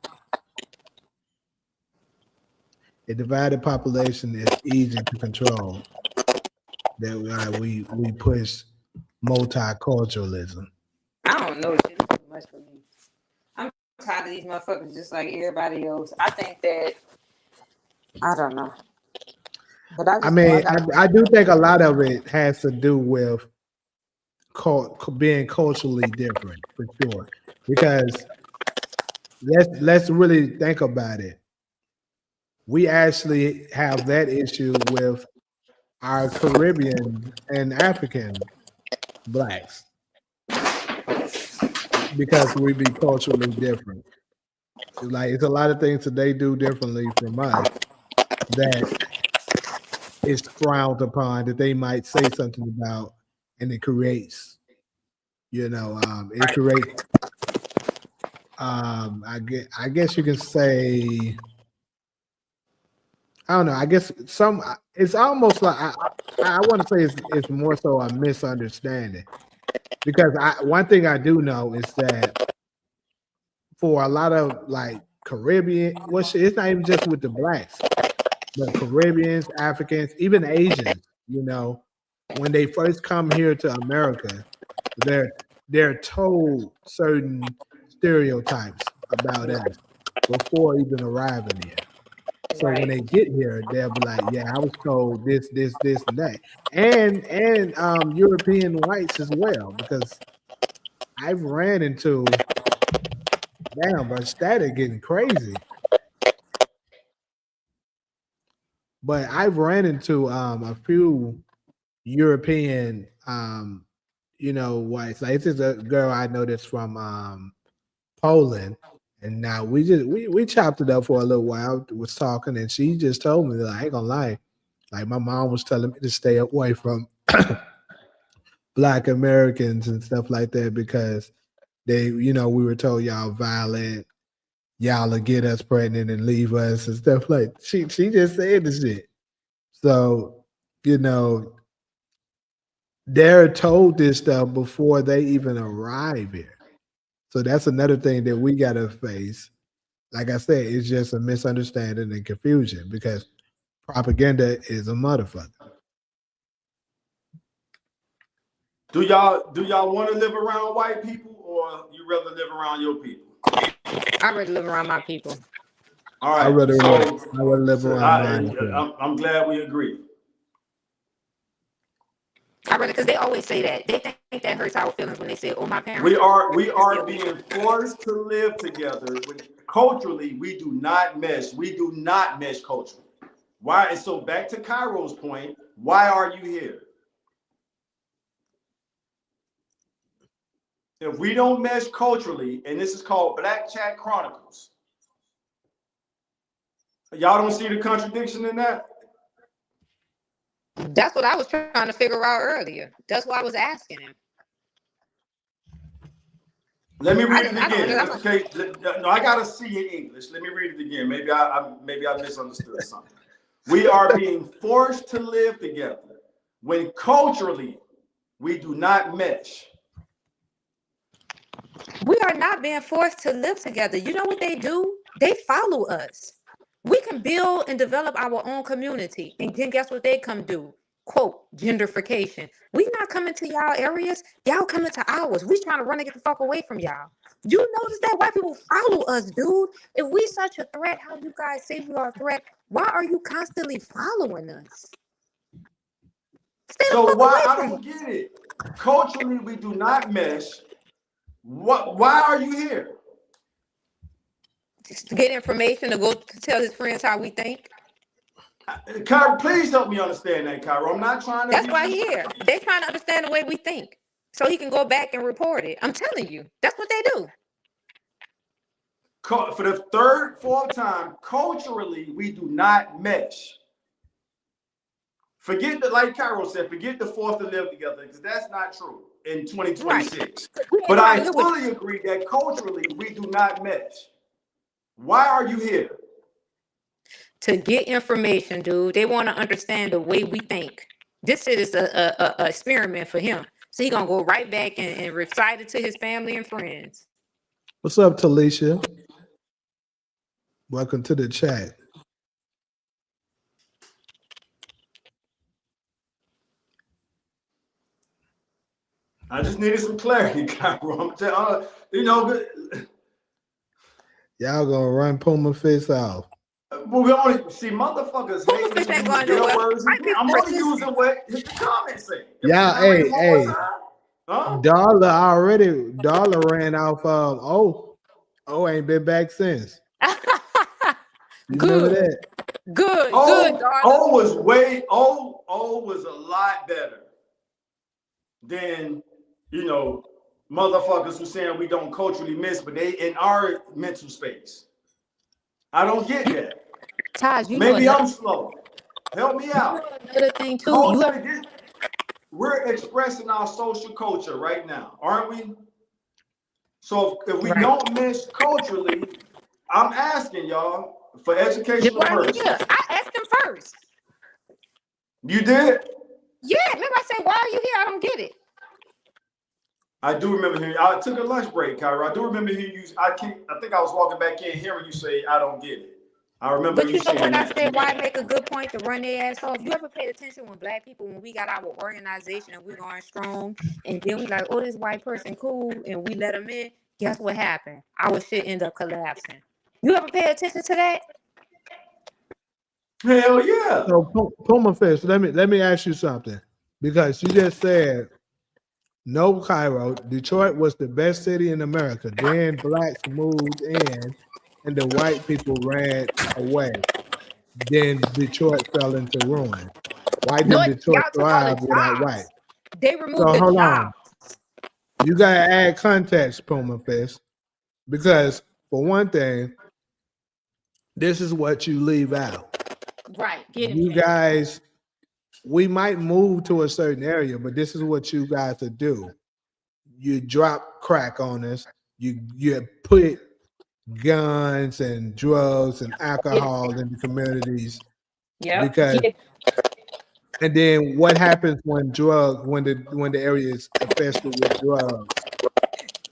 Speaker 1: A divided population is easy to control. That we push multiculturalism.
Speaker 2: I don't know. Shit is too much for me. I'm tired of these motherfuckers just like everybody else. I think that I don't know. But
Speaker 1: I do think a lot of it has to do with being culturally different, for sure. Because let's really think about it. We actually have that issue with our Caribbean and African blacks because we be culturally different. It's a lot of things that they do differently from us that is frowned upon, that they might say something about, and it creates, I guess you can say, I don't know. I guess it's almost like I want to say it's more so a misunderstanding, because one thing I do know is that for a lot of like Caribbean, it's not even just with the blacks, but Caribbeans, Africans, even Asians. When they first come here to America, they're told certain stereotypes about us before even arriving here. So when they get here, they'll be like, "Yeah, I was told this, and that," and European whites as well, because I've ran into, damn, but static getting crazy. But I've ran into a few European, whites. Like, this is a girl I know that's from Poland. And now we chopped it up for a little while, was talking, and she just told me, like, I ain't gonna lie, Like my mom was telling me to stay away from Black Americans and stuff like that because they, we were told y'all violent, y'all will get us pregnant and leave us and stuff like. She just said the shit. So, they're told this stuff before they even arrive here. So that's another thing that we gotta face. Like I said, it's just a misunderstanding and confusion because propaganda is a motherfucker.
Speaker 4: Do y'all want to live around white people or you rather live around your people?
Speaker 2: I'd rather live around my people.
Speaker 4: All right.
Speaker 1: I rather
Speaker 4: So,
Speaker 1: live around mine.
Speaker 4: I'm glad we agree.
Speaker 2: I rather, because they always say that. They think that hurts our feelings when they say, "Oh, my parents."
Speaker 4: We are being forced to live together. Culturally, we do not mesh. We do not mesh culturally. Why? And so back to Cairo's point, why are you here? If we don't mesh culturally, and this is called Black Chat Chronicles, y'all don't see the contradiction in that?
Speaker 2: That's what I was trying to figure out earlier. That's why I was asking him.
Speaker 4: Let me read it again. Okay, no, I gotta see in English. Let me read it again. Maybe I misunderstood something. We are being forced to live together when culturally we do not mesh.
Speaker 2: We are not being forced to live together. You know what they do? They follow us. We can build and develop our own community. And then guess what they come do? Quote, gentrification. We not coming to y'all areas. Y'all coming to ours. We trying to run and get the fuck away from y'all. You notice that white people follow us, dude? If we such a threat, how you guys say we are a threat, why are you constantly following us? Stay the
Speaker 4: So
Speaker 2: fuck
Speaker 4: why
Speaker 2: away
Speaker 4: I
Speaker 2: from
Speaker 4: don't
Speaker 2: us.
Speaker 4: get it. Culturally, we do not mesh. Why are you here?
Speaker 2: Just to get information to go to tell his friends how we think.
Speaker 4: Kyra, please help me understand that, Kyra. I'm not trying to
Speaker 2: That's
Speaker 4: be.
Speaker 2: why he here. They trying to understand the way we think, so he can go back and report it. I'm telling you, that's what they do.
Speaker 4: For the third, fourth time, culturally, we do not mesh. Forget that, like Kyra said, forget the forced to live together, because that's not true in 2026.
Speaker 2: Right.
Speaker 4: But I fully agree that culturally, we do not mesh. Why are you here?
Speaker 2: To get information, dude. They want to understand the way we think. This is a experiment for him. So he gonna go right back and recite it to his family and friends.
Speaker 1: What's up, Talisha? Welcome to the chat.
Speaker 4: I just needed some clarity, Kyra.
Speaker 1: Y'all gonna run Puma Fist off.
Speaker 4: Well, we only see motherfuckers
Speaker 2: Puma Fish ain't going
Speaker 4: their
Speaker 2: nowhere.
Speaker 4: words. I'm only using what the comments say.
Speaker 1: Y'all, hey.
Speaker 4: Huh?
Speaker 1: Dollar ran off of ain't been back since. You remember that?
Speaker 2: Good,
Speaker 4: Dollar.
Speaker 2: darling.
Speaker 4: Was a lot better than motherfuckers who saying we don't culturally miss, but they in our mental space. I don't get that.
Speaker 2: Taj,
Speaker 4: Maybe I'm slow. Help me out.
Speaker 2: Another thing too.
Speaker 4: We're expressing our social culture right now, aren't we? So if we don't miss culturally, I'm asking y'all for educational purposes.
Speaker 2: Yeah, I asked him first.
Speaker 4: You did?
Speaker 2: Yeah, remember I said, why are you here? I don't get it.
Speaker 4: I do remember hearing. I took a lunch break, Kyra. I do remember hearing you. I think I was walking back in hearing you say, "I don't get it." I remember
Speaker 2: But
Speaker 4: you saying
Speaker 2: when
Speaker 4: that.
Speaker 2: I said why make a good point to run their ass off, you ever paid attention when black people, when we got our organization and we're going strong, and then we like, oh, this white person cool, and we let them in, guess what happened? Our shit end up collapsing. You ever pay attention to that?
Speaker 4: Hell yeah.
Speaker 1: So Puma Fish, let me ask you something. Because you just said no, Cairo, Detroit was the best city in America. Then blacks moved in and the white people ran away. Then Detroit fell into ruin. Why didn't Detroit thrive without white?
Speaker 2: They removed
Speaker 1: So
Speaker 2: the
Speaker 1: hold
Speaker 2: jobs.
Speaker 1: on. You gotta add context, Puma Fish. Because for one thing, this is what you leave out.
Speaker 2: Right.
Speaker 1: You guys we might move to a certain area, but this is what you guys to do. You drop crack on us. You put guns and drugs and alcohol in the communities
Speaker 2: Yep.
Speaker 1: because, and then what happens when the area is infested with drugs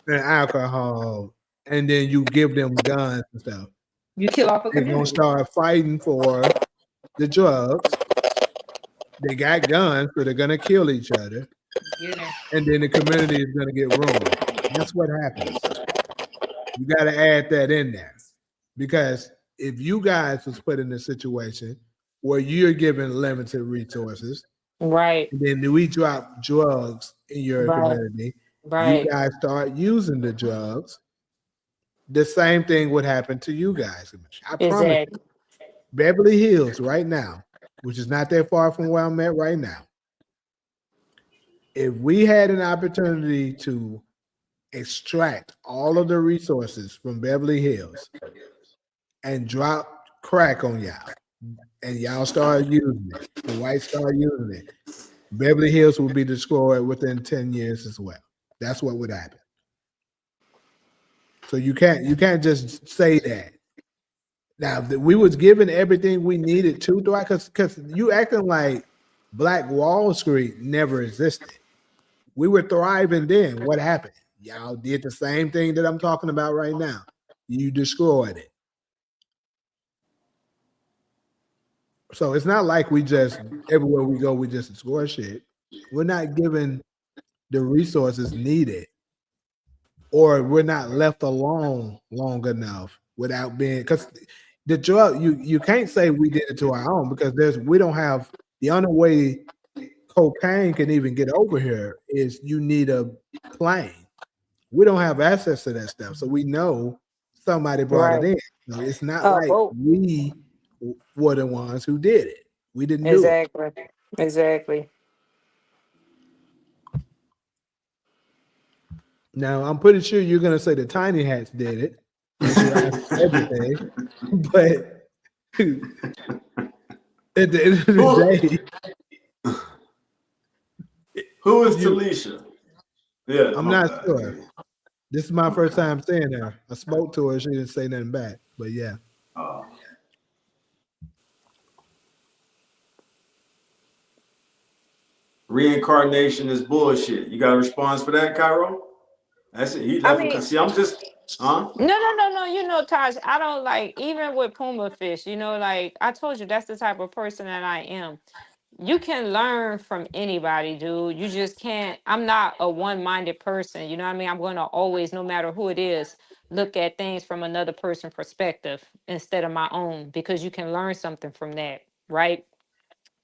Speaker 1: and alcohol, and then you give them guns and stuff?
Speaker 2: You kill off a
Speaker 1: They're gonna
Speaker 2: community.
Speaker 1: start fighting for the drugs. They got guns, so they're gonna kill each other,
Speaker 2: Yeah.
Speaker 1: and then the community is gonna get ruined. That's what happens. You got to add that in there, because if you guys was put in a situation where you're given limited resources,
Speaker 2: Right.
Speaker 1: and then we drop drugs in your
Speaker 2: Right.
Speaker 1: community, you
Speaker 2: Right.
Speaker 1: guys start using the drugs, the same thing would happen to you guys. I promise you.
Speaker 2: Exactly.
Speaker 1: Beverly Hills right now, which is not that far from where I'm at right now, if we had an opportunity to extract all of the resources from Beverly Hills and drop crack on y'all, and y'all start using it, the whites start using it, Beverly Hills will be destroyed within 10 years as well. That's what would happen. So you can't just say that. Now, we was given everything we needed to, Dwight, because you acting like Black Wall Street never existed. We were thriving then. What happened? Y'all did the same thing that I'm talking about right now. You destroyed it. So it's not like we just, everywhere we go, we just destroy shit. We're not given the resources needed, or we're not left alone long enough without being, because the drug, you can't say we did it to our own, because we don't have, the only way cocaine can even get over here is you need a plane. We don't have access to that stuff, so we know somebody brought it in. So it's not like
Speaker 2: Boat.
Speaker 1: we were the ones who did it. We didn't do it.
Speaker 2: Exactly. Exactly.
Speaker 1: Now I'm pretty sure you're gonna say the tiny hats did it. You ask everything, but at the end of the day,
Speaker 4: Who is Talisha? Yeah,
Speaker 1: I'm not sure. This is my first time seeing her. I spoke to her. She didn't say nothing back, but yeah.
Speaker 4: Reincarnation is bullshit. You got a response for that, Cairo? That's it. He left. See, I'm just, huh?
Speaker 2: No. You know, Taj, I don't like, even with Puma Fish, you know, like I told you, that's the type of person that I am. You can learn from anybody, dude. You just can't. I'm not a one-minded person. You know what I mean? I'm going to always, no matter who it is, look at things from another person's perspective instead of my own, because you can learn something from that, right?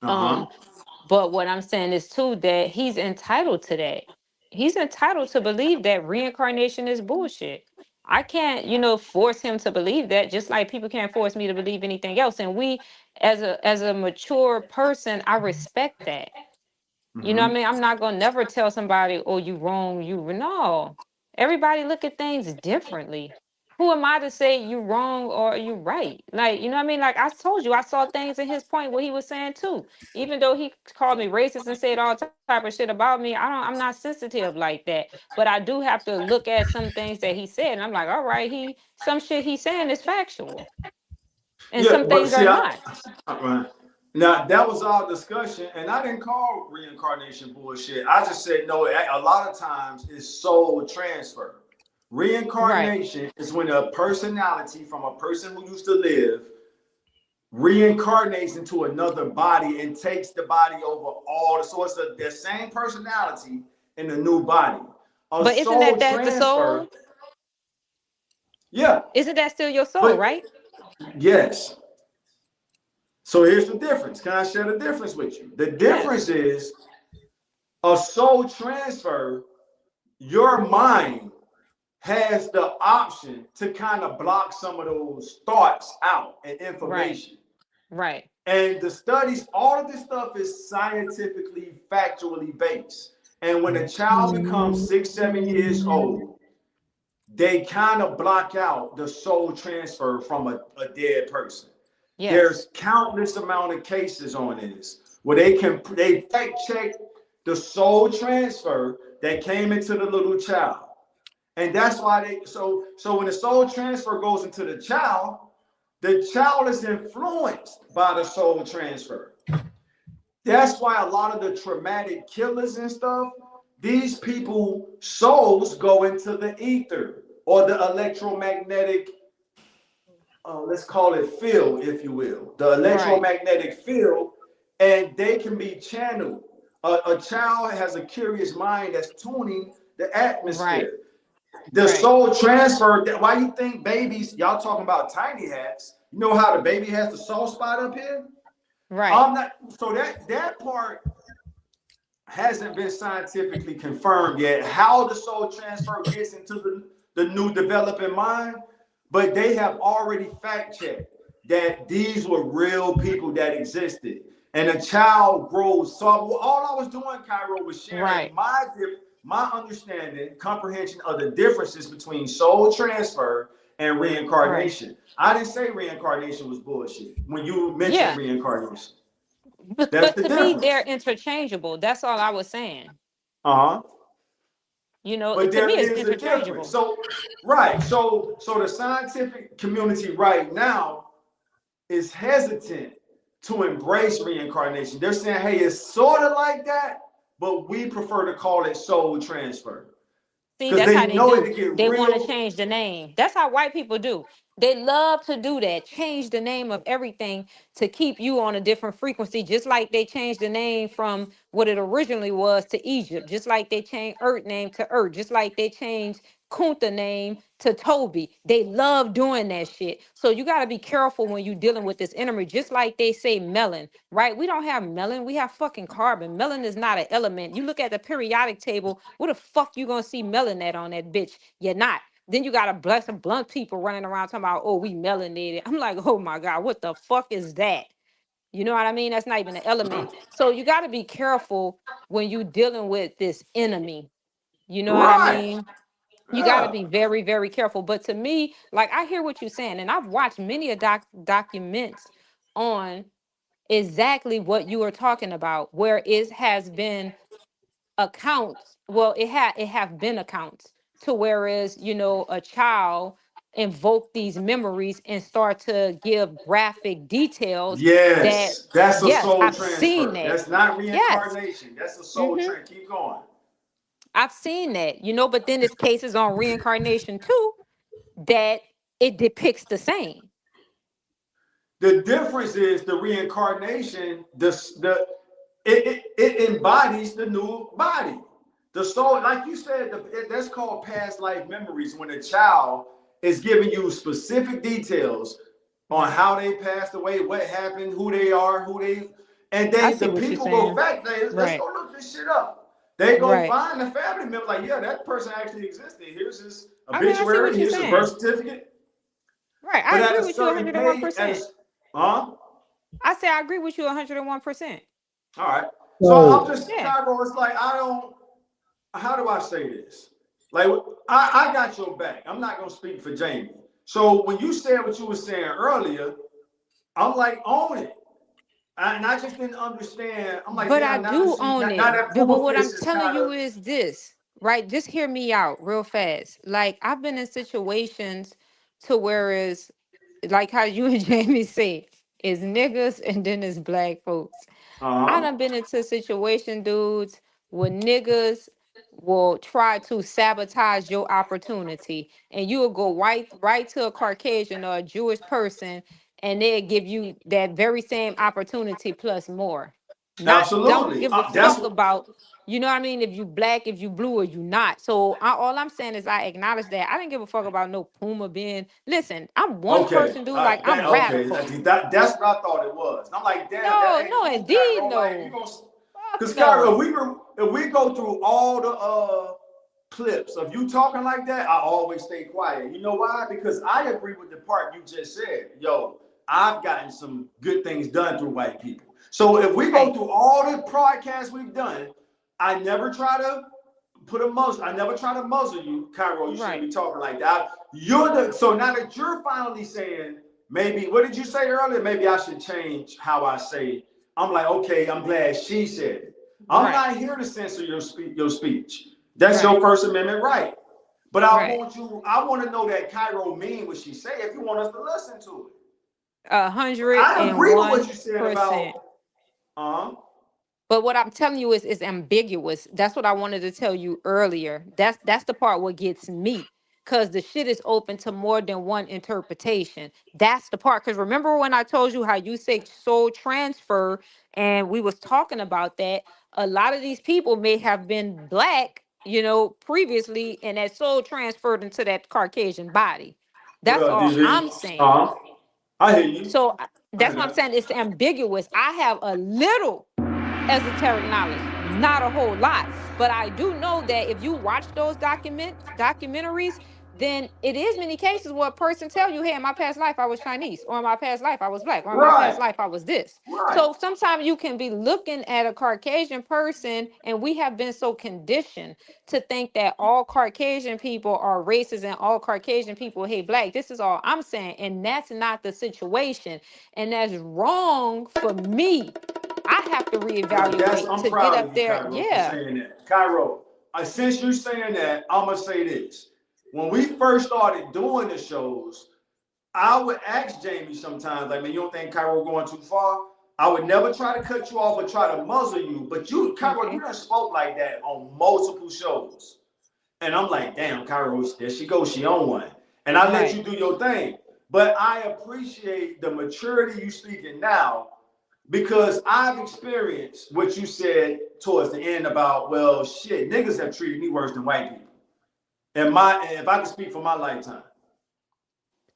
Speaker 2: But what I'm saying is too, that he's entitled to that. He's entitled to believe that reincarnation is bullshit. I can't, force him to believe that, just like people can't force me to believe anything else. And we, as a mature person, I respect that. You know what I mean? I'm not gonna never tell somebody, oh, you wrong, no. Everybody look at things differently. Who am I to say you wrong or you right? Like, you know what I mean? Like I told you, I saw things in his point what he was saying too. Even though he called me racist and said all type of shit about me, I'm not sensitive like that. But I do have to look at some things that he said, and I'm like, all right, some shit he's saying is factual. And
Speaker 4: Yeah,
Speaker 2: some
Speaker 4: but
Speaker 2: things are
Speaker 4: see,
Speaker 2: not.
Speaker 4: Now that was our discussion, and I didn't call reincarnation bullshit. I just said no. A lot of times it's soul transfer. Reincarnation is when a personality from a person who used to live reincarnates into another body and takes the body over all the source of their same personality in a new body.
Speaker 2: But isn't that the soul?
Speaker 4: Yeah.
Speaker 2: Isn't that still your soul, right?
Speaker 4: Yes. So here's the difference. Can I share the difference with you? The difference is a soul transfer, your mind has the option to kind of block some of those thoughts out and information.
Speaker 2: Right.
Speaker 4: And the studies, all of this stuff is scientifically, factually based. And when a child becomes 6, 7 years old, they kind of block out the soul transfer from a dead person.
Speaker 2: Yes.
Speaker 4: There's countless amount of cases on this where they fact check the soul transfer that came into the little child. And that's why so when the soul transfer goes into the child is influenced by the soul transfer. That's why a lot of the traumatic killers and stuff, these people souls go into the ether or the electromagnetic, let's call it field, if you will, the electromagnetic field, and they can be channeled. A child has a curious mind that's tuning the atmosphere. The soul transfer, why you think babies, y'all talking about tiny hats, you know how the baby has the soft spot up here?
Speaker 2: Right.
Speaker 4: So that part hasn't been scientifically confirmed yet, how the soul transfer gets into the new developing mind, but they have already fact checked that these were real people that existed. And a child grows. So all I was doing, Cairo, was sharing my understanding, comprehension of the differences between soul transfer and reincarnation. I didn't say reincarnation was bullshit when you mentioned reincarnation. That's
Speaker 2: But
Speaker 4: the
Speaker 2: to me, they're
Speaker 4: difference.
Speaker 2: interchangeable. That's all I was saying.
Speaker 4: Uh-huh.
Speaker 2: You know,
Speaker 4: But
Speaker 2: to
Speaker 4: there
Speaker 2: me, it's
Speaker 4: is a difference.
Speaker 2: interchangeable.
Speaker 4: So the scientific community right now is hesitant to embrace reincarnation. They're saying, hey, it's sort of like that, but we prefer to call it soul transfer.
Speaker 2: See,
Speaker 4: Because
Speaker 2: that's how
Speaker 4: they
Speaker 2: they
Speaker 4: know it
Speaker 2: do.
Speaker 4: to get
Speaker 2: They want to
Speaker 4: real.
Speaker 2: change the name. That's how white people do. They love to do that. Change the name of everything to keep you on a different frequency, just like they changed the name from what it originally was to Egypt, just like they changed Earth name to Earth, just like they changed Kunta name to Toby. They love doing that shit. So you got to be careful when you're dealing with this enemy, just like they say melon, right? We don't have melon. We have fucking carbon. Melon is not an element. You look at the periodic table, what the fuck you going to see melon at on that bitch? You're not. Then you got a bunch of blunt people running around talking about, oh, we melanated. I'm like, oh my God, what the fuck is that? You know what I mean? That's not even an element. So you got to be careful when you dealing with this enemy. You know what I
Speaker 4: Right.
Speaker 2: mean? You got to
Speaker 4: Yeah.
Speaker 2: be very, very careful. But to me, like, I hear what you're saying, and I've watched many documents on exactly what you are talking about, where it has been accounts. Well, it have been accounts to whereas, you know, a child invoke these memories and start to give graphic details that,
Speaker 4: Yes, that's a
Speaker 2: yes,
Speaker 4: soul
Speaker 2: I've seen
Speaker 4: transfer.
Speaker 2: that.
Speaker 4: That's not
Speaker 2: Yes.
Speaker 4: reincarnation. That's a soul
Speaker 2: Hmm.
Speaker 4: transfer. Keep going.
Speaker 2: I've seen that, you know, but then there's cases on reincarnation too that it depicts the same.
Speaker 4: The difference is the reincarnation, it embodies the new body. The soul, like you said, that's called past life memories when a child is giving you specific details on how they passed away, what happened, who they are, and
Speaker 2: I
Speaker 4: the
Speaker 2: see what you're
Speaker 4: people go
Speaker 2: saying.
Speaker 4: back there. Let's
Speaker 2: Right.
Speaker 4: go look this shit up. They go
Speaker 2: Right.
Speaker 4: find the family member, like, yeah, that person actually existed. Here's his
Speaker 2: I mean, I see
Speaker 4: obituary,
Speaker 2: what you're
Speaker 4: here's his birth
Speaker 2: saying.
Speaker 4: certificate.
Speaker 2: Right. I
Speaker 4: But at
Speaker 2: agree
Speaker 4: a
Speaker 2: with you
Speaker 4: certain page,
Speaker 2: 101%.
Speaker 4: huh?
Speaker 2: I say I agree with you 101%.
Speaker 4: All right. So I'm
Speaker 1: So
Speaker 4: just,
Speaker 2: Yeah.
Speaker 4: Cairo, it's like, how do I say this? Like, I got your back. I'm not going to speak for Jamie. So when you said what you were saying earlier, I'm like, own it. And I just didn't understand. I'm like,
Speaker 2: But I
Speaker 4: damn, now
Speaker 2: do own
Speaker 4: now
Speaker 2: it.
Speaker 4: that
Speaker 2: But
Speaker 4: Puma
Speaker 2: what I'm
Speaker 4: Fist is
Speaker 2: telling
Speaker 4: kind
Speaker 2: you
Speaker 4: of,
Speaker 2: is this, right? Just hear me out real fast. Like, I've been in situations to whereas, like how you and Jamie said, is niggas and then it's black folks. I
Speaker 4: uh-huh.
Speaker 2: done been into a situation, dudes, where niggas will try to sabotage your opportunity, and you will go right to a Caucasian or a Jewish person, and they'll give you that very same opportunity plus more. Don't
Speaker 4: Absolutely.
Speaker 2: give a
Speaker 4: That's
Speaker 2: fuck about, you know what I mean, if you black, if you blue, or you not. So all I'm saying is I acknowledge that. I didn't give a fuck about no Puma being. Listen, I'm one
Speaker 4: okay.
Speaker 2: person, dude. Like, I'm
Speaker 4: Okay.
Speaker 2: radical.
Speaker 4: That's what I thought it was. And I'm like, damn, that
Speaker 2: No,
Speaker 4: ain't
Speaker 2: no,
Speaker 4: cool,
Speaker 2: indeed,
Speaker 4: Cairo. Like, you
Speaker 2: no.
Speaker 4: gonna,
Speaker 2: Fuck
Speaker 4: because Cairo,
Speaker 2: no.
Speaker 4: if we go through all the clips of you talking like that, I always stay quiet. You know why? Because I agree with the part you just said. Yo, I've gotten some good things done through white people. So if we go
Speaker 2: Right.
Speaker 4: through all the podcasts we've done, I never try to put a muzzle. I never try to muzzle you, Cairo. You shouldn't
Speaker 2: Right.
Speaker 4: be talking like that. So now that you're finally saying, maybe, what did you say earlier? Maybe I should change how I say I'm like, okay, I'm glad she said it. I'm not here to censor your speech. That's your First Amendment right. But I want to know that Cairo mean what she say if you want us to listen to it.
Speaker 2: 101%.
Speaker 4: I agree with what you said about
Speaker 2: But what I'm telling you is ambiguous. That's what I wanted to tell you earlier. That's the part what gets me. Because the shit is open to more than one interpretation. That's the part. Because remember when I told you how you say soul transfer, and we was talking about that, a lot of these people may have been black, you know, previously, and that soul transferred into that Caucasian body. That's all I'm saying.
Speaker 4: I hear you.
Speaker 2: So that's what I'm saying. It's ambiguous. I have a little esoteric knowledge, not a whole lot, but I do know that if you watch those documentaries, then it is many cases where a person tell you, hey, in my past life I was Chinese, or in my past life I was black, or in my past life I was this. So sometimes you can be looking at a Caucasian person, and we have been so conditioned to think that all Caucasian people are racist and all Caucasian people hate black. This is all I'm saying, and that's not the situation, and that's wrong for me. I have to reevaluate to get up there.
Speaker 4: Cairo, for saying that. Cairo, since you're saying that, I'm going to say this. When we first started doing the shows, I would ask Jamie sometimes, like, man, you don't think Cairo going too far? I would never try to cut you off or try to muzzle you, but you, Cairo, you done spoke like that on multiple shows. And I'm like, damn, Cairo, there she goes, she on one. And I let you do your thing. But I appreciate the maturity you speaking now, because I've experienced what you said towards the end about, well, shit, niggas have treated me worse than white people. And if I can speak for my lifetime,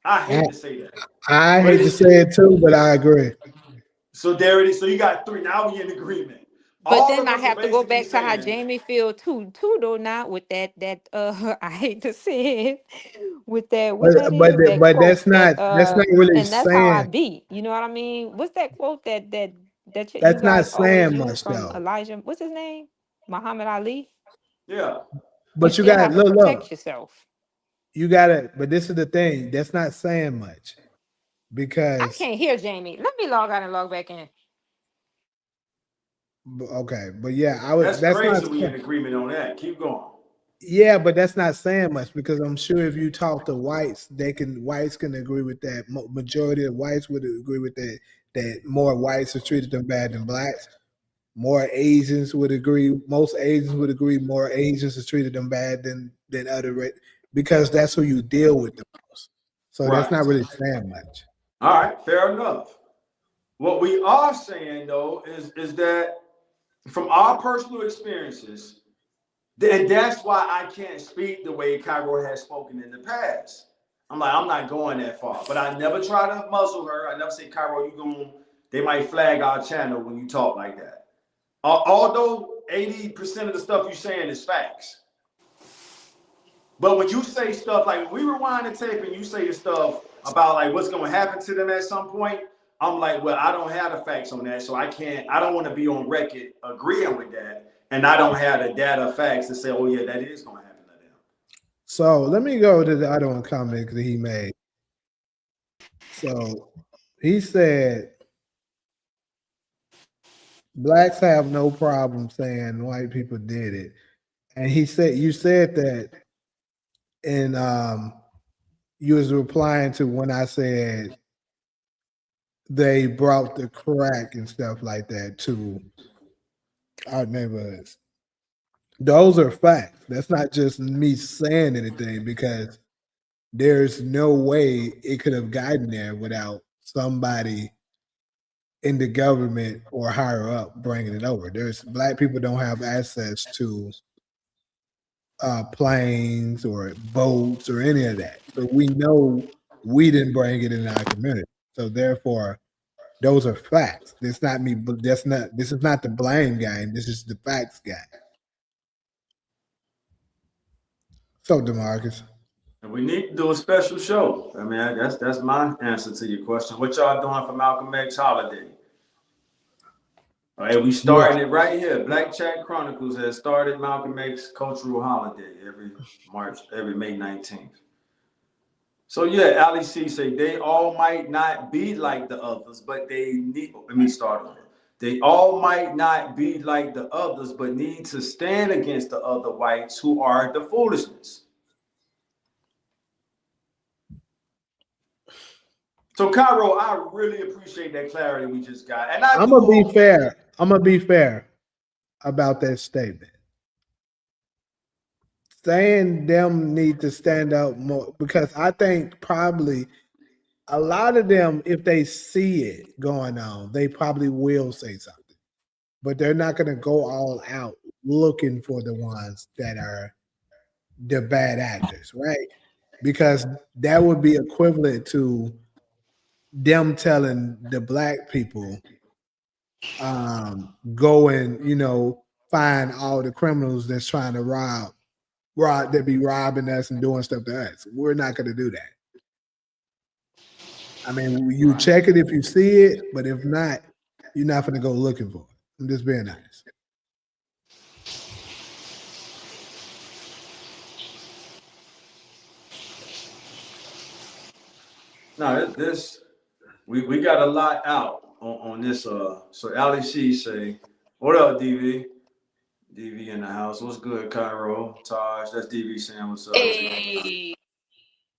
Speaker 4: I hate to say that.
Speaker 1: I hate to say it too, but I agree.
Speaker 4: So there it is. So you got three. Now we in agreement.
Speaker 2: But then I have to go back to how Jamie feel too though, now with that I hate to say it, with that
Speaker 1: but that's not really
Speaker 2: and that's how I be. You know what I mean? What's that quote that you
Speaker 1: that's not
Speaker 2: guys always
Speaker 1: saying
Speaker 2: use
Speaker 1: much
Speaker 2: from
Speaker 1: though.
Speaker 2: Elijah? What's his name? Muhammad Ali.
Speaker 4: Yeah.
Speaker 1: But you
Speaker 2: still
Speaker 1: got
Speaker 2: have to protect yourself.
Speaker 1: You gotta, but this is the thing. That's not saying much because
Speaker 2: I can't hear Jamie. Let me log out and log back in.
Speaker 1: Okay, but yeah, I was.
Speaker 4: That's crazy.
Speaker 1: Not,
Speaker 4: we in agreement on that. Keep going.
Speaker 1: Yeah, but that's not saying much because I'm sure if you talk to whites, whites can agree with that. Majority of whites would agree with that. That more whites are treated them bad than blacks. More Asians would agree. Most Asians would agree. More Asians are treated them bad than other, because that's who you deal with the most. So that's not really saying much.
Speaker 4: All right, fair enough. What we are saying though is that from our personal experiences, and that's why I can't speak the way Cairo has spoken in the past. I'm not going that far, but I never try to muzzle her. I never say, Cairo, they might flag our channel when you talk like that. Although 80% of the stuff you're saying is facts. But when you say stuff like, when we rewind the tape and you say the stuff about like what's going to happen to them at some point, I'm like, well, I don't have the facts on that, so I don't want to be on record agreeing with that. And I don't have the data facts to say, oh yeah, that is going to happen to them.
Speaker 1: So let me go to the other one comment that he made. So he said, blacks have no problem saying white people did it. And he said, you said that, and you was replying to when I said they brought the crack and stuff like that to our neighborhoods. Those are facts. That's not just me saying anything, because there's no way it could have gotten there without somebody in the government or higher up bringing it over. Black people don't have access to planes or boats or any of that. So we know we didn't bring it in our community. So therefore, those are facts. This not me. This is not the blame game. This is the facts game. So DeMarcus,
Speaker 4: and we need to do a special show. I mean, that's my answer to your question. What y'all doing for Malcolm X holiday? All right, we starting it right here. Black Chat Chronicles has started Malcolm X cultural holiday every May 19th. So yeah, Ali C say they all might not be like the others, but they need. Let me start over. They all might not be like the others, but need to stand against the other whites who are the foolishness. So, Cairo, I really appreciate that clarity we just got. And I
Speaker 1: I'm
Speaker 4: do
Speaker 1: gonna be
Speaker 4: hope
Speaker 1: fair. I'm gonna be fair about that statement. Saying them need to stand up more because I think probably a lot of them, if they see it going on, they probably will say something, but they're not going to go all out looking for the ones that are the bad actors, right? Because that would be equivalent to them telling the black people, go and find all the criminals that's trying to rob that be robbing us and doing stuff to us. We're not going to do that. I mean, you check it if you see it, but if not, you're not going to go looking for it. I'm just being honest.
Speaker 4: no, we got a lot out on this. So Ali C say, "What up, DV? DV in the house. What's good, Cairo? Taj, that's DV saying what's up.
Speaker 2: Hey.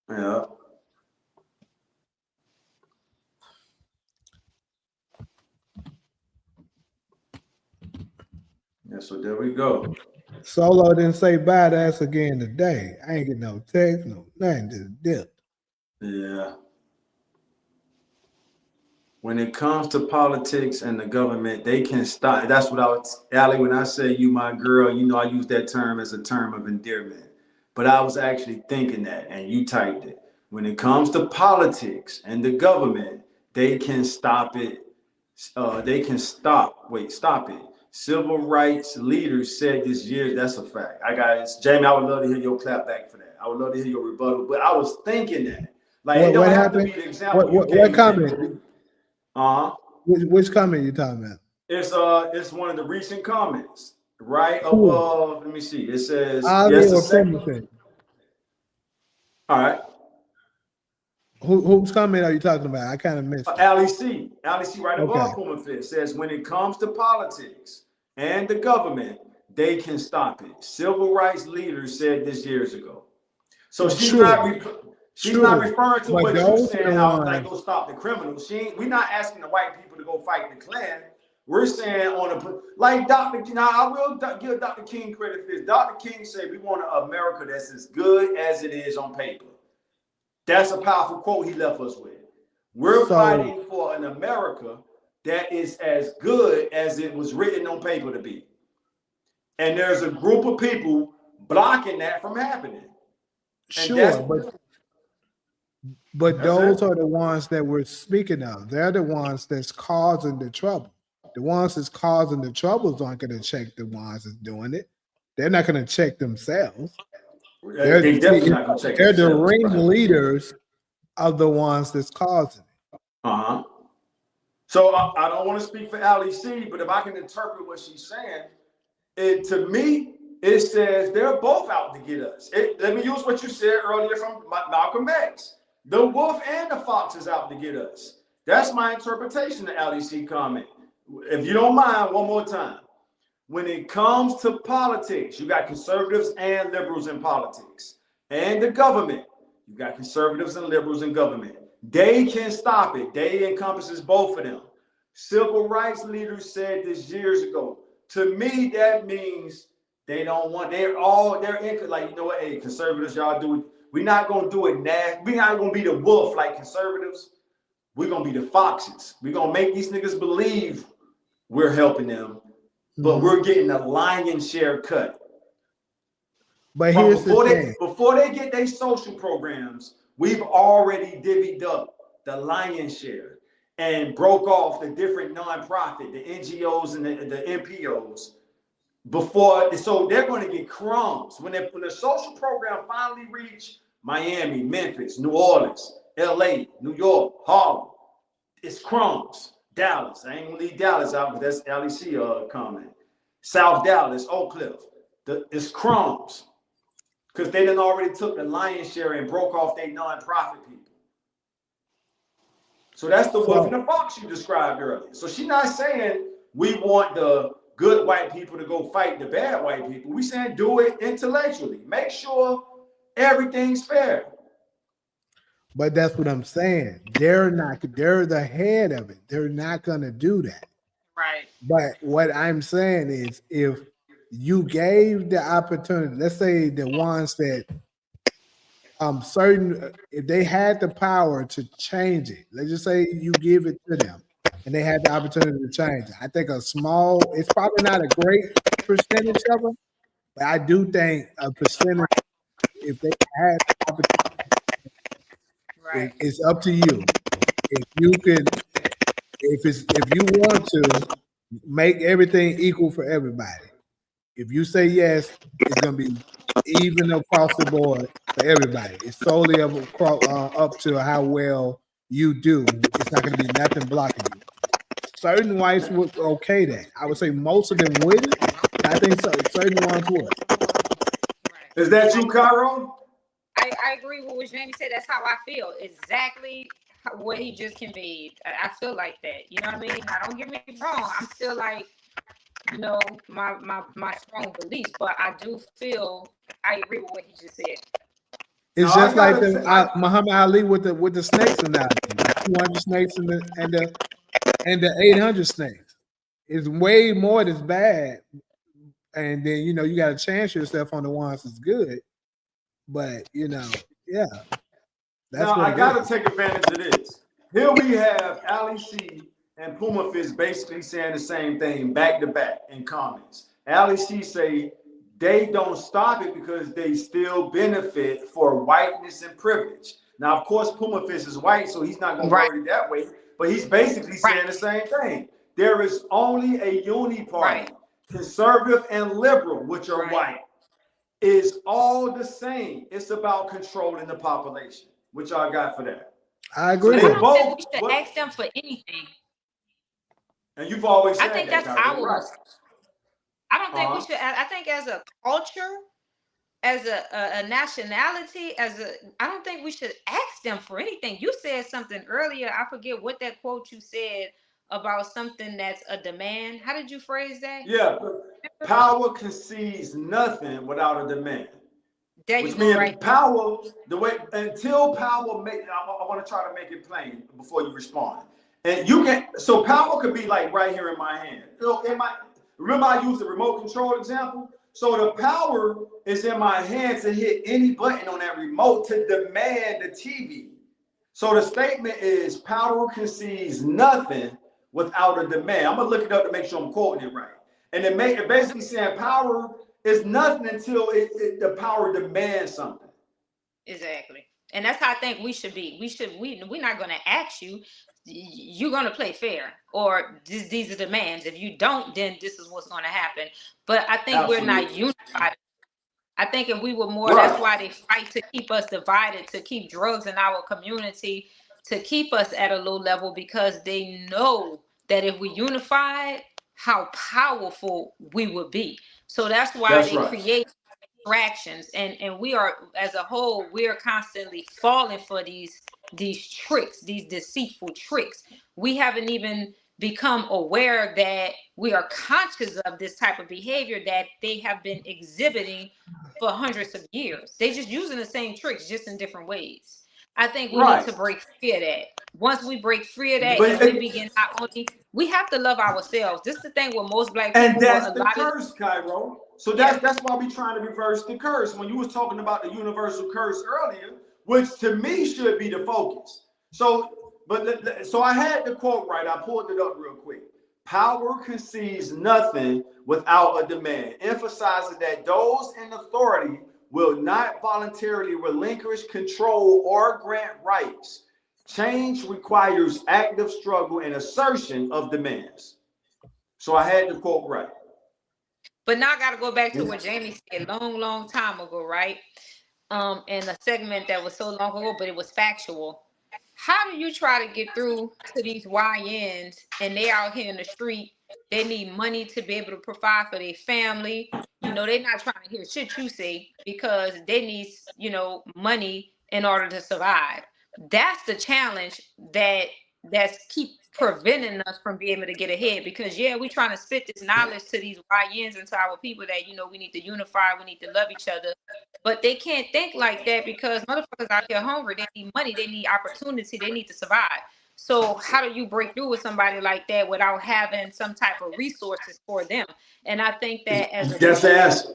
Speaker 4: Yeah. Yeah, so there we go.
Speaker 1: Solo didn't say bye to us again today. I ain't get no text, no nothing, just dip.
Speaker 4: Yeah. When it comes to politics and the government, they can stop. That's what I was, Allie, when I say you my girl, I use that term as a term of endearment. But I was actually thinking that, and you typed it. When it comes to politics and the government, they can stop it. Stop it. Civil rights leaders said this year, that's a fact. I got it. Jamie, I would love to hear your clap back for that. I would love to hear your rebuttal, but I was thinking that. Like, it don't
Speaker 1: What
Speaker 4: have to
Speaker 1: happened?
Speaker 4: be the example you
Speaker 1: What
Speaker 4: gave, Jamie.
Speaker 1: comment?
Speaker 4: Uh-huh.
Speaker 1: Which comment you talking about?
Speaker 4: It's one of the recent comments, right
Speaker 1: Who?
Speaker 4: above. Let me see. It says,
Speaker 1: Ali
Speaker 4: yes, the
Speaker 1: or
Speaker 4: second.
Speaker 1: Timothy?
Speaker 4: All right.
Speaker 1: Whose comment are you talking about? I kind of missed it.
Speaker 4: Ali C right
Speaker 1: Okay.
Speaker 4: above Pumafitt says, when it comes to politics and the government, they can stop it. Civil rights leaders said this years ago. So she's not referring to
Speaker 1: But
Speaker 4: what you
Speaker 1: those are
Speaker 4: said,
Speaker 1: the
Speaker 4: how like
Speaker 1: ones.
Speaker 4: go stop the criminals. We're not asking the white people to go fight the Klan. We're saying like Dr. Now I will give Dr. King credit for this. Dr. King said we want an America that's as good as it is on paper. That's a powerful quote he left us with. We're fighting for an America that is as good as it was written on paper to be. And there's a group of people blocking that from happening.
Speaker 1: Sure, but those are the ones that we're speaking of. They're the ones that's causing the trouble. The ones that's causing the troubles aren't going to check the ones that's doing it. They're not going to check themselves.
Speaker 4: They definitely not going to check
Speaker 1: they're the
Speaker 4: themselves.
Speaker 1: ringleaders of the ones that's causing it.
Speaker 4: Uh-huh. So I don't want to speak for Ali C, but if I can interpret what she's saying, to me, it says they're both out to get us. Let me use what you said earlier from Malcolm X. The wolf and the fox is out to get us. That's my interpretation of Ali C comment. If you don't mind, one more time. When it comes to politics, you got conservatives and liberals in politics. And the government, you got conservatives and liberals in government. They can stop it. They encompasses both of them. Civil rights leaders said this years ago. To me, that means they don't want, they're in, like, you know what, hey, conservatives, y'all do it. We're not going to do it now. We're not going to be the wolf like conservatives. We're going to be the foxes. We're going to make these niggas believe we're helping them, but we're getting a lion's share cut.
Speaker 1: But here's the thing.
Speaker 4: Before they get their social programs, we've already divvied up the lion's share and broke off the different nonprofit, the NGOs and the NPOs. So they're going to get crumbs. When the social program finally reach Miami, Memphis, New Orleans, LA, New York, Harlem, it's crumbs. Dallas, I ain't gonna leave Dallas out, but that's LEC comment. South Dallas, Oak Cliff, it's crumbs. Because they done already took the lion's share and broke off their nonprofit people. So that's the wolf and the fox you described earlier. So she's not saying we want the good white people to go fight the bad white people. We saying do it intellectually. Make sure everything's fair.
Speaker 1: But that's what I'm saying. They're the head of it. They're not gonna do that.
Speaker 2: Right.
Speaker 1: But what I'm saying is if you gave the opportunity, let's say the ones that certain if they had the power to change it, let's just say you give it to them and they had the opportunity to change it. I think it's probably not a great percentage of them, but I do think a percentage, if they had the opportunity,
Speaker 2: Right.
Speaker 1: it's up to you. If you could, if you want to make everything equal for everybody. If you say yes, it's going to be even across the board for everybody. It's solely up to how well you do. It's not going to be nothing blocking you. Certain whites would okay that. I would say most of them wouldn't. I think certain ones would.
Speaker 2: Right.
Speaker 4: Is that you, Cairo?
Speaker 2: I agree with what Jamie said. That's how I feel. Exactly what he just conveyed. I feel like that. You know what I mean? Now, don't get me wrong. I'm still like, you know, my strong beliefs, but I do feel I agree with what he just said.
Speaker 1: It's just like Muhammad Ali with the snakes analogy, the 200 snakes and the 800 snakes. It's way more that's bad, and then you got to chance yourself on the ones that's good. But yeah. That's
Speaker 4: now
Speaker 1: what
Speaker 4: I gotta take advantage of this. Here we have Ali C and Puma Fist basically saying the same thing back to back in comments. Ali C say they don't stop it because they still benefit for whiteness and privilege. Now, of course, Puma Fist is white, so he's not gonna word it that way, but he's basically saying the same thing. There is only a uni party, conservative and liberal, which are white, is all the same. It's about controlling the population. What y'all got for that?
Speaker 1: I agree.
Speaker 2: But I don't think we should ask them for anything.
Speaker 4: And you've always said
Speaker 2: I think
Speaker 4: that,
Speaker 2: that's our
Speaker 4: right?
Speaker 2: mistake. I don't think we should. I think as a culture, as a nationality, I don't think we should ask them for anything. You said something earlier. I forget what that quote you said about something that's a demand. How did you phrase that?
Speaker 4: Yeah, power concedes nothing without a demand. Which means power, the way until power make, I want to try to make it plain before you respond. And you can, so power could be like right here in my hand. Remember I used the remote control example? So the power is in my hand to hit any button on that remote to demand the TV. So the statement is power concedes nothing without a demand. I'm gonna look it up to make sure I'm quoting it right. And it basically saying power is nothing until the power demands something.
Speaker 2: Exactly. And that's how I think we should be. We're not gonna ask you. You're gonna play fair, or these are demands. If you don't, then this is what's gonna happen. But I think we're not unified. I think if we were more, that's why they fight to keep us divided, to keep drugs in our community, to keep us at a low level, because they know that if we unified, how powerful we would be. So that's why they create distractions, and we are, as a whole, we are constantly falling for these tricks, these deceitful tricks. We haven't even become aware that we are conscious of this type of behavior that they have been exhibiting for hundreds of years. They just using the same tricks, just in different ways. I think we need to break free of that. Once we break free of that, and we begin, not only, we have to love ourselves. This is the thing with most black people.
Speaker 4: And that's the curse, Cairo. So that's why we're trying to reverse the curse. When you was talking about the universal curse earlier, which to me should be the focus. So I had the quote right. I pulled it up real quick. Power concedes nothing without a demand, emphasizing that those in authority will not voluntarily relinquish control or grant rights. Change requires active struggle and assertion of demands. So I had the quote right.
Speaker 2: But now I got to go back to what Jamie said long time ago, right? In a segment that was so long ago, but it was factual. How do you try to get through to these YNs and they out here in the street? They need money to be able to provide for their family. You know, they're not trying to hear shit you say, because they need, money in order to survive. That's the challenge that's keep preventing us from being able to get ahead. Because yeah, we trying to spit this knowledge to these YNs and to our people that, you know, we need to unify, we need to love each other. But they can't think like that because motherfuckers out here hungry. They need money, they need opportunity, they need to survive. So how do you break through with somebody like that without having some type of resources for them? And I think that as a
Speaker 4: That's the answer.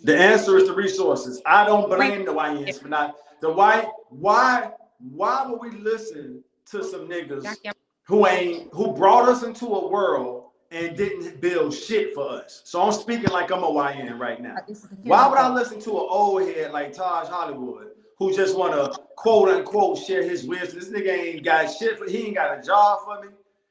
Speaker 4: The answer is the resources. I don't blame the YNs for not the why would we listen to some niggas who brought us into a world and didn't build shit for us? So I'm speaking like I'm a YN right now. Why would I listen to an old head like Taj Hollywood who just want to quote unquote share his wisdom? This nigga ain't got shit for, he ain't got a job for me.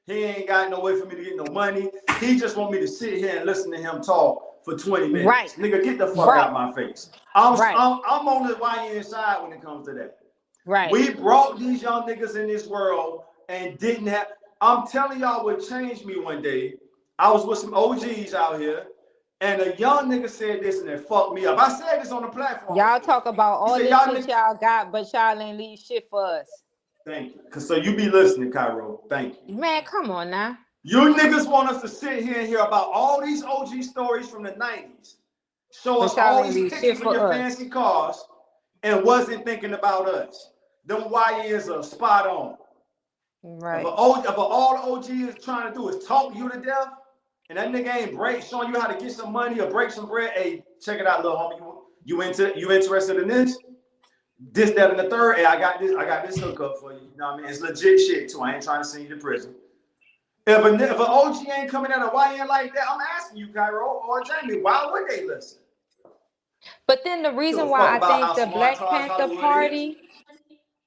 Speaker 4: He ain't got no way for me to get no money. He just want me to sit here and listen to him talk for 20 minutes.
Speaker 2: Right.
Speaker 4: Nigga, get the fuck out my face. I'm
Speaker 2: Right.
Speaker 4: I'm on the YN side when it comes to that.
Speaker 2: Right.
Speaker 4: We brought these young niggas in this world and didn't have. I'm telling y'all what changed me one day. I was with some OGs out here, and a young nigga said this and it fucked me up. I said this on the platform.
Speaker 2: Y'all talk about all
Speaker 4: said,
Speaker 2: this
Speaker 4: y'all
Speaker 2: shit y'all got, but y'all ain't leave shit for us.
Speaker 4: Thank you. Cause so you be listening, Cairo. Thank you.
Speaker 2: Man, come on now.
Speaker 4: You niggas want us to sit here and hear about all these OG stories from the 90s. Show us all these pictures of your fancy cars and wasn't thinking about us. Them YNs are spot on.
Speaker 2: Right.
Speaker 4: If all the OG is trying to do is talk you to death, and that nigga ain't showing you how to get some money or break some bread, hey, check it out, little homie. You interested in this? This, that, and the third. Hey, I got this hookup for you. You know what I mean? It's legit shit too. I ain't trying to send you to prison. If an OG ain't coming at a YN like that, I'm asking you, Cairo or Jamie, why would they listen?
Speaker 2: But then the reason why I think the Black Panther Party,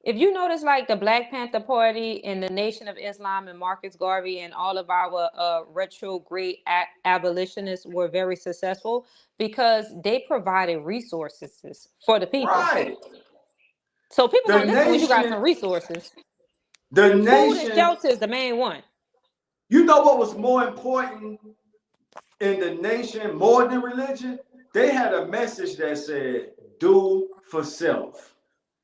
Speaker 2: if you notice, like the Black Panther Party and the Nation of Islam and Marcus Garvey and all of our retrograde abolitionists were very successful because they provided resources for the people.
Speaker 4: Right.
Speaker 2: So people gonna listen when you got some resources.
Speaker 4: The nation,
Speaker 2: food and shelter is the main one.
Speaker 4: You know what was more important in the nation more than religion? They had a message that said, do for self.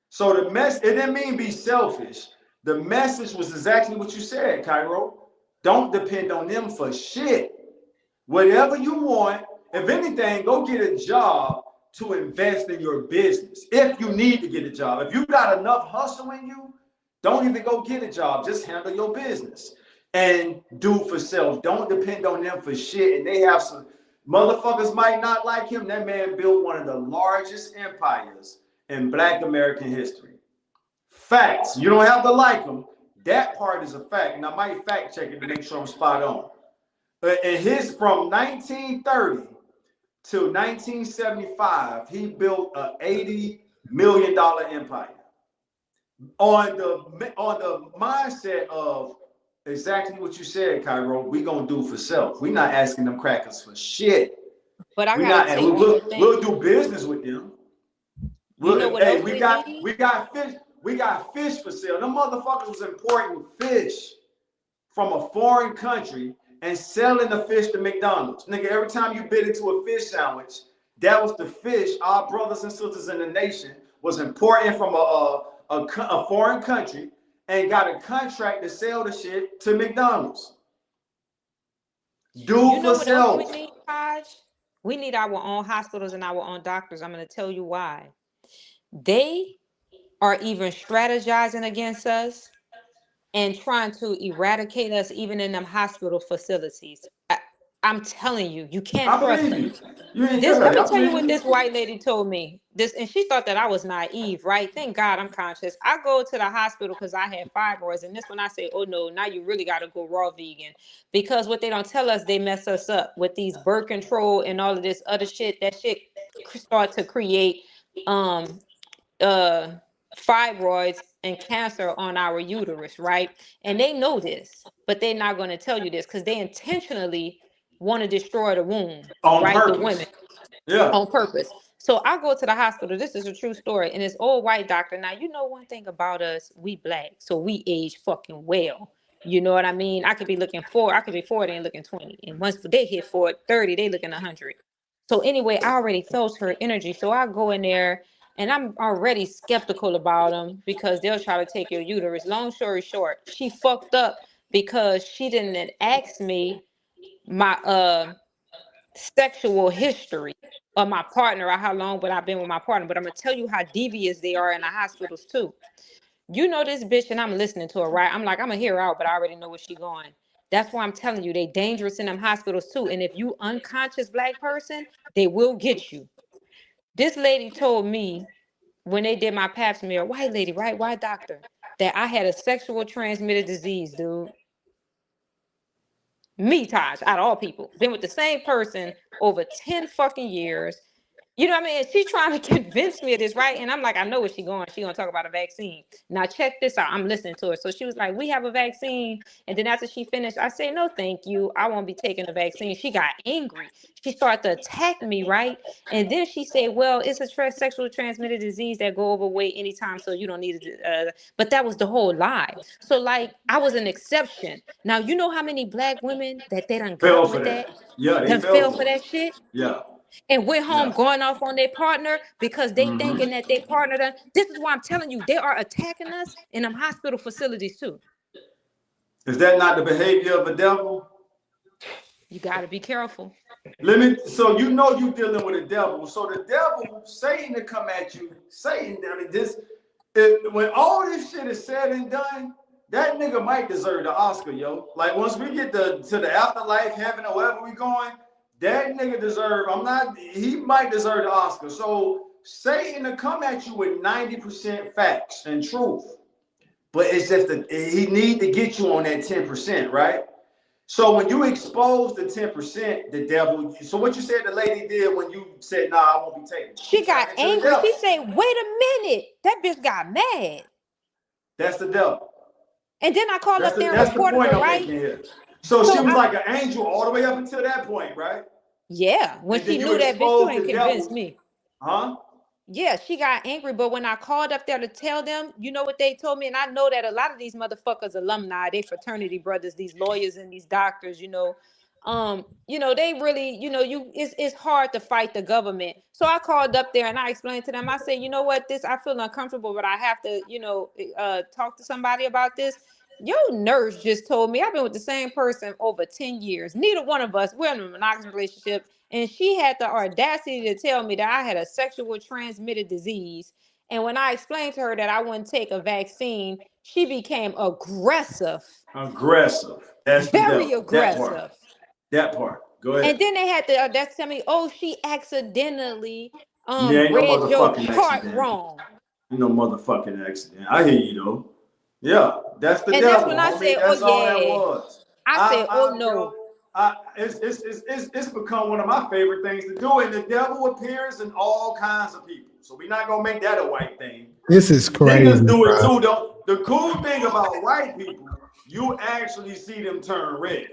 Speaker 4: So the it didn't mean be selfish. The message was exactly what you said, Cairo. Don't depend on them for shit. Whatever you want, if anything, go get a job to invest in your business. If you need to get a job. If you got enough hustle in you, don't even go get a job. Just handle your business and do for self. Don't depend on them for shit. And they have some motherfuckers might not like him. That man built one of the largest empires in Black American history. Facts. You don't have to like him. That part is a fact. And I might fact check it to make sure I'm spot on. But in his from 1930 to 1975, he built an $80 million empire. On the mindset of exactly what you said, Cairo, we gonna do for self. We're not asking them crackers for shit.
Speaker 2: But I gotta tell you,
Speaker 4: we'll do business with them.
Speaker 2: You know what else
Speaker 4: we got fish for sale. Them motherfuckers was importing fish from a foreign country and selling the fish to McDonald's. Nigga, every time you bit into a fish sandwich, that was the fish our brothers and sisters in the nation was importing from a foreign country and got a contract to sell the shit to McDonald's. Do for self.
Speaker 2: We need, Taj? We need our own hospitals and our own doctors. I'm going to tell you why. They are even strategizing against us and trying to eradicate us even in them hospital facilities. I'm telling you, you can't trust them. Let me tell you what this white lady told me. And she thought that I was naive, right? Thank God I'm conscious. I go to the hospital because I had fibroids, and this when I say, oh no, now you really got to go raw vegan, because what they don't tell us, they mess us up with these birth control and all of this other shit. That shit start to create fibroids and cancer on our uterus, right? And they know this, but they're not going to tell you this because they intentionally want to destroy the womb,
Speaker 4: on
Speaker 2: right?
Speaker 4: purpose.
Speaker 2: The women,
Speaker 4: yeah,
Speaker 2: on purpose. So I go to the hospital. This is a true story, and it's old white doctor. Now you know one thing about us: we Black, so we age fucking well. You know what I mean? I could be 40 and looking 20, and once they hit 30, they looking 100. So anyway, I already felt her energy, so I go in there. And I'm already skeptical about them because they'll try to take your uterus. Long story short, she fucked up because she didn't ask me my sexual history of my partner or how long would I've been with my partner. But I'm gonna tell you how devious they are in the hospitals too. You know this bitch, and I'm listening to her, right? I'm like, I'm gonna hear her out, but I already know where she going. That's why I'm telling you, they dangerous in them hospitals too. And if you unconscious black person, they will get you. This lady told me when they did my pap smear, white lady, right? White doctor, that I had a sexual transmitted disease, dude. Me, Taj, out of all people, been with the same person over 10 fucking years. You know what I mean? And she's trying to convince me of this, right? And I'm like, I know where she's going. She's going to talk about a vaccine. Now, check this out. I'm listening to her. So she was like, we have a vaccine. And then after she finished, I said, no, thank you. I won't be taking the vaccine. She got angry. She started to attack me, right? And then she said, well, it's a sexually transmitted disease that go overweight anytime, so you don't need it. But that was the whole lie. So, like, I was an exception. Now, you know how many black women that they done
Speaker 4: Fell
Speaker 2: got
Speaker 4: for
Speaker 2: with that?
Speaker 4: that. Yeah, they
Speaker 2: Done
Speaker 4: fell
Speaker 2: fell
Speaker 4: for
Speaker 2: for
Speaker 4: it.
Speaker 2: that shit?
Speaker 4: Yeah.
Speaker 2: And went home
Speaker 4: Yeah.
Speaker 2: going off on their partner because they thinking that their partner done. This is why I'm telling you, they are attacking us in them hospital facilities too.
Speaker 4: Is that not the behavior of a devil?
Speaker 2: You got to be careful.
Speaker 4: So you know you're dealing with a devil. So the devil, Satan, to come at you, Satan, I mean, when all this shit is said and done, that nigga might deserve the Oscar, yo. Like once we get to the afterlife, heaven, or wherever we going, that nigga he might deserve the Oscar. So Satan to come at you with 90% facts and truth. But it's just he need to get you on that 10%, right? So when you expose the 10%, the devil. So what you said the lady did when you said, "Nah, I won't be taking it."
Speaker 2: She got angry. She said, "Wait a minute." That bitch got mad.
Speaker 4: That's the devil.
Speaker 2: And then I called up there and
Speaker 4: That's the
Speaker 2: reported
Speaker 4: point
Speaker 2: her,
Speaker 4: I'm
Speaker 2: right?
Speaker 4: making here. So she was like an angel all the way up until that point, right?
Speaker 2: Yeah. When
Speaker 4: And
Speaker 2: she
Speaker 4: then you
Speaker 2: knew that bitch
Speaker 4: exposed
Speaker 2: couldn't
Speaker 4: the
Speaker 2: convince
Speaker 4: devil,
Speaker 2: me.
Speaker 4: huh?
Speaker 2: Yeah, she got angry, but when I called up there to tell them, you know what they told me? And I know that a lot of these motherfuckers alumni, they fraternity brothers, these lawyers and these doctors, they really, it's hard to fight the government. So I called up there and I explained to them, I said, you know what, I feel uncomfortable, but I have to, talk to somebody about this. Your nurse just told me I've been with the same person over 10 years. Neither one of us, we're in a monogamous relationship. And she had the audacity to tell me that I had a sexual transmitted disease. And when I explained to her that I wouldn't take a vaccine, she became aggressive.
Speaker 4: Aggressive. That's the
Speaker 2: Very
Speaker 4: devil.
Speaker 2: aggressive.
Speaker 4: That part. Go ahead.
Speaker 2: And then they had the audacity to tell me, oh, she accidentally
Speaker 4: Ain't no
Speaker 2: read your
Speaker 4: motherfucking
Speaker 2: chart
Speaker 4: accident.
Speaker 2: wrong.
Speaker 4: Ain't no motherfucking accident. I hear you though. Yeah, that's the
Speaker 2: And
Speaker 4: devil.
Speaker 2: that's when I said,
Speaker 4: That's all that
Speaker 2: yeah.
Speaker 4: was.
Speaker 2: I said, oh no.
Speaker 4: It's become one of my favorite things to do, and the devil appears in all kinds of people. So we're not gonna make that a white thing.
Speaker 1: This is crazy.
Speaker 4: Niggas do it
Speaker 1: bro.
Speaker 4: too, though. The cool thing about white people, you actually see them turn red.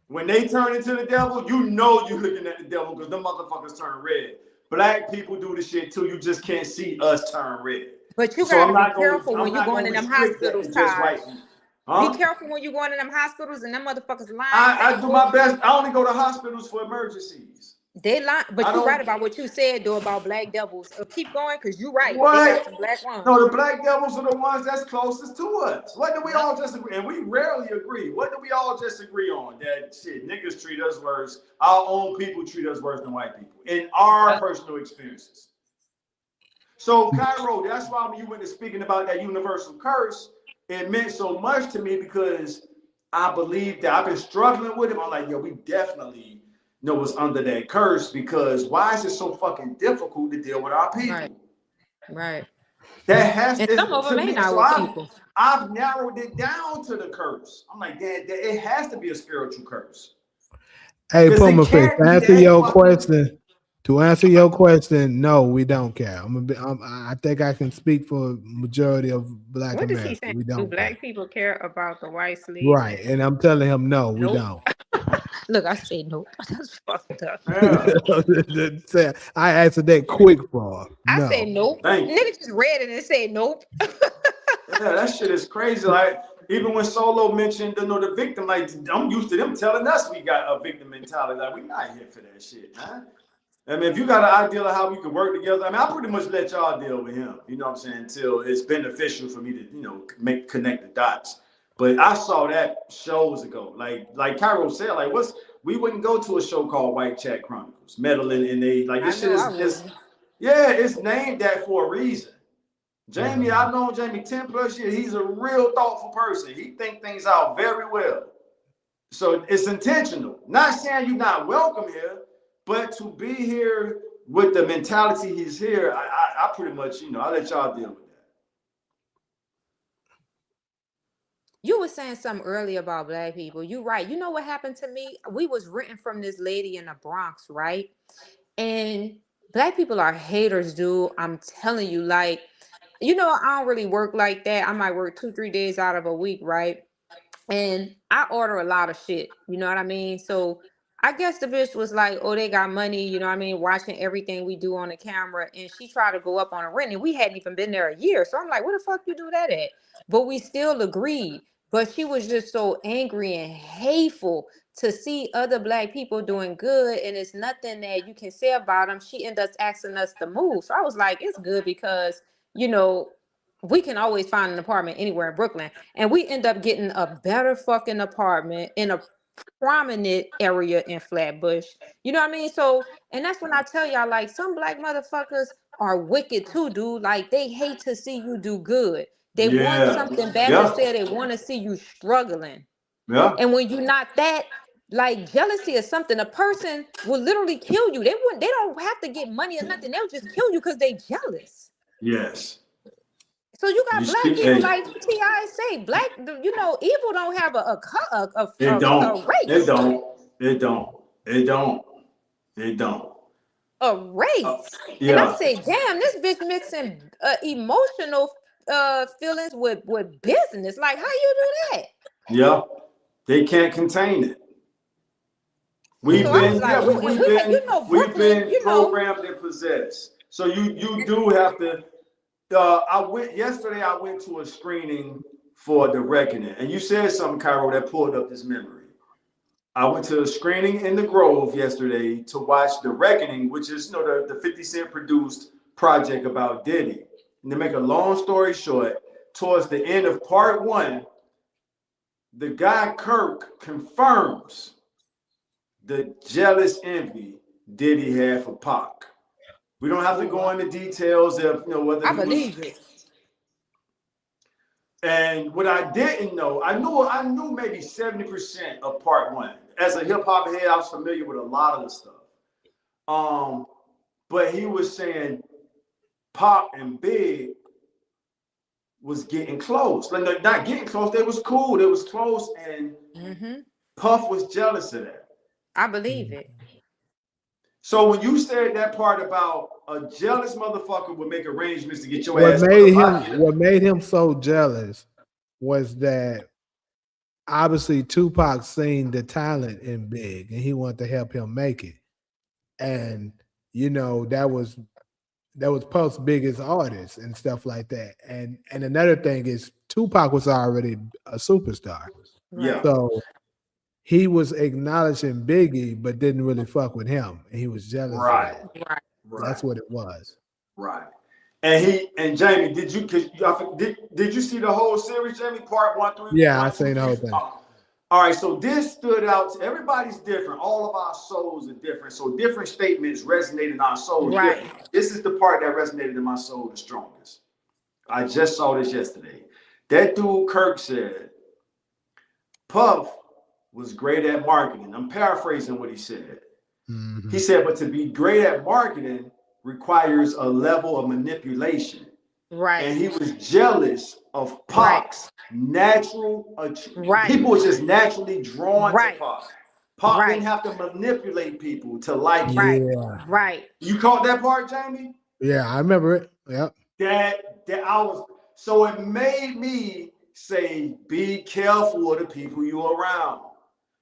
Speaker 4: When they turn into the devil, you know you're looking at the devil because them motherfuckers turn red. Black people do the shit too. You just can't see us turn red.
Speaker 2: But you
Speaker 4: So
Speaker 2: gotta be careful when you're going in them
Speaker 4: restrict that
Speaker 2: hospitals,
Speaker 4: to just
Speaker 2: Taj.
Speaker 4: white people. Huh?
Speaker 2: Be careful when you're going in them hospitals and them motherfuckers lying.
Speaker 4: I do my best. I only go to hospitals for emergencies.
Speaker 2: They lie, but you're right about what you said though about black devils. Keep going, because you're right.
Speaker 4: What?
Speaker 2: They got some black ones.
Speaker 4: No, the black devils are the ones that's closest to us. What do we all just agree? And we rarely agree. What do we all just agree on? That shit, niggas treat us worse. Our own people treat us worse than white people in our personal experiences. So, Cairo, that's why when you went to speaking about that universal curse, it meant so much to me because I believe that I've been struggling with it. I'm like, yo, we definitely know what's under that curse, because why is it so fucking difficult to deal with our people?
Speaker 2: Right.
Speaker 4: That has
Speaker 2: and
Speaker 4: to,
Speaker 2: some of them ain't
Speaker 4: so
Speaker 2: our people.
Speaker 4: I've narrowed it down to the curse. I'm like, that it has to be a spiritual curse.
Speaker 1: Hey, Puma Fish, to answer your question, no, we don't care. I think I can speak for majority of Black
Speaker 2: What
Speaker 1: America.
Speaker 2: is he saying?
Speaker 1: We don't.
Speaker 2: Do black people care about the white sleeve?
Speaker 1: Right, and I'm telling him, no, we don't.
Speaker 2: Look, I say nope. That's fucked up.
Speaker 4: Yeah.
Speaker 1: I answered that quick for.
Speaker 2: I say nope. Nigga just read it and said nope.
Speaker 4: Yeah, that shit is crazy. Like, even when Solo mentioned the victim, like, I'm used to them telling us we got a victim mentality. Like, we not here for that shit, man. I mean, if you got an idea of how we can work together, I mean, I pretty much let y'all deal with him. You know what I'm saying? Until it's beneficial for me to, connect the dots. But I saw that shows ago. Like Cairo said, like we wouldn't go to a show called White Chat Chronicles, meddling in they like
Speaker 2: I
Speaker 4: this shit
Speaker 2: know I
Speaker 4: is
Speaker 2: wouldn't.
Speaker 4: yeah, it's named that for a reason. Jamie,
Speaker 1: Yeah.
Speaker 4: I've known Jamie 10 plus years. He's a real thoughtful person. He think things out very well. So it's intentional. Not saying you're not welcome here, but to be here with the mentality he's here, I pretty much, I let y'all deal with that.
Speaker 2: You were saying something earlier about black people. You right. You know what happened to me? We was renting from this lady in the Bronx, right? And black people are haters, dude. I'm telling you, like, I don't really work like that. I might work 2-3 days out of a week, right? And I order a lot of shit, you know what I mean? So I guess the bitch was like, oh, they got money, you know what I mean, watching everything we do on the camera. And she tried to go up on a rent, and we hadn't even been there a year. So I'm like, where the fuck you do that at? But we still agreed. But she was just so angry and hateful to see other black people doing good, and it's nothing that you can say about them. She ended up asking us to move. So I was like, it's good because, we can always find an apartment anywhere in Brooklyn. And we end up getting a better fucking apartment in a prominent area in Flatbush. You know what I mean? So, and that's when I tell y'all, like, some black motherfuckers are wicked too, dude. Like, they hate to see you do good. They want
Speaker 4: Yeah.
Speaker 2: something bad to
Speaker 4: Yeah.
Speaker 2: say. They want to see you struggling.
Speaker 4: Yeah.
Speaker 2: And when you're not that, like, jealousy is something, a person will literally kill you. They don't have to get money or nothing. They'll just kill you because they jealous.
Speaker 4: Yes.
Speaker 2: So you
Speaker 4: You
Speaker 2: got black
Speaker 4: speak.
Speaker 2: people,
Speaker 4: Hey,
Speaker 2: like T.I. say, evil don't have
Speaker 4: it
Speaker 2: a
Speaker 4: don't. It
Speaker 2: race.
Speaker 4: don't. It don't. It don't. It don't.
Speaker 2: A
Speaker 4: Uh,
Speaker 2: race. And I
Speaker 4: yeah.
Speaker 2: say, damn, this bitch mixing emotional feelings with business. Like, how you do that?
Speaker 4: Yeah. They can't contain it.
Speaker 2: So
Speaker 4: We've
Speaker 2: I was
Speaker 4: been,
Speaker 2: like,
Speaker 4: yeah,
Speaker 2: ooh, and
Speaker 4: we've
Speaker 2: Brooklyn,
Speaker 4: been programmed and possessed. So you do have to. Yesterday. I went to a screening for The Reckoning, and you said something, Cairo, that pulled up this memory. I went to a screening in the Grove yesterday to watch The Reckoning, which is the 50 Cent produced project about Diddy. And to make a long story short, towards the end of part 1, the guy Kirk confirms the jealous envy Diddy had for Pac. We don't have to go into details of whether
Speaker 2: I
Speaker 4: he was.
Speaker 2: believe it.
Speaker 4: And what I didn't know, I knew maybe 70% of part 1. As a hip hop head, I was familiar with a lot of the stuff. But he was saying Pop and Big was getting close. Like, not getting close, they was cool, they was close, and Puff was jealous of that.
Speaker 2: I believe it.
Speaker 4: So when you said that part about a jealous motherfucker would make arrangements to get your
Speaker 1: What
Speaker 4: ass up out of here.
Speaker 1: what made him so jealous was that obviously Tupac seen the talent in Big and he wanted to help him make it. And that was Puff's biggest artist and stuff like that. And another thing is Tupac was already a superstar.
Speaker 4: Yeah.
Speaker 1: So he was acknowledging Biggie, but didn't really fuck with him. And he was jealous of
Speaker 4: Right.
Speaker 1: that.
Speaker 2: Right.
Speaker 1: That's what it was.
Speaker 4: Right. And Jamie, did you see the whole series, Jamie? Part 1 through
Speaker 1: Yeah, I
Speaker 4: 1, 2,
Speaker 1: seen the
Speaker 4: 3?
Speaker 1: whole thing.
Speaker 4: All right, so this stood out. Everybody's different. All of our souls are different. So different statements resonate in our souls.
Speaker 2: Right.
Speaker 4: Different. This is the part that resonated in my soul the strongest. I just saw this yesterday. That dude Kirk said, Puff was great at marketing. I'm paraphrasing what he said.
Speaker 1: Mm-hmm.
Speaker 4: He said, but to be great at marketing requires a level of manipulation.
Speaker 2: Right.
Speaker 4: And he was jealous of Pac's natural. People were just naturally drawn to Pac. Pac didn't have to manipulate people to like him.
Speaker 1: Yeah.
Speaker 2: Right.
Speaker 4: You caught that part, Jamie?
Speaker 1: Yeah, I remember it. Yep.
Speaker 4: That I was. So it made me say, be careful of the people you're around.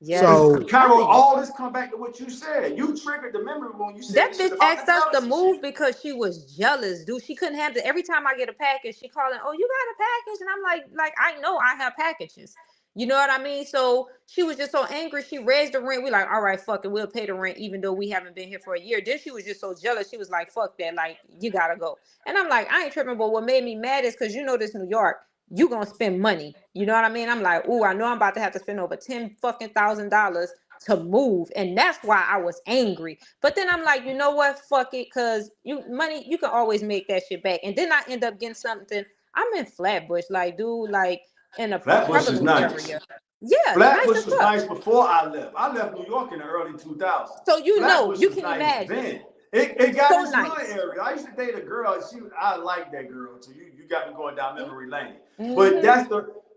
Speaker 2: Yeah.
Speaker 1: So,
Speaker 4: Carol, all this come back to what you said. You triggered the memory when you said
Speaker 2: That bitch asked us to move because she was jealous, dude. She couldn't handle it. Every time I get a package, she calling, oh, you got a package? And I'm like, I know I have packages. You know what I mean? So she was just so angry. She raised the rent. We like, all right, fuck it. We'll pay the rent even though we haven't been here for a year. Then she was just so jealous. She was like, fuck that. Like, you gotta go. And I'm like, I ain't tripping. But what made me mad is because this New York. you gonna spend money. You know what I mean? I'm like, oh, I know I'm about to have to spend over $10,000 to move, and that's why I was angry. But then I'm like, you know what? Fuck it, cause you can always make that shit back. And then I end up getting something. I'm in Flatbush, like, dude, like in a
Speaker 4: Flatbush is
Speaker 2: prevalent
Speaker 4: nice.
Speaker 2: area. Yeah, nice
Speaker 4: Flatbush
Speaker 2: as
Speaker 4: was
Speaker 2: fuck.
Speaker 4: nice before I left. I left New York in the early 2000s.
Speaker 2: So
Speaker 4: Flatbush
Speaker 2: you
Speaker 4: was
Speaker 2: can
Speaker 4: nice
Speaker 2: imagine.
Speaker 4: then. It got
Speaker 2: So
Speaker 4: its
Speaker 2: nice.
Speaker 4: hood area. I used to date a girl. I like that girl. So you got me going down memory lane.
Speaker 2: Mhm.
Speaker 4: But that's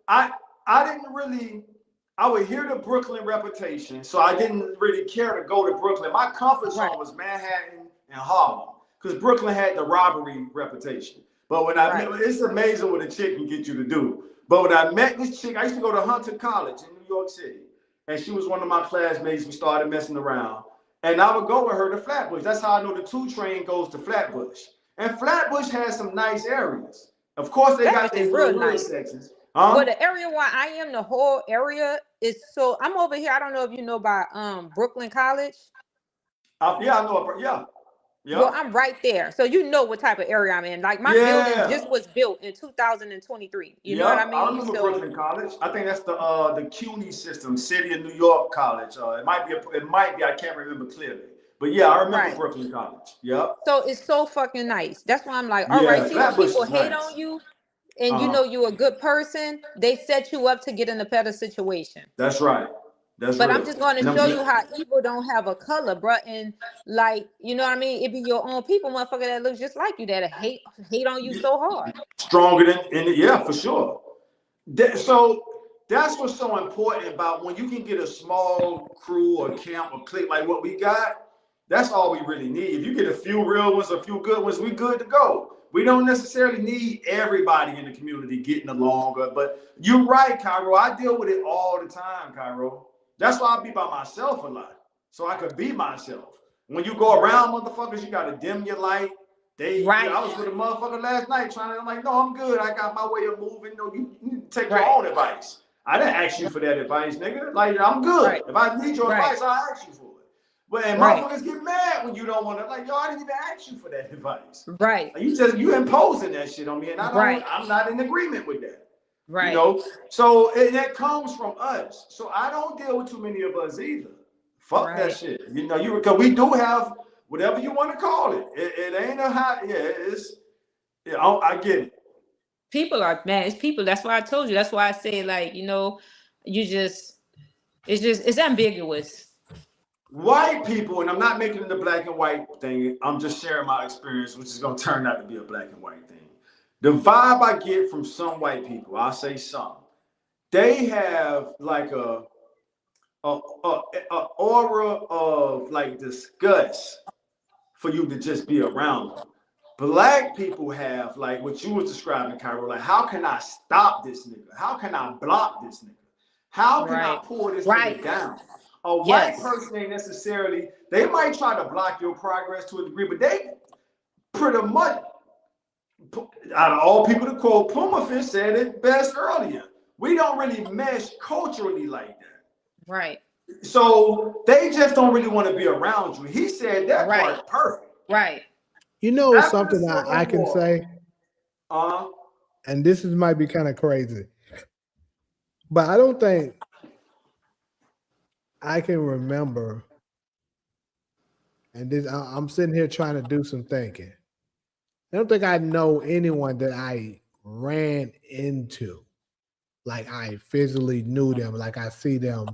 Speaker 4: I didn't really. I would hear the Brooklyn reputation, so I didn't really care to go to Brooklyn. My comfort zone
Speaker 2: Right.
Speaker 4: was Manhattan and Harlem, because Brooklyn had the robbery reputation. But when
Speaker 2: Right.
Speaker 4: it's amazing what a chick can get you to do. But when I met this chick, I used to go to Hunter College in New York City, and she was one of my classmates. We started messing around, and I would go with her to Flatbush. That's how I know the 2 train goes to Flatbush. And Flatbush has some nice areas. Of course, they got
Speaker 2: Flatbush
Speaker 4: their
Speaker 2: is real
Speaker 4: little hood
Speaker 2: nice.
Speaker 4: sections.
Speaker 2: Well, the area where I am, the whole area is so. I'm over here. I don't know if you know about Brooklyn College.
Speaker 4: Yeah, I know. Yeah.
Speaker 2: Well, I'm right there, so you know what type of area I'm in. Like my building
Speaker 4: Yeah.
Speaker 2: just was built in 2023. You know
Speaker 4: Yep,
Speaker 2: what I
Speaker 4: I
Speaker 2: mean?
Speaker 4: remember
Speaker 2: So
Speaker 4: Brooklyn College. I think that's the CUNY system, City of New York College. It might be. I can't remember clearly, but yeah, I remember
Speaker 2: right.
Speaker 4: Brooklyn College. Yep.
Speaker 2: So it's so fucking nice. That's why I'm like, all right.
Speaker 4: Yeah,
Speaker 2: See, when
Speaker 4: Flatbush
Speaker 2: people
Speaker 4: is
Speaker 2: hate
Speaker 4: nice.
Speaker 2: on you, and you know you're a good person, they set you up to get in a better situation.
Speaker 4: That's right. That's
Speaker 2: But
Speaker 4: real.
Speaker 2: I'm just going to show you how evil don't have a color, bro. And like, you know what I mean? It be your own people, motherfucker, that looks just like you, that hate on you so hard.
Speaker 4: Stronger than yeah, for sure. So that's what's so important about when you can get a small crew or camp or clique like what we got. That's all we really need. If you get a few real ones, a few good ones, we good to go. We don't necessarily need everybody in the community getting along. But you're right, Cairo. I deal with it all the time, Cairo. That's why I be by myself a lot, so I could be myself. When you go around motherfuckers, you gotta dim your light.
Speaker 2: Right.
Speaker 4: I was with a motherfucker last night trying to. I'm like, no, I'm good. I got my way of moving. No, you need to take your own advice. I didn't ask you for that advice, nigga. Like, I'm good.
Speaker 2: Right.
Speaker 4: If I need your advice, I'll ask you for it. But motherfuckers get mad when you don't want to. Like, yo, I didn't even ask you for that advice.
Speaker 2: Right.
Speaker 4: Like, you imposing that shit on me, and I'm not in agreement with that.
Speaker 2: Right.
Speaker 4: You know, so that comes from us. So I don't deal with too many of us either. Fuck that shit. You know, because we do have whatever you want to call it. It ain't a hot. Yeah, it's. Yeah, I get it.
Speaker 2: People are, man. It's people. That's why I told you. That's why I say, like, you know, it's ambiguous.
Speaker 4: White people, and I'm not making it a black and white thing. I'm just sharing my experience, which is gonna turn out to be a black and white thing. The vibe I get from some white people, I'll say some, they have like a aura of like disgust for you to just be around them. Black people have like what you was describing, Cairo. Like, how can I stop this nigga? How can I block this nigga? How can I pull this nigga down? A white person ain't necessarily, they might try to block your progress to a degree, but they pretty much, out of all people to quote, Puma Fish said it best earlier. We don't really mesh culturally like that.
Speaker 2: Right.
Speaker 4: So they just don't really want to be around you. He said that part perfect.
Speaker 2: Right.
Speaker 1: You know, something I can say, and this might be kind of crazy, but I don't think I can remember, and this I'm sitting here trying to do some thinking. I don't think I know anyone that I ran into, like I physically knew them, like I see them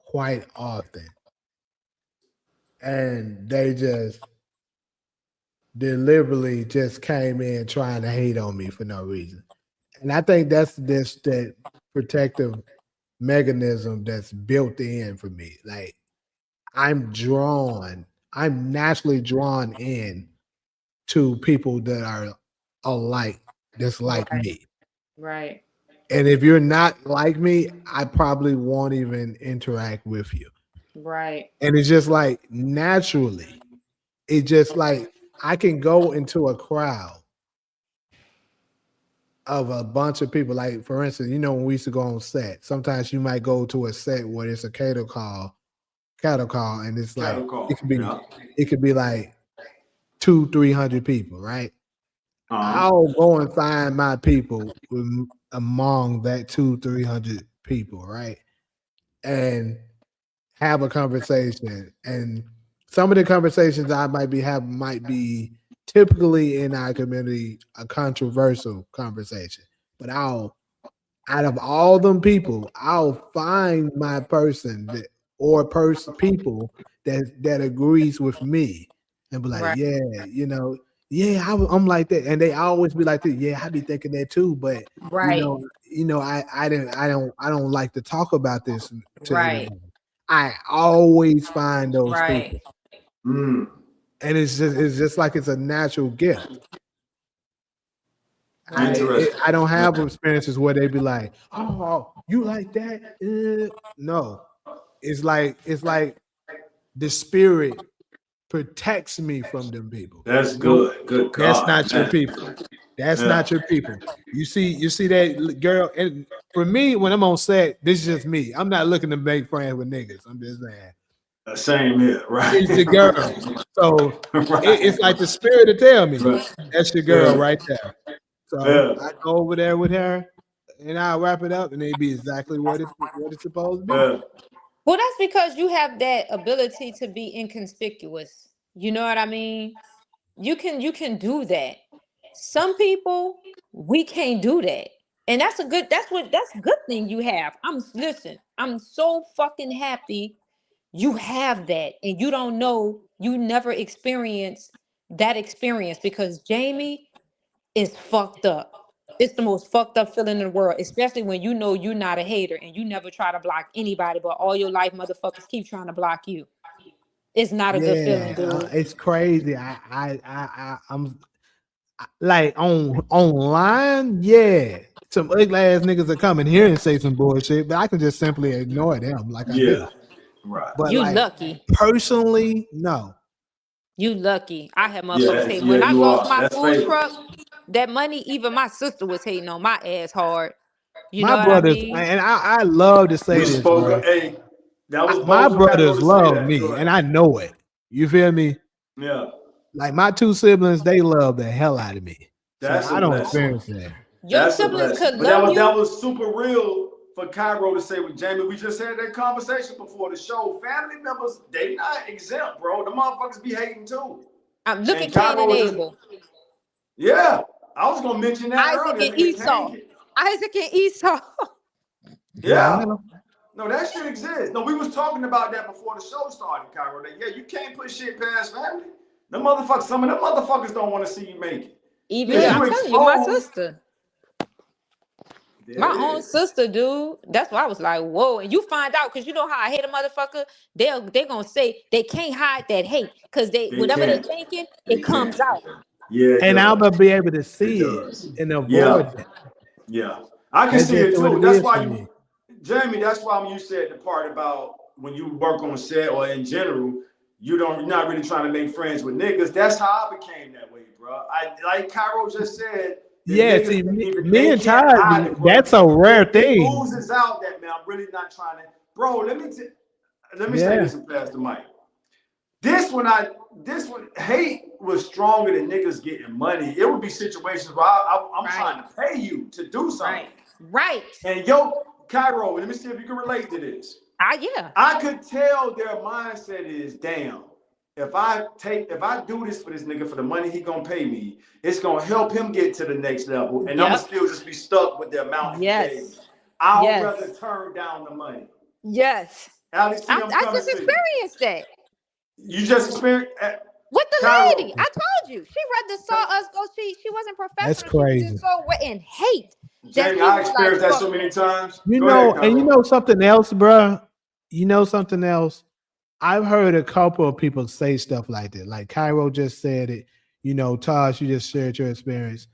Speaker 1: quite often, and they just deliberately just came in trying to hate on me for no reason. And I think that's that protective mechanism that's built in for me. Like I'm naturally drawn in to people that are alike, that's like me.
Speaker 2: Right.
Speaker 1: And if you're not like me, I probably won't even interact with you.
Speaker 2: Right.
Speaker 1: And it's just like naturally, it just like I can go into a crowd of a bunch of people. Like, for instance, you know, when we used to go on set, sometimes you might go to a set where it's a cattle call, and it's like it could be like 200-300 people, right? I'll go and find my people among that 200-300 people, right? And have a conversation. And some of the conversations I might be having might be typically in our community a controversial conversation. But out of all them people, I'll find my person that or people that agrees with me and be like,
Speaker 2: Right.
Speaker 1: yeah, yeah, I'm like that, and they always be like, yeah, I be thinking that too, but
Speaker 2: Right.
Speaker 1: I don't like to talk about this to
Speaker 2: Right.
Speaker 1: anyone. I always find those
Speaker 2: Right.
Speaker 1: people,
Speaker 4: Mm.
Speaker 1: and it's just like it's a natural gift.
Speaker 2: Right.
Speaker 4: Interesting.
Speaker 1: I don't have experiences where they be like, "Oh, you like that?" No, it's like the spirit protects me from them people.
Speaker 4: That's
Speaker 1: Nope,
Speaker 4: good. Good
Speaker 1: that's
Speaker 4: God,
Speaker 1: not your
Speaker 4: man.
Speaker 1: people. That's
Speaker 4: Yeah.
Speaker 1: not your people. You see that girl. And for me, when I'm on set, this is just me. I'm not looking to make friends with niggas. I'm just saying
Speaker 4: Same here, right?
Speaker 1: it's the girls. So
Speaker 4: Right.
Speaker 1: it's like the spirit to tell me
Speaker 4: Right.
Speaker 1: that's your girl
Speaker 4: Yeah.
Speaker 1: right there. So
Speaker 4: Yeah.
Speaker 1: I go over there with her, and I'll wrap it up, and it'd be exactly what it's supposed to be.
Speaker 4: Yeah.
Speaker 2: Well, that's because you have that ability to be inconspicuous. You know what I mean? You can do that. Some people we can't do that. And that's a good thing you have. I'm so fucking happy you have that and you don't know, you never experienced that experience because Jamie is fucked up. It's the most fucked up feeling in the world, especially when you know you're not a hater and you never try to block anybody, but all your life motherfuckers keep trying to block you. It's not a good feeling,
Speaker 1: Yeah,
Speaker 2: dude.
Speaker 1: it's crazy. I'm like online. Yeah, some ugly ass niggas are coming here and say some bullshit, but I can just simply ignore them like I
Speaker 4: Yeah.
Speaker 1: do.
Speaker 4: Right.
Speaker 1: But
Speaker 2: You
Speaker 1: like
Speaker 2: lucky.
Speaker 1: personally, no.
Speaker 2: You lucky. I had motherfuckers
Speaker 4: Yeah.
Speaker 2: say
Speaker 4: Yeah.
Speaker 2: when I
Speaker 4: You
Speaker 2: lost
Speaker 4: are.
Speaker 2: my
Speaker 4: That's
Speaker 2: food
Speaker 4: fatal.
Speaker 2: truck, that money, even my sister was hating on my ass hard. You
Speaker 1: My
Speaker 2: know what I
Speaker 1: brothers,
Speaker 2: mean?
Speaker 1: and I love to say
Speaker 4: We
Speaker 1: this,
Speaker 4: spoke.
Speaker 1: bro.
Speaker 4: Hey, that was
Speaker 1: My
Speaker 4: bold for Cairo
Speaker 1: brothers
Speaker 4: to say
Speaker 1: love
Speaker 4: that. Go
Speaker 1: me, and
Speaker 4: ahead.
Speaker 1: I know it. You feel me?
Speaker 4: Yeah.
Speaker 1: Like my two siblings, they love the hell out of me. So
Speaker 4: That's
Speaker 1: I
Speaker 4: a
Speaker 1: don't
Speaker 4: blessing.
Speaker 1: experience that.
Speaker 2: Your
Speaker 4: That's a
Speaker 2: siblings
Speaker 4: blessing.
Speaker 2: could
Speaker 4: But
Speaker 2: love
Speaker 4: that
Speaker 2: you.
Speaker 4: was super real for Cairo to say with Jamie. We just had that conversation before the show. Family members, they not exempt, bro. The motherfuckers be hating too.
Speaker 2: Look
Speaker 4: And
Speaker 2: at Cain
Speaker 4: Cairo
Speaker 2: and
Speaker 4: was just,
Speaker 2: Abel.
Speaker 4: yeah. I was gonna mention that
Speaker 2: Isaac
Speaker 4: earlier.
Speaker 2: and
Speaker 4: Nigga
Speaker 2: Esau.
Speaker 4: Kane.
Speaker 2: Isaac and Esau.
Speaker 1: Yeah, I
Speaker 4: Yeah.
Speaker 1: know.
Speaker 4: No, that shit exists. No, we was talking about that before the show started, Cairo. That yeah, you can't put shit past family. Some of them motherfuckers don't want to see you make it.
Speaker 2: Even
Speaker 4: Cause
Speaker 1: Yeah.
Speaker 2: I'm
Speaker 4: you
Speaker 2: telling you, my
Speaker 4: exposed.
Speaker 2: sister.
Speaker 4: There
Speaker 2: My
Speaker 4: it
Speaker 2: own
Speaker 4: is.
Speaker 2: sister, dude. That's why I was like, whoa. And you find out because you know how I hate a motherfucker. They gonna say they can't hide that hate. Cause they
Speaker 4: They
Speaker 2: whatever they
Speaker 4: can't.
Speaker 2: thinking,
Speaker 4: They
Speaker 2: it
Speaker 4: can't.
Speaker 2: comes out.
Speaker 4: Yeah, it
Speaker 1: And I'm
Speaker 4: does.
Speaker 1: gonna be able to
Speaker 4: It
Speaker 1: see it
Speaker 4: does.
Speaker 1: and
Speaker 4: Yeah.
Speaker 1: avoid it.
Speaker 4: Yeah. I can
Speaker 1: That's
Speaker 4: see
Speaker 1: just
Speaker 4: it
Speaker 1: what
Speaker 4: too.
Speaker 1: it
Speaker 4: That's
Speaker 1: is
Speaker 4: why
Speaker 1: for
Speaker 4: you,
Speaker 1: me.
Speaker 4: Jamie, that's why when you said the part about when you work on set or in general, you're not really trying to make friends with niggas. That's how I became that way, bro. I like Cairo just said, the
Speaker 1: Yeah,
Speaker 4: niggas
Speaker 1: see,
Speaker 4: can't even
Speaker 1: me
Speaker 4: they
Speaker 1: and
Speaker 4: can't
Speaker 1: Todd,
Speaker 4: hide it, bro.
Speaker 1: that's a rare
Speaker 4: It
Speaker 1: thing.
Speaker 4: oozes out that man. I'm really not trying to, bro. Let me say
Speaker 1: Yeah.
Speaker 4: this and pass the mic. This one hate was stronger than niggas getting money. It would be situations where I'm
Speaker 2: Right.
Speaker 4: trying to pay you to do something.
Speaker 2: Right.
Speaker 4: And yo, Cairo, let me see if you can relate to this.
Speaker 2: Yeah.
Speaker 4: I could tell their mindset is, damn, if I do this for this nigga for the money he gonna pay me, it's gonna help him get to the next level, and I'm gonna
Speaker 2: Yep.
Speaker 4: still just be stuck with the amount he paid me.
Speaker 2: Yes.
Speaker 4: I'll
Speaker 2: Yes.
Speaker 4: rather turn down the money.
Speaker 2: Yes.
Speaker 4: Alex T, I'm
Speaker 2: I
Speaker 4: coming
Speaker 2: just
Speaker 4: to you.
Speaker 2: experienced that.
Speaker 4: You just experienced
Speaker 2: With the
Speaker 4: Cairo.
Speaker 2: lady. I told you. She rather saw us go. She wasn't
Speaker 1: That's
Speaker 2: professional. She was
Speaker 1: crazy.
Speaker 2: just so wet and hate that
Speaker 4: Jamie,
Speaker 2: she
Speaker 4: I
Speaker 2: was like,
Speaker 4: experienced that
Speaker 2: fuck
Speaker 4: so many
Speaker 2: that.
Speaker 4: times.
Speaker 1: You
Speaker 4: Go ahead,
Speaker 1: know, and you
Speaker 4: Cairo.
Speaker 1: know something else, bruh? You know something else? I've heard a couple of people say stuff like that. Like Cairo just said it. You know, Tosh, you just shared your experience.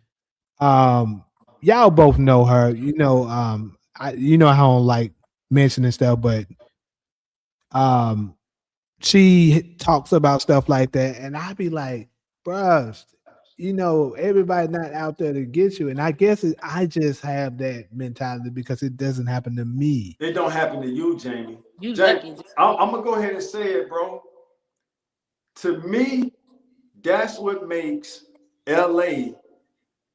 Speaker 1: Y'all both know her. You know, you know how I don't like mentioning stuff, but um, she talks about stuff like that, and I be like, bruh, you know, everybody not out there to get you. And I guess I just have that mentality because it doesn't happen to me.
Speaker 4: It don't happen to you, Jamie.
Speaker 2: You
Speaker 4: Jamie,
Speaker 2: lucky.
Speaker 4: I'm gonna go ahead and say it, bro. To me, that's what makes LA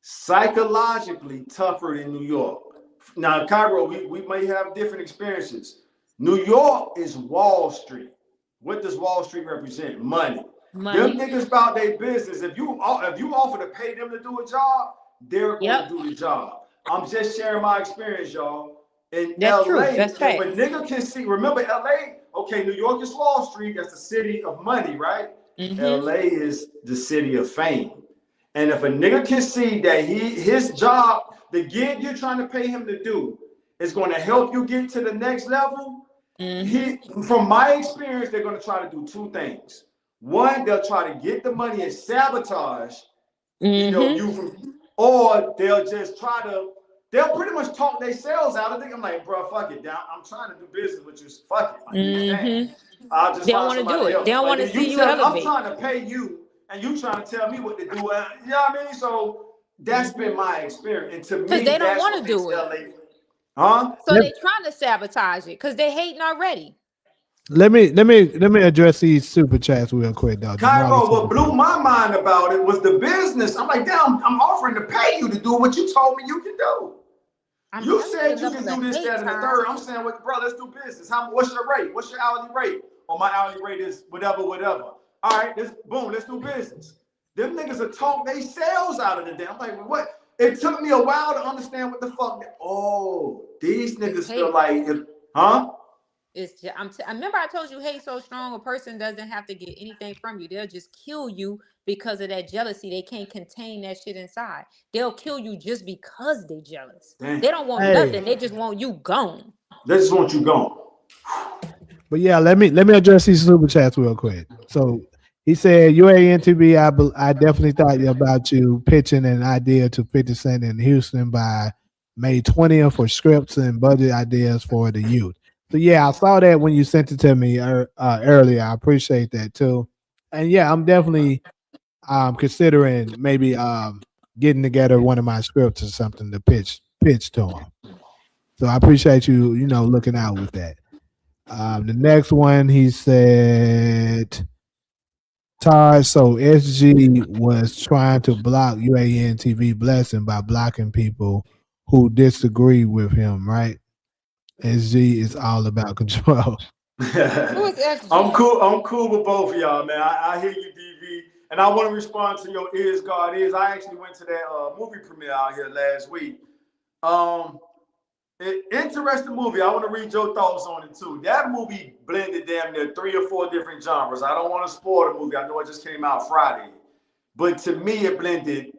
Speaker 4: psychologically tougher than New York. Now, Cairo, we may have different experiences. New York is Wall Street. What does Wall Street represent? Money. Them
Speaker 2: Money.
Speaker 4: niggas about their business. If you offer to pay them to do a job, they're going
Speaker 2: Yep.
Speaker 4: to do the job. I'm just sharing my experience, y'all. In
Speaker 2: That's
Speaker 4: LA,
Speaker 2: true. That's
Speaker 4: if
Speaker 2: fact.
Speaker 4: a nigga can see, remember LA? Okay, New York is Wall Street. That's the city of money, right? LA is the city of fame. And if a nigga can see that his job, the gig you're trying to pay him to do, is going to help you get to the next level, from my experience, they're going to try to do two things. One, they'll try to get the money and sabotage, you from, or they'll just try to, they'll pretty much talk themselves out of it. I'm like, bro, fuck it. I'm trying to do business with you. Fuck it. Like, you understand? I'll just
Speaker 2: They don't
Speaker 4: find
Speaker 2: want to do
Speaker 4: somebody
Speaker 2: it.
Speaker 4: else.
Speaker 2: They don't
Speaker 4: Like,
Speaker 2: want to
Speaker 4: you
Speaker 2: see you
Speaker 4: tell me, I'm
Speaker 2: elevate.
Speaker 4: trying to pay you, and you trying to tell me what to do. You know what I mean? So that's been my experience. And to
Speaker 2: Because
Speaker 4: me,
Speaker 2: they don't
Speaker 4: that's
Speaker 2: want
Speaker 4: what
Speaker 2: to
Speaker 4: makes
Speaker 2: do it.
Speaker 4: LA. Huh?
Speaker 2: So they trying to sabotage it because they hating already.
Speaker 1: Let me address these super chats real quick, though.
Speaker 4: Cairo, what blew my mind about it was the business. I'm like, damn, I'm offering to pay you to do what you told me you can do. You said you can do this, that, and the third. I'm saying, well, bro, let's do business. What's your rate? What's your hourly rate? Or my hourly rate is whatever. All right, let's do business. Them niggas are talk they sales out of the damn. I'm like, what? It took me a while to understand what the fuck. These niggas feel like, huh?
Speaker 2: It's just, I remember I told you hate so strong a person doesn't have to get anything from you. They'll just kill you because of that jealousy. They can't contain that shit inside. They'll kill you just because they're jealous.
Speaker 4: Damn.
Speaker 2: They don't want nothing. They just want you gone.
Speaker 4: They just want you gone.
Speaker 1: But yeah, let me address these super chats real quick. So he said, UANTV, I definitely thought about you pitching an idea to 50 Cent in Houston by May 20th for scripts and budget ideas for the youth. So yeah, I saw that when you sent it to me earlier. I appreciate that too. And yeah, I'm definitely considering maybe getting together one of my scripts or something to pitch to him. So I appreciate you, looking out with that. The next one, he said, Tar, so SG was trying to block UAN TV Blessing by blocking people who disagree with him, right? SG is all about control.
Speaker 2: Who is SG?
Speaker 4: I'm cool with both of y'all, man. I hear you, DV. And I want to respond to your Is God Is. I actually went to that movie premiere out here last week. Interesting movie. I want to read your thoughts on it too. That movie blended damn near 3 or 4 different genres. I don't want to spoil the movie. I know it just came out Friday. But to me, it blended.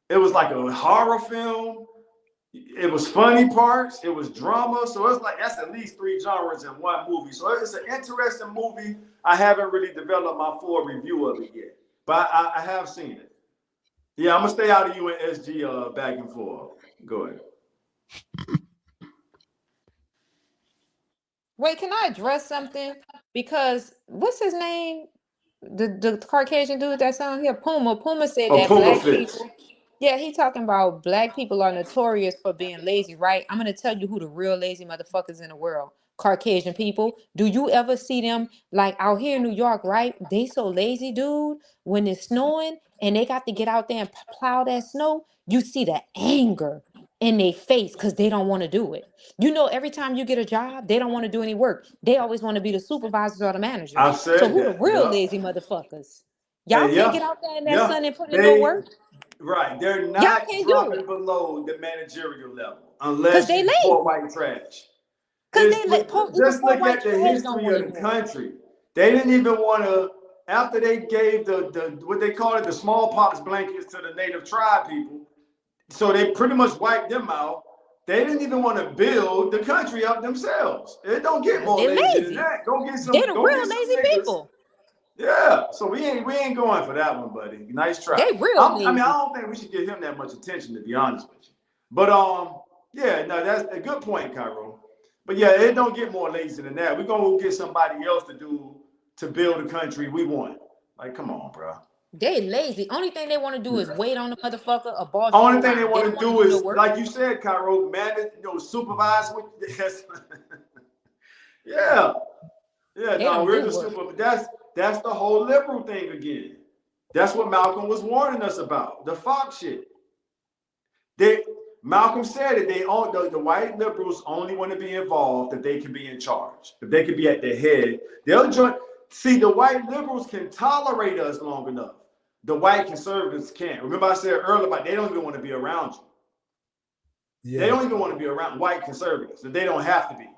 Speaker 4: It was like a horror film. It was funny parts. It was drama. So it's like that's at least 3 genres in one movie. So it's an interesting movie. I haven't really developed my full review of it yet, but I have seen it. Yeah, I'm gonna stay out of you and SG back and forth. Go ahead.
Speaker 2: Wait, can I address something? Because what's his name? The Caucasian dude that sound here, Puma. Puma said that
Speaker 4: Puma
Speaker 2: black
Speaker 4: Fist.
Speaker 2: people. Yeah, he talking about black people are notorious for being lazy, right? I'm gonna tell you who the real lazy motherfuckers in the world. Caucasian people. Do you ever see them like out here in New York, right? They so lazy, dude. When it's snowing and they got to get out there and plow that snow, you see the anger in their face because they don't want to do it. You know, every time you get a job, they don't want to do any work. They always want to be the supervisors or the managers.
Speaker 4: I said
Speaker 2: So who the
Speaker 4: that.
Speaker 2: real
Speaker 4: Yeah.
Speaker 2: lazy motherfuckers? Y'all
Speaker 4: And
Speaker 2: can't get out there in that sun and put in no work.
Speaker 4: Right. They're
Speaker 2: Y'all
Speaker 4: not
Speaker 2: can't do
Speaker 4: dropping
Speaker 2: it
Speaker 4: below the managerial level
Speaker 2: because
Speaker 4: unless
Speaker 2: they
Speaker 4: you
Speaker 2: lazy.
Speaker 4: report white trash.
Speaker 2: Because they let
Speaker 4: Just
Speaker 2: poor
Speaker 4: look
Speaker 2: white
Speaker 4: at the
Speaker 2: trash don't
Speaker 4: history
Speaker 2: want
Speaker 4: of
Speaker 2: to
Speaker 4: the
Speaker 2: do it.
Speaker 4: country. They didn't even want to, after they gave the what they call it, the smallpox blankets to the native tribe people, so they pretty much wiped them out. They didn't even want to build the country up themselves. It don't get more
Speaker 2: They
Speaker 4: lazy than
Speaker 2: lazy.
Speaker 4: that. Go get
Speaker 2: They
Speaker 4: some
Speaker 2: the real lazy
Speaker 4: niggas.
Speaker 2: people.
Speaker 4: Yeah, so we ain't going for that one, buddy. Nice try.
Speaker 2: They real
Speaker 4: I
Speaker 2: lazy.
Speaker 4: don't think we should give him that much attention, to be honest with you. But yeah, no, that's a good point, Cairo. But yeah, it don't get more lazy than that. We're gonna get somebody else to build the country we want. Like, come on, bro.
Speaker 2: They lazy. Only thing they want to do is wait on the motherfucker or boss you
Speaker 4: Only thing they
Speaker 2: around.
Speaker 4: want
Speaker 2: They
Speaker 4: to
Speaker 2: don't want
Speaker 4: do
Speaker 2: to do the
Speaker 4: is,
Speaker 2: work.
Speaker 4: like you said, Cairo, manage, supervise with. Yeah. Yeah,
Speaker 2: They
Speaker 4: no,
Speaker 2: don't
Speaker 4: we're
Speaker 2: do
Speaker 4: the
Speaker 2: work.
Speaker 4: super. That's the whole liberal thing again. That's what Malcolm was warning us about. The Fox shit. Malcolm said that the white liberals only want to be involved if they can be in charge. If they can be at the head, they'll join. See, the white liberals can tolerate us long enough. The white conservatives can't. Remember I said earlier about they don't even want to be around you.
Speaker 1: Yeah.
Speaker 4: They don't even want to be around white conservatives. So they don't have to be.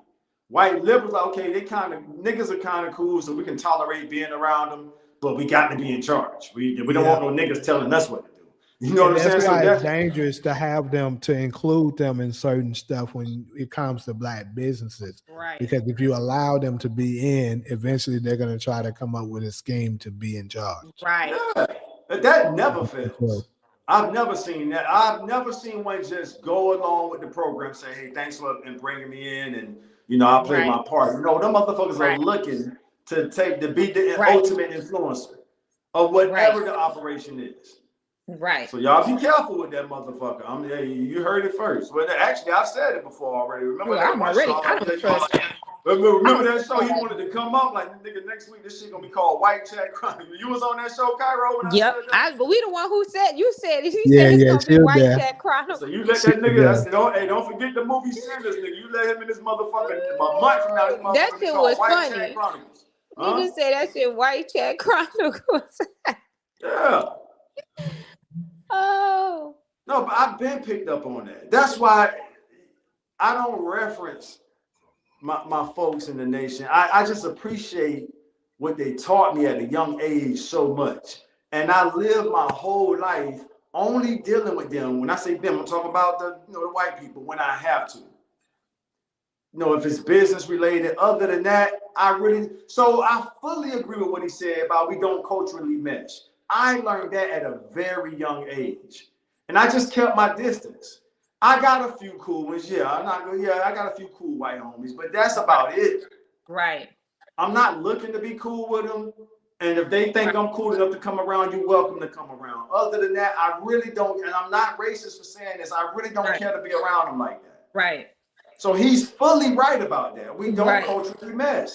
Speaker 4: White liberals, okay, niggas are kind of cool, so we can tolerate being around them, but we got to be in charge. We don't want no niggas telling us what to do. You know what I'm saying?
Speaker 1: That's why
Speaker 4: So
Speaker 1: it's dangerous to have them, to include them in certain stuff when it comes to black businesses.
Speaker 2: Right.
Speaker 1: Because if you allow them to be in, eventually they're going to try to come up with a scheme to be in charge.
Speaker 2: Right.
Speaker 4: yeah, that never fails. I've never seen that. I've never seen one just go along with the program, say, hey, thanks for bringing me in, and I played my part. No, them motherfuckers are looking to be the ultimate influencer of whatever the operation is.
Speaker 2: Right.
Speaker 4: So y'all be careful with that motherfucker. I mean, hey, you heard it first. Well, actually, I've said it before already. Remember that
Speaker 2: I'm already.
Speaker 4: show?
Speaker 2: I don't trust.
Speaker 4: Remember that show? He wanted to come up like, nigga, next week this shit gonna be called White Chat Crime. You was on that show, Cairo? When
Speaker 2: Yep.
Speaker 4: I said that?
Speaker 2: But we the one who said. You said. He said
Speaker 1: Yeah,
Speaker 2: it's
Speaker 1: yeah,
Speaker 2: gonna be
Speaker 1: she'll
Speaker 2: White
Speaker 1: there.
Speaker 2: Chat Chronicles.
Speaker 4: So you let that nigga. I said, don't forget the movie Sinners, nigga. You let him in this motherfucker a month from now. This motherfucker
Speaker 2: That
Speaker 4: be
Speaker 2: shit
Speaker 4: called
Speaker 2: was
Speaker 4: White
Speaker 2: funny.
Speaker 4: Chat Chronicles.
Speaker 2: You just said that shit White Chat Chronicles.
Speaker 4: Yeah.
Speaker 2: Oh.
Speaker 4: No, but I've been picked up on that. That's why I don't reference my folks in the nation. I just appreciate what they taught me at a young age so much. And I lived my whole life only dealing with them. When I say them, I'm talking about the white people when I have to. If it's business related, other than that, so I fully agree with what he said about we don't culturally mesh. I learned that at a very young age. And I just kept my distance. I got a few cool ones. I got a few cool white homies, but that's about it.
Speaker 2: Right.
Speaker 4: I'm not looking to be cool with them. And if they think I'm cool enough to come around, you're welcome to come around. Other than that, I really don't, and I'm not racist for saying this, I really don't care to be around them like that.
Speaker 2: Right.
Speaker 4: So he's fully right about that. We don't culturally mesh.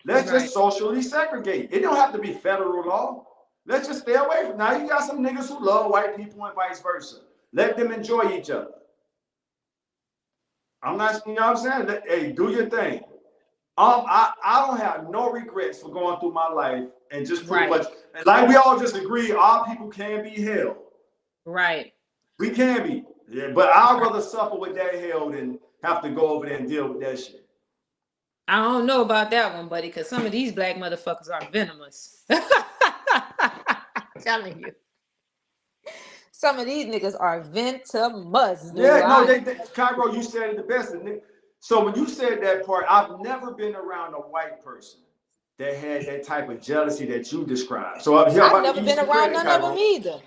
Speaker 4: Let's just socially segregate. It don't have to be federal law. Let's just stay away from. Now you got some niggas who love white people and vice versa. Let them enjoy each other. I'm not, you know what I'm saying? Hey, do your thing. I don't have no regrets for going through my life and just pretty much, like we all just agree, our people can be held.
Speaker 2: Right.
Speaker 4: We can be. Yeah, but I'd rather suffer with that hell than have to go over there and deal with that shit.
Speaker 2: I don't know about that one, buddy, because some of these black motherfuckers are venomous. I'm telling you. Some of these niggas are venomous.
Speaker 4: Cairo, you said it the best. So when you said that part, I've never been around a white person that had that type of jealousy that you described. So
Speaker 2: I've never been around none of them either.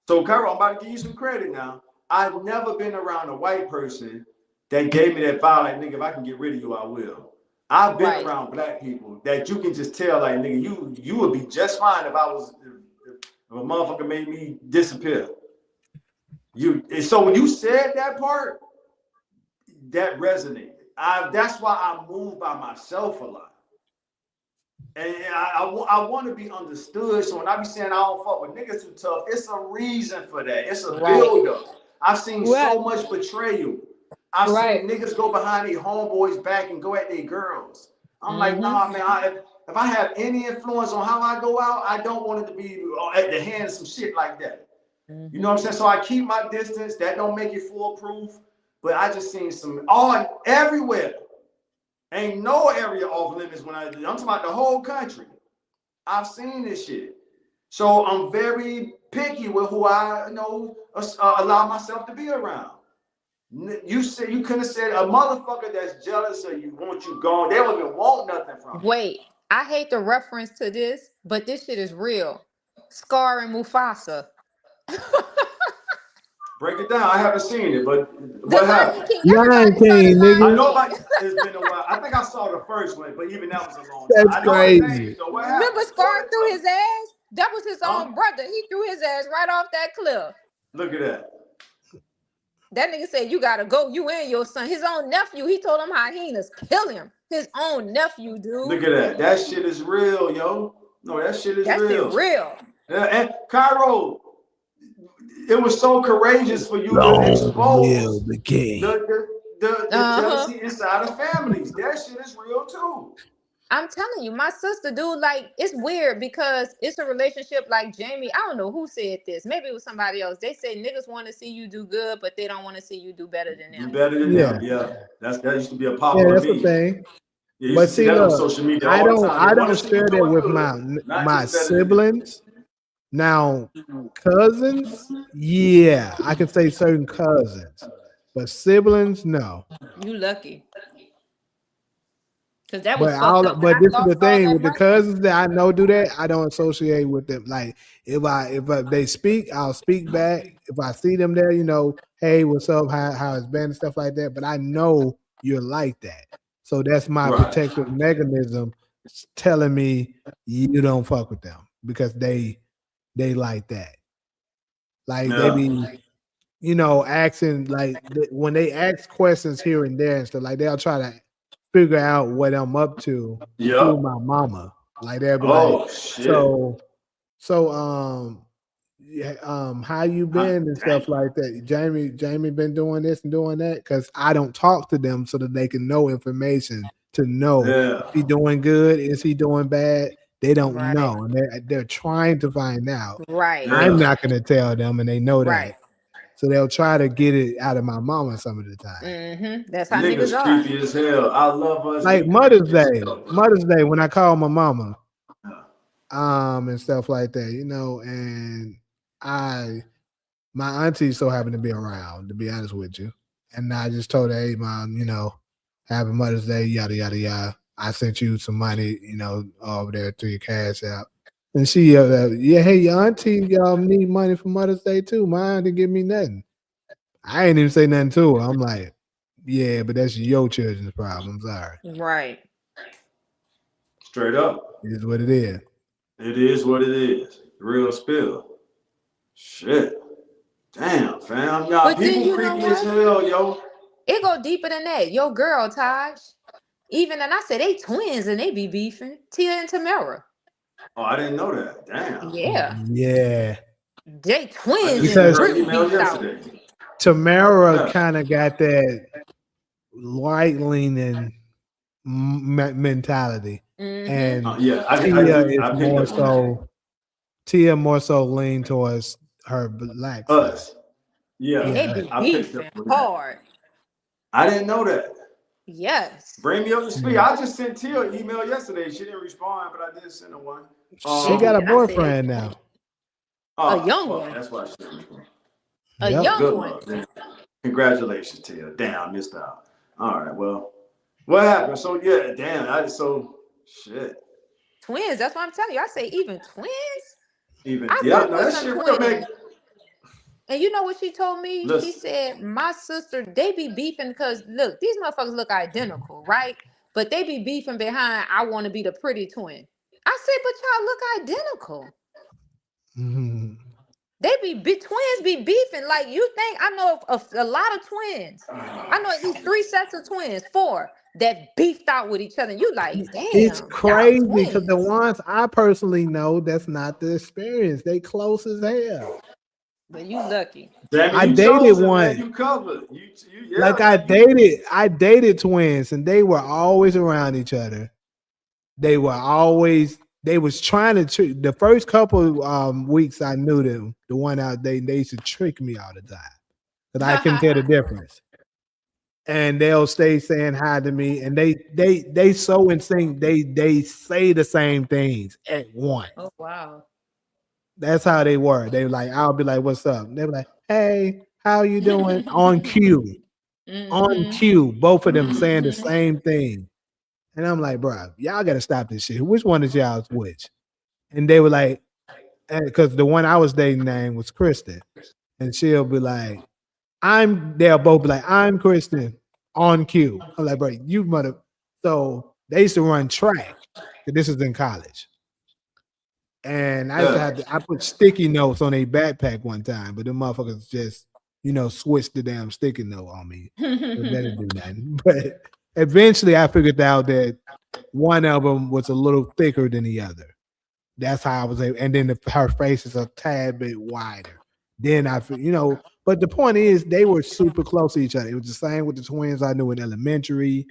Speaker 4: So Cairo, I'm about to give you some credit now. I've never been around a white person that gave me that file like, nigga, if I can get rid of you, I will. I've been around black people that you can just tell, like, nigga, you would be just fine if a motherfucker made me disappear. So when you said that part, that resonated. That's why I move by myself a lot. And I want to be understood. So when I be saying I don't fuck with niggas too tough, it's a reason for that. It's a build-up. I've seen so much betrayal. I've seen niggas go behind their homeboys' back and go at their girls. I'm like, nah, man, if I have any influence on how I go out, I don't want it to be at the hands of some shit like that. You know what I'm saying? So I keep my distance. That don't make it foolproof. But I just seen some everywhere. Ain't no area off limits I'm talking about the whole country. I've seen this shit. So I'm very picky with who I allow myself to be around. You said you couldn't have said a motherfucker that's jealous of you, want you gone. They don't even want nothing from you.
Speaker 2: Wait, I hate the reference to this, but this shit is real. Scar and Mufasa.
Speaker 4: Break it down. I haven't seen it, but what happened?
Speaker 1: Lion King, nigga.
Speaker 4: I know it's been a while. I think I saw the first one, but even that was a long time.
Speaker 1: That's crazy.
Speaker 4: So what
Speaker 2: Remember
Speaker 4: happened?
Speaker 2: Scar threw his ass? That was his own brother. He threw his ass right off that cliff.
Speaker 4: Look at that.
Speaker 2: That nigga said, you gotta go, you and your son. His own nephew, he told him hyenas kill him. His own nephew, dude.
Speaker 4: Look at that. That shit is real, yo. No, that shit is real.
Speaker 2: That shit real.
Speaker 4: And Cairo, it was so courageous for you to expose
Speaker 1: the king.
Speaker 4: the jealousy inside of families. That shit is real too.
Speaker 2: I'm telling you, my sister, dude, like, it's weird because it's a relationship like Jamie. I don't know who said this. Maybe it was somebody else. They say niggas want to see you do good, but they don't want to see you do better than
Speaker 4: Do
Speaker 2: them.
Speaker 4: better than them. Yeah. That used to be a popular
Speaker 1: that's the
Speaker 4: beef.
Speaker 1: thing.
Speaker 4: Yeah, you
Speaker 1: But
Speaker 4: used to see
Speaker 1: see,
Speaker 4: that on
Speaker 1: look,
Speaker 4: social media
Speaker 1: I
Speaker 4: all the
Speaker 1: don't
Speaker 4: time. They
Speaker 1: I
Speaker 4: wanna
Speaker 1: don't
Speaker 4: see you
Speaker 1: share that
Speaker 4: doing
Speaker 1: with
Speaker 4: good, not
Speaker 1: my
Speaker 4: just better than them.
Speaker 1: siblings. Now, cousins, yeah, I can say certain cousins, but siblings, no.
Speaker 2: You lucky. Because that was
Speaker 1: But
Speaker 2: fucked up when I
Speaker 1: this is the
Speaker 2: lost all
Speaker 1: thing
Speaker 2: that
Speaker 1: with the
Speaker 2: money.
Speaker 1: cousins that I know do that. I don't associate with them. Like if they speak, I'll speak back. If I see them there, hey, what's up? How it's been and stuff like that. But I know you're like that, so that's my
Speaker 4: Right.
Speaker 1: protective mechanism, telling me you don't fuck with them because they like that. Like they
Speaker 4: Yeah.
Speaker 1: be asking when they ask questions here and there and stuff, like they'll try to figure out what I'm up to through
Speaker 4: Yep.
Speaker 1: my mama. Like they'll be like,
Speaker 4: Oh shit.
Speaker 1: so yeah, how you been and stuff
Speaker 4: Dang.
Speaker 1: like that. Jamie been doing this and doing that because I don't talk to them so that they can know information to know
Speaker 4: Yeah.
Speaker 1: is he doing good, is he doing bad. They don't
Speaker 2: Right.
Speaker 1: know, and they're trying to find out.
Speaker 2: Right.
Speaker 4: Yeah.
Speaker 1: I'm not gonna tell them, and they know
Speaker 2: Right.
Speaker 1: that. So they'll try to get it out of my mama some of the time.
Speaker 2: Mm-hmm. That's how
Speaker 4: Niggas
Speaker 2: niggas are.
Speaker 4: creepy as hell. I love us.
Speaker 1: Like
Speaker 4: We
Speaker 1: Mother's
Speaker 4: creepy as
Speaker 1: Day,
Speaker 4: hell.
Speaker 1: when I call my mama,
Speaker 4: Yeah.
Speaker 1: and stuff like that, and my auntie so happened to be around, to be honest with you. And I just told her, hey mom, happy Mother's Day, yada yada yada. I sent you some money, over there to your cash app. And she yeah, hey, your auntie need money for Mother's Day too. Mine didn't give me nothing. I ain't even say nothing to her. I'm like, yeah, but that's your children's problem. Sorry.
Speaker 2: Right.
Speaker 4: Straight up.
Speaker 1: It is what it is.
Speaker 4: It is what it is. Real spill. Shit. Damn, fam. Y'all
Speaker 2: But then
Speaker 4: people
Speaker 2: you know
Speaker 4: creepy as
Speaker 2: what?
Speaker 4: hell, yo.
Speaker 2: It go deeper than that. Your girl, Taj. Even and I said they twins and they be beefing. Tia and Tamara.
Speaker 4: Oh, I didn't know that. Damn.
Speaker 2: Yeah.
Speaker 1: Yeah.
Speaker 2: They
Speaker 4: I
Speaker 2: twins
Speaker 4: just sent
Speaker 2: and
Speaker 1: Because
Speaker 4: her
Speaker 2: really
Speaker 4: email
Speaker 2: beefed out.
Speaker 4: yesterday.
Speaker 1: Tamara
Speaker 4: Yeah.
Speaker 1: kind of got that right leaning mentality,
Speaker 2: Mm-hmm.
Speaker 1: and
Speaker 4: Yeah, I
Speaker 1: Tia
Speaker 4: do.
Speaker 1: is
Speaker 4: I picked
Speaker 1: more
Speaker 4: up on that.
Speaker 1: so. Tia more so lean towards her black side.
Speaker 4: Us. Yeah,
Speaker 2: And they
Speaker 1: Yeah.
Speaker 2: be
Speaker 4: I picked
Speaker 2: beefing
Speaker 4: up on that.
Speaker 2: hard.
Speaker 4: I didn't know that.
Speaker 2: Yes.
Speaker 4: Bring me up to speed. I just sent Tia an email yesterday. She didn't respond, but I did send her one.
Speaker 1: She got a
Speaker 2: Shit, I said
Speaker 1: boyfriend now.
Speaker 2: a young
Speaker 4: fuck,
Speaker 2: one.
Speaker 4: that's why she didn't respond.
Speaker 2: A
Speaker 1: Yep.
Speaker 2: young
Speaker 4: Good
Speaker 2: one.
Speaker 4: luck. Man. Congratulations, Tia. Damn, I missed out. All right, well, what happened? So yeah, damn, shit.
Speaker 2: Twins. That's what I'm telling you. I say even twins.
Speaker 4: Even
Speaker 2: I
Speaker 4: yeah,
Speaker 2: fuck
Speaker 4: no,
Speaker 2: with
Speaker 4: that
Speaker 2: some
Speaker 4: shit real big.
Speaker 2: twins. And you know what she told me? She
Speaker 4: Listen.
Speaker 2: said, my sister, they be beefing because look, these motherfuckers look identical, right? But they be beefing behind, I want to be the pretty twin. I said, but y'all look identical.
Speaker 1: Mhm.
Speaker 2: They twins be beefing. Like, you think, I know a lot of twins. I know at least 3 sets of twins, 4 that beefed out with each other. And you like, damn,
Speaker 1: It's
Speaker 2: y'all
Speaker 1: crazy because the
Speaker 2: twins.
Speaker 1: ones I personally know, that's not the experience. They close as hell.
Speaker 2: But you lucky.
Speaker 4: Jamie,
Speaker 1: I
Speaker 4: you
Speaker 1: dated
Speaker 4: chosen,
Speaker 1: one.
Speaker 4: man. You covered. You yeah,
Speaker 1: Like
Speaker 4: man.
Speaker 1: I dated twins, and they were always around each other. They was trying to the first couple weeks I knew them. The one out they used to trick me all the time because I couldn't tell the difference. And they'll stay saying hi to me, and they so in sync. They say the same things at once.
Speaker 2: Oh, wow.
Speaker 1: That's how they were. They were like, I'll be like, "What's up?" They were like, "Hey, how you doing?" On cue, on
Speaker 2: Mm-hmm.
Speaker 1: cue, both of them saying the same thing. And I'm like, bro, y'all got to stop this shit. Which one is y'all's which? And they were like, because the one I was dating name was Kristen. And she'll be like, they'll both be like, I'm Kristen on cue. I'm like, bro, you mother. So they used to run track. This is in college. And I used to I put sticky notes on a backpack one time, but the motherfuckers just, switched the damn sticky note on me. That didn't do nothing. But eventually I figured out that one of them was a little thicker than the other. That's how I was able, and then her face is a tad bit wider. then I feel, but the point is they were super close to each other. It was the same with the twins I knew in elementary.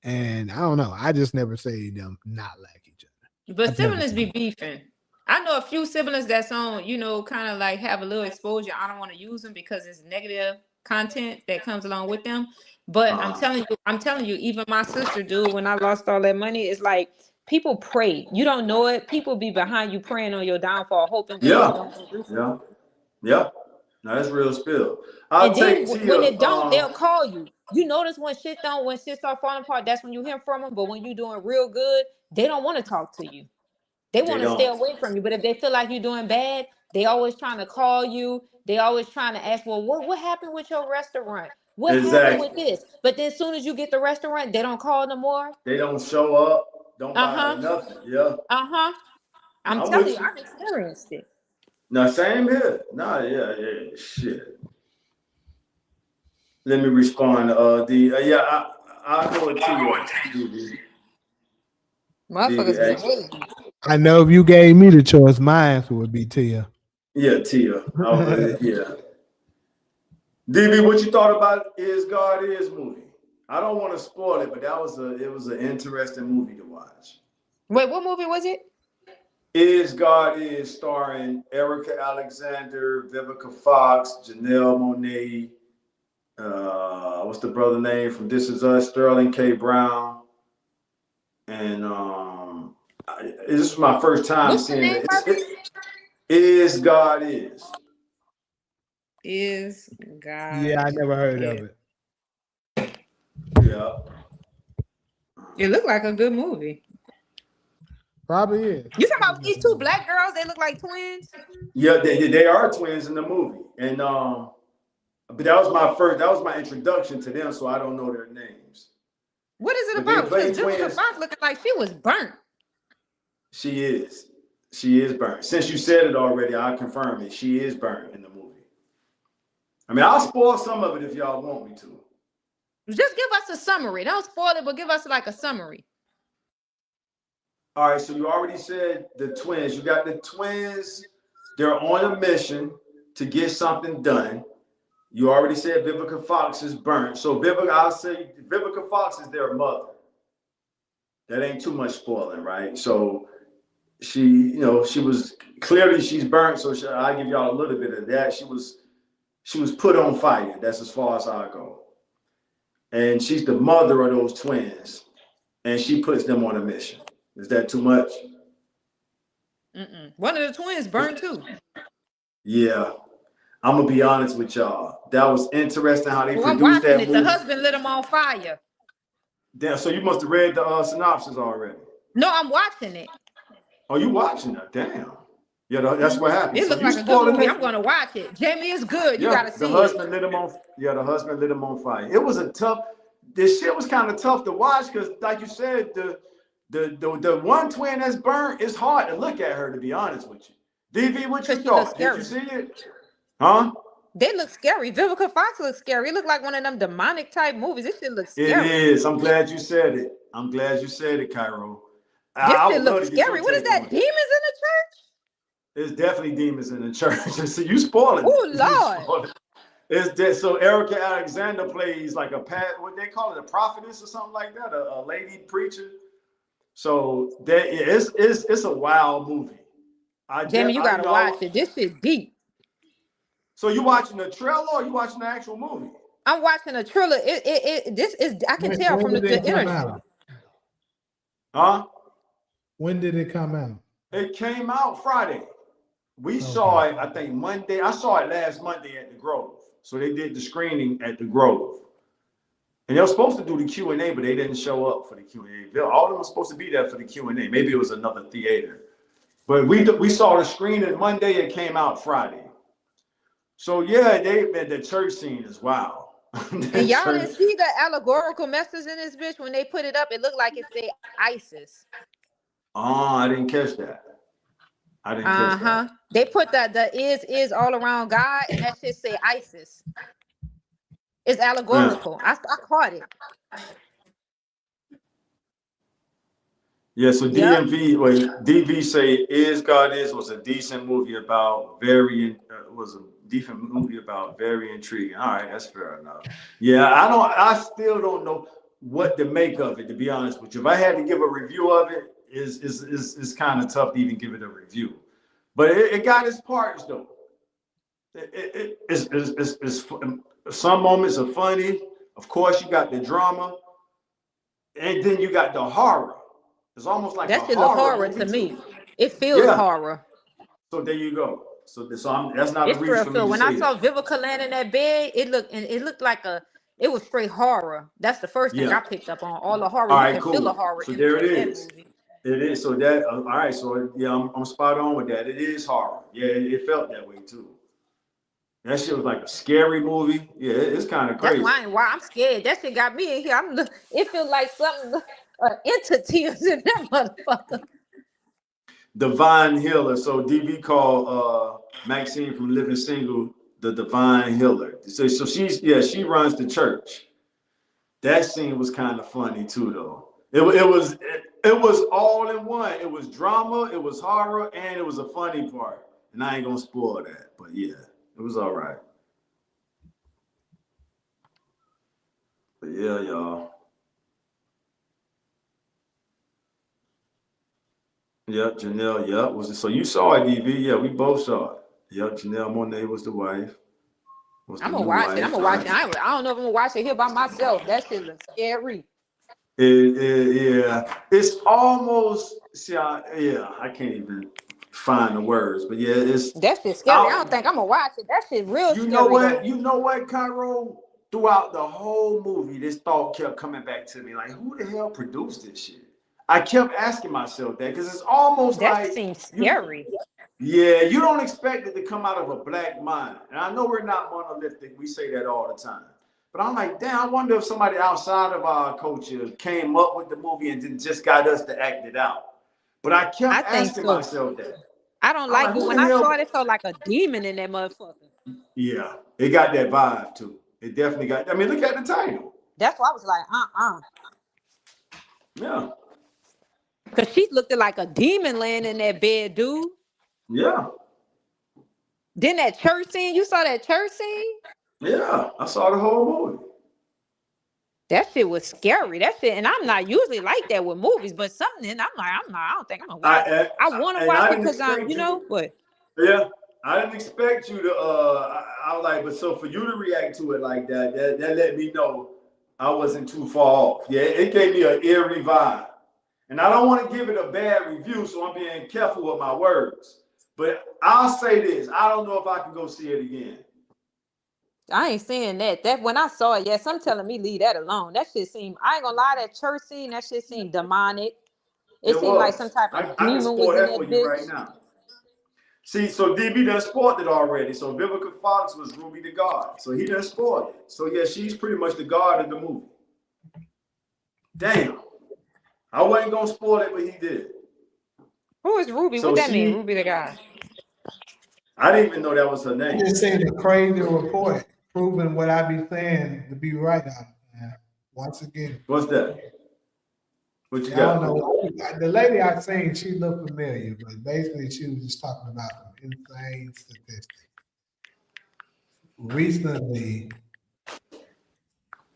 Speaker 1: And I don't know. I just never say them not like each other.
Speaker 2: But
Speaker 1: I've never
Speaker 2: siblings be
Speaker 1: seen
Speaker 2: beefing. I know a few siblings that's on, kind of like have a little exposure. I don't want to use them because it's negative content that comes along with them. But I'm telling you, even my sister, dude, when I lost all that money, it's like people pray. You don't know it. People be behind you praying on your downfall, hoping that you
Speaker 4: Yeah,
Speaker 2: don't go through
Speaker 4: yeah,
Speaker 2: something.
Speaker 4: yeah. No, that's real spill. I'll
Speaker 2: And then
Speaker 4: take Tia.
Speaker 2: when it don't, they'll call you. You notice when shit start falling apart, that's when you hear from them. But when you're doing real good, they don't want to talk to you. They
Speaker 4: They
Speaker 2: want to stay
Speaker 4: don't.
Speaker 2: away from you. But if they feel like you're doing bad, they always trying to call you. They always trying to ask, well, what happened with your restaurant? What happened with
Speaker 4: Exactly.
Speaker 2: this? But then as soon as you get the restaurant, they don't call no more.
Speaker 4: They don't show up. Don't buy
Speaker 2: Uh-huh.
Speaker 4: nothing. Yeah.
Speaker 2: Uh-huh. I'm
Speaker 4: I'm
Speaker 2: telling
Speaker 4: with
Speaker 2: you,
Speaker 4: you.
Speaker 2: I've experienced it.
Speaker 4: No, same here. Nah, yeah. Shit. Let me respond. I know it to you, DB.
Speaker 2: Motherfuckers be hating.
Speaker 1: I know if you gave me the choice, my answer would be Tia.
Speaker 4: Yeah, Tia. Yeah. DB, what you thought about Is God Is movie? I don't want to spoil it, but it was an interesting movie to watch.
Speaker 2: Wait, what movie was it?
Speaker 4: Is God Is, starring Erica Alexander, Vivica Fox, Janelle Monáe, what's the brother name from This Is Us, Sterling K. Brown, and this is my first time
Speaker 2: What's the
Speaker 4: seeing
Speaker 2: name
Speaker 4: it.
Speaker 2: of it?
Speaker 4: Is God Is.
Speaker 2: Is God.
Speaker 1: Yeah, I never heard of it.
Speaker 4: Yeah.
Speaker 2: It looked like a good movie.
Speaker 1: Probably is.
Speaker 2: You talking about these two black girls? They look like twins.
Speaker 4: Yeah, they are twins in the movie, and but that was my introduction to them, so I don't know their names.
Speaker 2: What is it
Speaker 4: But they
Speaker 2: about? Because
Speaker 4: play
Speaker 2: Vivica
Speaker 4: twins.
Speaker 2: Fox looking like she was burnt.
Speaker 4: She is burnt. Since you said it already, I confirm it. She is burnt in the movie. I mean, I'll spoil some of it if y'all want me to.
Speaker 2: Just give us a summary. Don't spoil it, but give us like a summary.
Speaker 4: All right, so you already said the twins. You got the twins. They're on a mission to get something done. You already said Vivica Fox is burnt. So I'll say Vivica Fox is their mother. That ain't too much spoiling, right? So she was clearly she's burnt. So I give y'all a little bit of that. She was put on fire. That's as far as I go. And she's the mother of those twins, and she puts them on a mission. Is that too much?
Speaker 2: One of the twins burned too.
Speaker 4: Yeah. I'm gonna be honest with y'all. That was interesting how they
Speaker 2: I'm
Speaker 4: produced
Speaker 2: watching
Speaker 4: that
Speaker 2: it.
Speaker 4: movie.
Speaker 2: The husband lit them on fire.
Speaker 4: Damn, so you must have read the synopsis already.
Speaker 2: No, I'm watching it.
Speaker 4: Oh, you watching that? Damn. Yeah, that's what happened.
Speaker 2: It
Speaker 4: So
Speaker 2: looks
Speaker 4: you
Speaker 2: like a good
Speaker 4: spoiling
Speaker 2: movie.
Speaker 4: it?
Speaker 2: I'm gonna watch it. Jamie, it's good. You
Speaker 4: Yeah,
Speaker 2: gotta see it.
Speaker 4: the husband lit him on fire. It was this shit was kind of tough to watch because, like you said, the one twin that's burnt, it's hard to look at her, to be honest with you. DV, what you
Speaker 2: Because she looks
Speaker 4: thought? Did you
Speaker 2: scary.
Speaker 4: see it? Huh?
Speaker 2: They look scary. Vivica Fox looks scary. It looked like one of them demonic type movies. This shit looks
Speaker 4: It
Speaker 2: scary.
Speaker 4: is. I'm glad you said it, Cairo.
Speaker 2: This
Speaker 4: I
Speaker 2: shit
Speaker 4: would love
Speaker 2: looks
Speaker 4: to get
Speaker 2: scary.
Speaker 4: your
Speaker 2: What is
Speaker 4: take on
Speaker 2: that?
Speaker 4: it.
Speaker 2: Demons in the church?
Speaker 4: There's definitely demons in the church. So you spoiling
Speaker 2: Oh
Speaker 4: it.
Speaker 2: Lord.
Speaker 4: So Erica Alexander plays like what they call it, a prophetess or something like that, a lady preacher. So it's a wild movie.
Speaker 2: Jamie, you gotta watch it. This shit deep.
Speaker 4: So you watching the trailer or you watching the actual movie?
Speaker 2: I'm watching a thriller. This is I can tell from
Speaker 1: When did
Speaker 2: the
Speaker 1: it come
Speaker 2: energy.
Speaker 1: out?
Speaker 4: Huh?
Speaker 1: When did it come out?
Speaker 4: It came out Friday. We saw it, I think Monday. I saw it last Monday at the Grove. So they did the screening at the Grove. And they were supposed to do the Q&A, but they didn't show up for the Q&A. All of them were supposed to be there for the Q&A. Maybe it was another theater. But we saw the screening Monday. It came out Friday. So yeah, the church scene is wild.
Speaker 2: And y'all didn't see the allegorical message in this bitch when they put it up. It looked like it said ISIS.
Speaker 4: Oh, I didn't catch that. Catch that.
Speaker 2: They put the is all around God, and that shit say ISIS. It's allegorical. I caught it.
Speaker 4: Yeah, so
Speaker 2: Yep.
Speaker 4: DV say Is God Is was a decent movie about very intriguing. All right, that's fair enough. Yeah, I still don't know what to make of it, to be honest with you. If I had to give a review of it, is kind of tough to even give it a review. But it got its parts though. It's some moments are funny. Of course, you got the drama, and then you got the horror. It's almost like a
Speaker 2: That shit look
Speaker 4: horror
Speaker 2: horror
Speaker 4: movie
Speaker 2: to
Speaker 4: too.
Speaker 2: me. It feels
Speaker 4: Yeah.
Speaker 2: horror.
Speaker 4: So there you go. So that's not a
Speaker 2: It's
Speaker 4: reach
Speaker 2: straight
Speaker 4: for me
Speaker 2: feel.
Speaker 4: to
Speaker 2: When I
Speaker 4: say
Speaker 2: saw
Speaker 4: that.
Speaker 2: Vivica land in that bed, it looked like it was straight horror. That's the first thing
Speaker 4: Yeah.
Speaker 2: I picked up on. All the horror.
Speaker 4: All
Speaker 2: You
Speaker 4: right,
Speaker 2: can feel the
Speaker 4: cool.
Speaker 2: horror
Speaker 4: So there
Speaker 2: energy
Speaker 4: it
Speaker 2: in that
Speaker 4: is.
Speaker 2: movie.
Speaker 4: It is. So that all right. So yeah, I'm spot on with that. It is horror. Yeah, it felt that way too. That shit was like a scary movie. Yeah, it's kind of
Speaker 2: That's
Speaker 4: crazy.
Speaker 2: why I'm scared. That shit got me in here. It feels like something entity is in that motherfucker.
Speaker 4: Divine Healer. So DV called Maxine from Living Single the Divine Healer. So she runs the church. That scene was kind of funny too, though. It was all in one. It was drama, it was horror, and it was a funny part. And I ain't gonna spoil that, but yeah, it was all right. But yeah, y'all. Yep, Janelle. Yep. Was it? So you saw it, DV? Yeah, we both saw it. Yep, Janelle Monáe was the wife. Was the
Speaker 2: I'm gonna
Speaker 4: new
Speaker 2: watch it. I'm
Speaker 4: wife?
Speaker 2: gonna watch it. I don't know if I'm gonna watch it here by myself. That shit looks scary.
Speaker 4: Yeah, it's almost. I can't even find the words, but yeah, it's
Speaker 2: That shit scary. I don't
Speaker 4: out.
Speaker 2: think I'm gonna watch it. That shit real
Speaker 4: You know
Speaker 2: scary
Speaker 4: what?
Speaker 2: though.
Speaker 4: You know what, Cairo? Throughout the whole movie, this thought kept coming back to me. Like, who the hell produced this shit? I kept asking myself that because it's almost
Speaker 2: That
Speaker 4: like
Speaker 2: seems
Speaker 4: you.
Speaker 2: scary.
Speaker 4: Yeah, you don't expect it to come out of a black mind. And I know we're not monolithic. We say that all the time. But I'm like, damn, I wonder if somebody outside of our culture came up with the movie and then just got us to act it out. But I
Speaker 2: I
Speaker 4: kept
Speaker 2: think
Speaker 4: asking
Speaker 2: so.
Speaker 4: myself that.
Speaker 2: I don't
Speaker 4: I'm
Speaker 2: like
Speaker 4: like,
Speaker 2: it.
Speaker 4: who
Speaker 2: When
Speaker 4: the
Speaker 2: I saw
Speaker 4: hell?
Speaker 2: it, it felt like a demon in that motherfucker.
Speaker 4: Yeah, it got that vibe too. It definitely got. I mean, look at the title.
Speaker 2: That's why I was like,
Speaker 4: Yeah,
Speaker 2: Cause she looked like a demon laying in that bed, dude.
Speaker 4: yeah,
Speaker 2: Then that church scene, you saw that church scene?
Speaker 4: yeah. I saw the whole movie.
Speaker 2: That shit was scary. That shit, and I'm not usually like that with movies, but something, and I don't think I'm gonna watch it. I want to
Speaker 4: And
Speaker 2: watch
Speaker 4: I
Speaker 2: it
Speaker 4: didn't
Speaker 2: because
Speaker 4: expect you to.
Speaker 2: but
Speaker 4: Yeah, I didn't expect you to. I was like, but so for you to react to it like that let me know I wasn't too far off. Yeah, it gave me an eerie vibe, and I don't want to give it a bad review, so I'm being careful with my words. But I'll say this: I don't know if I can go see it again.
Speaker 2: I ain't saying that. That when I saw it, yes, I'm telling me leave that alone. That shit seemed, I ain't gonna lie, that church scene, that shit seemed demonic. It
Speaker 4: It
Speaker 2: seemed like some
Speaker 4: was.
Speaker 2: type of
Speaker 4: I can
Speaker 2: demon was
Speaker 4: spoil
Speaker 2: in
Speaker 4: that for
Speaker 2: that
Speaker 4: you right
Speaker 2: bitch.
Speaker 4: now. See, so DB done spoiled it already. So Vivica Fox was Ruby the God. So he done spoiled it. So yeah, she's pretty much the God of the movie. Damn. I wasn't gonna spoil it, but he did.
Speaker 2: Who is Ruby?
Speaker 4: So
Speaker 2: What that mean?
Speaker 4: she,
Speaker 2: Ruby the guy.
Speaker 4: I didn't even know that was her
Speaker 1: I
Speaker 4: name.
Speaker 1: just seen a crazy report proving what I be saying to be right out. Once again,
Speaker 4: What's that? What you
Speaker 1: I
Speaker 4: got?
Speaker 1: don't know. The lady I seen, she looked familiar, but basically she was just talking about some insane statistics. Recently,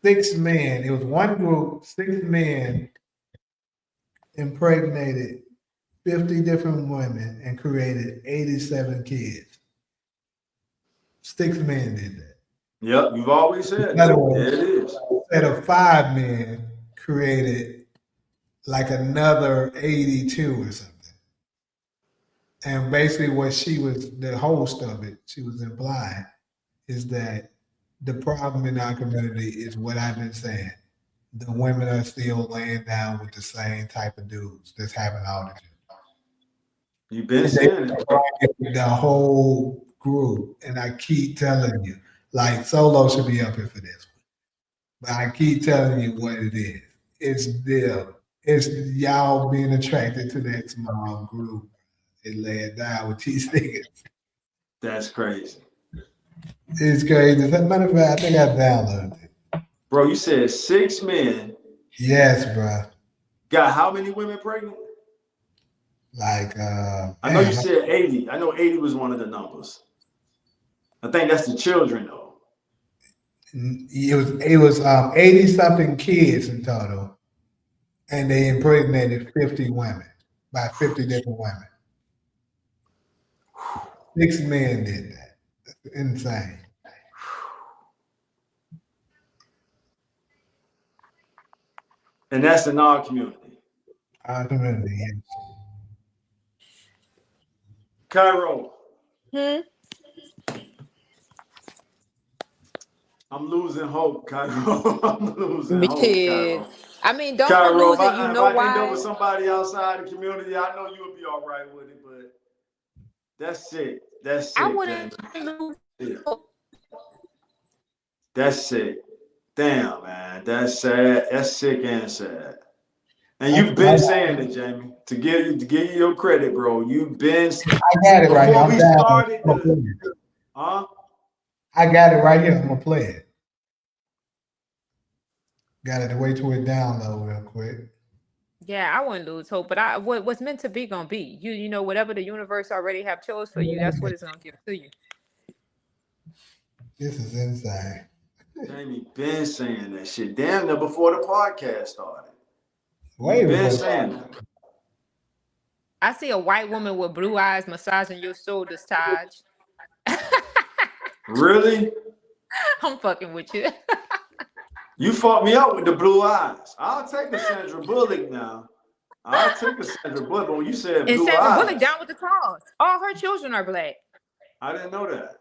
Speaker 1: 6 men, it was one group, 6 men impregnated 50 different women and created 87 kids. 6 men did that.
Speaker 4: Yep, you've always said
Speaker 1: In other
Speaker 4: that.
Speaker 1: words,
Speaker 4: There it is.
Speaker 1: instead of 5 men created like another 82 or something. And basically what she was, the host of it, she was implying is that the problem in our community is what I've been saying. The women are still laying down with the same type of dudes that's having all the children.
Speaker 4: You've been saying it.
Speaker 1: The whole group, and I keep telling you, like Solo should be up here for this one, but I keep telling you what it is. It's them. It's y'all being attracted to that small group and laying down with these niggas.
Speaker 4: That's crazy.
Speaker 1: It's crazy. As a matter of fact, I think I downloaded it.
Speaker 4: Bro, you said 6 men
Speaker 1: Yes, bro.
Speaker 4: got how many women pregnant?
Speaker 1: Like,
Speaker 4: I know you said 80. I know 80 was one of the numbers. I think that's the children though.
Speaker 1: it was 80 something kids in total, and they impregnated 50 women by 50 different women. 6 men did that. That's insane.
Speaker 4: And that's in our community.
Speaker 1: Our community, yes.
Speaker 4: Cairo,
Speaker 2: Hmm?
Speaker 4: I'm losing hope, Cairo. I'm losing hope,
Speaker 2: Shit.
Speaker 4: Cairo.
Speaker 2: I mean, don't
Speaker 4: Cairo,
Speaker 2: lose it. You
Speaker 4: if
Speaker 2: know
Speaker 4: I end up
Speaker 2: why?
Speaker 4: with somebody outside the community, I know you'll be all right with it, but that's sick. That's
Speaker 2: I
Speaker 4: sick,
Speaker 2: wouldn't
Speaker 4: Jamie.
Speaker 2: lose.
Speaker 4: Yeah. That's sick. Damn, man. That's sad. That's sick and sad. And you've been saying it, Jamie. To give you your credit, bro. You've been
Speaker 1: I got it right here.
Speaker 4: before we started the
Speaker 1: I got it right here. I'm gonna play it. Got to wait till it download real quick.
Speaker 2: Yeah, I wouldn't lose hope, but what's meant to be gonna be. You know, whatever the universe already have chose for you, that's what it's gonna give to you.
Speaker 1: This is insane.
Speaker 4: Jamie been saying that shit. Damn near before the podcast started.
Speaker 1: Way
Speaker 4: You've been
Speaker 1: before.
Speaker 4: saying that.
Speaker 2: I see a white woman with blue eyes massaging your shoulders, Taj.
Speaker 4: Really?
Speaker 2: I'm fucking with you.
Speaker 4: You fucked me up with the blue eyes. I'll take a Sandra Bullock now. I'll take a Sandra Bullock, but when you said
Speaker 2: And
Speaker 4: blue
Speaker 2: Sandra
Speaker 4: eyes,
Speaker 2: Bullock down with the cause. All her children are black.
Speaker 4: I didn't know that.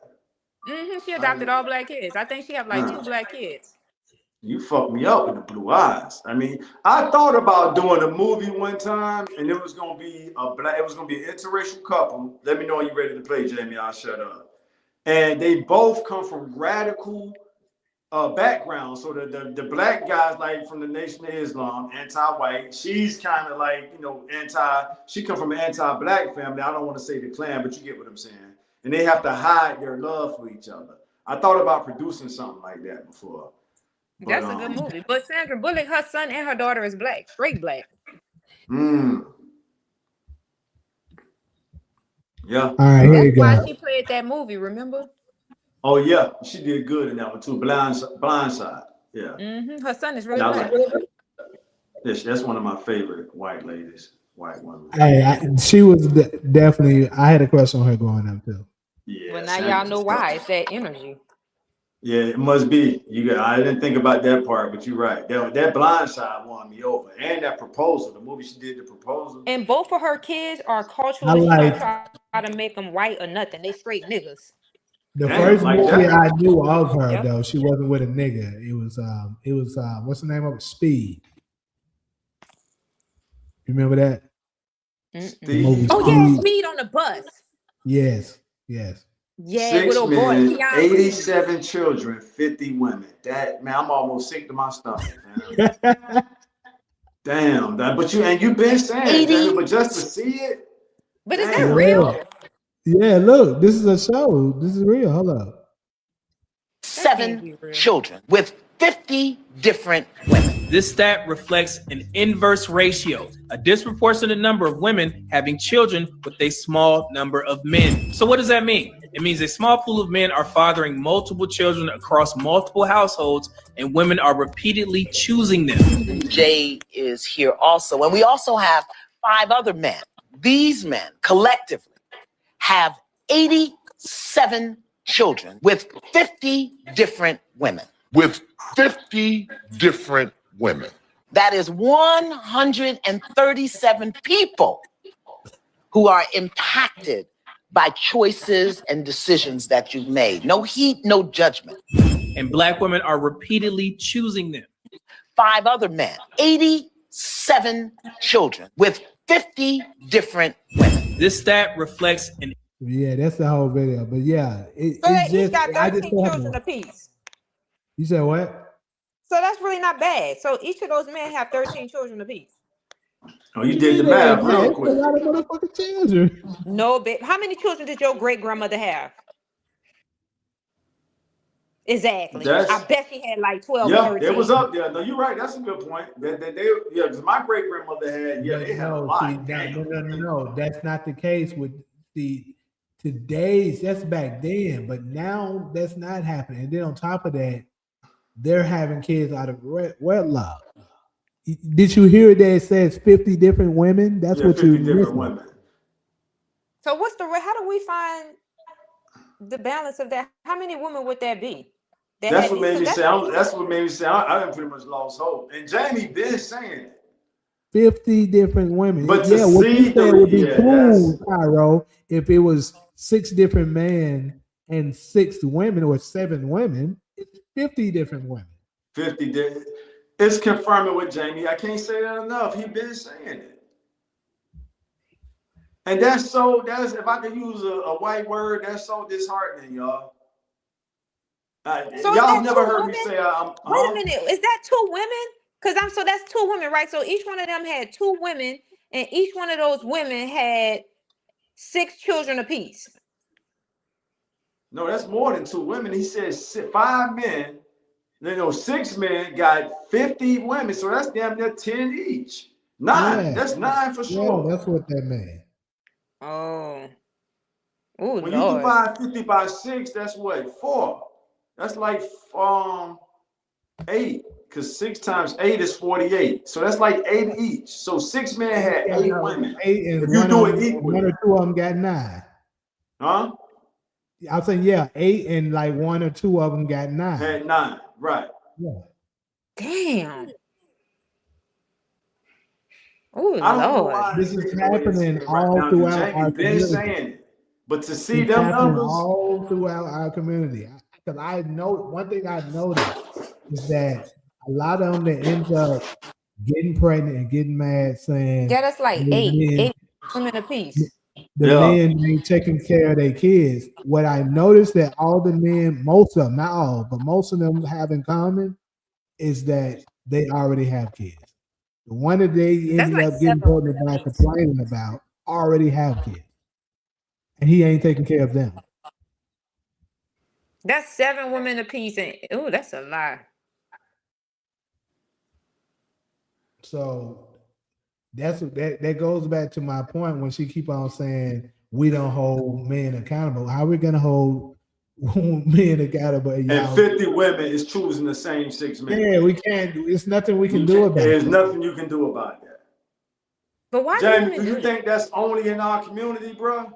Speaker 2: She adopted all black kids. I think she have like 2 black kids.
Speaker 4: You fucked me up with the blue eyes. I mean, I thought about doing a movie one time, and it was gonna be it was gonna be an interracial couple. Let me know when you're ready to play, Jamie. I'll shut up. And they both come from radical backgrounds. So the black guys, like from the Nation of Islam, anti-white. She's kind of like, you know, she come from an anti-black family. I don't want to say the Klan, but you get what I'm saying. And they have to hide their love for each other. I thought about producing something like that before. But,
Speaker 2: that's a good movie. But Sandra Bullock, her son and her daughter is black, straight black.
Speaker 4: Yeah.
Speaker 1: All right, here you
Speaker 2: That's why
Speaker 1: go.
Speaker 2: she played that movie, remember?
Speaker 4: Oh yeah, she did good in that one too. Blindside. Yeah.
Speaker 2: Her son is really
Speaker 4: Yeah,
Speaker 2: black.
Speaker 4: that's one of my favorite white ladies, white women.
Speaker 1: Hey, she was definitely. I had a crush on her growing up too.
Speaker 4: Yeah.
Speaker 2: Well, now y'all know why. It's that energy.
Speaker 4: Yeah, it must be. I didn't think about that part, but you're right. That Blindside won me over, and that Proposal, the movie she did, the Proposal.
Speaker 2: And both of her kids are culturally try to make them white or nothing. They straight niggas.
Speaker 1: The first movie I knew of her though, she wasn't with a nigga. It was what's the name of it? Speed. You remember that?
Speaker 2: Oh yeah, Speed on the bus.
Speaker 1: Yes.
Speaker 2: Yeah,
Speaker 4: 6
Speaker 2: little
Speaker 4: men,
Speaker 2: boy.
Speaker 4: 87 children, 50 women. That man, I'm almost sick to my stomach. Damn, but you've been saying it, but just to see it.
Speaker 2: But is that real?
Speaker 1: Yeah, look, this is a show. This is real. Hold up.
Speaker 9: 7 children with 50 different women.
Speaker 10: This stat reflects an inverse ratio, a disproportionate number of women having children with a small number of men. So what does that mean? It means a small pool of men are fathering multiple children across multiple households, and women are repeatedly choosing them.
Speaker 9: Jay is here also, and we also have 5 other men. These men collectively have 87 children with 50 different women.
Speaker 11: With 50 different women.
Speaker 9: That is 137 people who are impacted by choices and decisions that you've made. No heat, no judgment.
Speaker 10: And Black women are repeatedly choosing them.
Speaker 9: 5 other men, 87 children with 50 different women.
Speaker 10: This stat reflects an...
Speaker 1: Yeah, that's the whole video. But yeah,
Speaker 2: Each got 13 children apiece.
Speaker 1: You said what?
Speaker 2: So that's really not bad. So each of those men have 13 children apiece.
Speaker 4: Oh, you did the math real quick.
Speaker 1: A lot of motherfucking children.
Speaker 2: No, babe. How many children did your great grandmother have? Exactly. I
Speaker 4: That's
Speaker 2: bet she had like 12 or
Speaker 4: yeah,
Speaker 2: 13.
Speaker 4: it was up there. No, you're right. That's a good point. That they yeah, because my great grandmother had
Speaker 1: But
Speaker 4: they had a
Speaker 1: no,
Speaker 4: lot.
Speaker 1: see, no. That's not the case with the today's. That's back then, but now that's not happening. And then on top of that, they're having kids out of wedlock. Did you hear that it says 50 different women? That's
Speaker 4: Yeah,
Speaker 1: what
Speaker 4: 50
Speaker 1: you're
Speaker 4: different
Speaker 1: missing.
Speaker 4: women.
Speaker 2: So what's the how do we find the balance of that? How many women would that be?
Speaker 4: That's what made me
Speaker 2: That's
Speaker 4: say. That's what made me say. I done pretty much lost hope. And Jamie been saying it.
Speaker 1: 50 different women.
Speaker 4: But to
Speaker 1: Yeah, what you
Speaker 4: see
Speaker 1: said would be
Speaker 4: that's
Speaker 1: cool, Cairo, if it was 6 different men and 6 women or 7 women. It's 50 different women.
Speaker 4: 50. It's confirming with Jamie. I can't say that enough. He been saying it. And that's if I could use a white word, that's so disheartening, y'all.
Speaker 2: So is
Speaker 4: Y'all
Speaker 2: that
Speaker 4: never
Speaker 2: 2
Speaker 4: heard
Speaker 2: women?
Speaker 4: me say
Speaker 2: Wait a minute. Is that 2 women? So that's 2 women, right? So each one of them had 2 women, and each one of those women had 6 children apiece.
Speaker 4: No, that's more than 2 women. He says 5 men. 6 men got 50 women, so that's damn near 10 each. 9.
Speaker 1: Yeah.
Speaker 4: That's 9 for sure.
Speaker 1: Yeah, that's what that meant.
Speaker 2: Oh
Speaker 4: When you
Speaker 2: Lord.
Speaker 4: divide 50 by 6, that's what? 4. That's like 8. Because 6 times 8 is 48. So that's like 8 each. So 6 men had 8 women.
Speaker 1: 8 and
Speaker 4: If you
Speaker 1: one
Speaker 4: do
Speaker 1: of
Speaker 4: it
Speaker 1: them,
Speaker 4: equally.
Speaker 1: 1 or 2 of them got 9.
Speaker 4: Huh?
Speaker 1: I was saying, yeah, 8 and like 1 or 2 of them got 9.
Speaker 4: Had 9, right.
Speaker 1: Yeah.
Speaker 2: Damn. Oh
Speaker 4: I don't know
Speaker 2: Lord.
Speaker 4: why
Speaker 1: This
Speaker 4: it's
Speaker 1: is
Speaker 4: the way it's
Speaker 1: happening
Speaker 4: right
Speaker 1: all
Speaker 4: now.
Speaker 1: throughout
Speaker 4: Jamie
Speaker 1: our
Speaker 4: been
Speaker 1: community.
Speaker 4: saying it. But to see
Speaker 1: It's
Speaker 4: them
Speaker 1: happening
Speaker 4: numbers,
Speaker 1: all throughout our community. Because I know one thing I've noticed is that a lot of them that end up getting pregnant and getting mad saying
Speaker 2: Yeah, that's like
Speaker 1: the
Speaker 2: 8 women apiece.
Speaker 1: men ain't taking care of their kids. What I noticed that all the men, most of them, not all, but most of them have in common is that they already have kids. The one that they
Speaker 2: That's
Speaker 1: ended
Speaker 2: like
Speaker 1: up getting
Speaker 2: 7
Speaker 1: pregnant
Speaker 2: women
Speaker 1: by
Speaker 2: apiece.
Speaker 1: complaining about already have kids. And he ain't taking care of them.
Speaker 2: That's 7 women apiece, and that's a lie.
Speaker 1: So that goes back to my point when she keep on saying we don't hold men accountable. How are we gonna hold men accountable?
Speaker 4: and 50 women is choosing the same 6 men.
Speaker 1: Yeah, we can't. It's nothing we can do about
Speaker 4: There's
Speaker 1: it.
Speaker 4: nothing you can do about that.
Speaker 2: But why do
Speaker 4: Jamie,
Speaker 2: women
Speaker 4: do you
Speaker 2: do
Speaker 4: think that's only in our community, bro?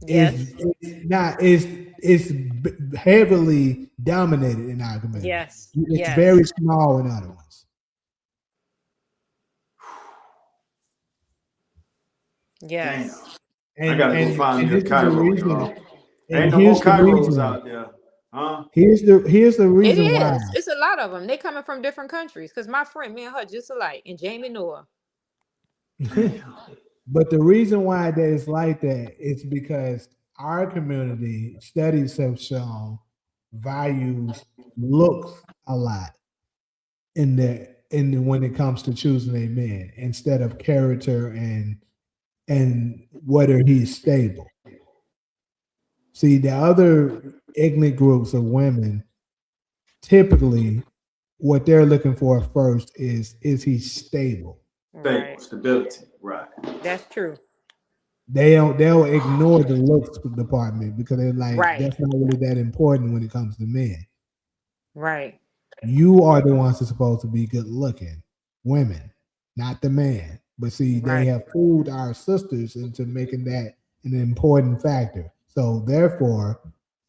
Speaker 2: Yes.
Speaker 1: It's not. It's heavily dominated in our community.
Speaker 2: Yes.
Speaker 1: It's
Speaker 2: Yes.
Speaker 1: very small in other ones.
Speaker 2: Yes.
Speaker 4: Damn. I gotta go find me a
Speaker 1: this is the
Speaker 4: Cairo,
Speaker 1: reason.
Speaker 4: y'all.
Speaker 1: And
Speaker 4: Ain't no
Speaker 1: here's
Speaker 4: more
Speaker 1: the
Speaker 4: Cairos
Speaker 1: reason.
Speaker 4: out there. Huh?
Speaker 1: Here's the
Speaker 2: It
Speaker 1: reason why.
Speaker 2: is. It's a lot of them. They coming from different countries. Because my friend, me and her just alike, and Jamie Noah.
Speaker 1: But the reason why that is like that is because our community studies have shown values looks a lot in when it comes to choosing a man instead of character and whether he's stable. See, the other ethnic groups of women typically what they're looking for first is he stable?
Speaker 2: Right.
Speaker 4: Stability. Right.
Speaker 2: That's true.
Speaker 1: They'll ignore the looks department because they're like,
Speaker 2: Right.
Speaker 1: that's not really that important when it comes to men.
Speaker 2: Right.
Speaker 1: You are the ones that's supposed to be good looking, women, not the man. But see, they
Speaker 2: Right.
Speaker 1: have fooled our sisters into making that an important factor. So therefore,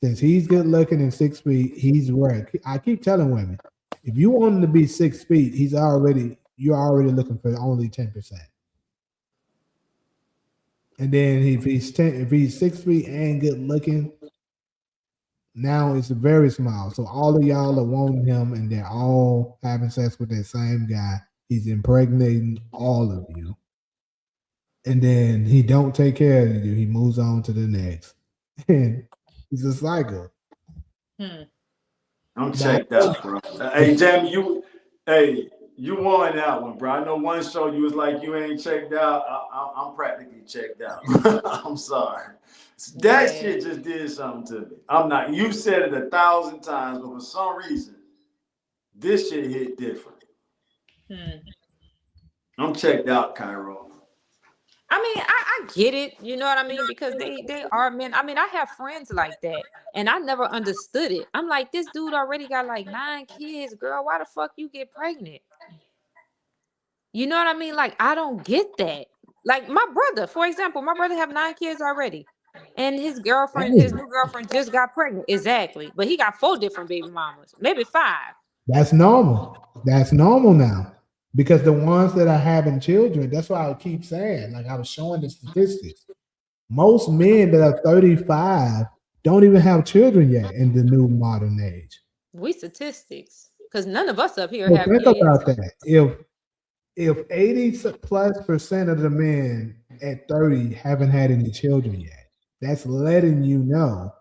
Speaker 1: since he's good looking and 6 feet, he's right. I keep telling women, if you want him to be 6 feet, you're already looking for only 10%. And then if he's 6 feet and good looking, now it's very small. So all of y'all are wanting him, and they're all having sex with that same guy. He's impregnating all of you, and then he don't take care of you. He moves on to the next, and it's a cycle.
Speaker 4: I'm checked out, bro. Hey, Jamie, You won that one, bro. I know one show you was like, you ain't checked out. I'm practically checked out. I'm sorry. That
Speaker 2: Yeah.
Speaker 4: shit just did something to me. I'm not. You said it 1,000 times, but for some reason, this shit hit different. I'm checked out, Cairo.
Speaker 2: I mean, I get it, you know what I mean? Because they are men. I mean, I have friends like that, and I never understood it. I'm like, this dude already got like 9 kids, girl. Why the fuck you get pregnant? You know what I mean? Like, I don't get that. Like my brother, for example, my brother have 9 kids already. And his girlfriend, his new girlfriend just got pregnant. Exactly. But he got 4 different baby mamas, maybe 5.
Speaker 1: That's normal. That's normal now. Because the ones that are having children, that's why I keep saying, like I was showing the statistics. Most men that are 35 don't even have children yet in the new modern age.
Speaker 2: We statistics. Because none of us up here
Speaker 1: So
Speaker 2: have
Speaker 1: think
Speaker 2: kids.
Speaker 1: about that. If 80+% of the men at 30 haven't had any children yet, that's letting you know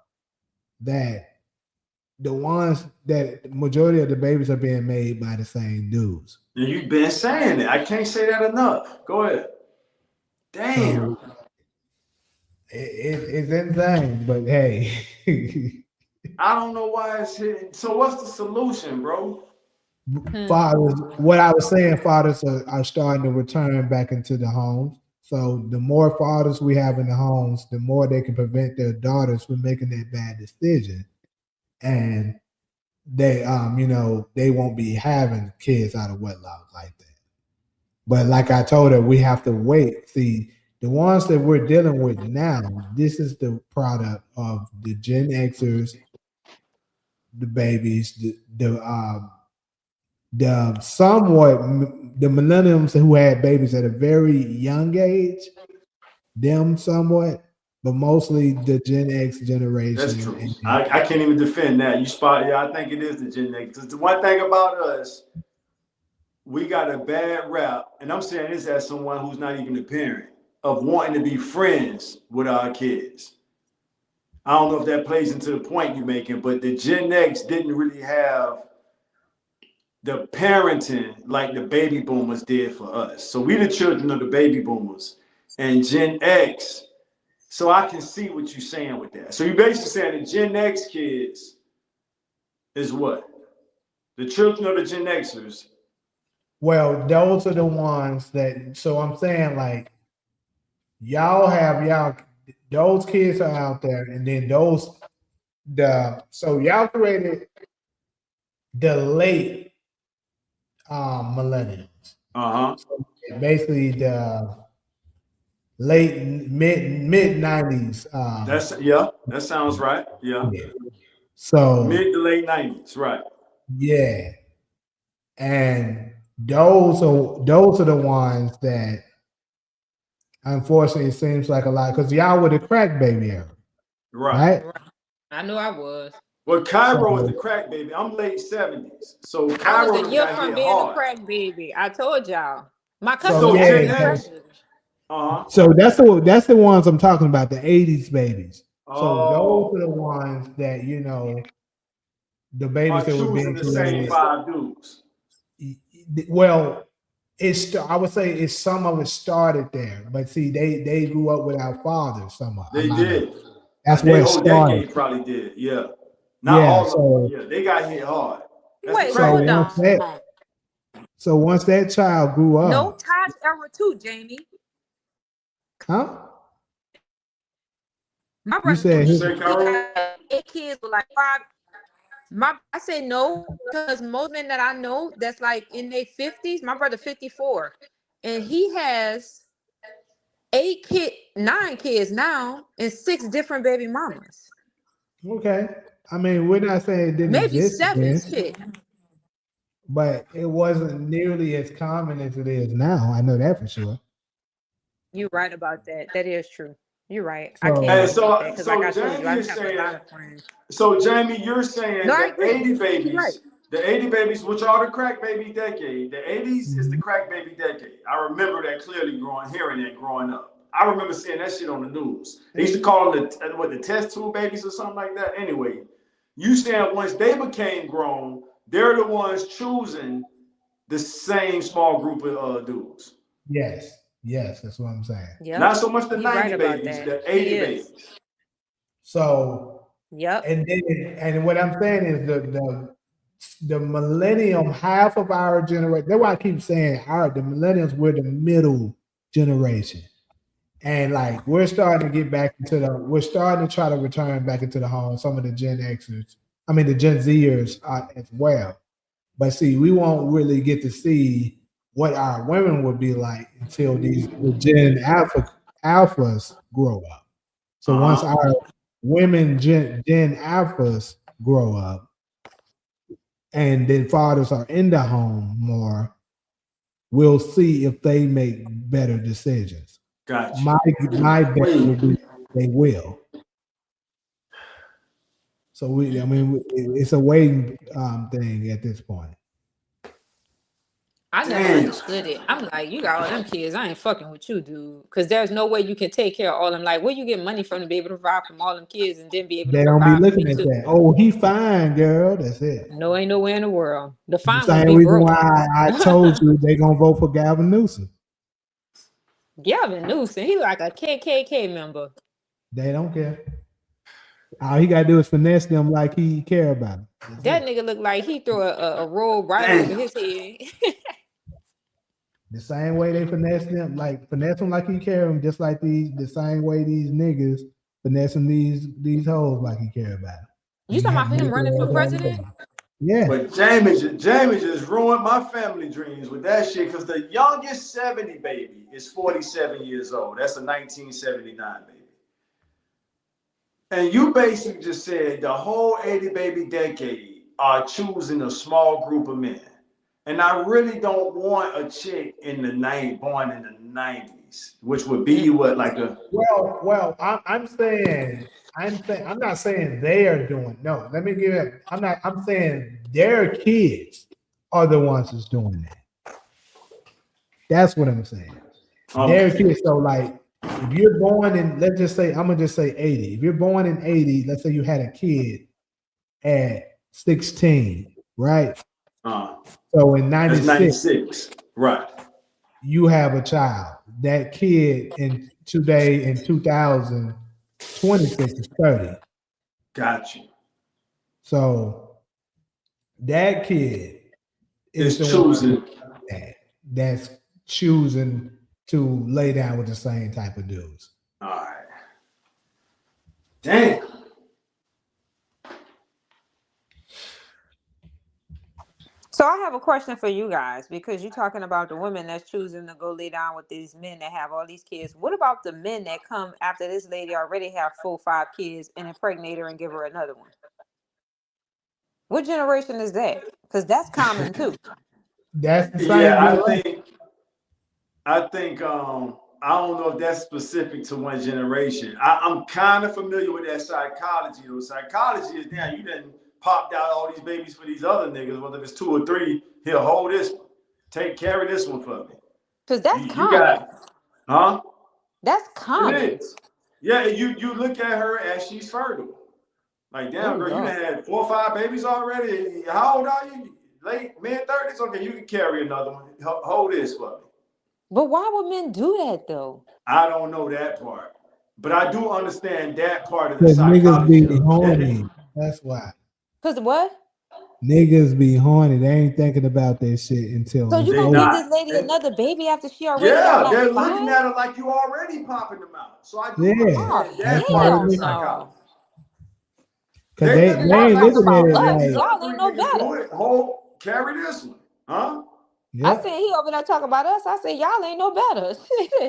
Speaker 1: that the ones that the majority of the babies are being made by the same dudes.
Speaker 4: And you've been saying it. I can't say that enough. Go ahead. Damn.
Speaker 1: So it's insane, but hey.
Speaker 4: I don't know why it's hitting. So what's the solution, bro?
Speaker 1: Fathers, what I was saying, fathers are starting to return back into the homes. So the more fathers we have in the homes, the more they can prevent their daughters from making that bad decision. And they they won't be having kids out of wedlock like that. But like I told her, we have to wait. See, the ones that we're dealing with now, this is the product of the Gen Xers, the babies, the somewhat the millennials who had babies at a very young age, them somewhat, but mostly the Gen X generation.
Speaker 4: That's true. I can't even defend that. You spot, yeah, I think it is the Gen X. The one thing about us, we got a bad rap, and I'm saying this as someone who's not even a parent, of wanting to be friends with our kids. I don't know if that plays into the point you're making, but the Gen X didn't really have the parenting like the baby boomers did for us. So we the children of the baby boomers and Gen X. So I can see what you're saying with that. So you're basically saying the Gen X kids is what? The children of the Gen Xers.
Speaker 1: Well, those are the ones that, so I'm saying like, those kids are out there, and then so y'all created the late millennials. So basically the late mid 90s.
Speaker 4: That sounds right. Yeah.
Speaker 1: So
Speaker 4: mid to late 90s, right?
Speaker 1: Yeah, and those are the ones that unfortunately it seems like a lot because y'all were the crack baby era, right?
Speaker 2: I knew I was.
Speaker 4: Well, Cairo was the crack baby. I'm late 70s. So Cairo
Speaker 2: I was a year
Speaker 4: got
Speaker 2: from
Speaker 4: hit
Speaker 2: being
Speaker 4: hard.
Speaker 2: a crack baby. I told y'all. My cousin
Speaker 1: So,
Speaker 2: actually
Speaker 1: yeah,
Speaker 2: crack
Speaker 1: so-
Speaker 2: baby.
Speaker 1: So that's the ones I'm talking about, the 80s babies. So those are the ones that the babies that were being
Speaker 4: the same
Speaker 1: created.
Speaker 4: 5 dudes.
Speaker 1: Well, I would say it's some of it started there, but see, they grew up without fathers. Some of
Speaker 4: They did.
Speaker 1: That's
Speaker 4: Their
Speaker 1: where it
Speaker 4: whole
Speaker 1: started.
Speaker 4: decade probably did. Yeah. Not all of them. Yeah, they got hit hard.
Speaker 2: Wait, hold on.
Speaker 1: So once that child grew up,
Speaker 2: No, Taj era too, Jamie.
Speaker 1: huh?
Speaker 2: My
Speaker 1: You
Speaker 2: brother
Speaker 1: said
Speaker 2: he got 8 kids with like 5. I say no because most men that I know that's like in their 50s, my brother 54, and he has 9 kids now and 6 different baby mamas.
Speaker 1: Okay. I mean, we're not saying it didn't
Speaker 2: Maybe
Speaker 1: exist
Speaker 2: 7
Speaker 1: then,
Speaker 2: shit.
Speaker 1: but it wasn't nearly as common as it is now. I know that for sure.
Speaker 2: You're right about that. That is true. You're right.
Speaker 1: So,
Speaker 2: I can't that because like I told
Speaker 4: Jamie
Speaker 2: you, I
Speaker 4: is
Speaker 2: have
Speaker 4: saying,
Speaker 2: a lot of friends.
Speaker 4: So Jamie, you're saying
Speaker 2: No, I
Speaker 4: the
Speaker 2: agree.
Speaker 4: 80 babies,
Speaker 2: You're right.
Speaker 4: the 80 babies, which are the crack baby decade. The 80s is the crack baby decade. I remember that clearly hearing that growing up. I remember seeing that shit on the news. They used to call them the test tube babies or something like that. Anyway, you saying once they became grown, they're the ones choosing the same small group of dudes.
Speaker 1: Yes, that's what I'm saying.
Speaker 2: Yep.
Speaker 4: Not so much the
Speaker 2: He
Speaker 4: 90
Speaker 2: right about
Speaker 4: babies,
Speaker 2: that.
Speaker 4: the
Speaker 2: He
Speaker 4: 80
Speaker 2: is.
Speaker 4: babies.
Speaker 1: So,
Speaker 2: Yep.
Speaker 1: and what I'm saying is the millennium, half of our generation. That's why I keep saying the millennials, we're the middle generation. And like we're starting to get back we're starting to try to return back into the home. Some of the Gen Xers, the Gen Zers as well. But see, we won't really get to see what our women would be like until the Gen Alphas grow up. So once our women Gen Alphas grow up, and then fathers are in the home more, we'll see if they make better decisions.
Speaker 4: Gotcha.
Speaker 1: My bet will be they will. So it's a waiting thing at this point.
Speaker 2: I never understood it. I'm like, you got all them kids. I ain't fucking with you, dude. Because there's no way you can take care of all them. Like, where you get money from to be able to provide from all them kids and then be able to
Speaker 1: They don't be
Speaker 2: provide for
Speaker 1: looking
Speaker 2: me
Speaker 1: at
Speaker 2: too?
Speaker 1: that. Oh, he fine, girl. That's it.
Speaker 2: No, ain't nowhere in the world. The
Speaker 1: The
Speaker 2: fine would
Speaker 1: same
Speaker 2: be
Speaker 1: reason
Speaker 2: broke.
Speaker 1: why I told you they gonna vote for Gavin Newsom.
Speaker 2: Gavin Newsom, he like a KKK member.
Speaker 1: They don't care. All he gotta do is finesse them like he care about it.
Speaker 2: That nigga look like he threw a robe right over his head.
Speaker 1: The same way they finesse them like he care them, just like the same way these niggas finessing these hoes like he care about it.
Speaker 2: You talking about him running for president?
Speaker 1: Yeah.
Speaker 4: But Jamie just ruined my family dreams with that shit because the youngest 70 baby is 47 years old. That's a 1979 baby. And you basically just said the whole 80 baby decade are choosing a small group of men. And I really don't want a chick born in the 90s, which would be what, like a...
Speaker 1: Well, I'm not saying they are doing, no, let me give it, I'm saying their kids are the ones that's doing that. That's what I'm saying. Their kids, so like, if you're born in, let's just say, I'm gonna just say 80. If you're born in 80, let's say you had a kid at 16, right? So in 96,
Speaker 4: right?
Speaker 1: You have a child. That kid in 2026 is 30.
Speaker 4: Got you.
Speaker 1: So that kid is
Speaker 4: choosing.
Speaker 1: That's choosing to lay down with the same type of dudes.
Speaker 4: All right. Damn.
Speaker 2: So I have a question for you guys, because you're talking about the women that's choosing to go lay down with these men that have all these kids. What about the men that come after this lady already have 4-5 kids and impregnate her and give her another one? What generation is that? Because that's common too.
Speaker 1: That's the same.
Speaker 4: Yeah, I think I don't know if that's specific to one generation. I'm kind of familiar with that psychology. Psychology is now you done popped out all these babies for these other niggas, whether it's 2 or 3, he'll hold this one. Carry this one for me.
Speaker 2: Because that's common.
Speaker 4: You got, huh?
Speaker 2: That's common.
Speaker 4: It is. Yeah, you look at her as she's fertile. Like, damn, girl, you done had 4 or 5 babies already. How old are you? Late mid-30s? Okay, you can carry another one. Hold this for me.
Speaker 2: But why would men do that though?
Speaker 4: I don't know that part, but I do understand that part of the
Speaker 1: Because
Speaker 4: psychology.
Speaker 1: niggas be horny. That's why.
Speaker 2: Because what?
Speaker 1: Niggas be horny. They ain't thinking about that shit until.
Speaker 2: So you gonna give this lady another baby after she already got like
Speaker 4: they're
Speaker 2: 5?
Speaker 4: looking at her like you already popping them out. So I do
Speaker 1: understand
Speaker 4: that
Speaker 1: part
Speaker 2: hell
Speaker 1: of the
Speaker 2: no.
Speaker 1: Because they ain't looking at it like.
Speaker 2: Y'all ain't no better.
Speaker 4: Carry this one, huh?
Speaker 2: I said he over there talking about us. I said y'all ain't no better.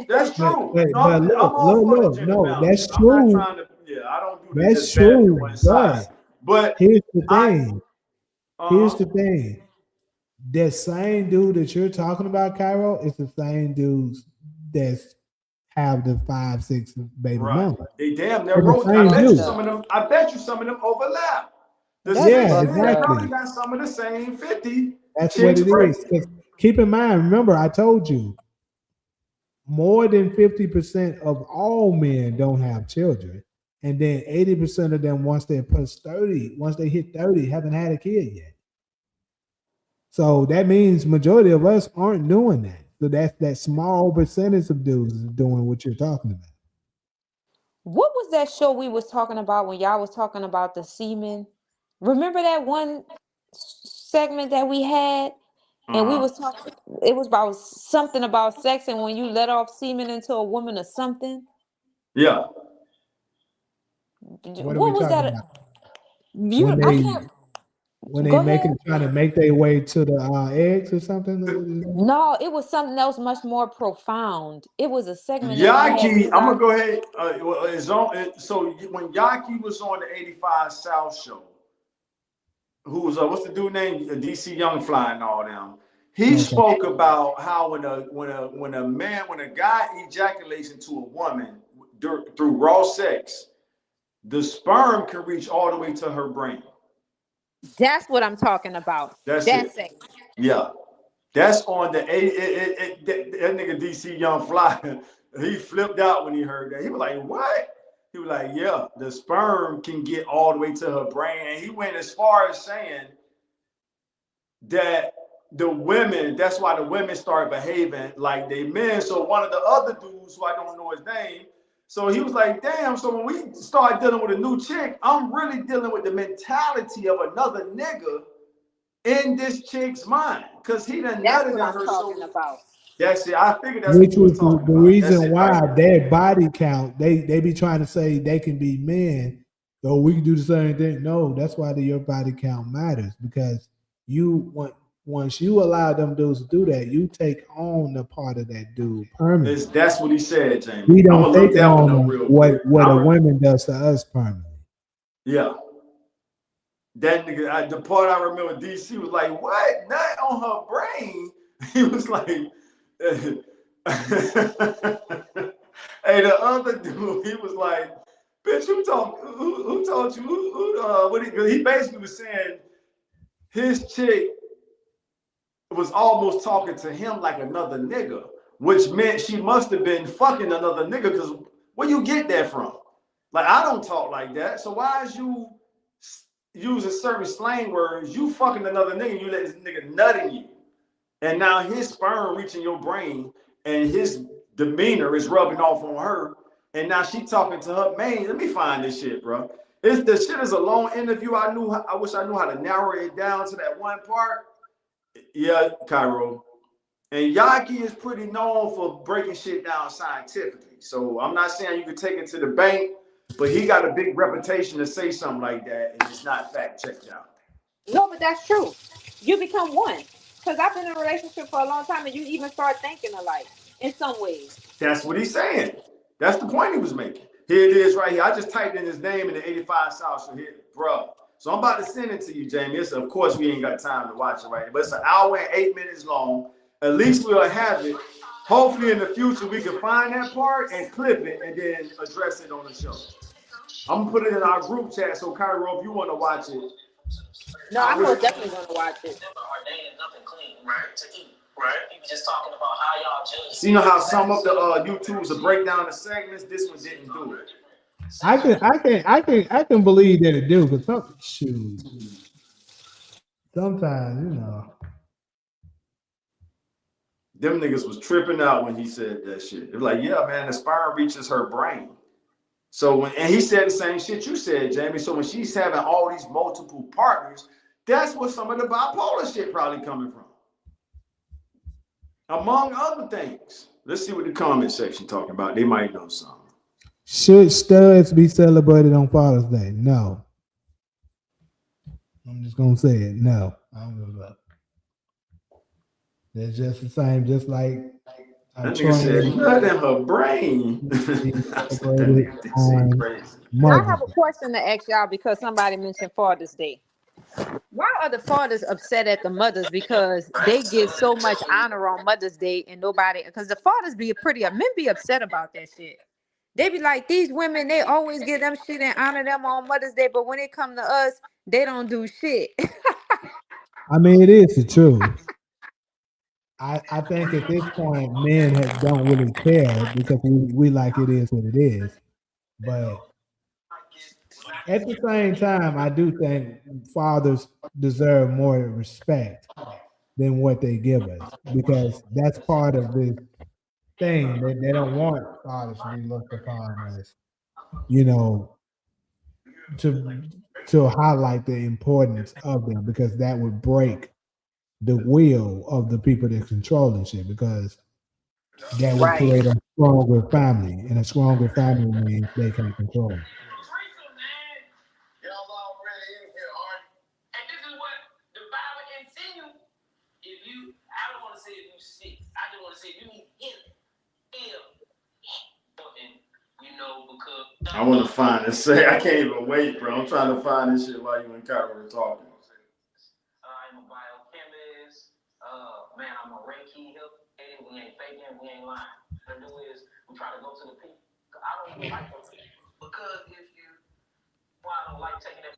Speaker 4: That's true.
Speaker 1: But look, no, that's true.
Speaker 4: I don't do
Speaker 1: that's true.
Speaker 4: But
Speaker 1: here's the thing. Here's the thing. That same dude that you're talking about, Cairo, is the same dudes that's have the 5, 6 baby mama.
Speaker 4: They damn near wrote. I bet you some of them overlap.
Speaker 1: Exactly.
Speaker 4: Probably got some of the same 50.
Speaker 1: That's what it is. Keep in mind, remember, I told you, more than 50% of all men don't have children. And then 80% of them, once they hit 30, haven't had a kid yet. So that means majority of us aren't doing that. So that's that small percentage of dudes is doing what you're talking about.
Speaker 2: What was that show we was talking about when y'all was talking about the semen? Remember that one segment that we had, and we was talking. It was about something about sex, and when you let off semen into a woman or something.
Speaker 4: Yeah.
Speaker 1: What are we
Speaker 2: What was
Speaker 1: talking
Speaker 2: that?
Speaker 1: about?
Speaker 2: You, I can't.
Speaker 1: When they
Speaker 2: Go ahead.
Speaker 1: trying to make their way to the eggs or something.
Speaker 2: No, it was something else much more profound. It was a segment that we had.
Speaker 4: Yaki, I'm gonna go ahead. So when Yaki was on the 85 South show, who was what's the dude name? DC Young Fly and all them. He spoke about how when a guy ejaculates into a woman through raw sex, the sperm can reach all the way to her brain.
Speaker 2: That's what I'm talking about.
Speaker 4: That's
Speaker 2: that
Speaker 4: it.
Speaker 2: segment.
Speaker 4: Yeah. That's on the that nigga DC Young Fly. He flipped out when he heard that. He was like, "What?" He was like, "Yeah, the sperm can get all the way to her brain." And he went as far as saying that the women, that's why the women start behaving like they men. So one of the other dudes, who I don't know his name, so he was like, "Damn, so when we start dealing with a new chick, I'm really dealing with the mentality of another nigga in this chick's mind, because he done
Speaker 2: That's
Speaker 4: nutted
Speaker 2: what
Speaker 4: in
Speaker 2: I'm
Speaker 4: her
Speaker 2: talking
Speaker 4: so."
Speaker 2: about.
Speaker 4: That's it. I figured that's
Speaker 1: Which
Speaker 4: what you
Speaker 1: is
Speaker 4: were talking
Speaker 1: the
Speaker 4: about. That's
Speaker 1: reason
Speaker 4: it,
Speaker 1: why
Speaker 4: right?
Speaker 1: their body count, they be trying to say they can be men, so we can do the same thing. No, that's why your body count matters, because once you allow them dudes to do that, you take on the part of that dude permanently.
Speaker 4: That's what he said, Jamie.
Speaker 1: We
Speaker 4: I'm
Speaker 1: don't
Speaker 4: gonna
Speaker 1: take
Speaker 4: look that one up
Speaker 1: on
Speaker 4: real quick.
Speaker 1: what a woman does to us permanently.
Speaker 4: Yeah. That nigga, the part I remember, DC was like, "What? Nut on her brain?" He was like, "Hey," the other dude, he was like, "Bitch, who told you? What he basically was saying, his chick was almost talking to him like another nigga, which meant she must have been fucking another nigga, because where you get that from? Like, I don't talk like that. So why is you using certain slang words? You fucking another nigga, you let this nigga nut in you. And now his sperm reaching your brain and his demeanor is rubbing off on her. And now she talking to her man. Let me find this shit, bro. The shit is a long interview. I wish I knew how to narrow it down to that one part. Yeah, Cairo. And Yaki is pretty known for breaking shit down scientifically. So I'm not saying you can take it to the bank, but he got a big reputation to say something like that, and it's not fact checked out.
Speaker 2: No, but that's true. You become one. Because I've been in a relationship for a long time, and you even start thinking alike in some ways.
Speaker 4: That's what he's saying. That's the point he was making. Here it is right here. I just typed in his name in the 85 South. So here, bro. So I'm about to send it to you, Jamie. Of course, we ain't got time to watch it right here, but it's an hour and 8 minutes long. At least we'll have it. Hopefully in the future, we can find that part and clip it and then address it on the show. I'm gonna put it in our group chat. So Cairo, if you want to watch it.
Speaker 2: No, I'm most definitely gonna watch it.
Speaker 4: So you know how some of the YouTubes will break down the segments. This one didn't do it.
Speaker 1: I can believe that it do, because sometimes,
Speaker 4: them niggas was tripping out when he said that shit. They're like, "Yeah, man, the sperm reaches her brain." So and he said the same shit you said, Jamie. So when she's having all these multiple partners, that's what some of the bipolar shit probably coming from, among other things. Let's see what the comment section talking about. They might know something.
Speaker 1: Should studs be celebrated on Father's Day? No. I'm just gonna say it. No. I don't give a fuck. They're just the same, just like
Speaker 4: that nigga said nut in her brain. That nigga said crazy.
Speaker 2: I have a question to ask y'all, because somebody mentioned Father's Day. Why are the fathers upset at the mothers? Because they get so much honor on Mother's Day, and nobody, because the fathers be men be upset about that shit. They be like, these women, they always give them shit and honor them on Mother's Day, but when it come to us, they don't do shit.
Speaker 1: I mean, it is the truth. I think at this point, men don't really care, because we like it is what it is. But at the same time, I do think fathers deserve more respect. than what they give us, because that's part of this thing that they don't want fathers to be looked upon as, you know, to highlight the importance of them, because that would break the will of the people that controlling shit, because that would
Speaker 9: Right.
Speaker 1: create a stronger family, and a stronger family means they can control.
Speaker 6: Y'all already in here, aren't you? And this is what the Bible insinuates. If you, I don't want to say if you sick. I just want to say if you need healing. And you know, because
Speaker 4: I want to find this. Say I can't even wait, bro. I'm trying to find this shit while you and Kyra were talking.
Speaker 6: I'm a biochemist. Man, I'm a Reiki help. We ain't faking, we ain't lying. What I do is we try to go to the people. I don't even like those people because if you, well, I don't like taking that.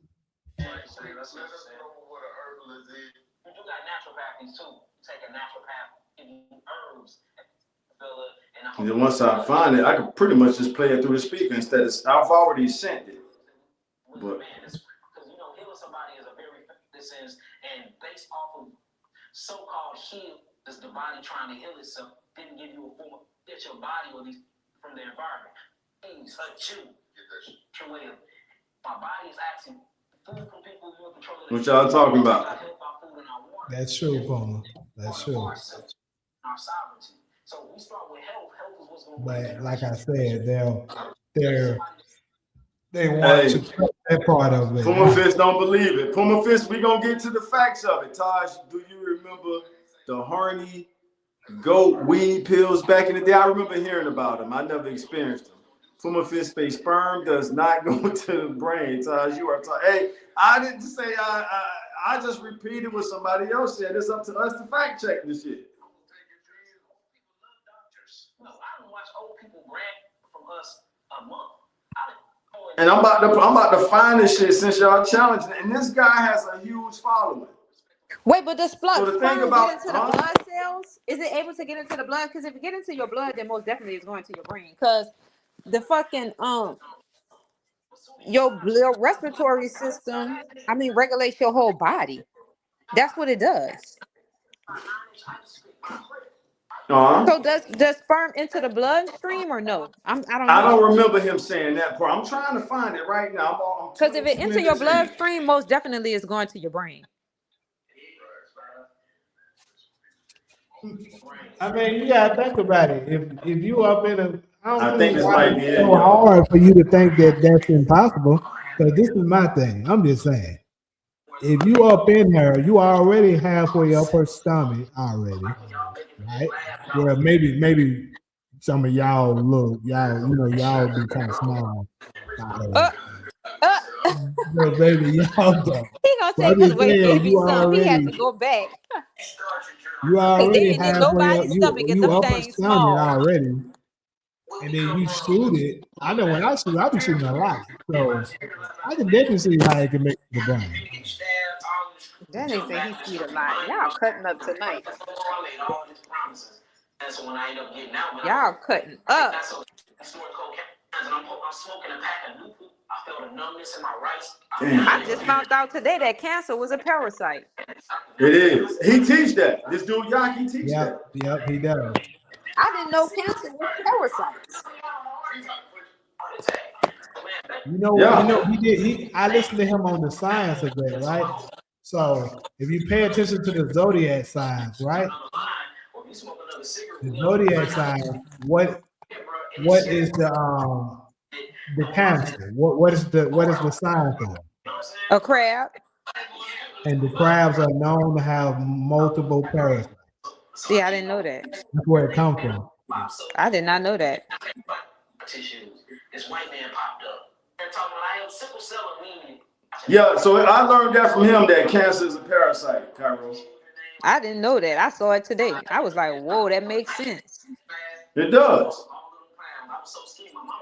Speaker 6: That's what I'm saying. What a herbalist is. You do got naturopathies too. Take a naturopath, give you herbs.
Speaker 4: And then once I find it, I can pretty much just play it through the speaker instead of, I've already sent it. But
Speaker 6: because you know, healing somebody is a very is and based off of so-called heal is the body trying to heal itself, didn't give you a form of get your body or these from the environment. Things hurt you. True way. My body is asking food from people who are controlling.
Speaker 4: What y'all talking about?
Speaker 1: That's true, Palmer. That's true.
Speaker 6: Our sovereignty. So we start with health. Health is what's going to.
Speaker 1: But like I said, they want to cut that part of it.
Speaker 4: Puma Fist don't believe it. Puma Fist, we gonna get to the facts of it. Taj, do you remember the horny goat weed pills back in the day? I remember hearing about them. I never experienced them. Puma Fist space sperm does not go to the brain. Taj, you are talking. Hey, I didn't say I just repeated what somebody else said. It's up to us to fact check this shit.
Speaker 6: No, I don't watch old people grant from us a month.
Speaker 4: And I'm about to find this shit since y'all challenging it. And this guy has a huge following.
Speaker 2: Wait, but does
Speaker 4: So the thing
Speaker 2: sperm
Speaker 4: about-
Speaker 2: get into the blood cells? Is it able to get into the blood? Because if it get into your blood, then most definitely it's going to your brain. Because the fucking your respiratory system, I mean, regulates your whole body. That's what it does. So does sperm enter the bloodstream or no? I don't know.
Speaker 4: I don't remember him saying that part. I'm trying to find it right now.
Speaker 2: Because if it enter your bloodstream, most definitely it's going to your brain.
Speaker 1: I mean, you gotta think about it. If you up in a,
Speaker 4: I think it's
Speaker 1: why
Speaker 4: might be
Speaker 1: it's
Speaker 4: in
Speaker 1: so hard for you to think that that's impossible. Because this is my thing. I'm just saying, if you up in her, you already halfway up her stomach already, right? Well, maybe some of y'all y'all be kind of small. But baby, y'all don't.
Speaker 2: He gonna say
Speaker 1: I'm
Speaker 2: because
Speaker 1: just
Speaker 2: when he
Speaker 1: saying,
Speaker 2: gave me some, he had to go back.
Speaker 1: You already
Speaker 2: ain't in
Speaker 1: halfway up.
Speaker 2: nobody's stomach, and
Speaker 1: You
Speaker 2: them
Speaker 1: up her
Speaker 2: things
Speaker 1: stomach
Speaker 2: small.
Speaker 1: already, and then you shoot it. I know when I shoot, I be shooting a lot, so I can definitely see how it can make the brain.
Speaker 2: That nigga say he sweet a lot. Y'all cutting up tonight. Y'all cutting up. I just found out today that cancer was a parasite.
Speaker 4: It is. He teach that. This dude Yaki teach that.
Speaker 1: Yep, he does.
Speaker 2: I didn't know cancer was parasites.
Speaker 1: You know, he did. I listened to him on the science of that, right? So if you pay attention to the zodiac signs, right? The zodiac signs, what is the cancer? What is the sign for?
Speaker 2: A crab.
Speaker 1: And the crabs are known to have multiple parasites.
Speaker 2: Yeah, I didn't know that.
Speaker 1: That's where it comes from.
Speaker 2: I did not know that.
Speaker 6: This white man popped up. They're talking about I have sickle cell anemia.
Speaker 4: Yeah, so I learned that from him that cancer is a parasite, Kairos.
Speaker 2: I didn't know that. I saw it today. I was like, whoa, that makes sense.
Speaker 4: It does.
Speaker 6: I was so skinny, my mama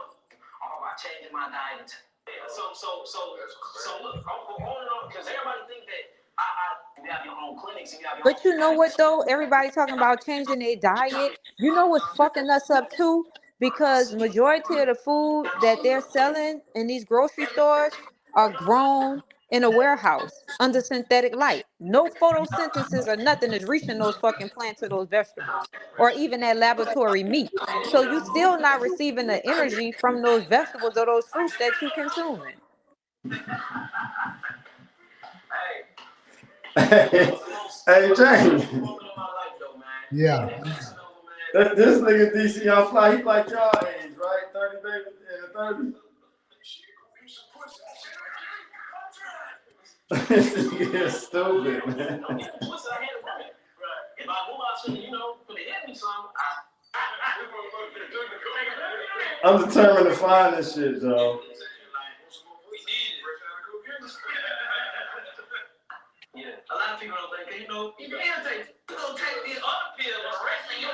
Speaker 6: all about changing my diet. So look, because everybody think that you have your own clinics and you have your
Speaker 2: But you know what though? Everybody talking about changing their diet. You know what's fucking us up too? Because majority of the food that they're selling in these grocery stores are grown in a warehouse under synthetic light. No photosynthesis or nothing is reaching those fucking plants or those vegetables, or even that laboratory meat. So you still not receiving the energy from those vegetables or those fruits that you consuming.
Speaker 4: Hey, James.
Speaker 1: Yeah.
Speaker 4: This nigga DC y'all fly, he like y'all age, right? 30 baby in the 30s. This nigga is stupid, man. I'm determined to find this shit, though.
Speaker 6: Yeah, a lot of people don't think, you know, you can take the other pill and the rest of you.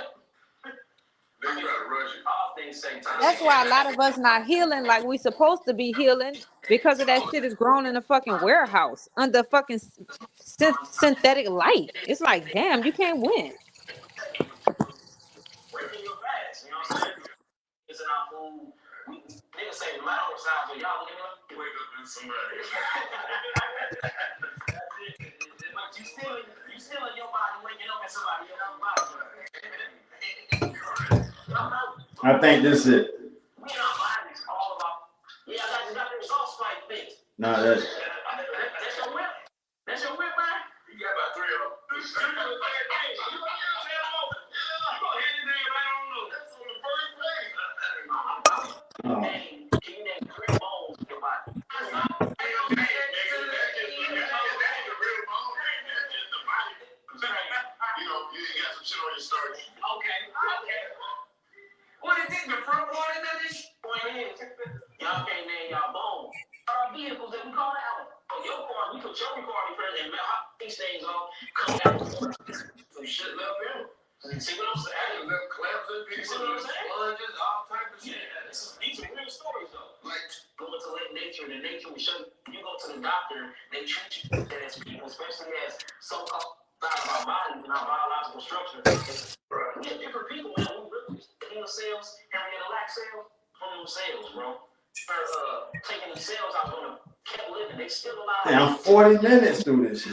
Speaker 6: They try to rush it. All things same time.
Speaker 2: That's why a lot of us not healing like we supposed to be healing, because of that shit is grown in a fucking warehouse under fucking synthetic light. It's like, damn, you can't win.
Speaker 6: Breaking your fast, you know what I'm saying? It's in our food. Niggas say the matter of size, but y'all looking up, wake up in somebody. But you still in your body waking up in somebody else's body.
Speaker 4: I think this is it.
Speaker 6: We in our bodies all about. Yeah, I got the results like this.
Speaker 4: Nah, that's
Speaker 6: your whip. That's your whip, man. You got about 3 of them. You gonna hand it in right on those. That's on the first page. Can you name 3 bones in your body? You got some shit on your start. Okay. What is this? The front part of this? Y'all can't name y'all bones. Vehicles that we call out. On your car, we put your car in front and these things off. Come out. Some shit left in. You see what I'm saying? Left clamps and pieces. You see what I'm saying? Sponges, all type of shit. Yeah, these are real stories though. Like going to nature, the nature will show you go to the doctor, they treat you as people, especially as so-called side of our body and our biological structure. We have different people, man. We really inner cells, Henrietta Lack cells from them cells, bro. Taking the cells out on them, kept living, they still alive.
Speaker 4: damn 40 minutes through this shit.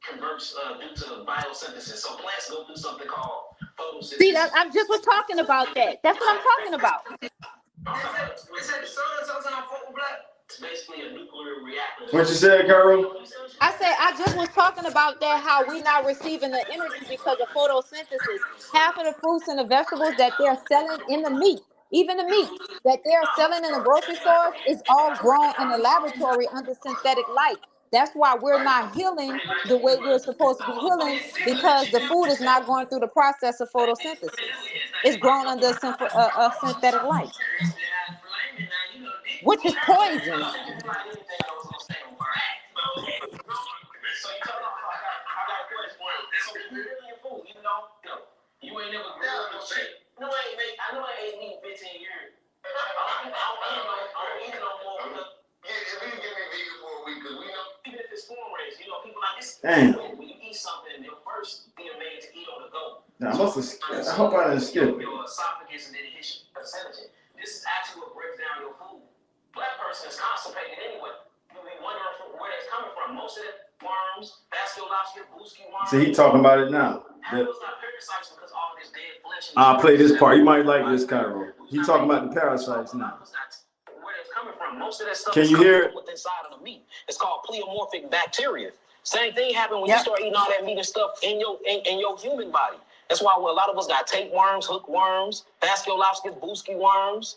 Speaker 6: Converts due to biosynthesis. So plants go through something called photosynthesis.
Speaker 2: See, I just was talking about that. That's what I'm talking about.
Speaker 6: It's basically a nuclear reactor.
Speaker 4: What you said, Carol?
Speaker 2: I said I just was talking about that, how we not receiving the energy because of photosynthesis. Half of the fruits and the vegetables that they're selling in the meat, even the meat that they're selling in the grocery stores, is all grown in a laboratory under synthetic light. That's why we're not healing the way we're supposed to be healing, because the food is not going through the process of photosynthesis. It's grown under a synthetic light, which is poison.
Speaker 6: So you cut off. I got a question. So you really your food, you know, you ain't never grilled no shit. No, I know I ain't eating 15 years. I don't eat no more. If you give me vegan for a week, because we know, even if it's foreign raised, you know, people like this.
Speaker 4: Damn.
Speaker 6: When you eat something, they're first being made to eat on the go.
Speaker 4: Nah, I hope I didn't skip it.
Speaker 6: Your esophagus and then it hits your percentage. This is actually what breaks down your food. Black person is constipated anyway. You be wondering where that's coming from. Most of it. Worms, vascular worms.
Speaker 4: See, he talking about it now. I'll play this part. You might like this, Cairo. He talking about the parasites now.
Speaker 6: Where it's coming from. Most of that stuff
Speaker 4: Can you hear it?
Speaker 6: Inside of the meat. It's called pleomorphic bacteria. Same thing happened when you start eating all that meat and stuff in your human body. That's why a lot of us got tapeworms, hookworms, vascular worms.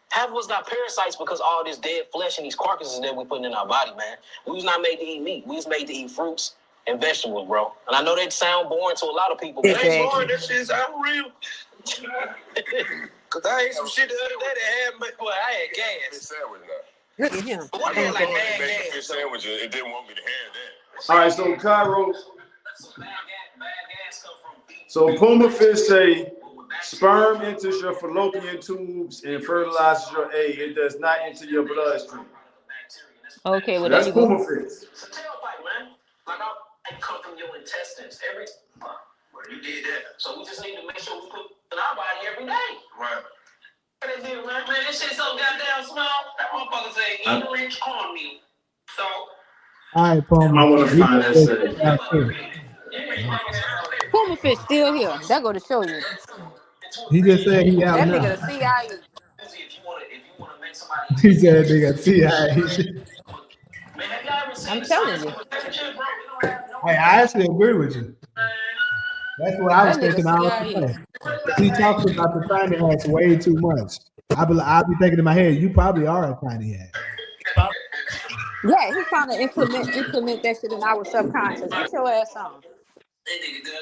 Speaker 6: Half of us got parasites because all this dead flesh and these carcasses that we putting in our body, man. We was not made to eat meat. We was made to eat fruits and vegetables, bro. And I know that sound boring to a lot of people, but it ain't boring. That shit's unreal. Cause I ate some shit the other day that had me, boy, I had gas.
Speaker 2: Look at him.
Speaker 6: What like bad gas?
Speaker 11: Sandwich, it didn't want me to have that.
Speaker 4: All right, so Cairo. So Puma Fish say sperm enters your fallopian tubes and fertilizes your egg. It does not enter your bloodstream.
Speaker 2: Okay, well,
Speaker 4: that's
Speaker 2: there you
Speaker 4: Puma
Speaker 2: go.
Speaker 4: Fish.
Speaker 6: It's a tailpipe, man. Like I come from your intestines every time. Well, you did that. So we just need to make sure we put in our body every day. Right. Man, this shit so goddamn small. That motherfucker say eat rich cornmeal.
Speaker 1: All right,
Speaker 4: I
Speaker 1: Palmer.
Speaker 4: want to find that setting.
Speaker 2: Puma Fish still here. That go to show you.
Speaker 1: He just said he out
Speaker 2: That
Speaker 1: now.
Speaker 2: nigga the CIA.
Speaker 1: He said they got CIA.
Speaker 2: I'm telling you.
Speaker 1: Hey, I actually agree with you. That's what I was
Speaker 2: That nigga
Speaker 1: thinking. I was
Speaker 2: CIA.
Speaker 1: saying. He talks about the tiny hats way too much. I'll be thinking in my head, you probably are a tiny hat.
Speaker 2: Yeah, he's trying to implement that shit in our subconscious. Get your ass on.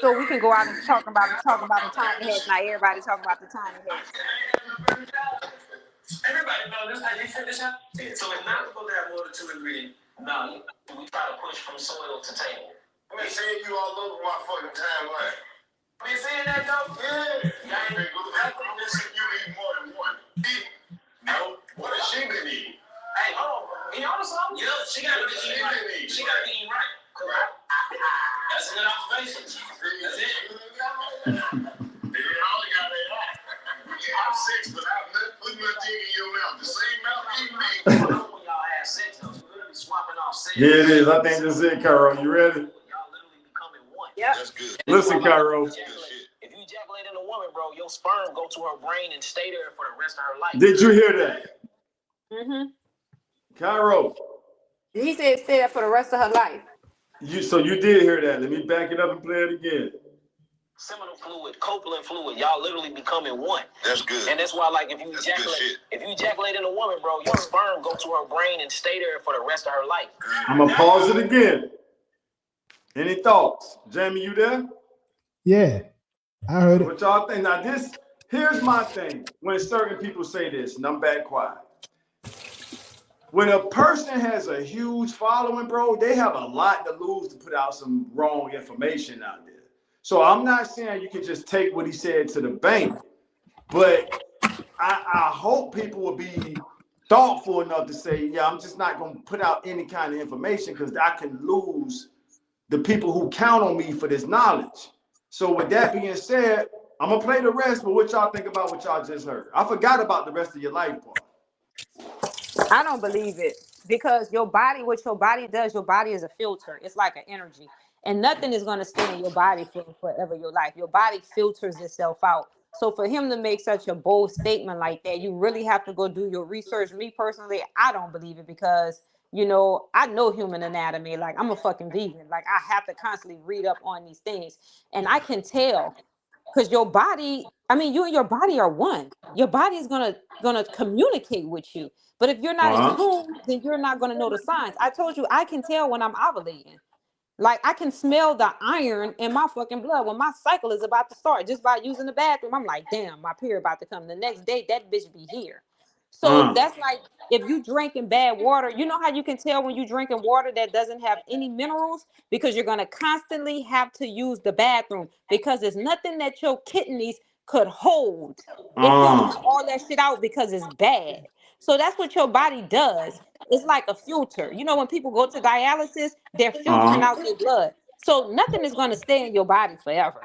Speaker 2: So we can go out and talk about the tiny hats. Now everybody talking about the tiny hats.
Speaker 6: Everybody know this. How you feel this out? So it's not supposed to have more than 2 ingredients. No, we try to push from soil to table.
Speaker 11: I'm saying you all over my fucking timeline.
Speaker 6: You seeing that though?
Speaker 11: Yeah. I'm missing you eat more than one. No. What has she been eating?
Speaker 6: Hey, hold on. You know something? Yeah, she got to be eating right. She got to be eating right. Correct. That's a good observation. That's it.
Speaker 11: I only got that eye. I'm 6, but I've never put my dick in your mouth. The same mouth eating me.
Speaker 6: I know when y'all have sex though. You literally swapping off sex.
Speaker 4: Yeah, it is. I think this is it, Cairo. You ready?
Speaker 6: Y'all literally becoming one.
Speaker 2: Yep.
Speaker 11: That's good.
Speaker 4: Listen, Cairo.
Speaker 6: If you ejaculate in a woman, bro, your sperm go to her brain and stay there for the rest of her life.
Speaker 4: Did you hear that?
Speaker 2: Mm-hmm.
Speaker 4: Cairo,
Speaker 2: He said stay there for the rest of her life.
Speaker 4: so you did hear that. Let me back it up and play it again.
Speaker 6: Seminal fluid, copeland fluid, y'all literally becoming one.
Speaker 11: That's good.
Speaker 6: And that's why, like, if you ejaculate in a woman, bro, your sperm go to her brain and stay there for the rest of her life.
Speaker 4: I'm going to pause it again. Any thoughts? Jamie, you there?
Speaker 1: Yeah, I heard it.
Speaker 4: What y'all think? Now, here's my thing. When certain people say this, and I'm back quiet. When a person has a huge following, bro, they have a lot to lose to put out some wrong information out there. So I'm not saying you can just take what he said to the bank, but I hope people will be thoughtful enough to say, yeah, I'm just not going to put out any kind of information because I can lose the people who count on me for this knowledge. So with that being said, I'm going to play the rest, but what y'all think about what y'all just heard? I forgot about the rest of your life part.
Speaker 2: I don't believe it because what your body does, your body is a filter. It's like an energy. And nothing is going to stay in your body for forever your life. Your body filters itself out. So for him to make such a bold statement like that, you really have to go do your research. Me personally, I don't believe it because, I know human anatomy. Like, I'm a fucking vegan. Like, I have to constantly read up on these things. And I can tell because your body, you and your body are one. Your body is gonna communicate with you. But if you're not in tune, then you're not gonna know the signs. I told you I can tell when I'm ovulating. Like, I can smell the iron in my fucking blood when my cycle is about to start just by using the bathroom. I'm like, damn, my period about to come. The next day, that bitch be here. So that's like, if you drinking bad water, you know how you can tell when you drinking water that doesn't have any minerals? Because you're going to constantly have to use the bathroom because there's nothing that your kidneys could hold. It filters all that shit out because it's bad. So that's what your body does. It's like a filter. When people go to dialysis, they're filtering out their blood. So nothing is going to stay in your body forever.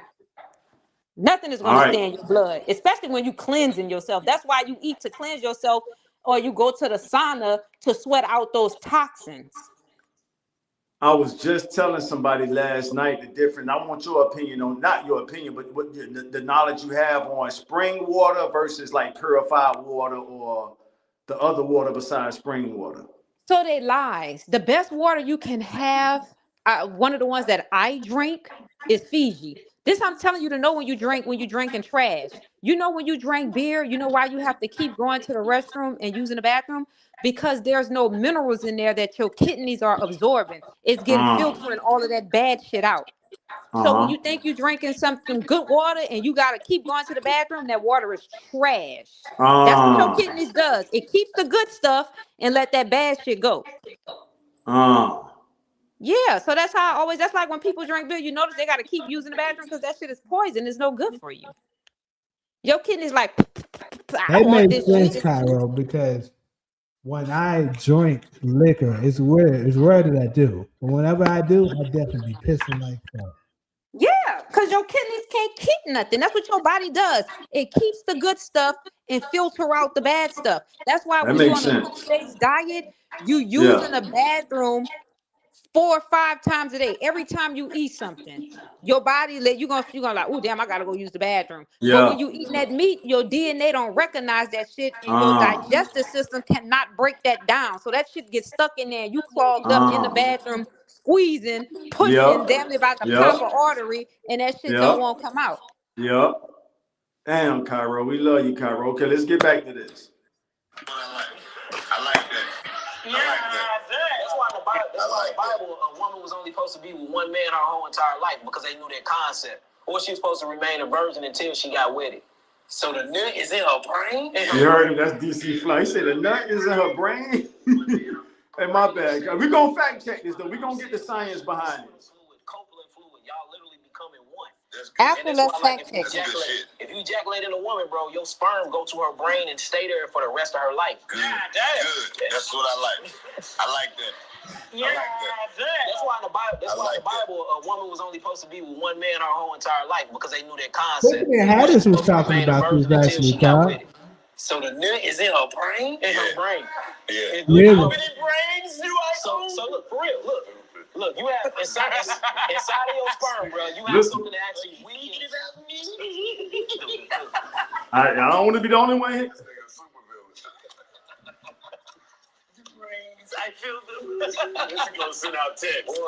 Speaker 2: Nothing is going to stay in your blood, especially when you cleansing yourself. That's why you eat to cleanse yourself, or you go to the sauna to sweat out those toxins.
Speaker 4: I was just telling somebody last night the difference. I want your opinion on, not your opinion, but what the knowledge you have on spring water versus like purified water or the other water besides spring water.
Speaker 2: So they lies. The best water you can have, one of the ones that I drink is Fiji. This I'm telling you to know when you drinking trash. When you drink beer, you know why you have to keep going to the restroom and using the bathroom? Because there's no minerals in there that your kidneys are absorbing. It's getting filtering all of that bad shit out. So when you think you're drinking some good water and you got to keep going to the bathroom, that water is trash. That's what your kidneys does. It keeps the good stuff and let that bad shit go. Yeah, so that's like when people drink beer, you notice they got to keep using the bathroom because that shit is poison. It's no good for you. Your kidneys like, I
Speaker 1: That
Speaker 2: want
Speaker 1: makes
Speaker 2: this
Speaker 1: sense,
Speaker 2: shit.
Speaker 1: Cairo, because when I drink liquor, it's rare that I do. But whenever I do, I definitely be pissing like fuck.
Speaker 2: Yeah, because your kidneys can't keep nothing. That's what your body does. It keeps the good stuff and filter out the bad stuff. That's why when you're on a plant-based diet, you using the bathroom 4 or 5 times a day. Every time you eat something, your body you're gonna like, oh damn, I gotta go use the bathroom. But when you eating that meat, your DNA don't recognize that shit, and your digestive system cannot break that down. So that shit gets stuck in there. You clogged up in the bathroom, squeezing, pushing, damn near about to pop an artery, and that shit don't want to come out.
Speaker 4: Yep. Damn, Cairo, we love you, Cairo. Okay, let's get back to this.
Speaker 11: I like that.
Speaker 6: Yeah, that's why in the Bible, a woman was only supposed to be with one man her whole entire life because they knew that concept. Or she was supposed to remain a virgin until she got wedded. So the nut is in her brain?
Speaker 4: You heard him, that's DC Fly. He said the nut is in her brain. Hey, my bad. We're going to fact check this, though. We're going to get the science behind it.
Speaker 6: Copeland fluid, y'all literally becoming one.
Speaker 2: After let's fact check.
Speaker 6: If you ejaculate in a woman, bro, your sperm go to her brain and stay there for the rest of her life.
Speaker 11: Good. That's what I like. I like that.
Speaker 6: Yeah, that's why in the Bible. A woman was only supposed to be with one man her whole entire life because they knew that concept.
Speaker 1: Hadis was talking about this actually, Carl.
Speaker 6: So the nut is in her brain. In her brain.
Speaker 11: Yeah.
Speaker 1: Really?
Speaker 6: How many brains do I own? So look, for real, look, you have inside of your sperm, bro. You have something that actually weakens.
Speaker 4: I don't want to be the only one here.
Speaker 6: I feel them. This is gonna send out text.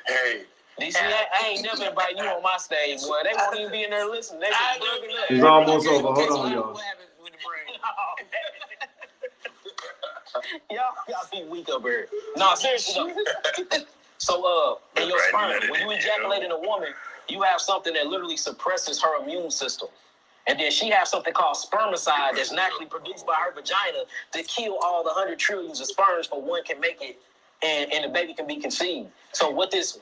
Speaker 11: Hey.
Speaker 6: DC, I ain't never invite you on my stage, boy. They won't even be in there listening. They just bugging up.
Speaker 4: It's almost over. Hold on, y'all.
Speaker 6: Y'all be weak up here. No, seriously though. So, in your sperm, when you ejaculate in a woman, you have something that literally suppresses her immune system. And then she has something called spermicide that's naturally produced by her vagina to kill all the 100 trillions of sperms for one can make it and the baby can be conceived. So what this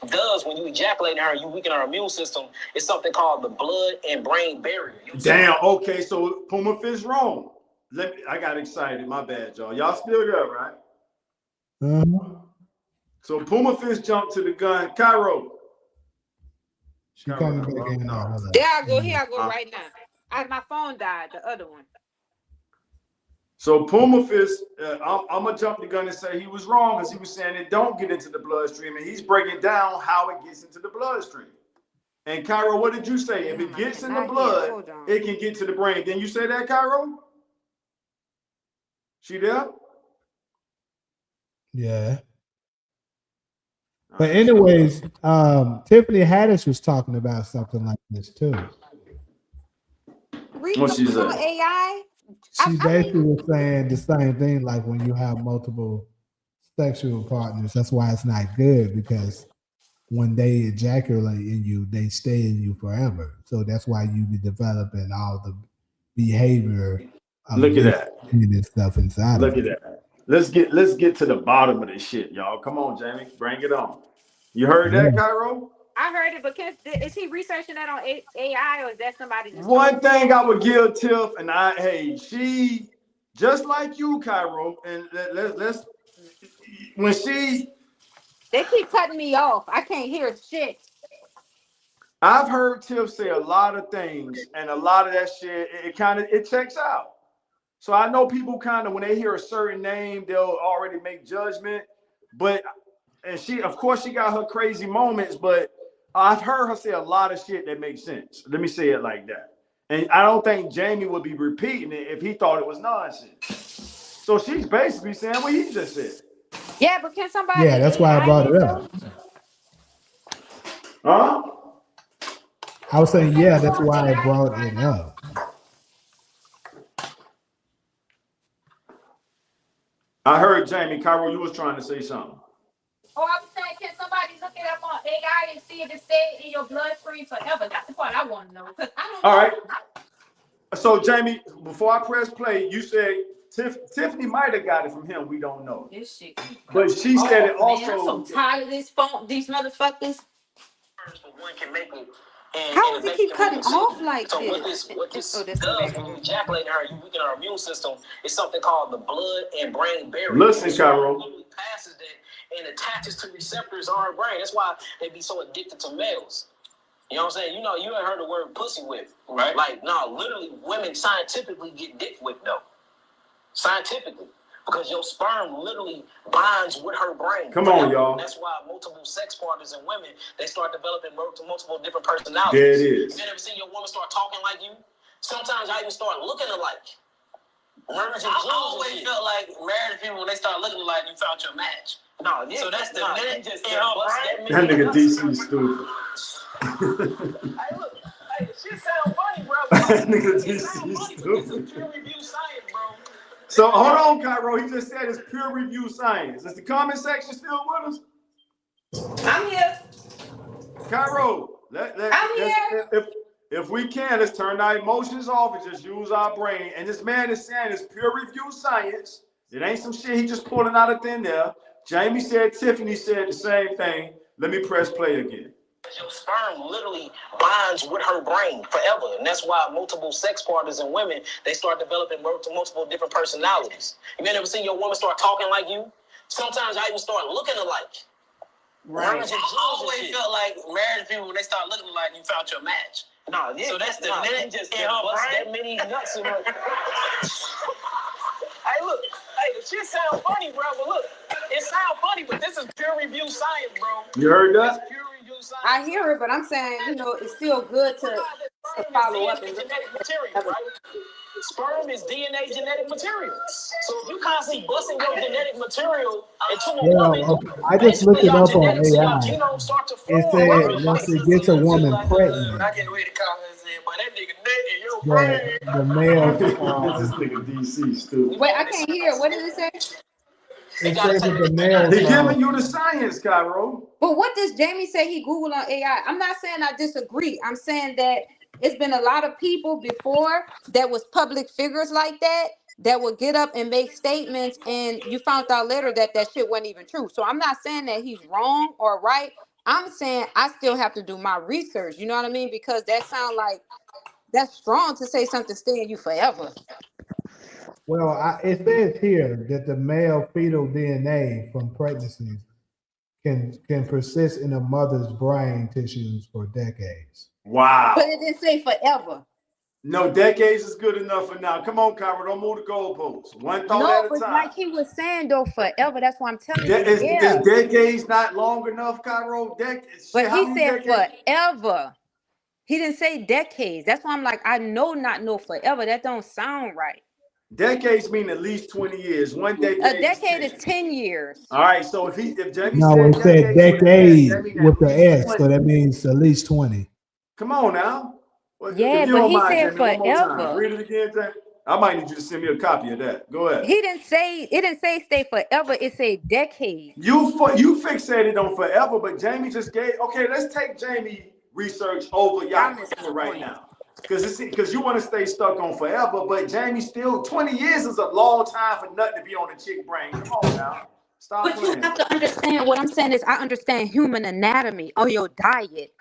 Speaker 6: does when you ejaculate in her, you weaken her immune system, is something called the blood and brain barrier.
Speaker 4: Damn, okay, so Puma Fish wrong. I got excited, my bad, y'all. Y'all still there, right? So Puma Fish jumped to the gun. Cairo.
Speaker 1: She coming back in now.
Speaker 2: There I go. Here I go right now. My phone died. The other one.
Speaker 4: So Puma Fish, I'm gonna jump the gun and say he was wrong because he was saying it don't get into the bloodstream, and he's breaking down how it gets into the bloodstream. And Cairo, what did you say? If it gets in the blood, it can get to the brain. Didn't you say that, Cairo? She there?
Speaker 1: Yeah. But anyways, Tiffany Haddish was talking about something like this too.
Speaker 2: What she said? AI.
Speaker 1: She basically was saying the same thing, like when you have multiple sexual partners, that's why it's not good, because when they ejaculate in you, they stay in you forever. So that's why you be developing all the behavior of
Speaker 4: Look at that
Speaker 1: and stuff inside.
Speaker 4: Look at that. Let's get to the bottom of this shit, y'all. Come on, Jamie, bring it on. You heard that, Cairo?
Speaker 2: I heard it, but is he researching that on AI, or is that somebody?
Speaker 4: One thing I would give Tiff, and she just like you, Cairo, and let's when she.
Speaker 2: They keep cutting me off. I can't hear shit.
Speaker 4: I've heard Tiff say a lot of things, and a lot of that shit, it checks out. So I know people kind of, when they hear a certain name, they'll already make judgment. And she, of course, she got her crazy moments, but I've heard her say a lot of shit that makes sense. Let me say it like that. And I don't think Jamie would be repeating it if he thought it was nonsense. So she's basically saying what he just said.
Speaker 2: Yeah, but can somebody?
Speaker 1: Yeah, that's why I brought it up.
Speaker 4: Huh?
Speaker 1: I was saying, yeah, that's why I brought it up.
Speaker 4: I heard Jamie. Cairo, you was trying to say something.
Speaker 2: Oh, I was saying, can somebody look it up on AI and see if it stayed in your bloodstream forever? That's the part I want to know, because I don't know.
Speaker 4: All right. So, Jamie, before I press play, you said Tiffany might have got it from him. We don't know.
Speaker 2: This shit.
Speaker 4: But she said it also.
Speaker 2: Man, I'm so tired of this phone, these motherfuckers.
Speaker 6: One can make it.
Speaker 2: How does it keep cutting off like
Speaker 6: so
Speaker 2: this?
Speaker 6: What this does when you ejaculate in her, you weaken her immune system. It's something called the blood and brain barrier.
Speaker 4: Listen, Cairo.
Speaker 6: It passes that and attaches to receptors on her brain. That's why they be so addicted to males. You know what I'm saying? You ain't heard the word pussy whip, right? Like, no, literally, women scientifically get dick whipped though. Scientifically. because your sperm literally binds with her brain.
Speaker 4: Come on, y'all.
Speaker 6: That's why multiple sex partners and women, they start developing multiple different personalities.
Speaker 4: There it is.
Speaker 6: You ever seen your woman start talking like you? Sometimes I even start looking alike. I always felt like married people, when they start looking alike, you found your match. No, yeah. So that's the minute just
Speaker 4: That nigga DC is stupid.
Speaker 6: Hey, look, hey, shit sound funny, bro.
Speaker 4: That nigga
Speaker 6: It
Speaker 4: DC
Speaker 6: sound
Speaker 4: is
Speaker 6: funny, but this is
Speaker 4: stupid.
Speaker 6: peer review science, bro.
Speaker 4: So hold on, Cairo. He just said it's peer review science. Is the comment section still with us?
Speaker 2: I'm here.
Speaker 4: Cairo, if we can, let's turn our emotions off and just use our brain. And this man is saying it's peer review science. It ain't some shit he just pulling out of thin there. Jamie said, Tiffany said the same thing. Let me press play again.
Speaker 6: Your sperm literally binds with her brain forever. And that's why multiple sex partners and women, they start developing multiple different personalities. You ever seen your woman start talking like you? Sometimes I even start looking alike. Right. I always felt like married people, when they start looking alike, you found your match. No, yeah. So that's the minute just in her bust that many nuts in her. Hey, look. Hey, the shit sound funny, bro. But look, it sound funny, but this is peer review science, bro.
Speaker 4: You heard that?
Speaker 6: It's peer review science.
Speaker 2: I hear it, but I'm saying, it's still good to follow up and look
Speaker 6: genetic material, right? Sperm is DNA genetic material. So if you constantly busting your genetic material into a woman,
Speaker 1: okay. I just looked it up on AI.
Speaker 6: genome start to form.
Speaker 1: It said once it gets a woman pregnant,
Speaker 6: I can't wait to call her and say, but that nigga naked, yo, brain.
Speaker 1: the male,
Speaker 4: This nigga DC stupid.
Speaker 2: Wait, I can't hear. What did it say?
Speaker 1: it says that the male.
Speaker 4: He giving you the science, Cairo.
Speaker 2: But what does Jamie say he Googled on AI? I'm not saying I disagree. I'm saying that it's been a lot of people before that was public figures like that would get up and make statements, and you found out later that shit wasn't even true. So I'm not saying that he's wrong or right. I'm saying I still have to do my research. You know what I mean? Because that sounds like that's strong to say something stay in you forever.
Speaker 1: Well, it says here that the male fetal DNA from pregnancies can persist in a mother's brain tissues for decades.
Speaker 4: Wow.
Speaker 2: But it didn't say forever.
Speaker 4: No, decades is good enough for now. Come on, Cairo, don't move the goalposts. One thought at a
Speaker 2: but
Speaker 4: time.
Speaker 2: like he was saying though, forever. That's why I'm telling you.
Speaker 4: Is decades not long enough, Cairo?
Speaker 2: But he said forever. He didn't say decades. That's why I'm like, I know forever. That don't sound right.
Speaker 4: Decades mean at least 20 years. One decade.
Speaker 2: A decade is 10 years.
Speaker 4: All right. So if Jamie
Speaker 1: said decades with the S, so that means at least 20.
Speaker 4: Come on now.
Speaker 2: Yeah, but he said forever.
Speaker 4: Read it again, Jamie. I might need you to send me a copy of that. Go ahead.
Speaker 2: It didn't say stay forever. It said decades.
Speaker 4: You fixated on forever, but Jamie just gave. Okay, let's take Jamie research over y'all right now. Because you want to stay stuck on forever, but Jamie still 20 years is a long time for nothing to be on the chick brain. Come on now. Stop
Speaker 2: But
Speaker 4: playing.
Speaker 2: you have to understand what I'm saying is I understand human anatomy or your diet.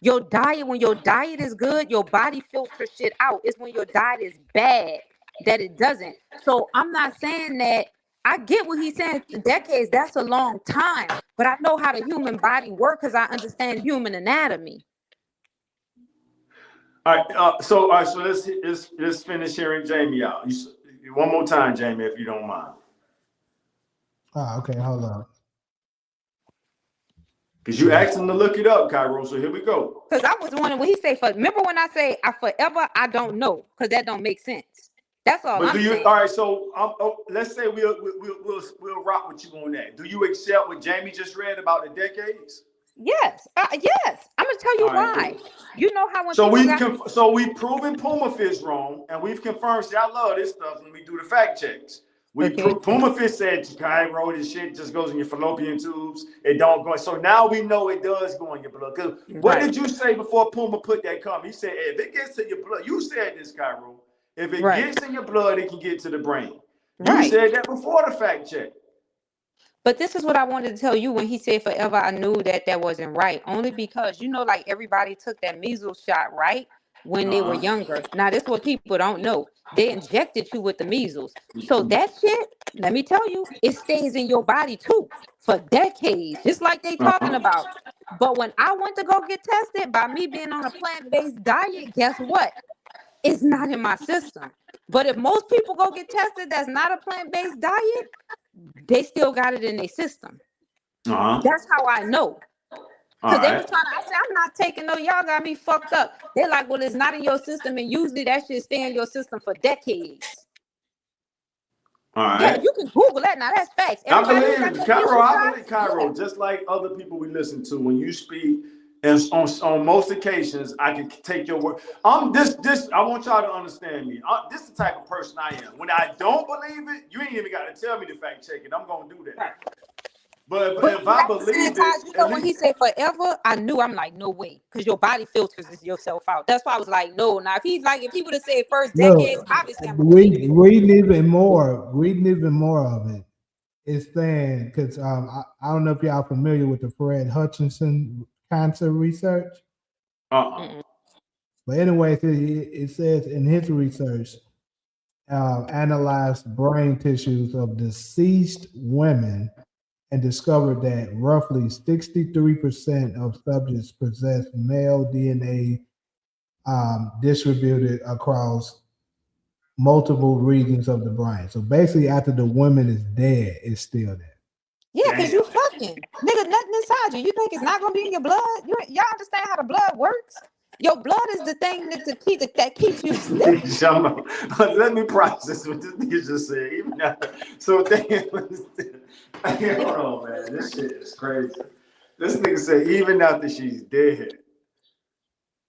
Speaker 2: Your diet, when your diet is good, your body filters shit out. It's when your diet is bad that it doesn't. So I'm not saying that. I get what he's saying. Decades, that's a long time. But I know how the human body works because I understand human anatomy.
Speaker 4: All right, so let's finish hearing Jamie out. One more time, Jamie, if you don't mind.
Speaker 1: Okay, hold on.
Speaker 4: Because you asked him to look it up, Cairo. So here we go.
Speaker 2: Because I was wondering what he say. Remember when I say forever? I don't know because that don't make sense. That's all. But I'm saying.
Speaker 4: All right, so let's say we'll rock with you on that. Do you accept what Jamie just read about the decades?
Speaker 2: Yes, yes. I'm gonna tell you why. Cool. You know how when
Speaker 4: so we've proven Puma Fish wrong, and we've confirmed. See, I love this stuff when we do the fact checks. Puma Fish said Cairo, this shit just goes in your fallopian tubes. It don't go. So now we know it does go in your blood. Because what did you say before Puma put that comment? He said if it gets to your blood, you said this, Cairo. If it gets in your blood, it can get to the brain. You said that before the fact check.
Speaker 2: But this is what I wanted to tell you when he said forever. I knew that wasn't right. Only because, like everybody took that measles shot, right? When they were younger. Now, this is what people don't know. They injected you with the measles. So that shit, let me tell you, it stays in your body too for decades, just like they talking about. But when I went to go get tested, by me being on a plant-based diet, guess what? it's not in my system. But if most people go get tested that's not a plant-based diet, they still got it in their system. That's how I know. Because they was trying to, I said, I'm not taking no, y'all got me fucked up. They're like, well, it's not in your system, and usually that shit stay in your system for decades. Yeah, you can Google that. Now that's facts.
Speaker 4: I
Speaker 2: Everybody who got
Speaker 4: believe
Speaker 2: that
Speaker 4: Cairo.
Speaker 2: initial
Speaker 4: I believe
Speaker 2: shots,
Speaker 4: Cairo. Just like other people we listen to, when you speak, and on most occasions, I can take your word. I'm this. I want y'all to understand me. This is the type of person I am. When I don't believe it, you ain't even got to tell me to fact check it. I'm gonna do that.
Speaker 2: Right.
Speaker 4: But if I believe it,
Speaker 2: you know, when he said forever, I knew. I'm like, no way, because your body filters yourself out. That's why I was like, no. Now, if he would have said first decades,
Speaker 1: Look,
Speaker 2: obviously I'm gonna believe it.
Speaker 1: reading even more of it. It's saying because I don't know if y'all familiar with the Fred Hutchinson cancer research. But anyway, it says in his research, analyzed brain tissues of deceased women and discovered that roughly 63% of subjects possess male DNA distributed across multiple regions of the brain. So basically, after the woman is dead, it's still there.
Speaker 2: Yeah, because you fucking nigga, nothing inside you. You think it's not gonna be in your blood? Y'all understand how the blood works? Your blood is the thing that keeps you living.
Speaker 4: Let me process what this nigga just said. Even after, so hold on, man. This shit is crazy. This nigga said even after she's dead.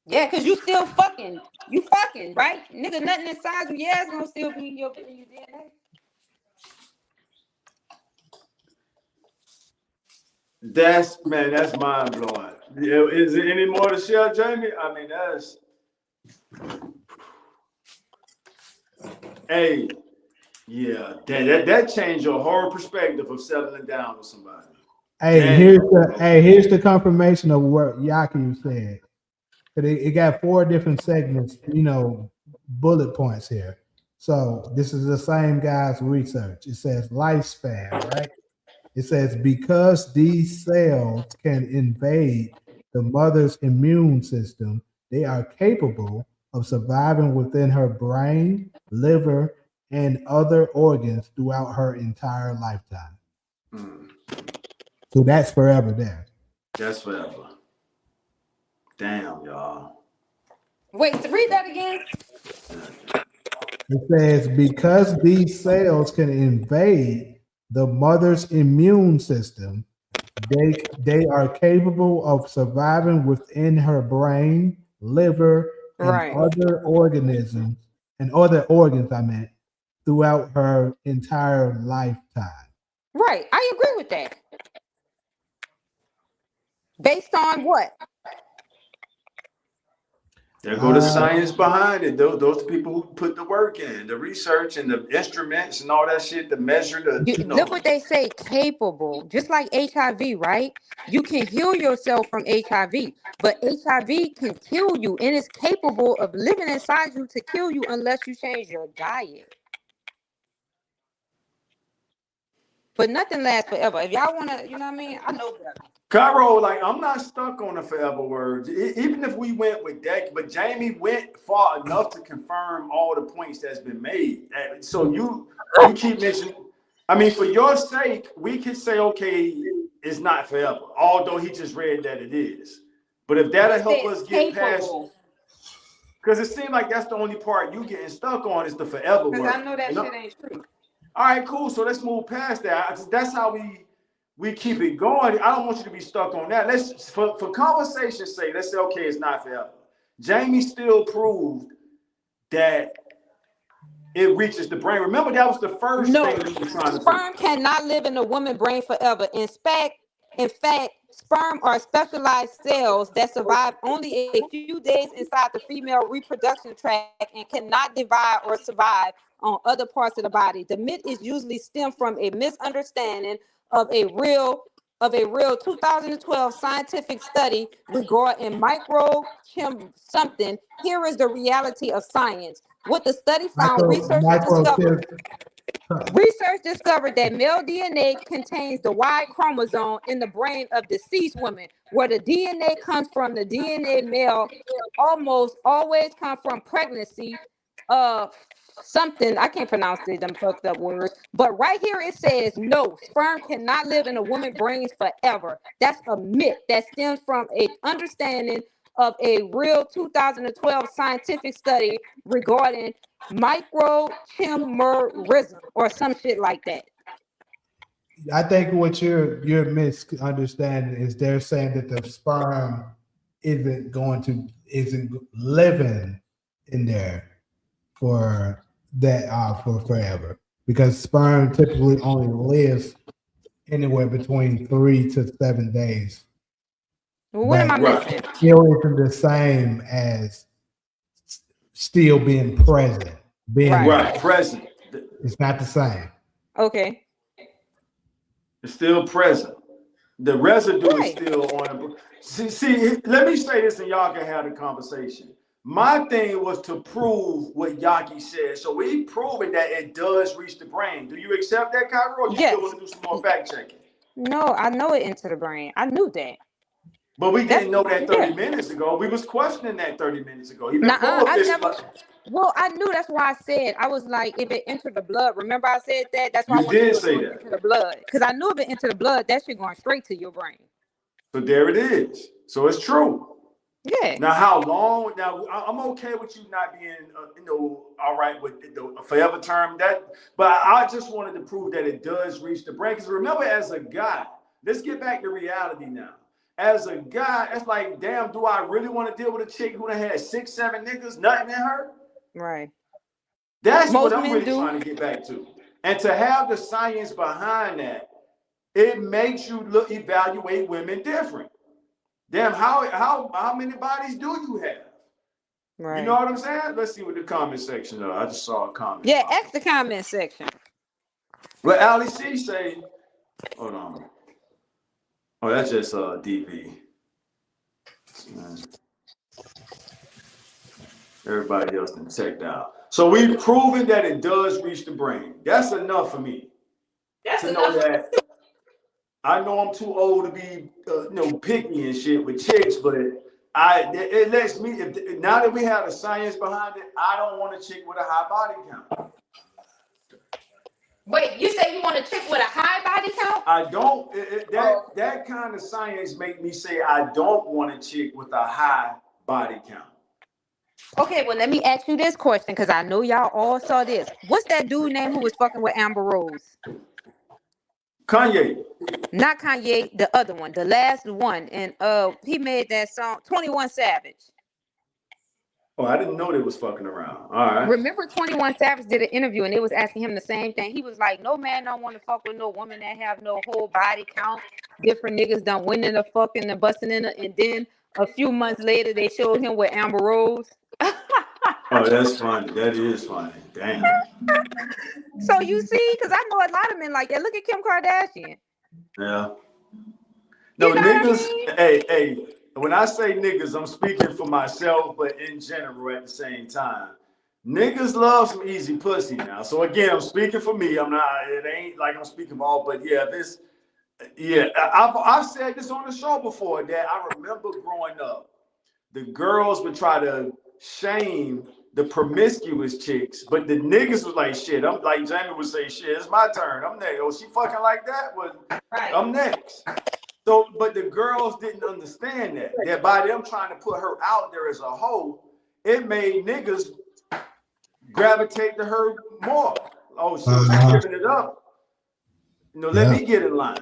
Speaker 2: Yeah, because you still fucking. You fucking, right? Nigga, nothing inside you. Yeah, it's gonna still be in your DNA.
Speaker 4: That's mind blowing. Is there any more to share, Jamie? I mean, that's. Hey, yeah, that changed your whole perspective of settling down with somebody.
Speaker 1: Hey, here's the confirmation of what Yaki said. It got 4 different segments, bullet points here. So this is the same guy's research. It says lifespan, right? It says because these cells can invade the mother's immune system, they are capable of surviving within her brain, liver, and other organs throughout her entire lifetime. So that's forever there.
Speaker 4: That's forever. Damn, y'all.
Speaker 2: Wait, so read that again.
Speaker 1: It says because these cells can invade the mother's immune system, they are capable of surviving within her brain, liver, and other organisms and other organs, throughout her entire lifetime.
Speaker 2: Right. I agree with that. Based on what?
Speaker 4: There go the science behind it. Those people who put the work in, the research and the instruments and all that shit to measure the.
Speaker 2: Look what they say, capable. Just like HIV, right? You can heal yourself from HIV, but HIV can kill you, and it's capable of living inside you to kill you unless you change your diet. But nothing lasts forever. If y'all want to, you know what I mean? I know better.
Speaker 4: Cairo, like, I'm not stuck on the forever words. Even if we went with that, but Jamie went far enough to confirm all the points that's been made. So you keep mentioning, I mean, for your sake, we could say, okay, it's not forever, although he just read that it is. But if that'll help us get past, because it seems like that's the only part you getting stuck on is the forever word.
Speaker 2: Because I know that shit ain't true.
Speaker 4: All right, cool. So let's move past that. That's how we keep it going. I don't want you to be stuck on that. Let's for conversation's sake, let's say, okay, it's not forever. Jamie still proved that it reaches the brain. Remember, that was the first thing we were trying to
Speaker 2: sperm cannot live in a woman's brain forever. In fact, sperm are specialized cells that survive only a few days inside the female reproduction tract and cannot divide or survive on other parts of the body. The myth is usually stemmed from a misunderstanding of a real 2012 scientific study regarding something. Here is the reality of science. What the study found, researchers discovered. Research discovered that male DNA contains the Y chromosome in the brain of deceased women, where the DNA comes from. The DNA male almost always come from pregnancy. Something I can't pronounce it, them fucked up words. But right here it says no, sperm cannot live in a woman's brains forever. That's a myth that stems from a understanding of a real 2012 scientific study regarding microchimerism or some shit like that.
Speaker 1: I think what you're misunderstanding is they're saying that the sperm isn't living in there for that for forever, because sperm typically only lives anywhere between 3 to 7 days.
Speaker 2: What am I
Speaker 1: That
Speaker 2: missing?
Speaker 1: still isn't the same as still being present.
Speaker 4: Right, present.
Speaker 1: It's not the same.
Speaker 2: Okay.
Speaker 4: It's still present. The residue is still on the. See, let me say this and y'all can have the conversation. My thing was to prove what Yaki said. So we proving that it does reach the brain. Do you accept that, Cairo? Or you still want to do some more fact checking?
Speaker 2: No, I know it into the brain. I knew that.
Speaker 4: But we didn't know that 30 minutes ago. We was questioning that 30 minutes ago. Even
Speaker 2: Well, I knew. That's why I said, I was like, if it entered the blood. Remember I said that? That's why
Speaker 4: you
Speaker 2: I wanted
Speaker 4: did
Speaker 2: to
Speaker 4: say
Speaker 2: go
Speaker 4: that.
Speaker 2: into the blood. Because I knew if it entered the blood, that shit going straight to your brain.
Speaker 4: So there it is. So it's true.
Speaker 2: Yeah.
Speaker 4: Now, how long? Now, I'm okay with you not being, all right with the forever term. But I just wanted to prove that it does reach the brain. Because remember, as a guy, let's get back to reality now. As a guy, it's like, damn, do I really want to deal with a chick who done had 6, 7 niggas, nothing in her?
Speaker 2: Right.
Speaker 4: That's what I'm really trying to get back to. And to have the science behind that, it makes you evaluate women different. Damn, how many bodies do you have? Right. You know what I'm saying? Let's see what the comment section is. I just saw a comment.
Speaker 2: Yeah, ask the comment section.
Speaker 4: Well, Ali C say, hold on. Oh, that's just DV. Everybody else been checked out. So we've proven that it does reach the brain. That's enough for me. That's to know that. I know I'm too old to be, picky and shit with chicks, but it lets me. Now that we have the science behind it, I don't want a chick with a high body count.
Speaker 2: Wait, you say you want a chick with a high body count?
Speaker 4: I don't. That kind of science make me say I don't want a chick with a high body count.
Speaker 2: Okay, well, let me ask you this question, because I know y'all all saw this. What's that dude name who was fucking with Amber Rose?
Speaker 4: Kanye.
Speaker 2: Not Kanye, the other one, the last one. And he made that song, 21 Savage.
Speaker 4: Oh, I didn't know they was fucking around. All right.
Speaker 2: Remember 21 Savage did an interview and they was asking him the same thing. He was like, no man don't want to fuck with no woman that have no whole body count. Different niggas done winning the fucking and busting in and then a few months later they showed him with Amber Rose.
Speaker 4: Oh, that's funny. That is funny. Damn.
Speaker 2: So you see, because I know a lot of men like that. Look at Kim Kardashian.
Speaker 4: Yeah. No, niggas, hey, when I say niggas, I'm speaking for myself, but in general at the same time. Niggas love some easy pussy now. So again, I'm speaking for me. It ain't like I'm speaking for all, but I've said this on the show before that I remember growing up, the girls would try to shame the promiscuous chicks, but the niggas was like, shit, I'm like Jamie would say, shit, it's my turn. I'm next. Oh, she fucking like that? Well, I'm next. So, but the girls didn't understand that by them trying to put her out there as a hoe, it made niggas gravitate to her more. Oh, she's giving it up. Let me get in line.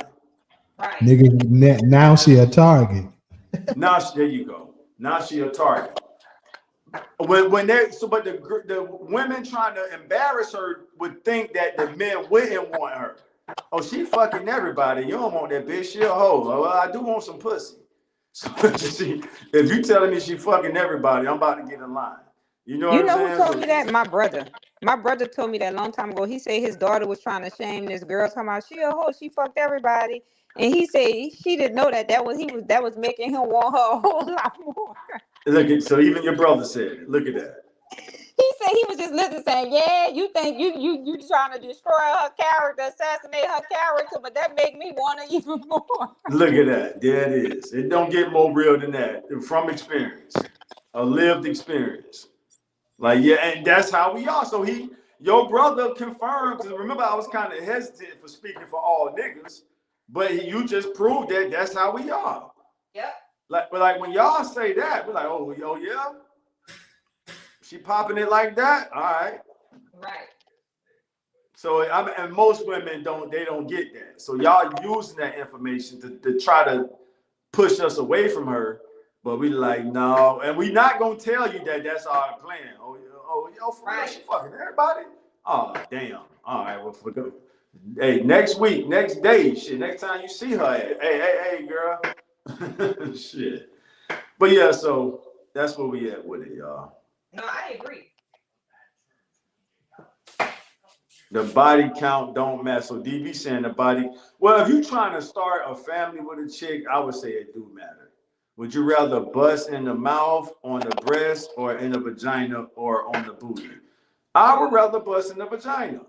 Speaker 1: Right. Nigga, now she a target.
Speaker 4: There you go. Now she a target. But the women trying to embarrass her would think that the men wouldn't want her. Oh, she fucking everybody. You don't want that bitch. She a hoe. Well, I do want some pussy. So if you telling me she fucking everybody, I'm about to get in line. You know what I'm saying?
Speaker 2: Who told me that? My brother. My brother told me that a long time ago. He said his daughter was trying to shame this girl, talking about she a hoe, she fucked everybody. And he said she didn't know that was making him want her a whole lot more.
Speaker 4: So even your brother said it. Look at that.
Speaker 2: He said he was just listening, saying, "Yeah, you think you trying to destroy her character, assassinate her character, but that make me want to even more."
Speaker 4: Look at that. There it is. It don't get more real than that. From experience, a lived experience. Like, yeah, and that's how we are. So your brother confirmed. Because remember, I was kind of hesitant for speaking for all niggas, but you just proved that that's how we are.
Speaker 2: Yep.
Speaker 4: Like when y'all say that, we're like, oh, yeah, she popping it like that. All right.
Speaker 2: Right.
Speaker 4: So and most women don't get that. So y'all using that information to try to push us away from her. But we like, no, and we not gonna tell you that that's our plan. Oh, for real, she fucking everybody. Oh, damn. All right, well, for good. Hey, next week, next day, shit. Next time you see her, hey, girl. Shit. But yeah, so that's where we at with it, y'all.
Speaker 2: No, I agree.
Speaker 4: The body count don't matter. So DB saying the body. Well, if you trying to start a family with a chick, I would say it do matter. Would you rather bust in the mouth, on the breast, or in the vagina, or on the booty? I would rather bust in the vagina.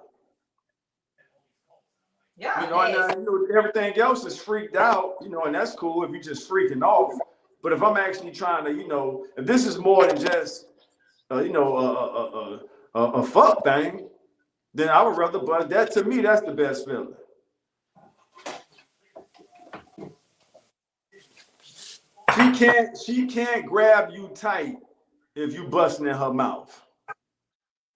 Speaker 2: Yeah.
Speaker 4: You know, and everything else is freaked out, and that's cool if you just freaking off. But if I'm actually trying to, if this is more than just, a fuck thing, then I would rather bust. That to me, that's the best feeling. She can't grab you tight if you busting in her mouth.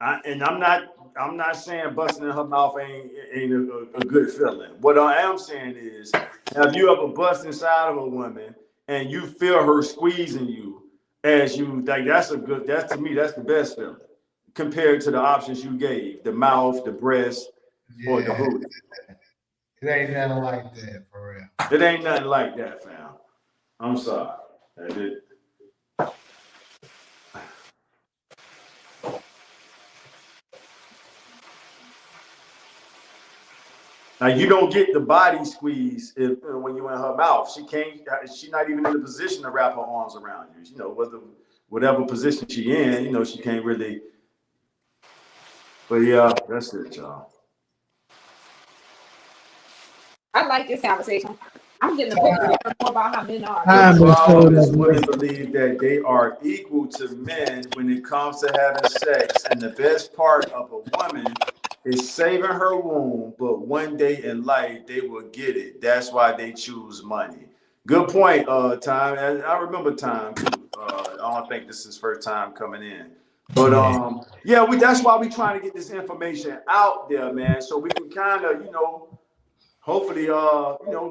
Speaker 4: And I'm not saying busting in her mouth ain't a good feeling. What I am saying is, have you ever bust inside of a woman and you feel her squeezing you as you like? That's to me, that's the best feeling compared to the options you gave: the mouth, the breast, or the booty.
Speaker 1: It ain't nothing like that for real.
Speaker 4: It ain't nothing like that, fam. I'm sorry. Like, you don't get the body squeeze when you're in her mouth. She's not even in a position to wrap her arms around you. Whatever position she in, she can't really. But yeah, that's it, y'all.
Speaker 2: I like this conversation. I'm getting a picture more about how men are.
Speaker 4: The problem is women believe that they are equal to men when it comes to having sex, and the best part of a woman is saving her womb, but one day in life they will get it. That's why they choose money. Good point, Time. And I remember Time too. I don't think this is his first time coming in. But that's why we trying to get this information out there, man, so we can kind of, hopefully,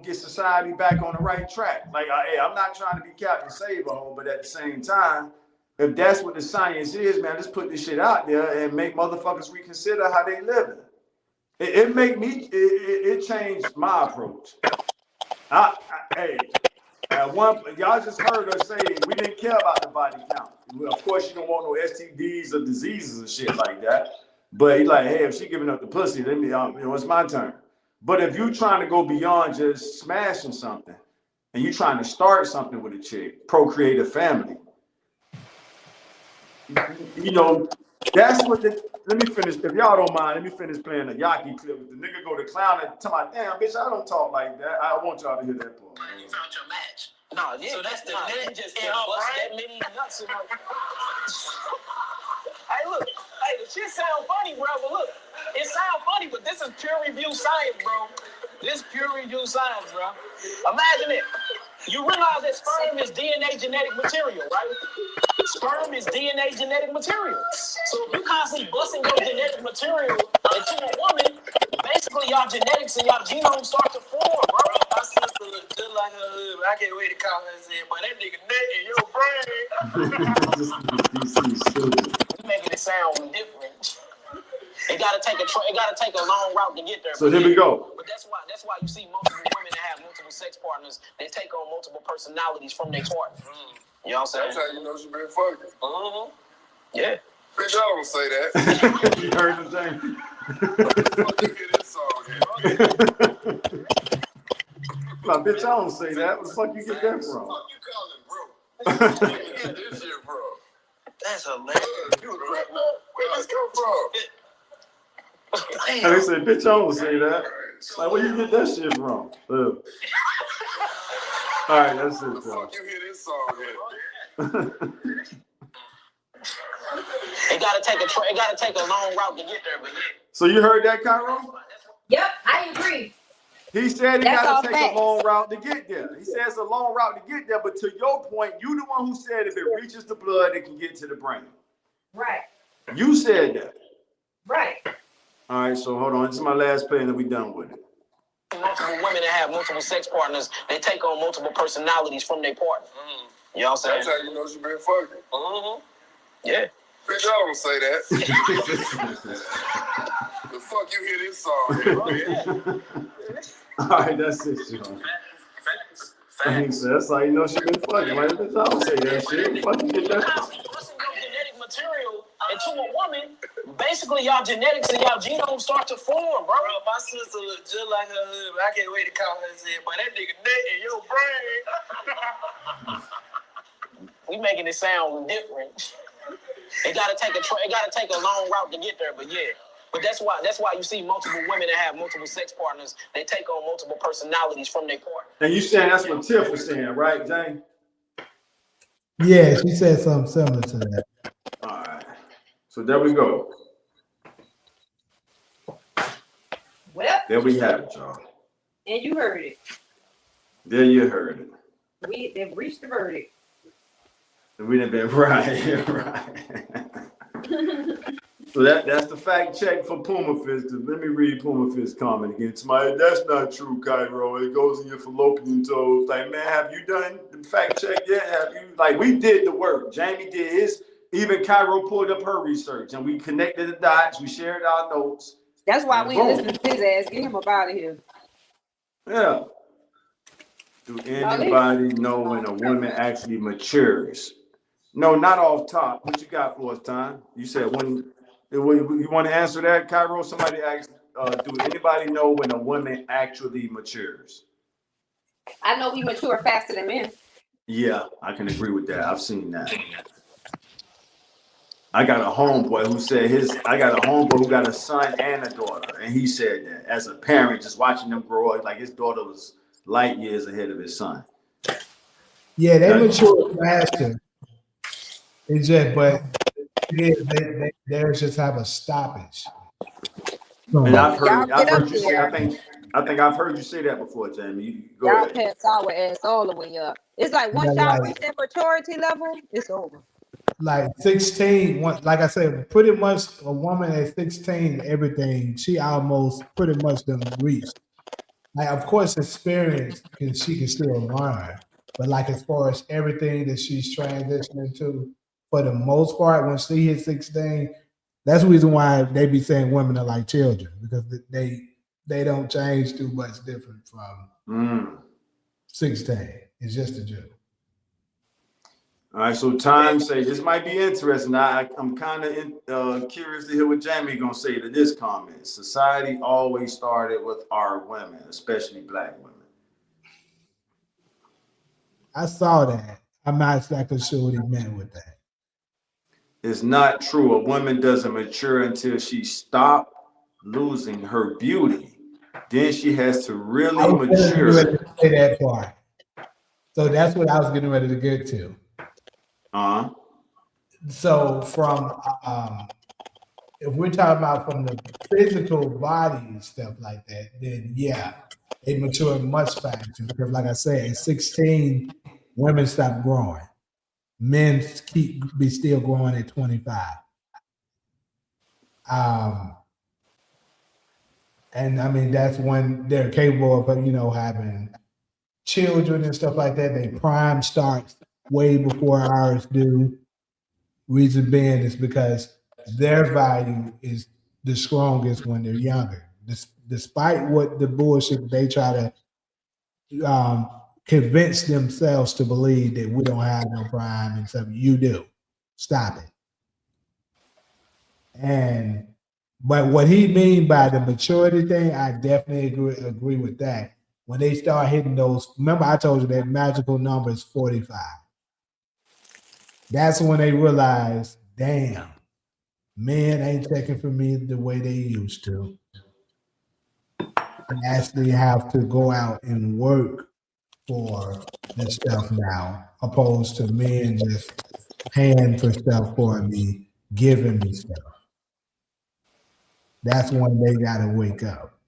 Speaker 4: get society back on the right track. Like, I'm not trying to be Captain Save-A-Hole, but at the same time, if that's what the science is, man, let's put this shit out there and make motherfuckers reconsider how they living. It changed my approach. Y'all just heard us say we didn't care about the body count. Of course, you don't want no STDs or diseases and shit like that. But like, hey, if she giving up the pussy, then it's my turn. But if you're trying to go beyond just smashing something, and you're trying to start something with a chick, procreate a family, that's what let me finish. If y'all don't mind, let me finish playing the Yaki clip. The nigga go to clown and tell my damn bitch, I don't talk like that. I want y'all to hear that part.
Speaker 6: You found your match. No, yeah. So that's the minute just bust that many nuts in her. Hey, look. Hey, the shit sound funny, bro. But look, it sound funny, but this is peer review science, bro. This pure review science, bro. Imagine it. You realize that sperm is DNA genetic material, right? Sperm is DNA genetic material. So if you constantly busting your genetic material into a woman, basically y'all genetics and y'all genome start to form, bro. My sister looks just like her husband. I can't wait to call her and say, but that nigga naked, your brain. You making it sound different. It gotta take a long route to get there.
Speaker 4: So here we go.
Speaker 6: But that's why you see multiple women that have multiple sex partners. They take on multiple personalities from their partner. You know what I'm saying?
Speaker 11: That's how you know she been fucking.
Speaker 6: Mm-hmm. Yeah.
Speaker 11: Bitch, I don't say that.
Speaker 4: You heard the thing.
Speaker 11: Fuck you get this song,
Speaker 4: Nah, bitch, I don't say that. Where the fuck you get that from?
Speaker 11: Fuck you call it, bro. You get this shit, bro.
Speaker 6: That's hilarious.
Speaker 11: You a crap. Wait, voice come from?
Speaker 4: And they said, bitch, I don't say that. Like, where you get that shit from? All right, that's it,
Speaker 11: The
Speaker 4: John.
Speaker 11: fuck you hear this song here?
Speaker 6: It gotta take a long route to get there, but yeah.
Speaker 4: So you heard that, Cairo?
Speaker 2: Yep, I agree.
Speaker 4: He said he
Speaker 2: That's all
Speaker 4: got to take
Speaker 2: facts.
Speaker 4: a long route to get there. He said it's a long route to get there, but to your point, you the one who said if it reaches the blood, it can get to the brain.
Speaker 2: Right,
Speaker 4: You said that.
Speaker 2: right.
Speaker 4: All right, so hold on. This is my last play, and then we done with it.
Speaker 6: Multiple women that have multiple sex partners, they take on multiple personalities from their partner. You know what I'm saying?
Speaker 11: That's how you know she been fucking.
Speaker 6: Yeah.
Speaker 11: Bitch, I don't say that. The fuck you hear this song here?
Speaker 4: All right, that's it, Sean. Thanks. That's how you know she been fucking. Like, bitch, I don't say that shit. Fuck you get that.
Speaker 6: Putting your genetic material into a woman, basically y'all genetics and y'all genome start to form, bro. My sister look just like her husband. I can't wait to call her and say, but that nigga nut in your brain. We making it sound different. It gotta take a long route to get there, but yeah. But that's why you see multiple women that have multiple sex partners. They take on multiple personalities from their partner.
Speaker 4: And you saying that's what Tiff was saying, right, Jane?
Speaker 1: Yeah, she said something similar to that.
Speaker 4: All right. So there we go.
Speaker 2: Well,
Speaker 4: There we have it, y'all.
Speaker 2: and you heard it.
Speaker 4: There you heard it.
Speaker 2: They've reached the verdict.
Speaker 4: We done been right, right. So that's the fact check for Puma Fist. Let me read Puma Fist's comment again. Somebody, that's not true, Cairo. It goes in your fallopian toes. Like, man, have you done the fact check yet? Have you? Like, we did the work. Jamie did his. Even Cairo pulled up her research, and we connected the dots. We shared our notes.
Speaker 2: That's why
Speaker 4: And
Speaker 2: we
Speaker 4: boom.
Speaker 2: listen to his ass. Get him up out of here.
Speaker 4: Yeah. Do anybody know when a woman actually matures? No, not off top. What you got for us, Tom? You said when you want to answer that, Cairo? Somebody asked, do anybody know when a woman actually matures?
Speaker 2: I know we mature faster than men.
Speaker 4: Yeah, I can agree with that. I've seen that. I got a homeboy who said I got a homeboy who got a son and a daughter, and he said that as a parent, just watching them grow up, like his daughter was light years ahead of his son.
Speaker 1: Yeah, they mature faster. It's just, but they just have a stoppage.
Speaker 4: And I've heard you
Speaker 2: there.
Speaker 4: say. I think I've heard you say that before, Jamie. Go
Speaker 2: Y'all
Speaker 4: ahead.
Speaker 2: pass our ass all the way up. It's like once
Speaker 1: Yeah,
Speaker 2: y'all
Speaker 1: like-
Speaker 2: reach that maturity level, it's over.
Speaker 1: Like 16, like I said, pretty much a woman at 16, everything, she almost pretty much done reached. Like, of course, experience she can still learn. But like as far as everything that she's transitioning to, for the most part, when she hits 16, that's the reason why they be saying women are like children, because they don't change too much different from 16. It's just a joke.
Speaker 4: All right, so Time say this might be interesting. I'm kind of curious to hear what Jamie gonna say to this comment. Society always started with our women, especially black women.
Speaker 1: I saw that. I'm not exactly sure what he meant with that.
Speaker 4: It's not true. A woman doesn't mature until she stops losing her beauty. Then she has to really mature.
Speaker 1: Say that part. So that's what I was getting ready to get to. So from if we're talking about from the physical body and stuff like that, then yeah, they mature much faster because, like I said, at 16, women stop growing. Men be still growing at 25. And I mean that's when they're capable of having children and stuff like that. Their prime starts way before ours do. Reason being is because their value is the strongest when they're younger. Despite what the bullshit they try to convince themselves to believe that we don't have no prime and stuff, you do. Stop it. But what he mean by the maturity thing, I definitely agree with that. When they start hitting those, remember I told you that magical number is 45. That's when they realize, damn, Men ain't checking for me the way they used to. I actually have to go out and work for this stuff now, opposed to men just paying for stuff for me, giving me stuff. That's when they gotta wake up.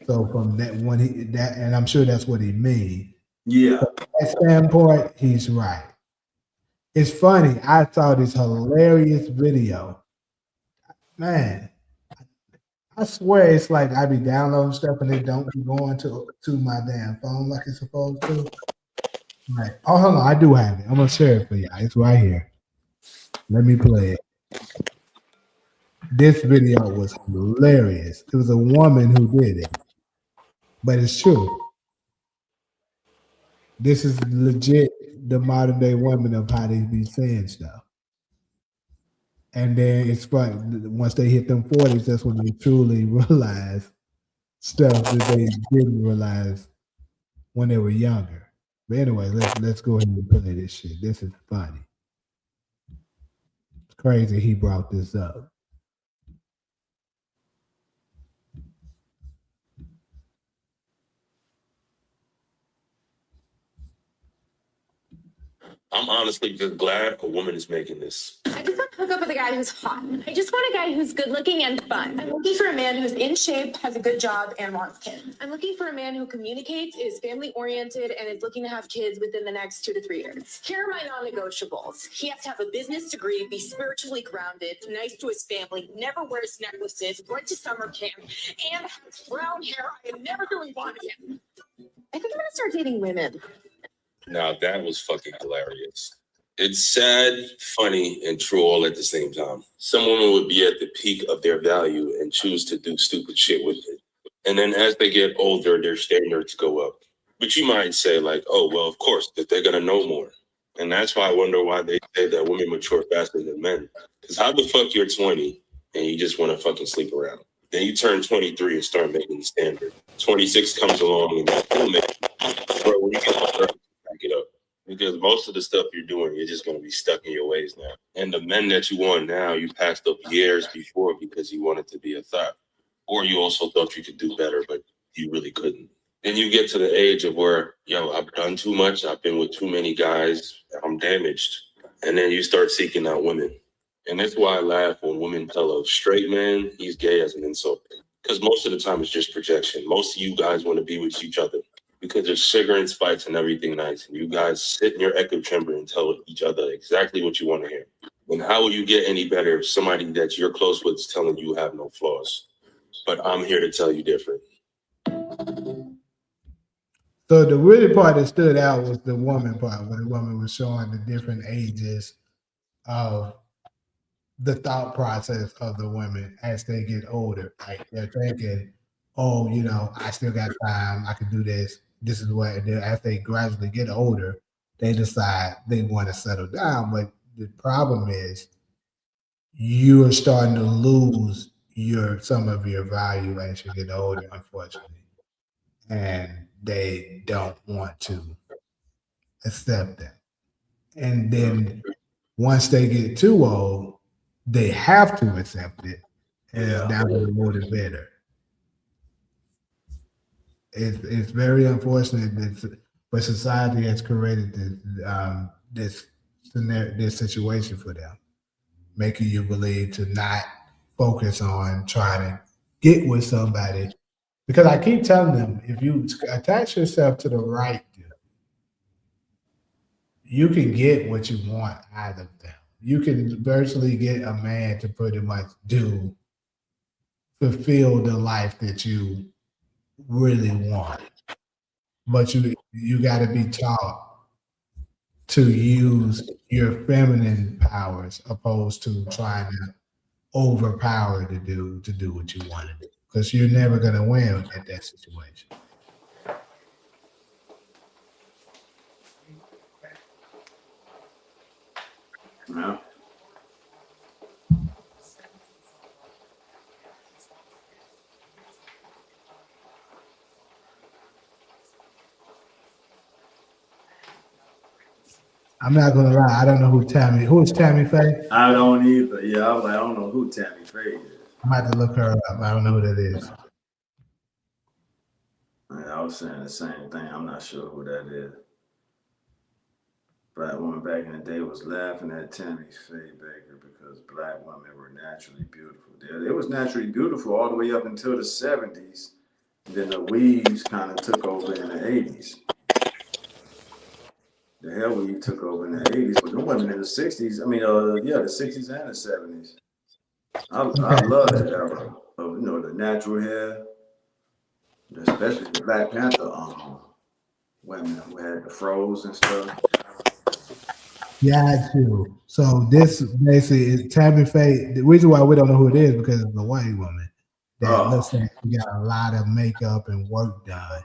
Speaker 1: So from that when he that and I'm sure that's what he mean.
Speaker 4: Yeah.
Speaker 1: From that standpoint, he's right. It's funny. I saw this hilarious video. Man, I swear it's like I be downloading stuff and it don't be going to my damn phone like it's supposed to. Right. Oh, hold on. I do have it. I'm gonna share it for you. It's right here. Let me play it. This video was hilarious. It was a woman who did it, but it's true. This is legit the modern day women of how they be saying stuff. And then it's fun. Once they hit them 40s, that's when they truly realize stuff that they didn't realize when they were younger. But anyway, let's go ahead and play this shit. This is funny. It's crazy he brought this up.
Speaker 12: I'm honestly just glad a woman is making this.
Speaker 13: I just want to hook up with a guy who's hot. I just want a guy who's good looking and fun. I'm looking for a man who's in shape, has a good job, and wants kids. I'm looking for a man who communicates, is family oriented, and is looking to have kids within the next 2 to 3 years. Here are my non-negotiables. He has to have a business degree, be spiritually grounded, nice to his family, never wears necklaces, went to summer camp, and has brown hair. I am never going to want him. I think I'm going to start dating women.
Speaker 12: Now that was fucking hilarious. It's sad, funny, and true all at the same time. Some women would be at the peak of their value and choose to do stupid shit with it. And then as they get older, their standards go up. But you might say like, oh, well, of course, that they're going to know more. And that's why I wonder why they say that women mature faster than men. Because how the fuck you're 20 and you just want to fucking sleep around? Then you turn 23 and start making the standard. 26 comes along and that still makes, bro, when you get older, back it up. Because most of the stuff you're doing, you're just going to be stuck in your ways now. And the men that you want now, you passed up years before because you wanted to be a thought. Or you also thought you could do better, but you really couldn't. Then you get to the age of where, yo, I've done too much. I've been with too many guys. I'm damaged. And then you start seeking out women. And that's why I laugh when women tell a straight man he's gay as an insult. Because most of the time it's just projection. Most of you guys want to be with each other. Because there's sugar and spice and everything nice. And you guys sit in your echo chamber and tell each other exactly what you want to hear. And how will you get any better if somebody that you're close with is telling you have no flaws? But I'm here to tell you different.
Speaker 1: So the really part that stood out was the woman part, where the woman was showing the different ages of the thought process of the women as they get older. Like they're thinking, oh, you know, I still got time. I can do this. This is what, and then as they gradually get older, they decide they want to settle down. But the problem is you are starting to lose some of your value as you get older, unfortunately. And they don't want to accept that. And then once they get too old, they have to accept it, and it's down to the motivator. It's very unfortunate that, but society has created this this situation for them, making you believe to not focus on trying to get with somebody. Because I keep telling them, if you attach yourself to the right dude, you can get what you want out of them. You can virtually get a man to pretty much fulfill the life that you really want. But you got to be taught to use your feminine powers opposed to trying to overpower the dude to do what you want to do. Because you're never going to win at that situation.
Speaker 4: Yeah.
Speaker 1: I'm not gonna lie. I don't know who is Tammy Faye.
Speaker 4: I don't either. Yeah, I was like, I don't know who Tammy Faye is.
Speaker 1: I'm about to look her up. I don't know who that is.
Speaker 4: I was saying the same thing. I'm not sure who that is. Black woman back in the day was laughing at Tammy Faye Baker because black women were naturally beautiful. It was naturally beautiful all the way up until the 70s. Then the weaves kind of took over in the 80s. The hair weave took over in the 80s, but the women in the 60s, the 60s and the 70s. I love that era of, the natural hair, especially the Black Panther women who had the froze and stuff.
Speaker 1: Yeah, too. So this basically is Tammy Faye. The reason why we don't know who it is because it's a white woman that looks like she got a lot of makeup and work done.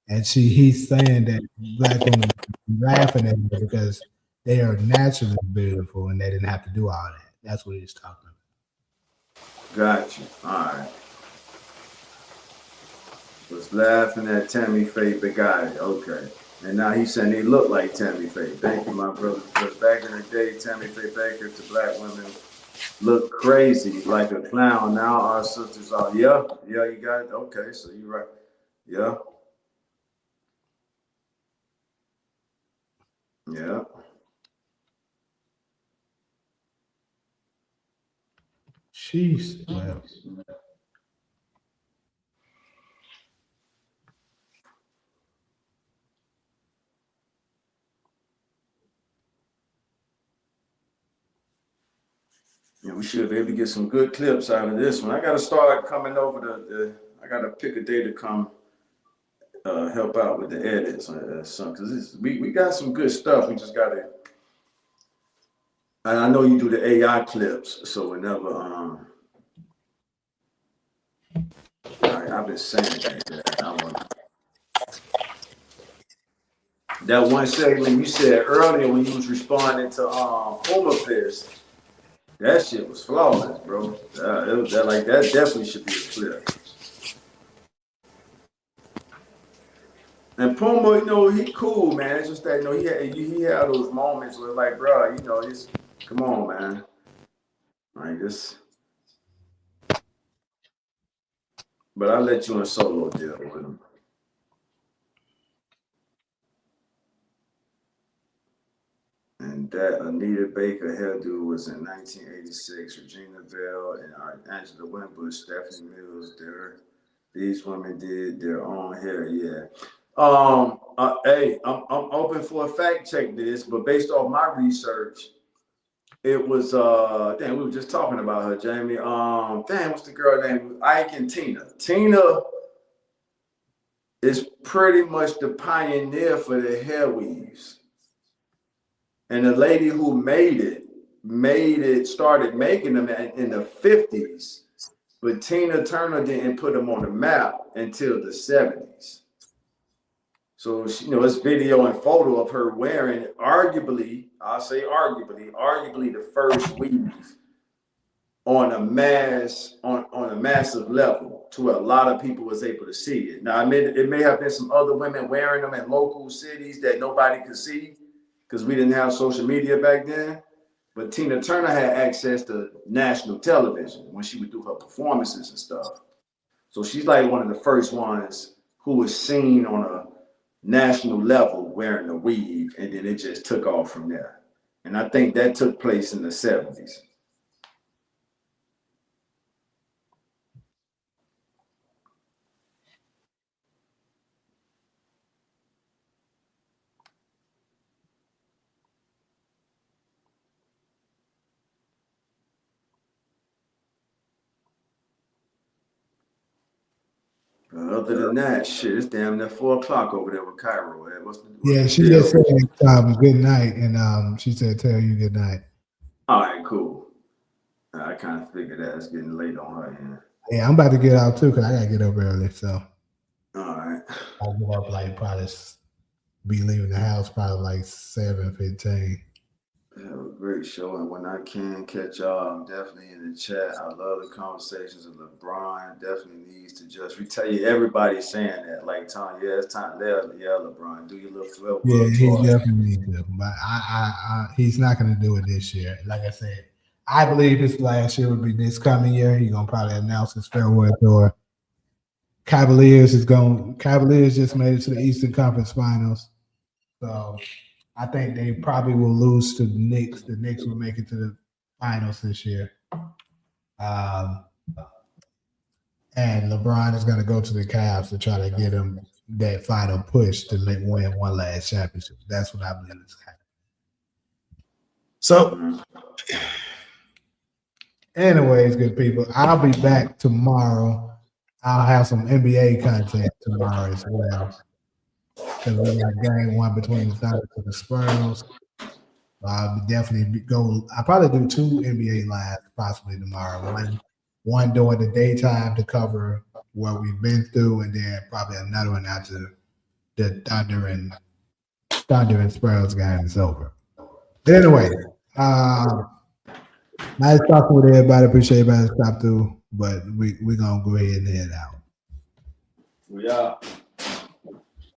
Speaker 1: And he's saying that black women laughing at her because they are naturally beautiful and they didn't have to do all that. That's what he's talking about.
Speaker 4: Got you. All right. Was laughing at Tammy Faye Bugatti. Okay. And now he's saying he looked like Tammy Faye. Thank you, my brother. Because back in the day, Tammy Faye Baker to black women looked crazy like a clown. Now our sisters are, you got it. Okay, so you're right. Yeah. Yeah.
Speaker 1: Jeez. Well.
Speaker 4: Yeah, we should be able to get some good clips out of this one. I got to start coming over I got to pick a day to come help out with the edits because we got some good stuff. We just got to. And I know you do the AI clips, so whenever I've been saying that one segment you said earlier when you was responding to Puma Fist, that shit was flawless, bro. That definitely should be a clip. And Puma, he cool, man. It's just that, he had those moments where, like, bro, come on, man. Like this. But I'll let you in solo deal with him. And that Anita Baker hairdo was in 1986. Regina Bell and Angela Winbush, Stephanie Mills, these women did their own hair, yeah. Hey, I'm open for a fact check this, but based off my research, it was we were just talking about her, Jamie. What's the girl name? Ike and Tina. Tina is pretty much the pioneer for the hair weaves. And the lady who started making them in the 50s, but Tina Turner didn't put them on the map until the 70s. So, it's video and photo of her wearing arguably the first weave on a massive level to where a lot of people was able to see it. Now, it may have been some other women wearing them in local cities that nobody could see because we didn't have social media back then. But Tina Turner had access to national television when she would do her performances and stuff. So she's like one of the first ones who was seen on a national level wearing the weave, and then it just took off from there. And I think that took place in the 70s. Other than that, shit, it's damn near 4:00 over there with Cairo.
Speaker 1: She just said good night, and she said tell you good night.
Speaker 4: All right, cool. I kind of figured that it's getting late on her end.
Speaker 1: Yeah, I'm about to get out too because I gotta get up early. So,
Speaker 4: all right,
Speaker 1: I'll get up be leaving the house probably like 7:15.
Speaker 4: Have a great great show. And when I can catch y'all, I'm definitely in the chat. I love the conversations. And LeBron definitely needs to just retaliate. Everybody's saying that. Like, Tom, yeah, it's time. Yeah, LeBron, do your little flip.
Speaker 1: Yeah, he definitely needs to. But he's not going to do it this year. Like I said, I believe his last year would be this coming year. He's going to probably announce his farewell tour. Cavaliers just made it to the Eastern Conference Finals. So I think they probably will lose to the Knicks. The Knicks will make it to the finals this year. And LeBron is going to go to the Cavs to try to get him that final push to win one last championship. That's what I believe is happening. So, anyways, good people, I'll be back tomorrow. I'll have some NBA content tomorrow as well. Because we got game one between the Thunder and the Spurs. I'll probably do 2 NBA lives possibly tomorrow. One during the daytime to cover what we've been through, and then probably another one after the Thunder and Spurs game is over. But anyway, nice talking with everybody. Appreciate everybody stop through, but we're gonna go ahead and head out.
Speaker 4: We out.